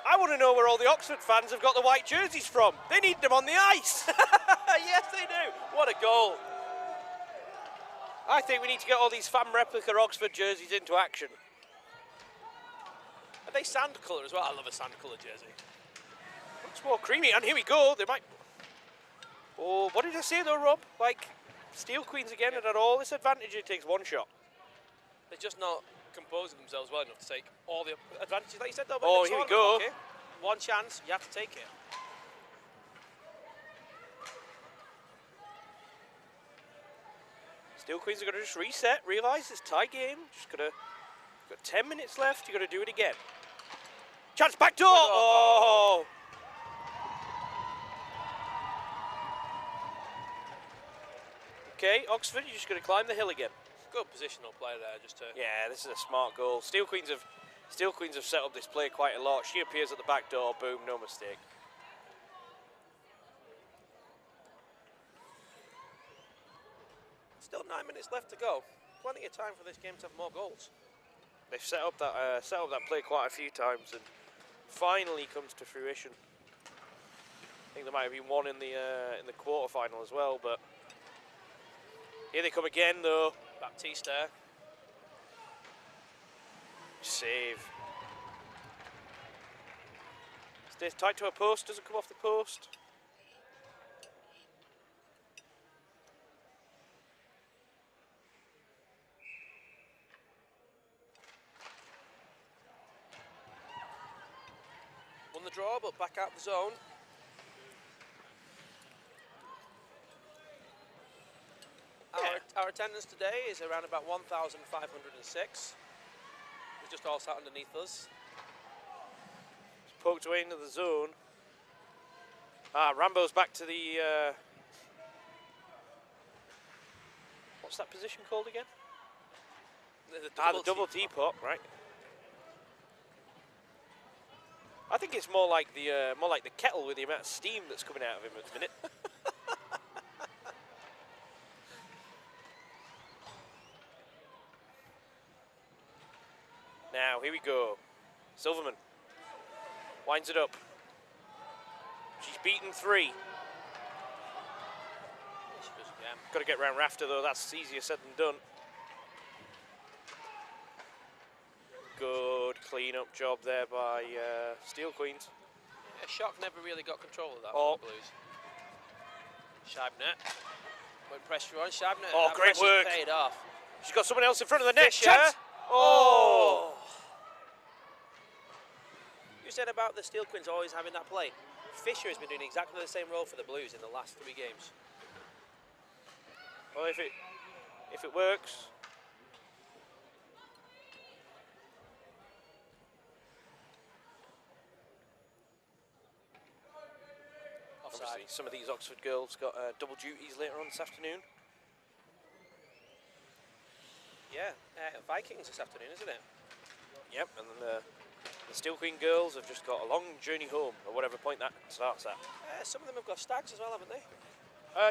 I want to know where all the Oxford fans have got the white jerseys from. They need them on the ice. Yes, they do. What a goal. I think we need to get all these fan replica Oxford jerseys into action. Are they sand colour as well? I love a sand colour jersey. It's more creamy, and here we go. They might... Oh, what did I say though, Rob? Like, Steel Queens again, and at all this advantage, it takes one shot. They're just not composing themselves well enough to take all the advantages that you said though. Oh, here we go. Okay. One chance, you have to take it. Steel Queens are going to just reset, realise it's tie game. Just got 10 minutes left. You got to do it again. Chance back door. Oh. Okay, Oxford, you're just going to climb the hill again. Good positional play there, just to... Yeah, this is a smart goal. Steel Queens have set up this play quite a lot. She appears at the back door. Boom, no mistake. Still 9 minutes left to go. Plenty of time for this game to have more goals. They've set up that play quite a few times and finally comes to fruition. I think there might have been one in the quarterfinal as well, but here they come again though. Baptista. Save. Stays tight to a post, doesn't come off the post. Won the draw, but back out the zone. Our attendance today is around about 1,506. We just all sat underneath us. Poked away into the zone. Rambo's back to the... what's that position called again? The double teapot, right? I think it's more like the kettle with the amount of steam that's coming out of him at the minute. Now, here we go. Silverman winds it up. She's beaten 3. Got to get round Rafter though, that's easier said than done. Good clean-up job there by Steel Queens. Yeah, Shock never really got control of that Oh. for the Blues. Scheibner. Put pressure on Scheibner. Oh, That great pressure's work. paid off. She's got someone else in front of the net. Fisher. Chance. Oh! You said about the Steel Queens always having that play. Fisher has been doing exactly the same role for the Blues in the last 3 games. Well, if it works. Obviously, some of these Oxford girls got double duties later on this afternoon. Yeah, Vikings this afternoon, isn't it? Yep, and then the Steel Queen girls have just got a long journey home, or whatever point that starts at. Some of them have got stags as well, haven't they?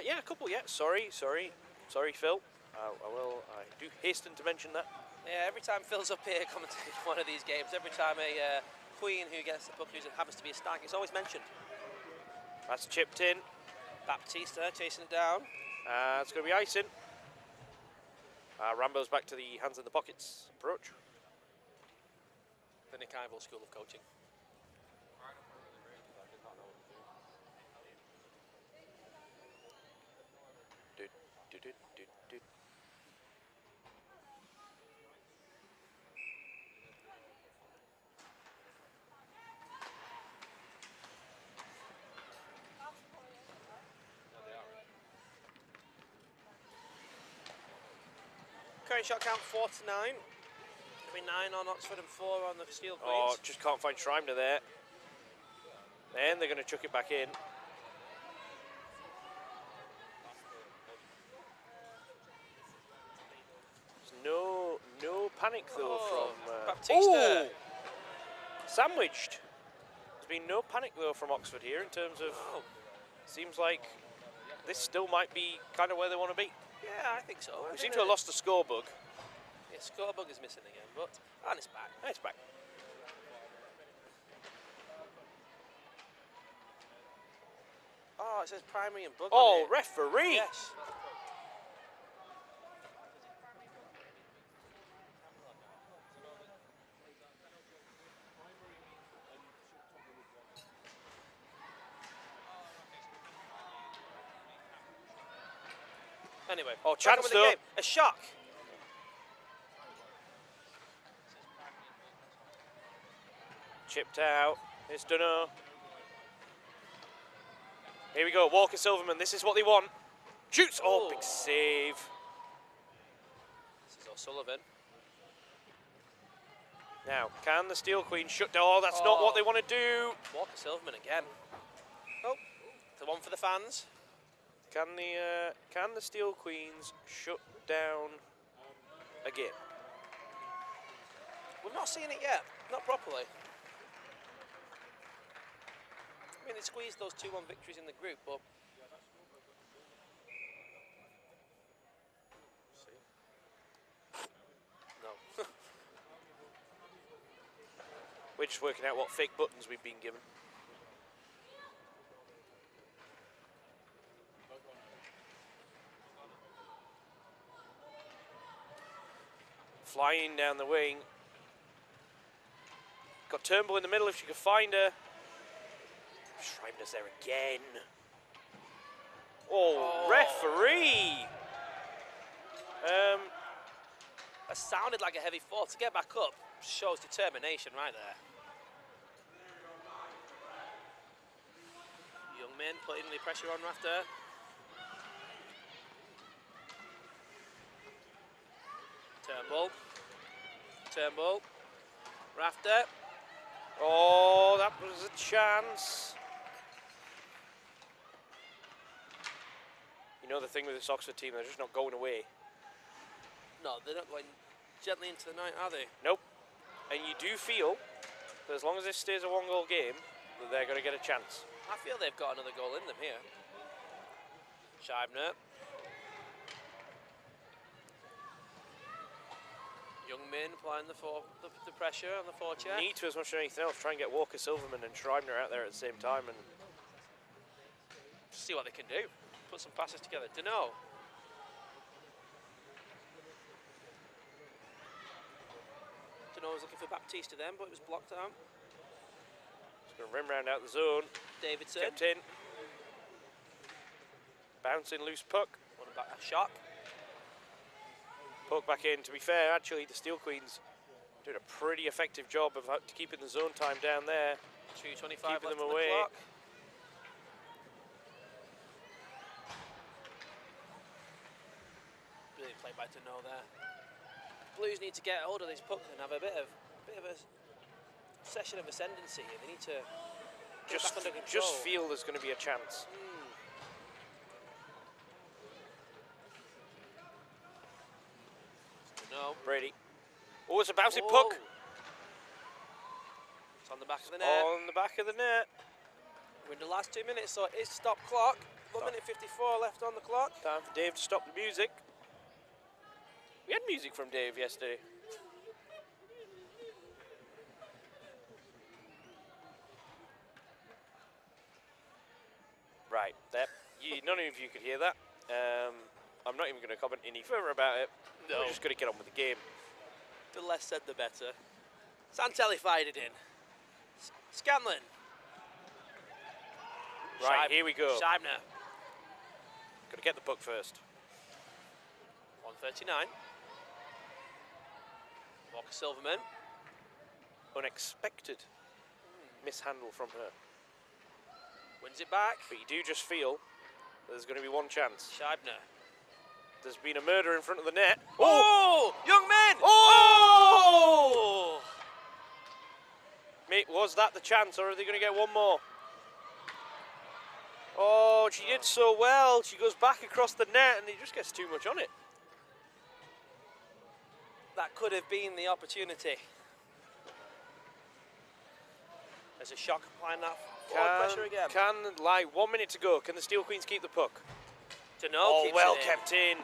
Yeah, a couple, yeah. Sorry, Phil. I do hasten to mention that. Yeah, every time Phil's up here commentating one of these games, every time a queen who gets the puck who happens to be a stag, it's always mentioned. That's chipped in. Baptista chasing it down. It's going to be icing. Rambo's back to the hands in the pockets approach. The Nick Ivel School of Coaching. Current shot count 4-9. There'll be 9 on Oxford and 4 on the Steel Queens. Oh, just can't find Schreibner there. Then they're going to chuck it back in. There's no panic though from Baptista. Sandwiched. There's been no panic though from Oxford here in terms of. Seems like this still might be kind of where they want to be. Yeah, I think so. We seem to have lost the score bug. Yeah, score bug is missing again, but it's back. It's back. Oh, it says primary and bug. Oh, on it. referee! Yes. Anyway, Oh, back on chance with though. the game. A shock. Chipped out. It's Dunno. Here we go. Walker Silverman. This is what they want. Shoots. Oh, big save. This is O'Sullivan. Now, can the Steel Queen shut down? Oh, that's not what they want to do. Walker Silverman again. Oh, the one for the fans. Can the Steel Queens shut down again? We've not seen it yet. Not properly. I mean, they squeezed those 2-1 victories in the group, but... No. We're just working out what fake buttons we've been given. Flying down the wing. Got Turnbull in the middle if she could find her. Schreiber's there again. Oh, referee! That sounded like a heavy fall. To get back up shows determination right there. Young men putting the pressure on Rafter. Turnbull. Rafter. Oh, that was a chance. You know the thing with this Oxford team, they're just not going away. No, they're not going gently into the night, are they? Nope. And you do feel that as long as this stays a 1-goal game, that they're going to get a chance. I feel they've got another goal in them here. Scheibner. Young Min applying the pressure on the forecheck. Need to, as much as anything else, try and get Walker Silverman and Schreibner out there at the same time and see what they can do. Put some passes together. Dunno. Dunno was looking for Baptiste then, but it was blocked out. Just going to rim round out the zone. Davidson. Kept in. Bouncing loose puck. One back, a shot. Poke back in. To be fair, actually, the Steel Queens doing a pretty effective job of keeping the zone time down there. 2:25 keeping left them on away. the clock. Really played by Dunno there. Blues need to get hold of this puck and have a bit of a session of ascendancy here. They need to get back under control. Just feel there's going to be a chance. No. Brady. Oh, it's a bouncing puck. It's on the back of the net. On the back of the net. We're in the last 2 minutes, so it's stop clock. 1 minute 54 left on the clock. Time for Dave to stop the music. We had music from Dave yesterday. Right, none of you could hear that. I'm not even going to comment any further about it. No. We're just going to get on with the game. The less said, the better. Santelli fired it in. Scanlon. Right, here we go. Scheibner. Got to get the puck first. 1:39. Walker Silverman. Unexpected mishandle from her. Wins it back. But you do just feel that there's going to be one chance. Scheibner. There's been a murder in front of the net. Oh! Young men! Oh! Mate, was that the chance, or are they going to get one more? Oh, she did so well. She goes back across the net, and he just gets too much on it. That could have been the opportunity. There's a shock applying that forward pressure again. Like 1 minute to go. Can the Steel Queens keep the puck? Dunno Oh, keeps well it in. kept in.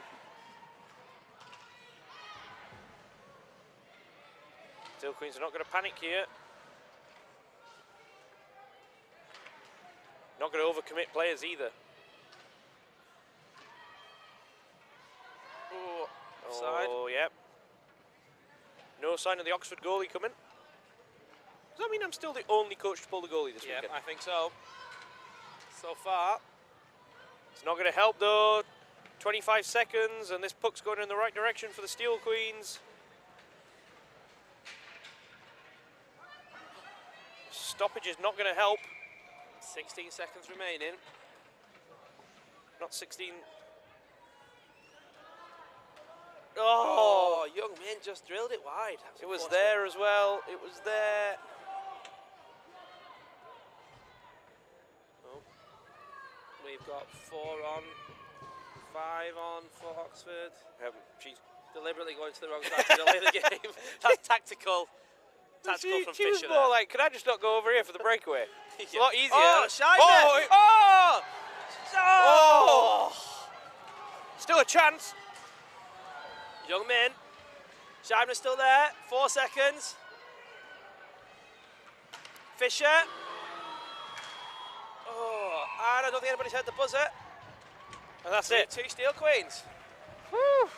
Steel Queens are not going to panic here. Not going to overcommit players either. Oh, offside. Oh, yep. No sign of the Oxford goalie coming. Does that mean I'm still the only coach to pull the goalie this weekend? I think so. So far. It's not going to help though. 25 seconds and this puck's going in the right direction for the Steel Queens. Stoppage is not going to help. 16 seconds remaining. Not 16. Oh, Young Min just drilled it wide. It was there as well. It was there. Oh. We've got 4 on, 5 on for Oxford. She's deliberately going to the wrong side to delay the game. That's tactical. Tactical from she was Fisher more there. like, could I just not go over here for the breakaway? It's a lot easier. Oh, Scheibner! Oh, Oh! Still a chance. Young Min. Scheibner's still there. 4 seconds. Fisher. Oh, and I don't think anybody's heard the buzzer. And that's it. 2 Steel Queens. Whew.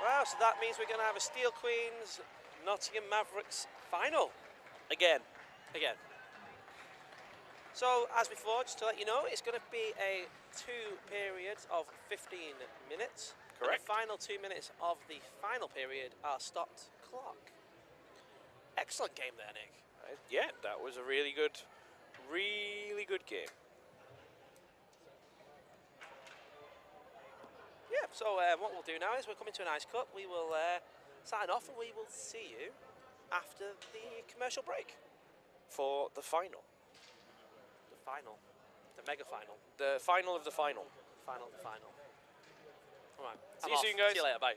Wow, so that means we're going to have a Steel Queens Nottingham Mavericks final. Again. So, as before, just to let you know, it's going to be a 2 periods of 15 minutes. Correct. And the final 2 minutes of the final period are stopped clock. Excellent game there, Nick. Yeah, that was a really good game. Yeah, so what we'll do now is we're coming to an ice cut. We will sign off and we will see you after the commercial break. For the final. The final. The mega final. The final of the final. Final of the final. All right. See I'm you off. soon, guys. See you later. Bye.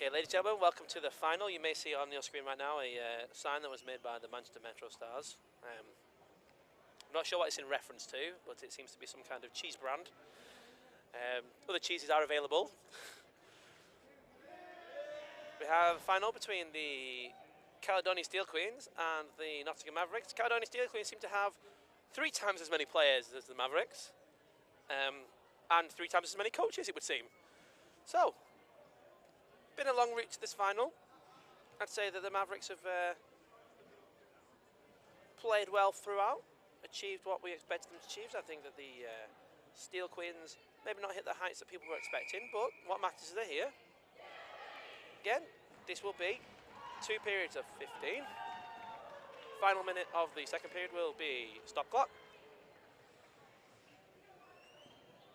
Okay, ladies and gentlemen, welcome to the final. You may see on your screen right now a sign that was made by the Manchester Metro Stars. I'm not sure what it's in reference to, but it seems to be some kind of cheese brand. Other cheeses are available. We have a final between the Caledonian Steel Queens and the Nottingham Mavericks. Caledonian Steel Queens seem to have 3 times as many players as the Mavericks, and 3 times as many coaches, it would seem. So, been a long route to this final. I'd say that the Mavericks have played well throughout, achieved what we expected them to achieve. I think that the Steel Queens maybe not hit the heights that people were expecting, but what matters is they're here. Again, this will be 2 periods of 15. Final minute of the second period will be stop clock.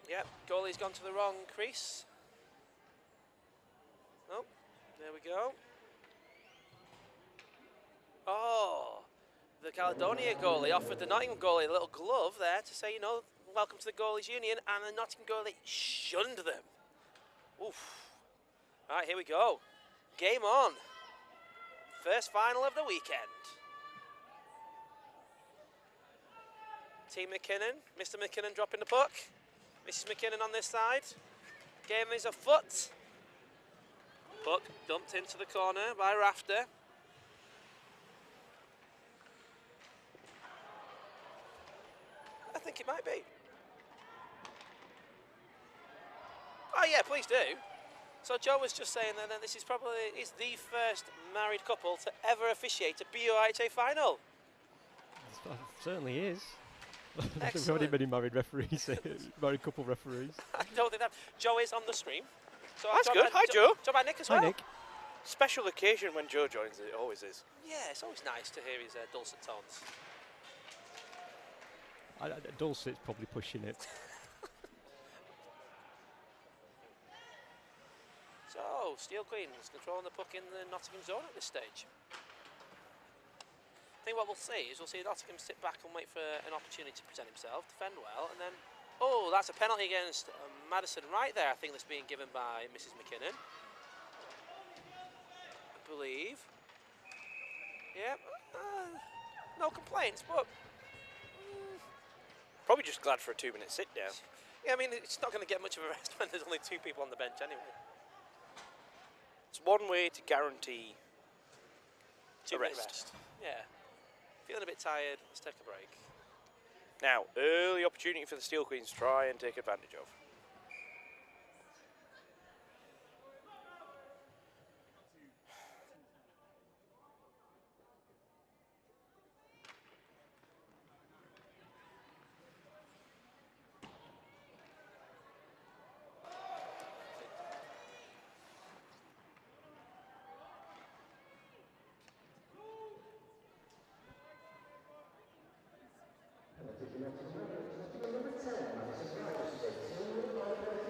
Yep, goalie's gone to the wrong crease. Oh, there we go. Oh, the Caledonia goalie offered the Nottingham goalie a little glove there to say, you know, welcome to the goalies union, and the Nottingham goalie shunned them. Oof. All right, here we go. Game on. First final of the weekend. Team McKinnon, Mr. McKinnon dropping the puck. Mrs. McKinnon on this side. Game is afoot. Puck dumped into the corner by Rafter. I think it might be. Oh yeah, please do. So Joe was just saying that this is the first married couple to ever officiate a BUIHA final. It certainly is. There Excellent. aren't many married referees, married couple referees. I don't think that. Joe is on the stream. So That's good. Hi, Joe. Joe by Nick as well. Hi, Nick. Special occasion when Joe joins, it always is. Yeah, it's always nice to hear his dulcet tones. Dulcet's probably pushing it. So, Steel Queens controlling the puck in the Nottingham zone at this stage. I think what we'll see is Nottingham sit back and wait for an opportunity to present himself, defend well, and then, oh, that's a penalty against Madison right there, I think that's being given by Mrs. McKinnon. I believe. Yeah, no complaints, but... Probably just glad for a 2-minute sit down. Yeah, I mean, it's not going to get much of a rest when there's only 2 people on the bench anyway. It's one way to guarantee a 2-minute rest. Yeah. Feeling a bit tired, let's take a break. Now, early opportunity for the Steel Queens to try and take advantage of.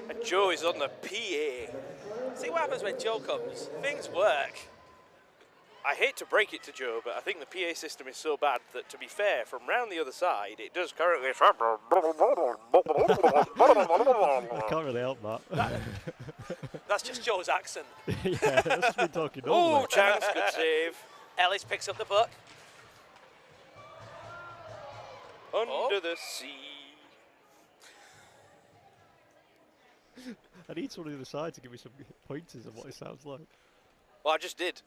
And Joe is on the PA. See what happens when Joe comes. Things work. I hate to break it to Joe, but I think the PA system is so bad that, to be fair, from round the other side, it does currently... I can't really help that. That's just Joe's accent. Yeah, that's been talking Oh, over. chance, good save. Ellis picks up the puck. Under the sea. I need someone on the other side to give me some pointers of what it sounds like. Well, I just did.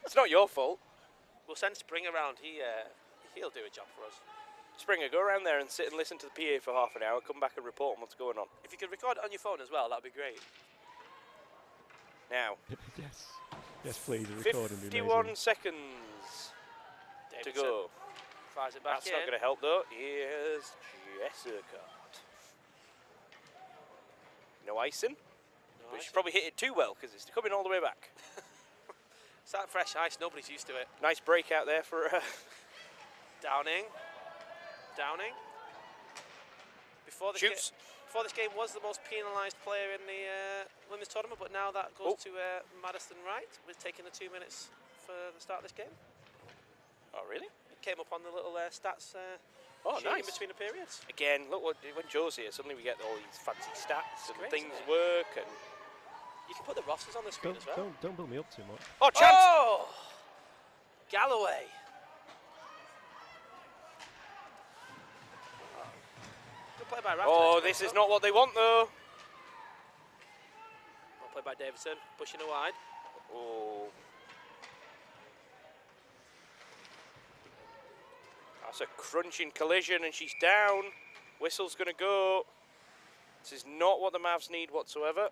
It's not your fault. We'll send Spring around. He'll do a job for us. Springer, go around there and sit and listen to the PA for half an hour, come back and report on what's going on. If you could record it on your phone as well, that'd be great. Now. Yes. Yes, please. The recording would be 51 amazing. seconds to go. Fires it back That's not going to help, though. Here's Jessica. No icing. But she probably hit it too well because it's coming all the way back. It's that fresh ice, nobody's used to it. Nice break out there for Downing. Before this game was the most penalised player in the women's tournament, but now that goes to Madison Wright. We're taking the 2 minutes for the start of this game. Oh, really? It came up on the little stats sheet nice. in between the periods. Again, look, when Joe's here, suddenly we get all these fancy stats and great, things isn't it? work. And You can put the rosters on the screen as well. Don't build me up too much. Oh, chance! Oh! Galloway. Good play by Raptor. Oh, this is not what they want, though. Well played by Davidson, pushing it wide. Oh. That's a crunching collision, and she's down. Whistle's going to go. This is not what the Mavs need whatsoever.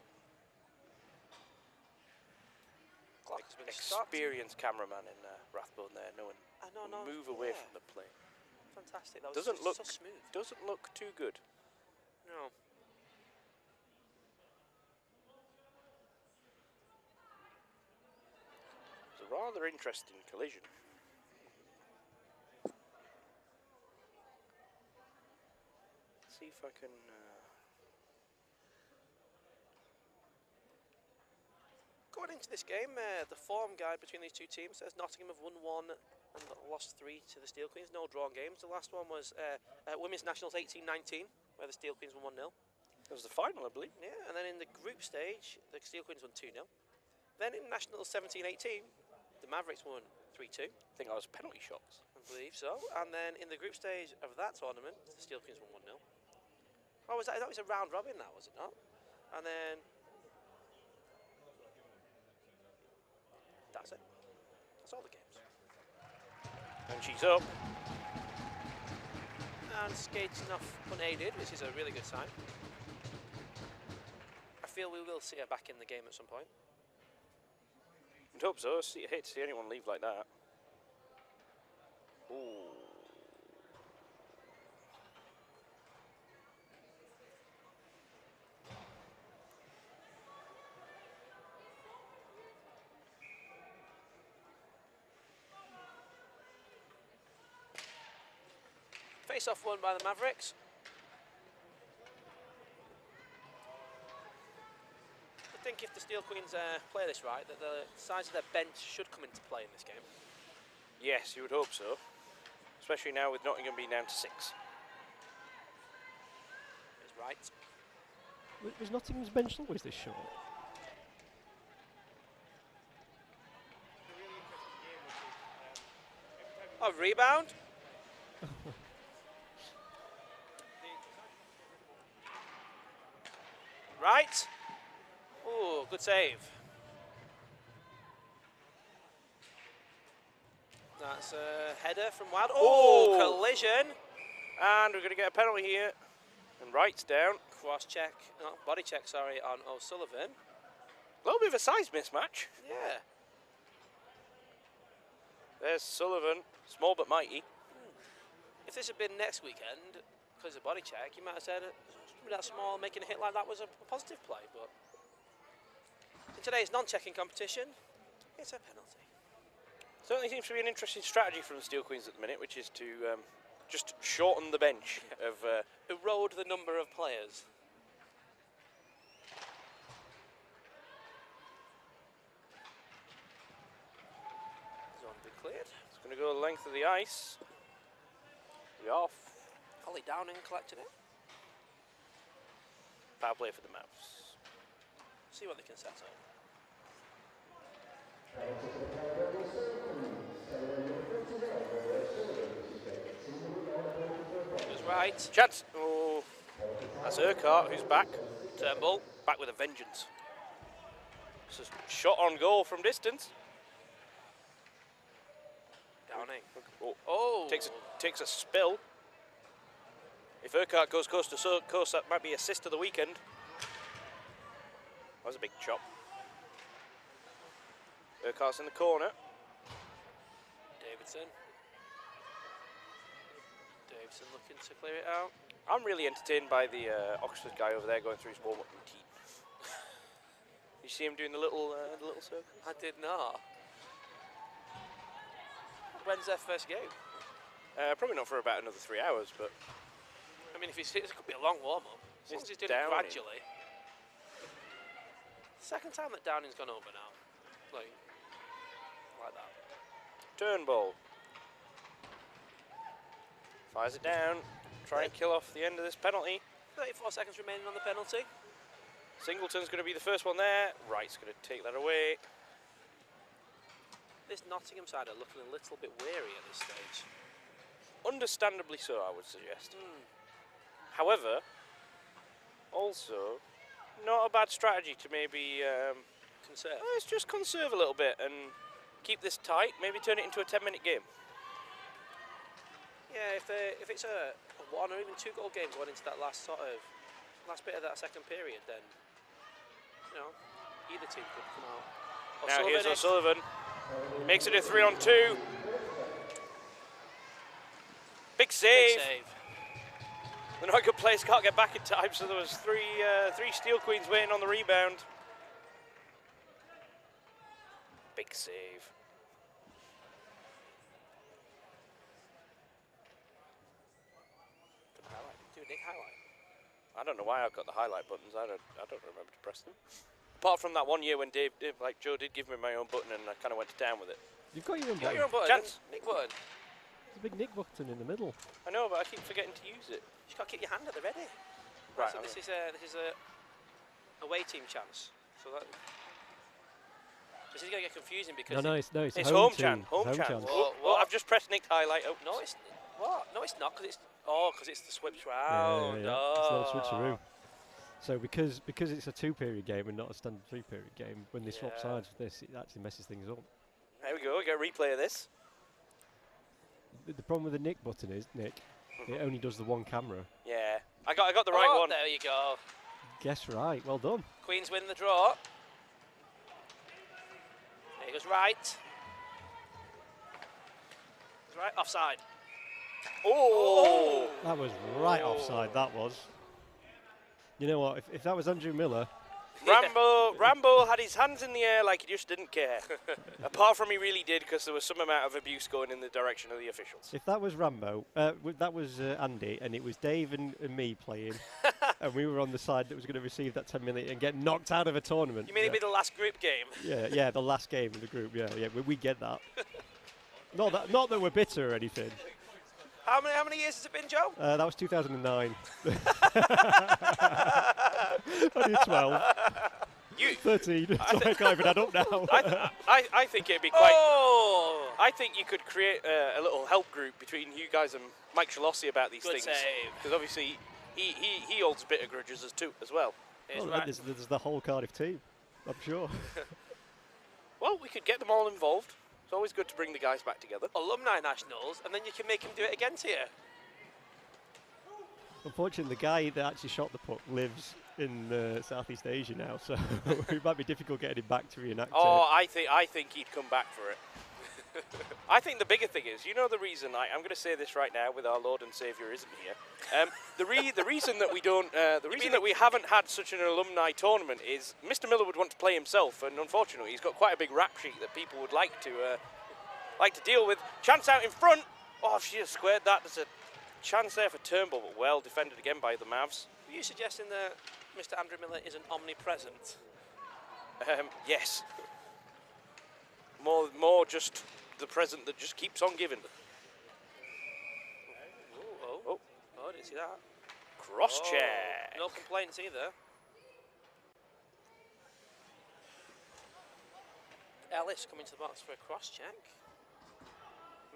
Clock has been stopped. Experienced cameraman in Rathbone there, knowing move away from the play. Fantastic. That was Doesn't look so smooth. Doesn't look too good. No. It's a rather interesting collision. Let's see if I can. Going into this game, the form guide between these two teams says Nottingham have won 1 and lost 3 to the Steel Queens. No drawn games. The last one was Women's Nationals 18-19, where the Steel Queens won 1-0. That was the final, I believe. Yeah, and then in the group stage, the Steel Queens won 2-0. Then in Nationals 17-18, the Mavericks won 3-2. I think that was penalty shots. I believe so. And then in the group stage of that tournament, the Steel Queens won 1-0. Oh, was that? That was a round robin, that was it not? And then that's it. That's all the games. And she's up. And skating off unaided, which is a really good sign. I feel we will see her back in the game at some point. I'd hope so. I hate to see anyone leave like that. Ooh. Face-off won by the Mavericks. I think if the Steel Queens play this right, that the size of their bench should come into play in this game. Yes, you would hope so. Especially now with Nottingham being down to 6. Is right. Was Nottingham's bench always this short? Oh, rebound. Right. Oh, good save. That's a header from Wild. Oh, collision. And we're going to get a penalty here. And Wright's down. Cross check, no, body check, sorry, on O'Sullivan. A little bit of a size mismatch. Yeah. There's Sullivan, small but mighty. If this had been next weekend, because of body check, you might have said somebody that small making a hit like that was a positive play, but in today's non-checking competition, it's a penalty. Certainly seems to be an interesting strategy from the Steel Queens at the minute, which is to just shorten the bench of... erode the number of players. Zone to be cleared. It's going to go the length of the ice. Be off. Ollie Downing collected it. Power play for the Mavs. See what they can set up. Who's right? Chance. Oh, that's Urquhart who's back. Turnbull. Back with a vengeance. This is shot on goal from distance. Downing. Oh. Takes a spill. If Urquhart goes coast to coast, that might be assist of the weekend. That was a big chop. Urquhart's in the corner. Davidson looking to clear it out. I'm really entertained by the Oxford guy over there going through his warm-up routine. You see him doing the little circle? I did not. When's their first game? Probably not for about another 3 hours, but... I mean, if it could be a long warm-up. As long as he's doing it Downing. gradually. Second time that Downing's gone over now. Like that. Turnbull. Fires it down. Try and kill off the end of this penalty. 34 seconds remaining on the penalty. Singleton's going to be the first one there. Wright's going to take that away. This Nottingham side are looking a little bit weary at this stage. Understandably so, I would suggest. However, also, not a bad strategy to maybe Conserve. let's just conserve a little bit and keep this tight. Maybe turn it into a 10-minute game. Yeah, if it's a 1 or even 2 goal game going into that last bit of that second period, then either team could come out. Now here's O'Sullivan. Makes it a 3-on-2. Big save. Big save. The not good players can't get back in time, so there was three Steel Queens waiting on the rebound. Big save. Do a Nick highlight. I don't know why I've got the highlight buttons. I don't remember to press them. Apart from that one year when Joe did give me my own button and I kind of went to town with it. You've got your own You got button. your own button. Chance. Nick button. There's a big Nick button in the middle. I know, but I keep forgetting to use it. You just got to keep your hand at the ready. Right. So this is a away team chance. So that this is going to get confusing because No, it's It's home home chance. team. Home chance. What? Oh, I've just pressed Nick's highlight. Oh. no, it's what? No, it's not because it's the switch round. Yeah. It's a little switcheroo. So because it's a 2-period game and not a standard 3-period game, when they swap sides with this, it actually messes things up. There we go. We get a replay of this. The problem with the Nick button is, Nick, it only does the one camera. Yeah. I got the right one. There you go. Guess right. Well done. Queens win the draw. There he goes right. He's right offside. Oh! That was right offside. That was. You know what? If that was Andrew Miller, Rambo had his hands in the air like he just didn't care. Apart from he really did, because there was some amount of abuse going in the direction of the officials. if that was Rambo, that was Andy, and it was Dave and me playing, and we were on the side that was going to receive that 10-minute and get knocked out of a tournament. You mean it'd be the last group game? Yeah, the last game of the group. Yeah, we get that. Not that we're bitter or anything. How many years has it been, Joe? That was 2009. Only 12. 13. Sorry, I can't even add up now. I think it'd be quite. Oh! I think you could create a little help group between you guys and Mike Shalossi about these Good things. save. Because obviously he holds bitter grudges as well. Here's Well, right. there's the whole Cardiff team, I'm sure. Well, we could get them all involved. It's always good to bring the guys back together. Alumni nationals, and then you can make him do it again to you. Unfortunately, the guy that actually shot the puck lives in Southeast Asia now, so it might be difficult getting him back to reenact Oh, it. I think he'd come back for it. I think the bigger thing is, you know, the reason I'm going to say this right now, with our Lord and Saviour isn't here. The reason that we don't, the reason that we haven't had such an alumni tournament is Mr. Miller would want to play himself, and unfortunately, he's got quite a big rap sheet that people would like to deal with. Chance out in front. Oh, if she has squared that, there's a chance there for Turnbull, but well defended again by the Mavs. Are you suggesting that Mr. Andrew Miller isn't omnipresent? Yes. More just the present that just keeps on giving. Oh, I didn't see that. Cross check. No complaints either. Ellis coming to the box for a cross check.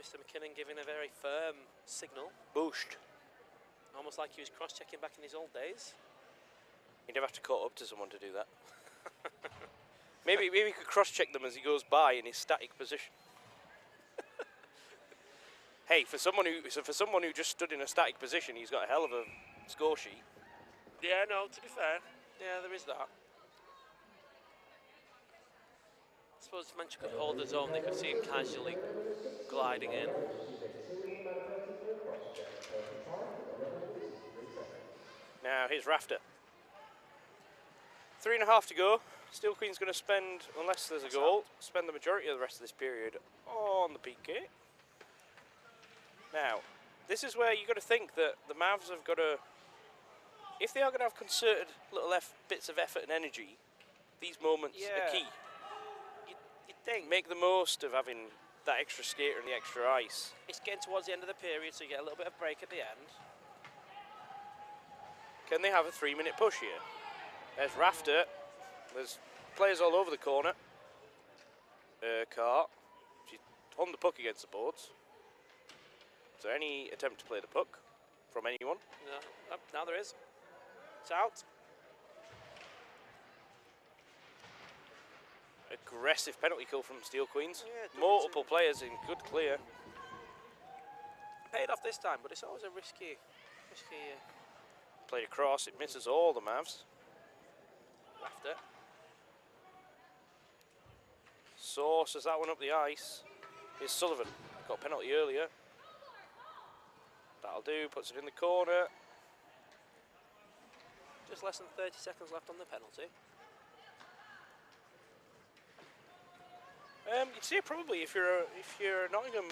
Mr. McKinnon giving a very firm signal. Booshed. Almost like he was cross checking back in his old days. You'd never have to caught up to someone to do that. maybe we could cross check them as he goes by in his static position. Hey, for someone who just stood in a static position, he's got a hell of a score sheet. Yeah, no, to be fair. Yeah, there is that. I suppose if Manchester could hold his own, they could see him casually gliding in. Now, here's Rafter. 3.5 to go. Steel Queen's going to spend, unless there's a goal, spend the majority of the rest of this period on the PK. Now, this is where you've got to think that the Mavs have got to, if they are going to have concerted little bits of effort and energy, these moments are key. You'd think. Make the most of having that extra skater and the extra ice. It's getting towards the end of the period, so you get a little bit of break at the end. Can they have a 3-minute push here? There's Rafter. There's players all over the corner. Cart. She's on the puck against the boards. Is there any attempt to play the puck from anyone? No, now there is. It's out. Aggressive penalty kill from Steel Queens. Yeah, Multiple players in good clear. Paid off this time, but it's always a risky. Played across, it misses all the Mavs. Rafter. Sauces that one up the ice. Here's Sullivan. Got a penalty earlier. That'll do, puts it in the corner. Just less than 30 seconds left on the penalty. You'd say probably if you're a Nottingham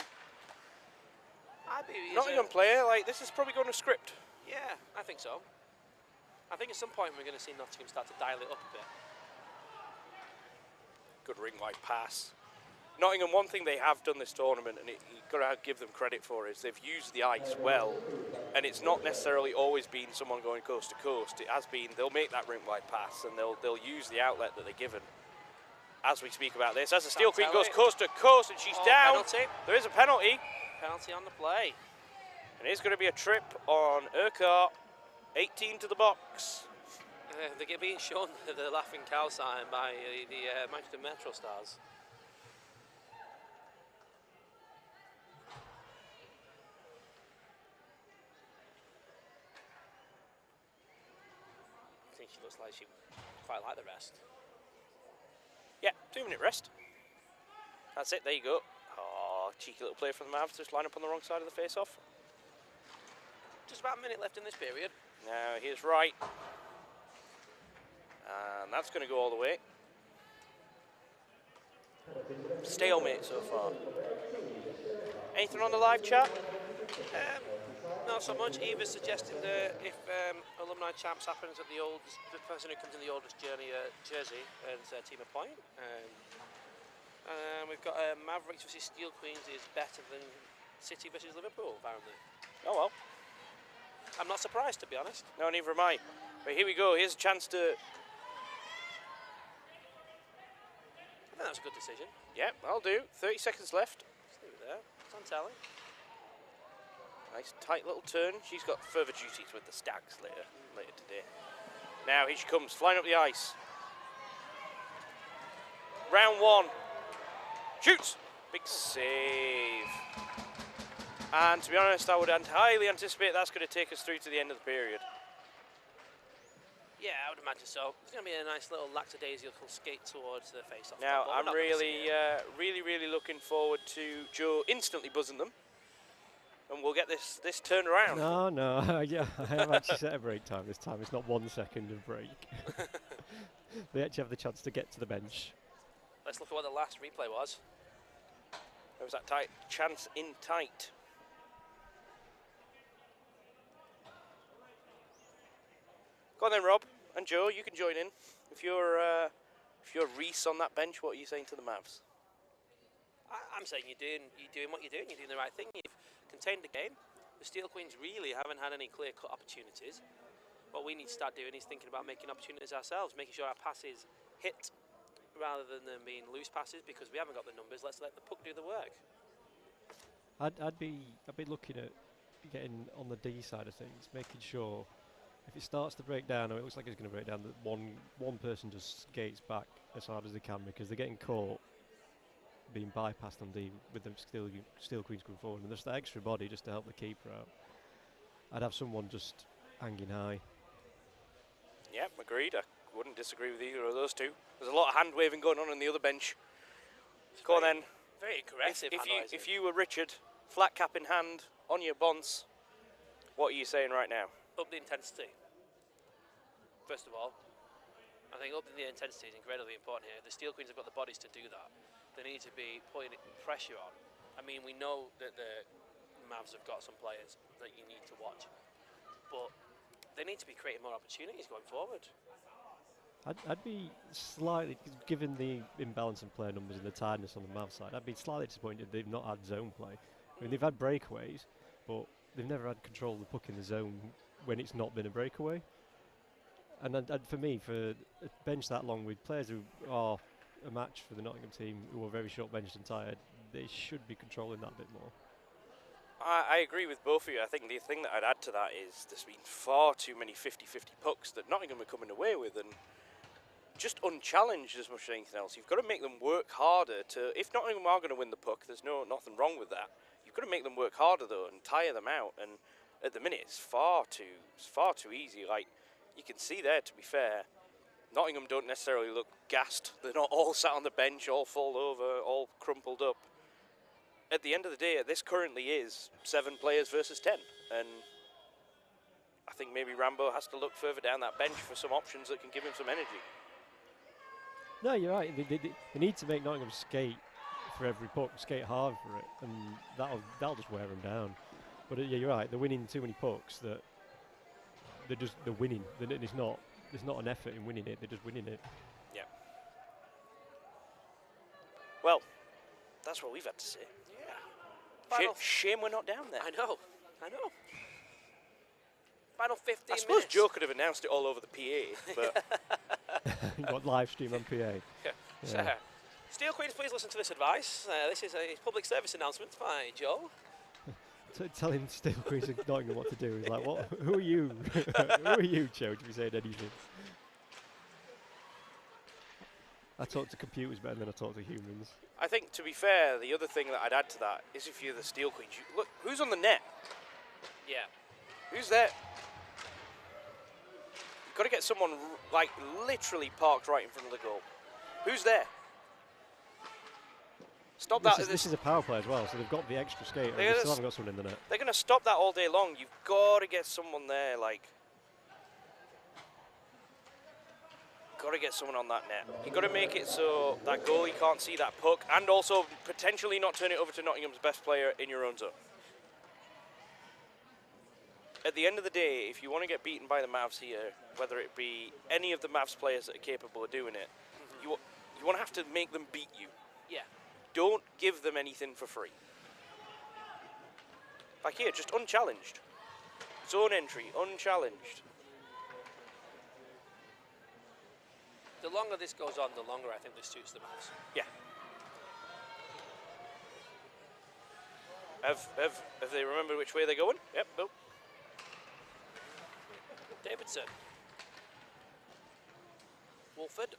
Nottingham player, like this is probably going to script. Yeah, I think so. I think at some point we're going to see Nottingham start to dial it up a bit. Good ring wide pass. Nottingham, one thing they have done this tournament, and you've got to give them credit for, is they've used the ice well, and it's not necessarily always been someone going coast to coast. It has been they'll make that ring wide pass, and they'll use the outlet that they're given. As we speak about this, as the Steel Queen goes coast to coast, and she's down. Penalty. There is a penalty. Penalty on the play. And it's going to be a trip on Urquhart, 18 to the box. They're being shown the laughing cow sign by the Manchester Metro Stars. I think she looks like she quite like the rest. Yeah, 2-minute rest. That's it, there you go. Oh, cheeky little play from the Mavs, just line up on the wrong side of the face-off. Just about a minute left in this period. Now, here's Wright. And that's going to go all the way. Stalemate so far. Anything on the live chat? Not so much. Eva's suggesting that if alumni champs happens at the person who comes in the oldest jersey earns a team a point. We've got Mavericks versus Steel Queens is better than City versus Liverpool, apparently. Oh well. I'm not surprised, to be honest. No, neither am I. But here we go. Here's a chance to. I think that's a good decision. Yeah, I'll do. 30 seconds left. Just leave it there. It's on telly. Nice tight little turn. She's got further duties with the Stags later today. Now here she comes, flying up the ice. Round one. Shoots. Big save. And to be honest, I would highly anticipate that's going to take us through to the end of the period. Yeah, I would imagine so. It's going to be a nice little lackadaisical skate towards the face-off. Now, I'm really looking forward to Joe instantly buzzing them. And we'll get this turned around. No, yeah, I have actually set a break time this time. It's not 1 second of break. They actually have the chance to get to the bench. Let's look at what the last replay was. There was that tight chance in tight. Go on then, Rob and Joe. You can join in. If you're Reese on that bench, what are you saying to the Mavs? I'm saying you're doing what you're doing. You're doing the right thing. You've contained the game. The Steel Queens really haven't had any clear-cut opportunities. What we need to start doing is thinking about making opportunities ourselves, making sure our passes hit rather than them being loose passes, because we haven't got the numbers. Let's let the puck do the work. I'd be looking at getting on the D side of things, making sure if it starts to break down, or it looks like it's going to break down, that one person just skates back as hard as they can, because they're getting caught being bypassed on D with them Steel Queens coming forward, and just that extra body just to help the keeper out. I'd have someone just hanging high. Yep, agreed. I wouldn't disagree with either of those two. There's a lot of hand waving going on the other bench. Go on then. Very aggressive. If you were Richard, flat cap in hand, on your bonds, what are you saying right now? Up the intensity. First of all, I think upping the intensity is incredibly important here. The Steel Queens have got the bodies to do that. They need to be putting pressure on. I mean, we know that the Mavs have got some players that you need to watch, but they need to be creating more opportunities going forward. I'd be slightly, given the imbalance in player numbers and the tiredness on the Mavs side, I'd be slightly disappointed they've not had zone play. I mean, they've had breakaways, but they've never had control of the puck in the zone when it's not been a breakaway. And for me, for a bench that long with players who are a match for the Nottingham team, who are very short benched and tired, they should be controlling that a bit more. I agree with both of you. I think the thing that I'd add to that is there's been far too many 50-50 pucks that Nottingham are coming away with, and just unchallenged as much as anything else. You've got to make them work harder to. If Nottingham are going to win the puck, there's nothing wrong with that. You've got to make them work harder though and tire them out. And at the minute, it's far too easy. Like you can see there, to be fair, Nottingham don't necessarily look gassed. They're not all sat on the bench, all fall over, all crumpled up. At the end of the day, this currently is 7 players versus 10, and I think maybe Rambo has to look further down that bench for some options that can give him some energy. No, you're right. They need to make Nottingham skate for every puck, skate hard for it, and that'll just wear them down. But yeah, you're right. They're winning too many pucks that they're winning. There's not an effort in winning it. They're just winning it. Yeah. Well, that's what we've had to say. Yeah. Shame we're not down there. I know. Final 15 I suppose minutes. Joe could have announced it all over the PA, but You got live stream on PA. Yeah. Yeah. Steel Queens, please listen to this advice. This is a public service announcement by Joe. Telling Steel Queens of Nottingham what to do. He's like, what? Who are you? Who are you, Joe, to be saying anything? I talk to computers better than I talk to humans. I think, to be fair, the other thing that I'd add to that is if you're the Steel Queens, look, who's on the net? Yeah. Who's there? You've got to get someone, like, literally parked right in front of the goal. Who's there? Stop that. This is a power play as well, so they've got the extra skate. They still haven't got someone in the net. They're going to stop that all day long. You've got to get someone there, like... Got to get someone on that net. You've got to make it so that goalie can't see that puck, and also potentially not turn it over to Nottingham's best player in your own zone. At the end of the day, if you want to get beaten by the Mavs here, whether it be any of the Mavs players that are capable of doing it, you want to have to make them beat you. Yeah. Don't give them anything for free. Like here, just unchallenged. Zone entry, unchallenged. The longer this goes on, the longer I think this suits the Mavs. Yeah. Have they remembered which way they're going? Yep, nope. Davidson. Wolford.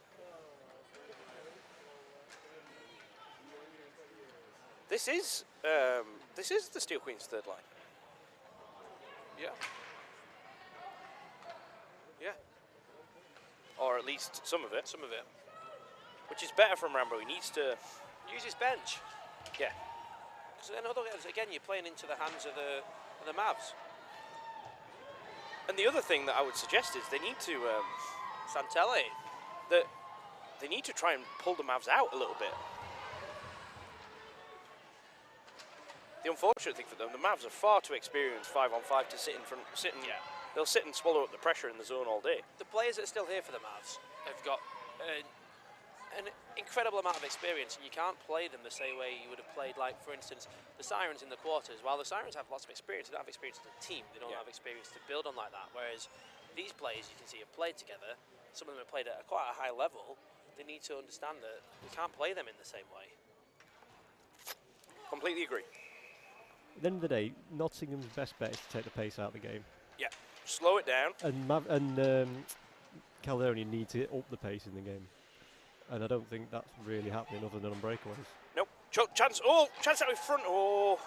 This is the Steel Queens' third line. Yeah. Yeah. Or at least some of it. Some of it. Which is better from Rambo. He needs to use his bench. Yeah. Because again, you're playing into the hands of the Mavs. And the other thing that I would suggest is they need to Santelli. They need to try and pull the Mavs out a little bit. The unfortunate thing for them, the Mavs are far too experienced 5-on-5 to sit in front. Yeah. They'll sit and swallow up the pressure in the zone all day. The players that are still here for the Mavs have got an incredible amount of experience, and you can't play them the same way you would have played, like, for instance, the Sirens in the quarters. While the Sirens have lots of experience, they don't have experience as a team. They don't have experience to build on like that. Whereas these players, you can see, have played together. Some of them have played at quite a high level. They need to understand that we can't play them in the same way. Completely agree. At the end of the day, Nottingham's best bet is to take the pace out of the game. Yeah. Slow it down. And Caledonia need to up the pace in the game. And I don't think that's really happening other than on breakaways. Nope. Chance out in front. Oh.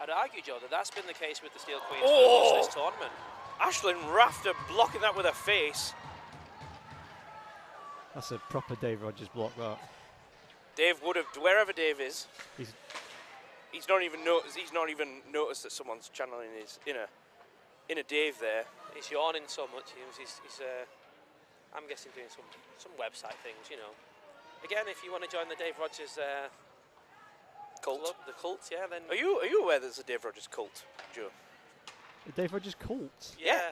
I'd argue, Joe, that that's been the case with the Steel Queens Oh. for most of this tournament. Ashlyn Rafter blocking that with her face. That's a proper Dave Rogers block, that. Dave would have, wherever Dave is, He's not even noticed that someone's channeling his inner Dave there. He's yawning so much. He's I'm guessing doing some website things, you know. Again, if you want to join the Dave Rogers cult, club, the cult, yeah, then. Are you aware there's a Dave Rogers cult, Joe? the Dave Rogers cult. Yeah.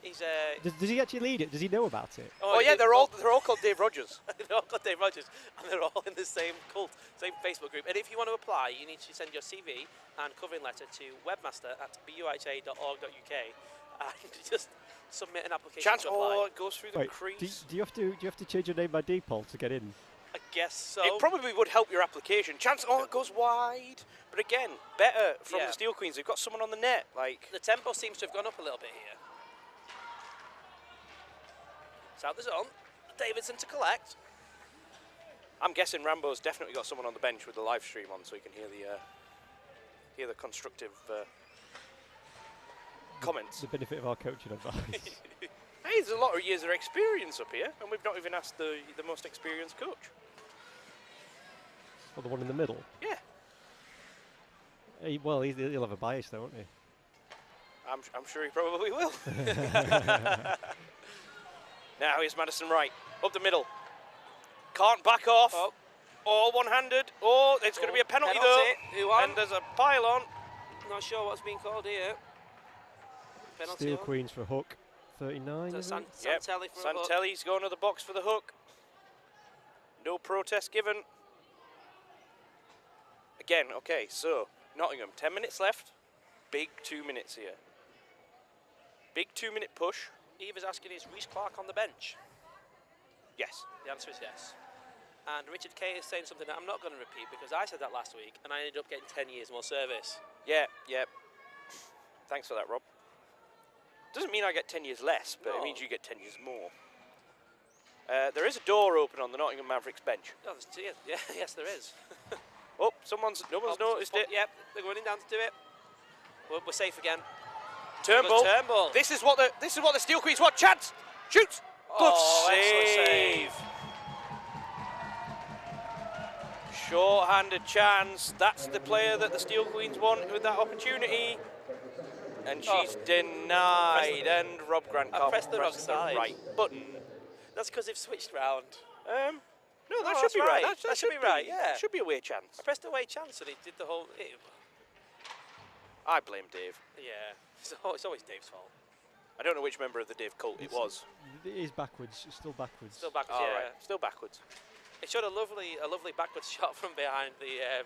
He's Does he actually lead it? Does he know about it? Oh yeah, they're all called Dave Rogers. They're all called Dave Rogers, and they're all in the same cult, same Facebook group. And if you want to apply, you need to send your CV and covering letter to webmaster@buiha.org.uk, and just submit an application Chance. to apply. Oh, it goes through the Wait, crease. do you have to change your name by default to get in? I guess so. It probably would help your application. Chance. Oh, it goes wide. But again, better from Yeah. the Steel Queens. They've got someone on the net. Like, The tempo seems to have gone up a little bit here. It's out the zone. Davidson to collect. I'm guessing Rambo's definitely got someone on the bench with the live stream on, so he can hear the constructive comments. The benefit of our coaching advice. Hey, there's a lot of years of experience up here, and we've not even asked the most experienced coach. Or the one in the middle. Yeah. Well, he'll have a bias though, won't he? I'm sure he probably will. Now here's Madison Wright, up the middle. Can't back off. Oh, one-handed. Oh, it's going to be a penalty though. Who won? And there's a pile-on. Not sure what's being called here. Penalty Steel on. Queens for hook. 39. Is it? Yep. Santelli for a hook. Santelli's going to the box for the hook. No protest given. Again, okay, so Nottingham, 10 minutes left. Big 2 minutes here. Big 2 minute push. Eva's asking, is Reece Clark on the bench? Yes. The answer is yes. And Richard Kay is saying something that I'm not going to repeat because I said that last week and I ended up getting 10 years more service. Yeah. Thanks for that, Rob. Doesn't mean I get 10 years less, but it means you get 10 years more. There is a door open on the Nottingham Mavericks bench. Oh, yeah, yes, there is. Oh, no one's noticed it. Yep, they're running down to do it. We're safe again. Turnbull. Turnbull. This is what the Steel Queens want. Chance. Shoots. Good excellent save. Short-handed Chance. That's the player that the Steel Queens want with that opportunity. And she's denied. And Rob Grant can't pressed the wrong side. right button. That's because they've switched round. No, that Oh, should be that's right. right. That should be right, yeah. Should be away Chance. I pressed away Chance and he did the whole... I blame Dave. Yeah, it's always Dave's fault. I don't know which member of the Dave cult it was. It is backwards. It's still backwards. Still backwards, All yeah. right. Still backwards. It showed a lovely backwards shot from behind the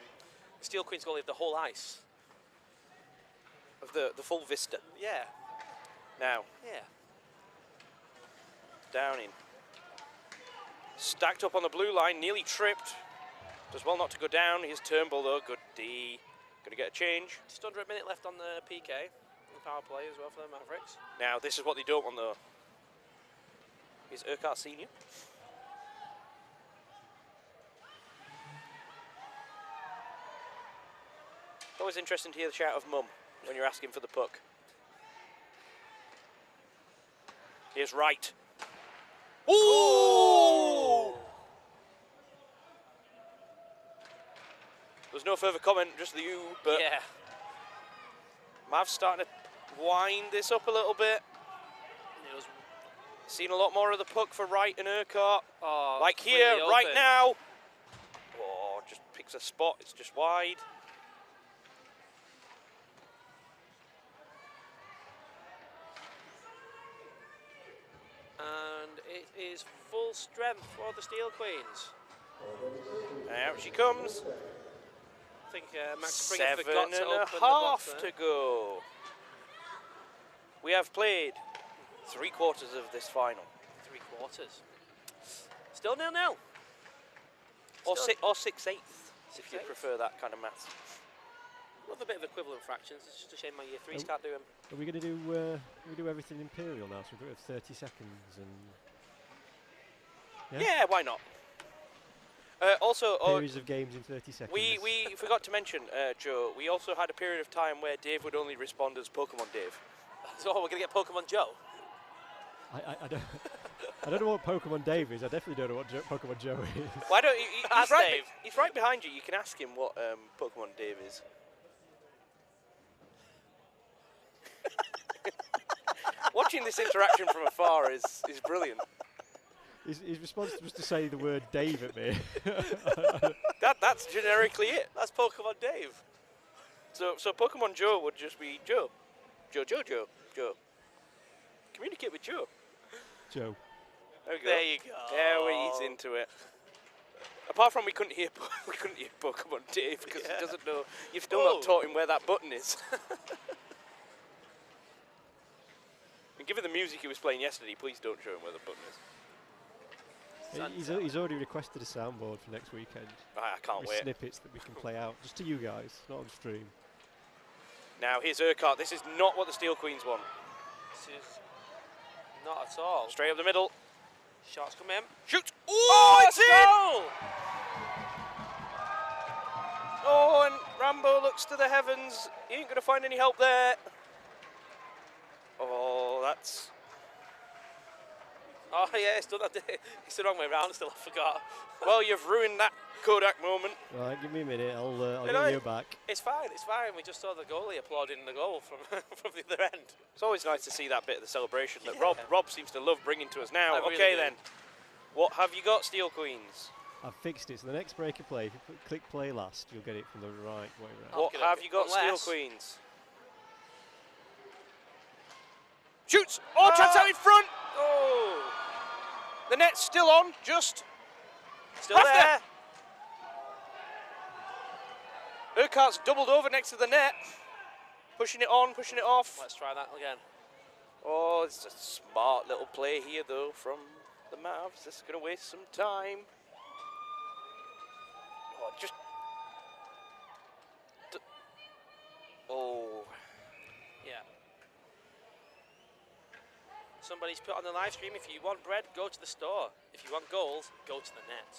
Steel Queens goalie of the whole ice. Of the full vista. Yeah. Now, Yeah. Downing. Stacked up on the blue line, nearly tripped. Does well not to go down. Here's Turnbull though, good D. Gonna get a change. Just under a minute left on the PK. The power play as well for the Mavericks. Now, this is what they don't want though. Here's Urquhart Senior. It's always interesting to hear the shout of mum when you're asking for the puck. Here's Wright. Ooh! There's no further comment, just the ooh, but yeah. Mavs starting to wind this up a little bit. It was Seen a lot more of the puck for Wright and Urquhart. like completely here, right open. now. Oh, just picks a spot, it's just wide. And it is full strength for the Steel Queens. Out she comes. I think Max Springer 7 forgot and to a open the box half there. to go. We have played 3/4 of this final. 3/4. Still 0-0. Or Still- 6/8, if you 6/8. prefer that kind of maths. Love a bit of equivalent fractions. It's just a shame my year 3s Oh. can't do them. Are we going to do we do everything imperial now? So we've got 30 seconds and Yeah, why not? Also, series of games in 30 seconds. we forgot to mention, Joe, we also had a period of time where Dave would only respond as Pokemon Dave. So we're going to get Pokemon Joe. I don't I don't know what Pokemon Dave is. I definitely don't know what Pokemon Joe is. Why don't you? Ask Dave. He's right behind you. You can ask him what Pokemon Dave is. Watching this interaction from afar is brilliant. His response was to say the word Dave at me. That's generically it. That's Pokemon Dave. So Pokemon Joe would just be Joe. Joe. Communicate with Joe. Joe. There we go. There you go. There he's into it. Apart from we couldn't hear Pokemon Dave because Yeah. he doesn't know. You've still not taught him where that button is. And given the music he was playing yesterday, please don't show him where the button is. He's already requested a soundboard for next weekend. I can't with wait. snippets that we can play out, just to you guys, not on stream. Now here's Urquhart. This is not what the Steel Queens want. This is not at all. Straight up the middle. Shots come in. Shoot! Oh, it's in! Goal! Oh, and Rambo looks to the heavens. He ain't going to find any help there. Oh, that's... Oh yeah, it's done that. It's the wrong way round. Still, I forgot. Well, you've ruined that Kodak moment. Right, give me a minute. I'll No, get you back. It's fine. It's fine. We just saw the goalie applauding the goal from from the other end. It's always nice to see that bit of the celebration that Yeah. Rob seems to love bringing to us now. I really Okay do. then, what have you got, Steel Queens? I've fixed it. So the next break of play, if you click play last, you'll get it from the right way around. What Okay, have you got, unless- Steel Queens? Shoots! Oh, chance out in front! Oh! The net's still on, just. Still After. there. Urquhart's doubled over next to the net. Pushing it on, pushing it off. Let's try that again. Oh, it's a smart little play here, though, from the Mavs. This is going to waste some time. Oh, just... Oh. Yeah. Somebody's put on the live stream, if you want bread, go to the store. If you want goals, go to the net.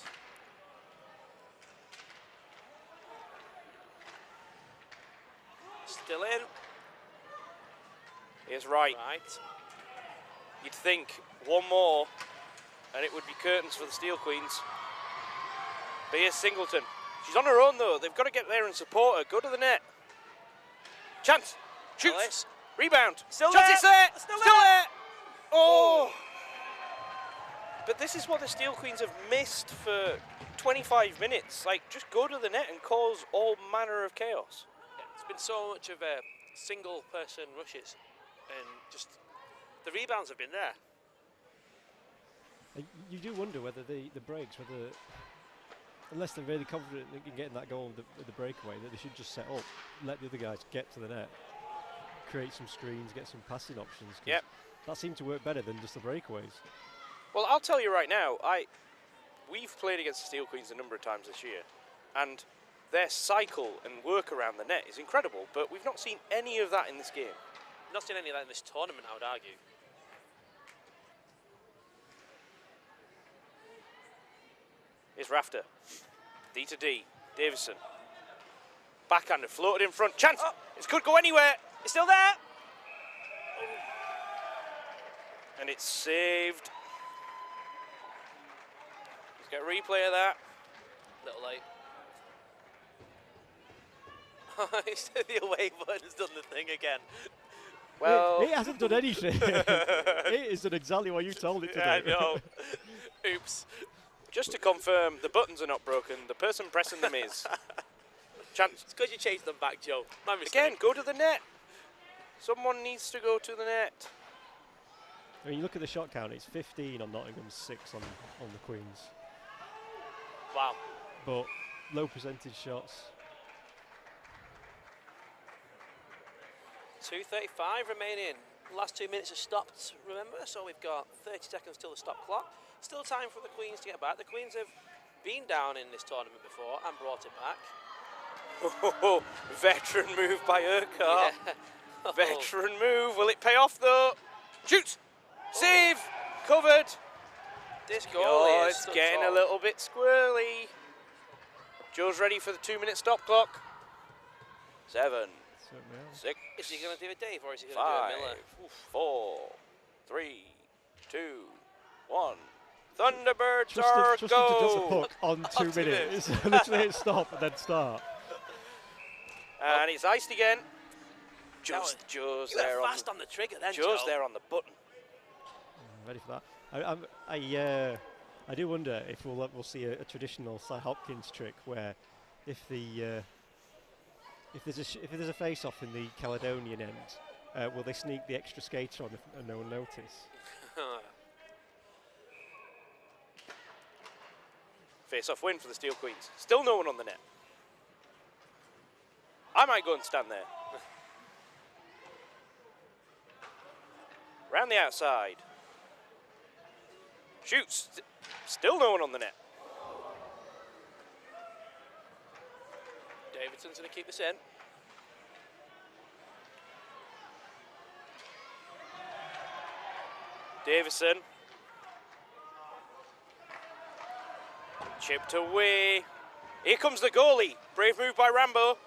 Still in. Here's right. Right. You'd think one more and it would be curtains for the Steel Queens. But here's Singleton. She's on her own though. They've got to get there and support her. Go to the net. Chance. Shoots. Ellis. Rebound. Still Chance, there. it's there. Still there. Oh. But this is what the Steel Queens have missed for 25 minutes. Like, just go to the net and cause all manner of chaos. Yeah, it's been so much of a single person rushes and just the rebounds have been there. You do wonder whether the breaks, whether unless they're really confident in getting that goal with the breakaway, that they should just set up, let the other guys get to the net, create some screens, get some passing options. 'Cause Yep. that seemed to work better than just the breakaways. Well, I'll tell you right now, we've played against the Steel Queens a number of times this year, and their cycle and work around the net is incredible, but we've not seen any of that in this game. Not seen any of that in this tournament, I would argue. Here's Rafter. D to D. Davison. Backhander floated in front. Chance! Oh. It could go anywhere. It's still there. And it's saved. Let's get a replay of that. Little late. The away button's done the thing again. Well, it hasn't done anything. It has done exactly what you told it to do. I know. Oops. just to confirm, the buttons are not broken. The person pressing them is. Chance. It's because you changed them back, Joe. My mistake. Again, go to the net. Someone needs to go to the net. I mean, you look at the shot count, it's 15 on Nottingham, 6 on the Queens. Wow. But low percentage shots. 2:35 remaining. Last 2 minutes are stopped, remember, so we've got 30 seconds till the stop clock. Still time for the Queens to get back. The Queens have been down in this tournament before and brought it back. Oh, veteran move by Urquhart. Yeah. Veteran move. Will it pay off though? Shoots. Save. Covered. This goal Oh, is it's so getting a tall. little bit squirrely. Joe's ready for the 2-minute stop clock. 7, Certainly are. 6, Is he going to do a Dave or is he going to do 5, a Miller? 4, 3, 2, 1. Thunderbirds Trust are him to drop the go. puck on 2 2 minutes. Literally hit stop and then start. And it's iced again. was- Joe's You there were on fast on the trigger then, Joe's Joe. there on the button. I'm ready for that. I do wonder if we'll see a traditional Cy Hopkins trick where if there's a face off in the Caledonian end, will they sneak the extra skater on and no one notice? Face-off win for the Steel Queens. Still no one on the net. I might go and stand there. Round the outside. Shoots. Still no one on the net. Davidson's going to keep this in. Davison. Chipped away. Here comes the goalie. Brave move by Rambo.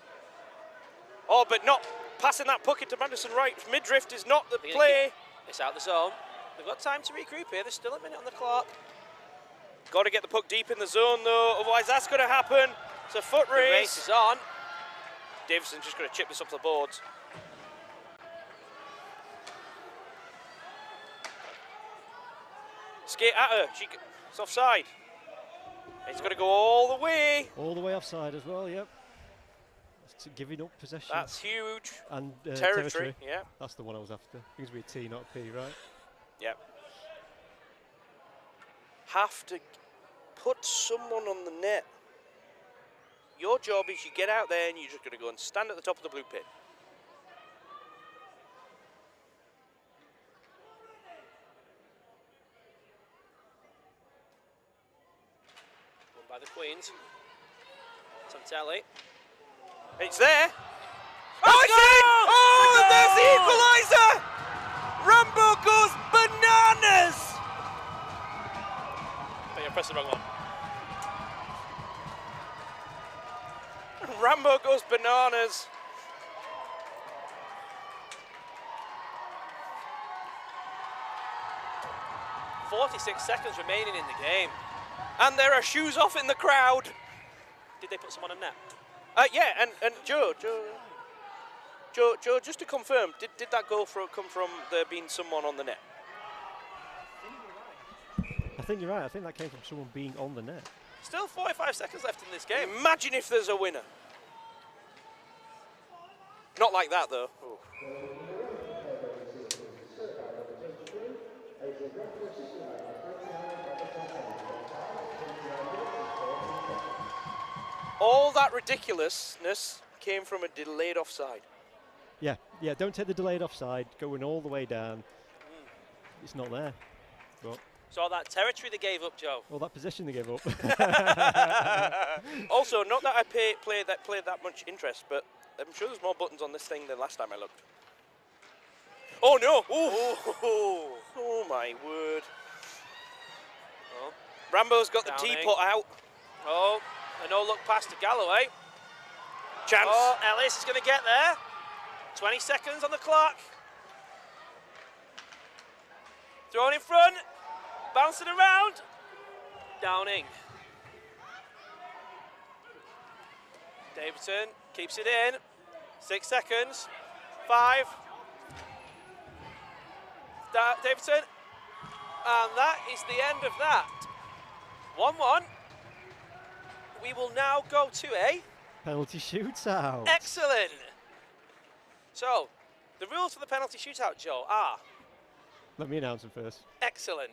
Oh, but not passing that puck into Madison Wright. Mid-drift is not the play. It's out the zone. They've got time to regroup here. There's still a minute on the clock. Got to get the puck deep in the zone, though. Otherwise, that's going to happen. It's a foot race. The race is on. Davison's just going to chip this up the boards. Skate at her. It's offside. It's got to go all the way. All the way offside as well, yep. It's giving up possession. That's huge. And territory, yeah. That's the one I was after. I think it's be a T, not a P, right? Yep. Have to put someone on the net. Your job is you get out there and you're just going to go and stand at the top of the blue pin. Won by the Queens. Santelli. It's there. Oh, it's in! Oh, there's the equaliser! Rambo goes bananas! But you pressed the wrong one. Rambo goes bananas. .46 seconds remaining in the game. And there are shoes off in the crowd. Did they put someone on net? Yeah, and Joe, just to confirm, did that goal come from there being someone on the net? I think you're right. I think that came from someone being on the net. Still 45 seconds left in this game. Imagine if there's a winner. Not like that, though. Ooh. All that ridiculousness came from a delayed offside. Yeah, don't take the delayed offside, going all the way down. It's not there. But So all that territory they gave up, Joe. all that possession they gave up. Also, not that I played that much interest, but I'm sure there's more buttons on this thing than last time I looked. Oh no! Oh my word! Oh. Rambo's got the Downing. teapot out. Oh, a no-look pass to Galloway. Chance. Oh, Ellis is going to get there. 20 seconds on the clock. Thrown in front. Bouncing around. Downing. Davidson keeps it in. 6 seconds. 5. Davidson. And that is the end of that. 1-1. We will now go to a Penalty shootout. excellent. So, the rules for the penalty shootout, Joe, are Let me announce them first. excellent.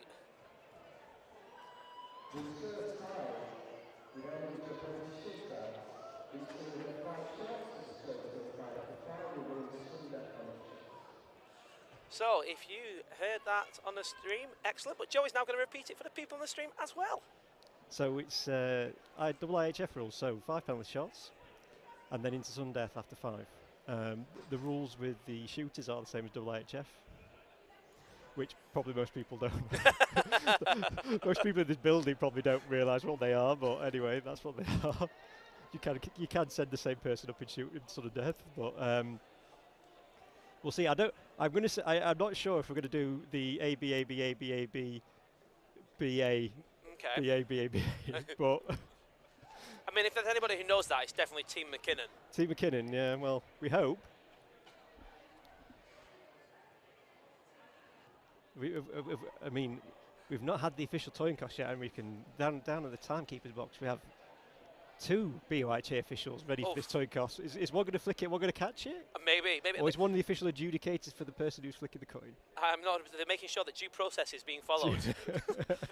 So, if you heard that on the stream, excellent. But Joe is now going to repeat it for the people on the stream as well. So it's IHF rules, so 5 penalty shots, and then into sudden death after 5. The rules with the shooters are the same as IHF, which probably most people don't. Most people in this building probably don't realise what they are, but anyway, that's what they are. You can send the same person up in sudden death, but we'll see. I'm not sure if we're going to do the A B A B A B A B B A. Okay. B-A, but I mean, if there's anybody who knows that, it's definitely Team McKinnon. Team McKinnon, yeah, well, we hope. I mean, we've not had the official toying cost yet, and we can, down at the timekeeper's box, we have 2 BUIHA officials ready for this toying cost. Is one going to flick it, one going to catch it? Maybe. Or is one of the official adjudicators for the person who's flicking the coin? I'm not. They're making sure that due process is being followed.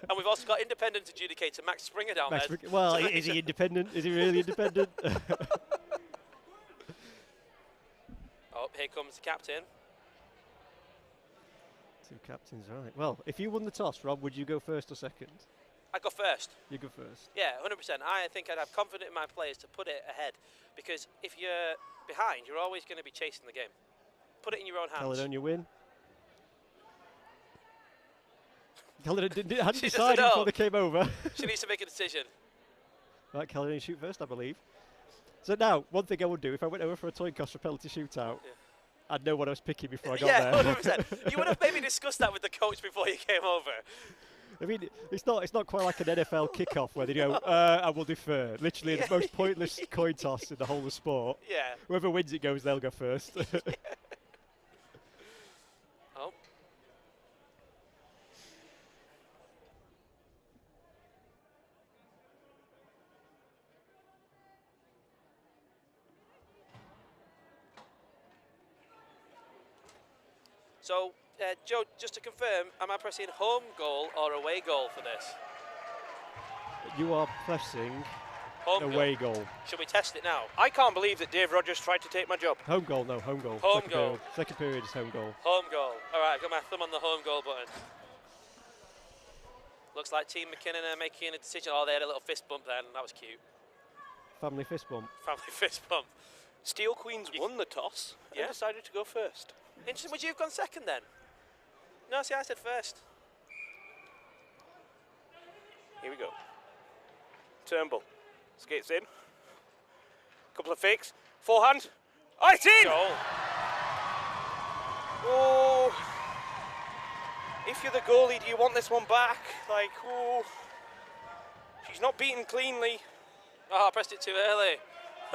And we've also got independent adjudicator Max Springer down there. Well, is he independent? Is he really independent? Oh, here comes the captain. Two captains, right. Well, if you won the toss, Rob, would you go first or second? I go first. You go first. Yeah, 100%. I think I'd have confidence in my players to put it ahead, because if you're behind, you're always going to be chasing the game. Put it in your own hands. Caledonia win. Caledonia hadn't She doesn't decided before know. they came over. She needs to make a decision. Right, Caledonia shoot first, I believe. So now, one thing I would do, if I went over for a coin toss for penalty shootout, I'd know what I was picking before I got Yeah, there. 100%. You would have maybe discussed that with the coach before you came over. I mean, it's not quite like an NFL kickoff where they go, I will defer. Literally the most pointless coin toss in the whole of sport. Yeah. Whoever wins it goes, they'll go first. Oh. So, Joe, just to confirm, am I pressing home goal or away goal for this? You are pressing Home away goal. Should we test it now? I can't believe that Dave Rogers tried to take my job. Home goal, no, home goal. Home Second goal. Period. Second period is home goal. Home goal. All right, I've got my thumb on the home goal button. Looks like Team McKinnon are making a decision. Oh, they had a little fist bump then. That was cute. Family fist bump. Family fist bump. Steel Queens won the toss and decided to go first. Interesting. Would you have gone second then? No, see, I said first. Here we go. Turnbull. Skates in. Couple of fakes. Forehand. Oh, it's in! Goal. Oh. If you're the goalie, do you want this one back? Like, oh. She's not beaten cleanly. Oh, I pressed it too early.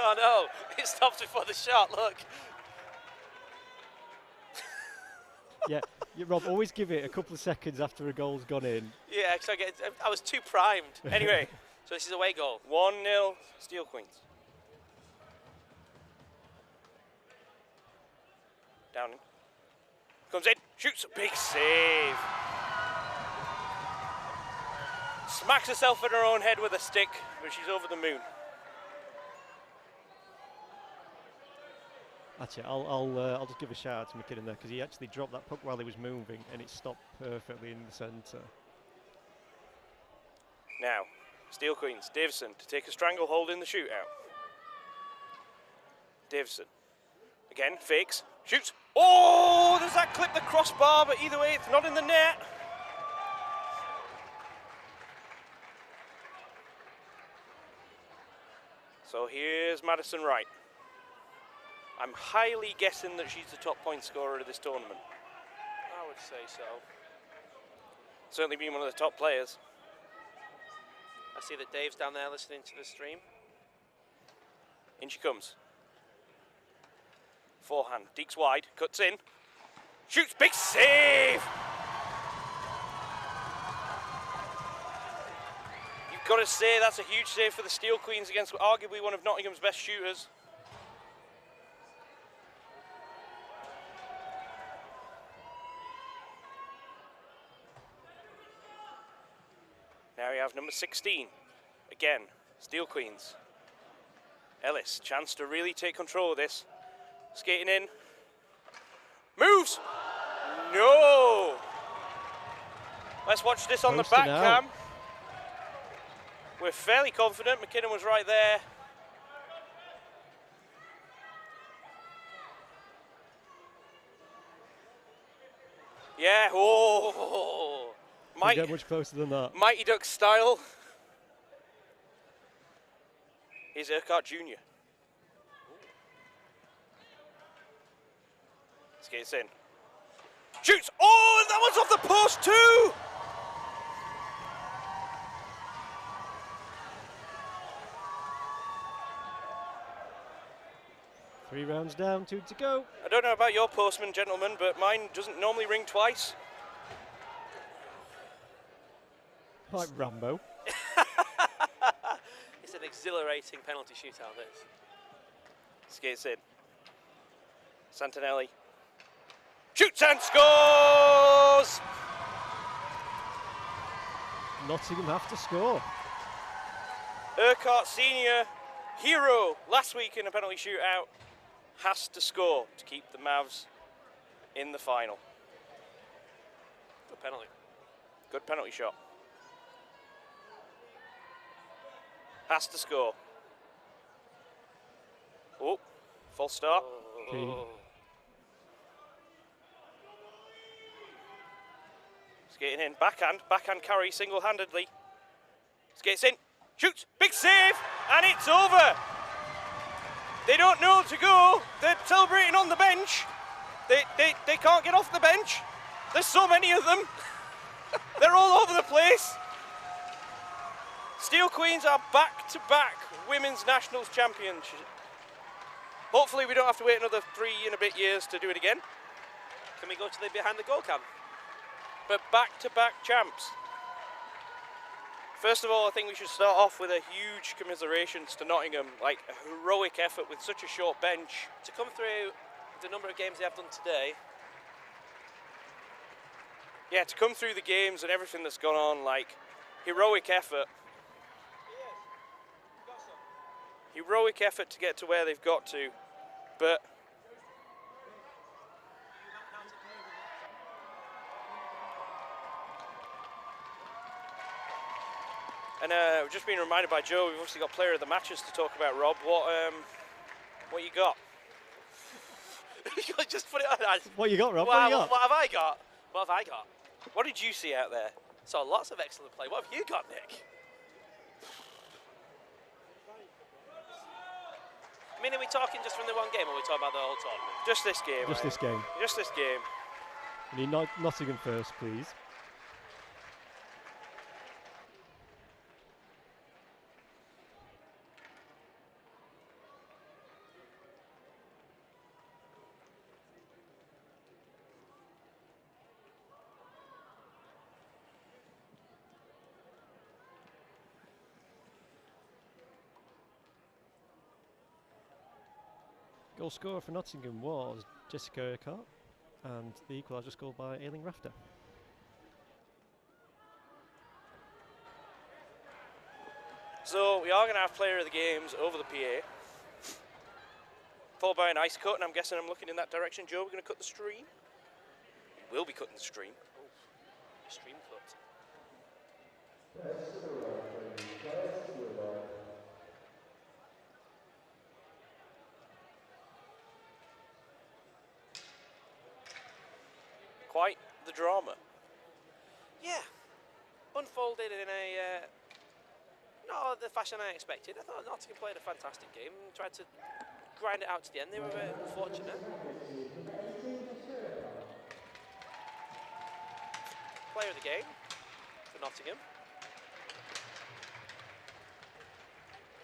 Oh no, it stopped before the shot, look. Yeah, Rob, always give it a couple of seconds after a goal's gone in. Yeah, because I was too primed. Anyway. So this is away goal. 1-0 Steel Queens. Down in. Comes in, shoots a big save. Smacks herself in her own head with a stick, but she's over the moon. Actually, I'll just give a shout out to McKinnon there because he actually dropped that puck while he was moving and it stopped perfectly in the centre. Now, Steel Queens, Davison to take a stranglehold in the shootout. Davison, again, fakes, shoots. Oh, does that clip the crossbar? But either way, it's not in the net. So here's Madison Wright. I'm highly guessing that she's the top point scorer of this tournament. I would say so. Certainly been one of the top players. I see that Dave's down there listening to the stream. In she comes. Forehand, deeks wide, cuts in. Shoots, big save! You've got to say that's a huge save for the Steel Queens against arguably one of Nottingham's best shooters. Now we have number 16. Again, Steel Queens. Ellis, chance to really take control of this. Skating in. Moves! No! Let's watch this on the back cam. We're fairly confident. McKinnon was right there. Yeah, oh! Can't get much closer than that. Mighty Duck style. Here's Urquhart Jr. Skates in. Shoots! Oh, that one's off the post too! Three rounds down, 2 to go. I don't know about your postman, gentlemen, but mine doesn't normally ring twice. Like Rambo. It's an exhilarating penalty shootout, this. Skates in. Santinelli. Shoots and scores! Nottingham have to score. Urquhart Senior, hero last week in a penalty shootout, has to score to keep the Mavs in the final. Good penalty. Good penalty shot. Has to score. Oh, false start. Key. Skating in, backhand carry single-handedly. Skates in, shoots, big save, and it's over. They don't know to go. They're celebrating on the bench. They can't get off the bench. There's so many of them. They're all over the place. Steel Queens are back-to-back Women's Nationals champions. Hopefully we don't have to wait another 3 and a bit years to do it again. Can we go to the behind the goal cam? But back-to-back champs. First of all, I think we should start off with a huge commiserations to Nottingham, like a heroic effort with such a short bench. To come through the number of games they have done today. Yeah, to come through the games and everything that's gone on, like, heroic effort. Heroic effort to get to where they've got to, but and we've just been reminded by Joe, we've obviously got player of the matches to talk about. Rob, what you got? Just put it on. What you got, Rob? What you got? What have I got? What have I got? What did you see out there? Saw lots of excellent play. What have you got, Nick? I mean, are we talking just from the one game, or are we talking about the whole tournament? Just this game. Just this game. Just this game. We need Nottingham first, please. Goal scorer for Nottingham was Jessica Urquhart, and the equaliser scored by Ailing Rafter. So we are going to have player of the games over the PA, followed by an ice cut, and I'm guessing I'm looking in that direction. Joe, we're going to cut the stream. We will be cutting the stream. Oh, stream cut. Quite the drama. Yeah, unfolded in a not the fashion I expected. I thought Nottingham played a fantastic game and tried to grind it out to the end. They were unfortunate. Player of the game for Nottingham.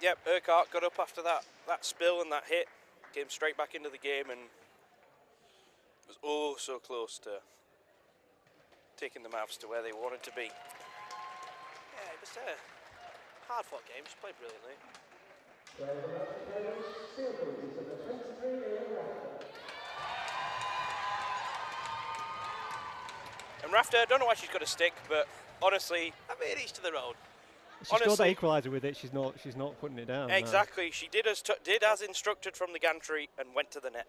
Yep, Urquhart got up after that spill and that hit, came straight back into the game and was oh so close to taking the Mavs to where they wanted to be. Yeah, it was a hard-fought game. She played brilliantly. And Rafter, I don't know why she's got a stick, but honestly, I mean, each to their own. She scored that equaliser with it. She's not putting it down. Exactly, she did as instructed from the gantry and went to the net.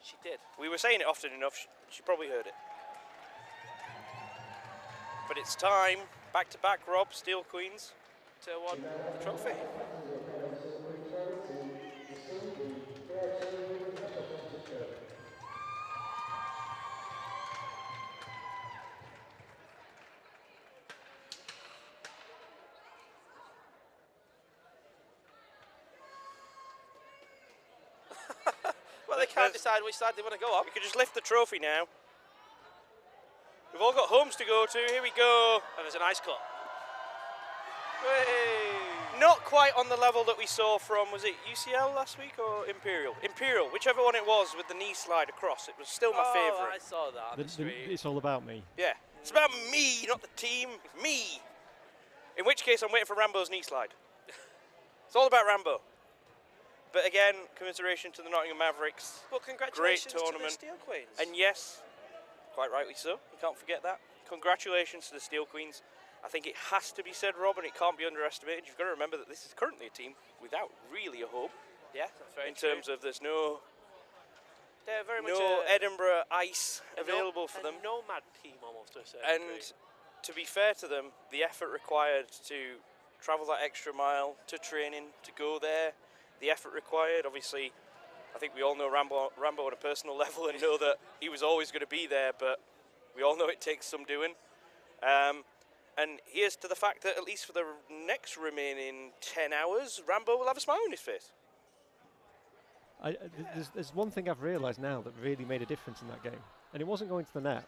She did. We were saying it often enough. She probably heard it. But it's time, back-to-back, Rob, Steel Queens, to won the trophy. Well, they can't decide which side they want to go on. We could just lift the trophy now. We've all got homes to go to. Here we go. And there's an ice cut. Hey. Not quite on the level that we saw from, was it UCL last week or Imperial? Imperial, whichever one it was with the knee slide across. It was still my favourite. I saw that on the stream. It's all about me. Yeah. It's about me, not the team. Me. In which case, I'm waiting for Rambo's knee slide. It's all about Rambo. But again, commiseration to the Nottingham Mavericks. Well, congratulations Great tournament. to the Steel Queens. And yes, quite rightly so. We can't forget that. Congratulations to the Steel Queens. I think it has to be said, Rob, and it can't be underestimated. You've got to remember that this is currently a team without really a home. Yeah, that's very in true. terms of there's no They're very much no a Edinburgh ice a available for them. nomad team almost to a certain And degree. to be fair to them, the effort required to travel that extra mile to training, to go there, the effort required, obviously, I think we all know Rambo on a personal level and know that he was always going to be there, but we all know it takes some doing. And here's to the fact that at least for the next remaining 10 hours, Rambo will have a smile on his face. There's one thing I've realised now that really made a difference in that game, and it wasn't going to the net.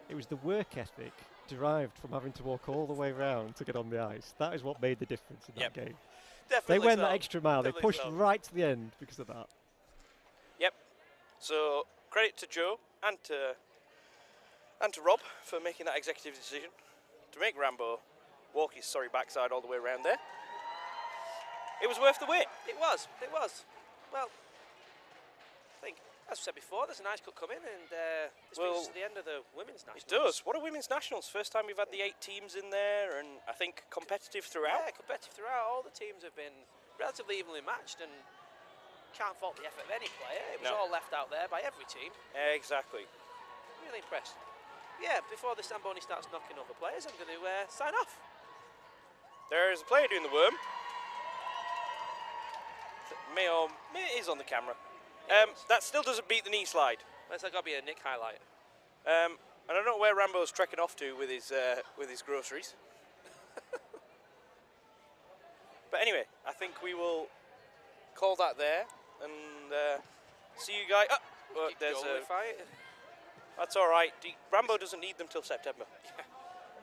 It was the work ethic derived from having to walk all the way around to get on the ice. That is what made the difference in that game. Definitely They went so. that extra mile. They Definitely pushed so. right to the end because of that. Yep. So credit to Joe and to Rob for making that executive decision to make Rambo walk his sorry backside all the way around there. It was worth the wait. It was. It was. Well, I think, as we said before, there's a nice cut coming, and this brings us to the end of the women's nationals. It does. What a women's nationals. First time we've had the 8 teams in there, and I think competitive throughout. Yeah, competitive throughout. All the teams have been relatively evenly matched, and can't fault the effort of any player. It was all left out there by every team. Exactly. Really impressed. Yeah, before the Zamboni starts knocking over players, I'm going to sign off. There's a player doing the worm. May is on the camera. That still doesn't beat the knee slide. That's got to be a Nick highlight. And I don't know where Rambo's trekking off to with his groceries. But anyway, I think we will call that there and see you guys. Well, there's a fight. That's all right. Rambo doesn't need them till September.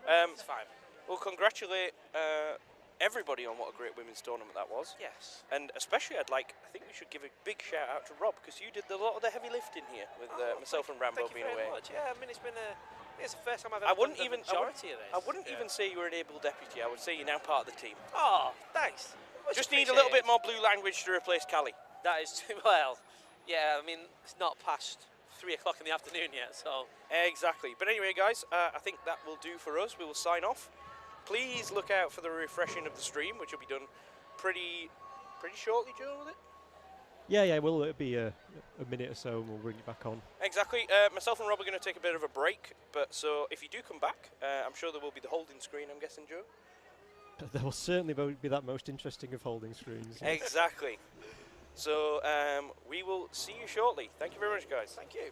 It's fine. We'll congratulate everybody on what a great women's tournament that was. Yes. And especially I think we should give a big shout out to Rob, because you did a lot of the heavy lifting here with myself and Rambo being away. Much. Yeah, I mean, it's the first time I've I ever wouldn't done even the majority of this. I wouldn't even say you were an able deputy. I would say you're now part of the team. Oh, thanks. Much Just need a little bit appreciated. more blue language to replace Callie. That is too well. Yeah, I mean, it's not past 3 o'clock in the afternoon yet, so. Exactly. But anyway, guys, I think that will do for us. We will sign off. Please look out for the refreshing of the stream, which will be done pretty shortly, Joe, will it? Yeah, well, it'll be a minute or so and we'll bring it back on. Exactly. Myself and Rob are going to take a bit of a break, but so if you do come back, I'm sure there will be the holding screen, I'm guessing, Joe? There will certainly be that most interesting of holding screens. Exactly. So we will see you shortly. Thank you very much, guys. Thank you.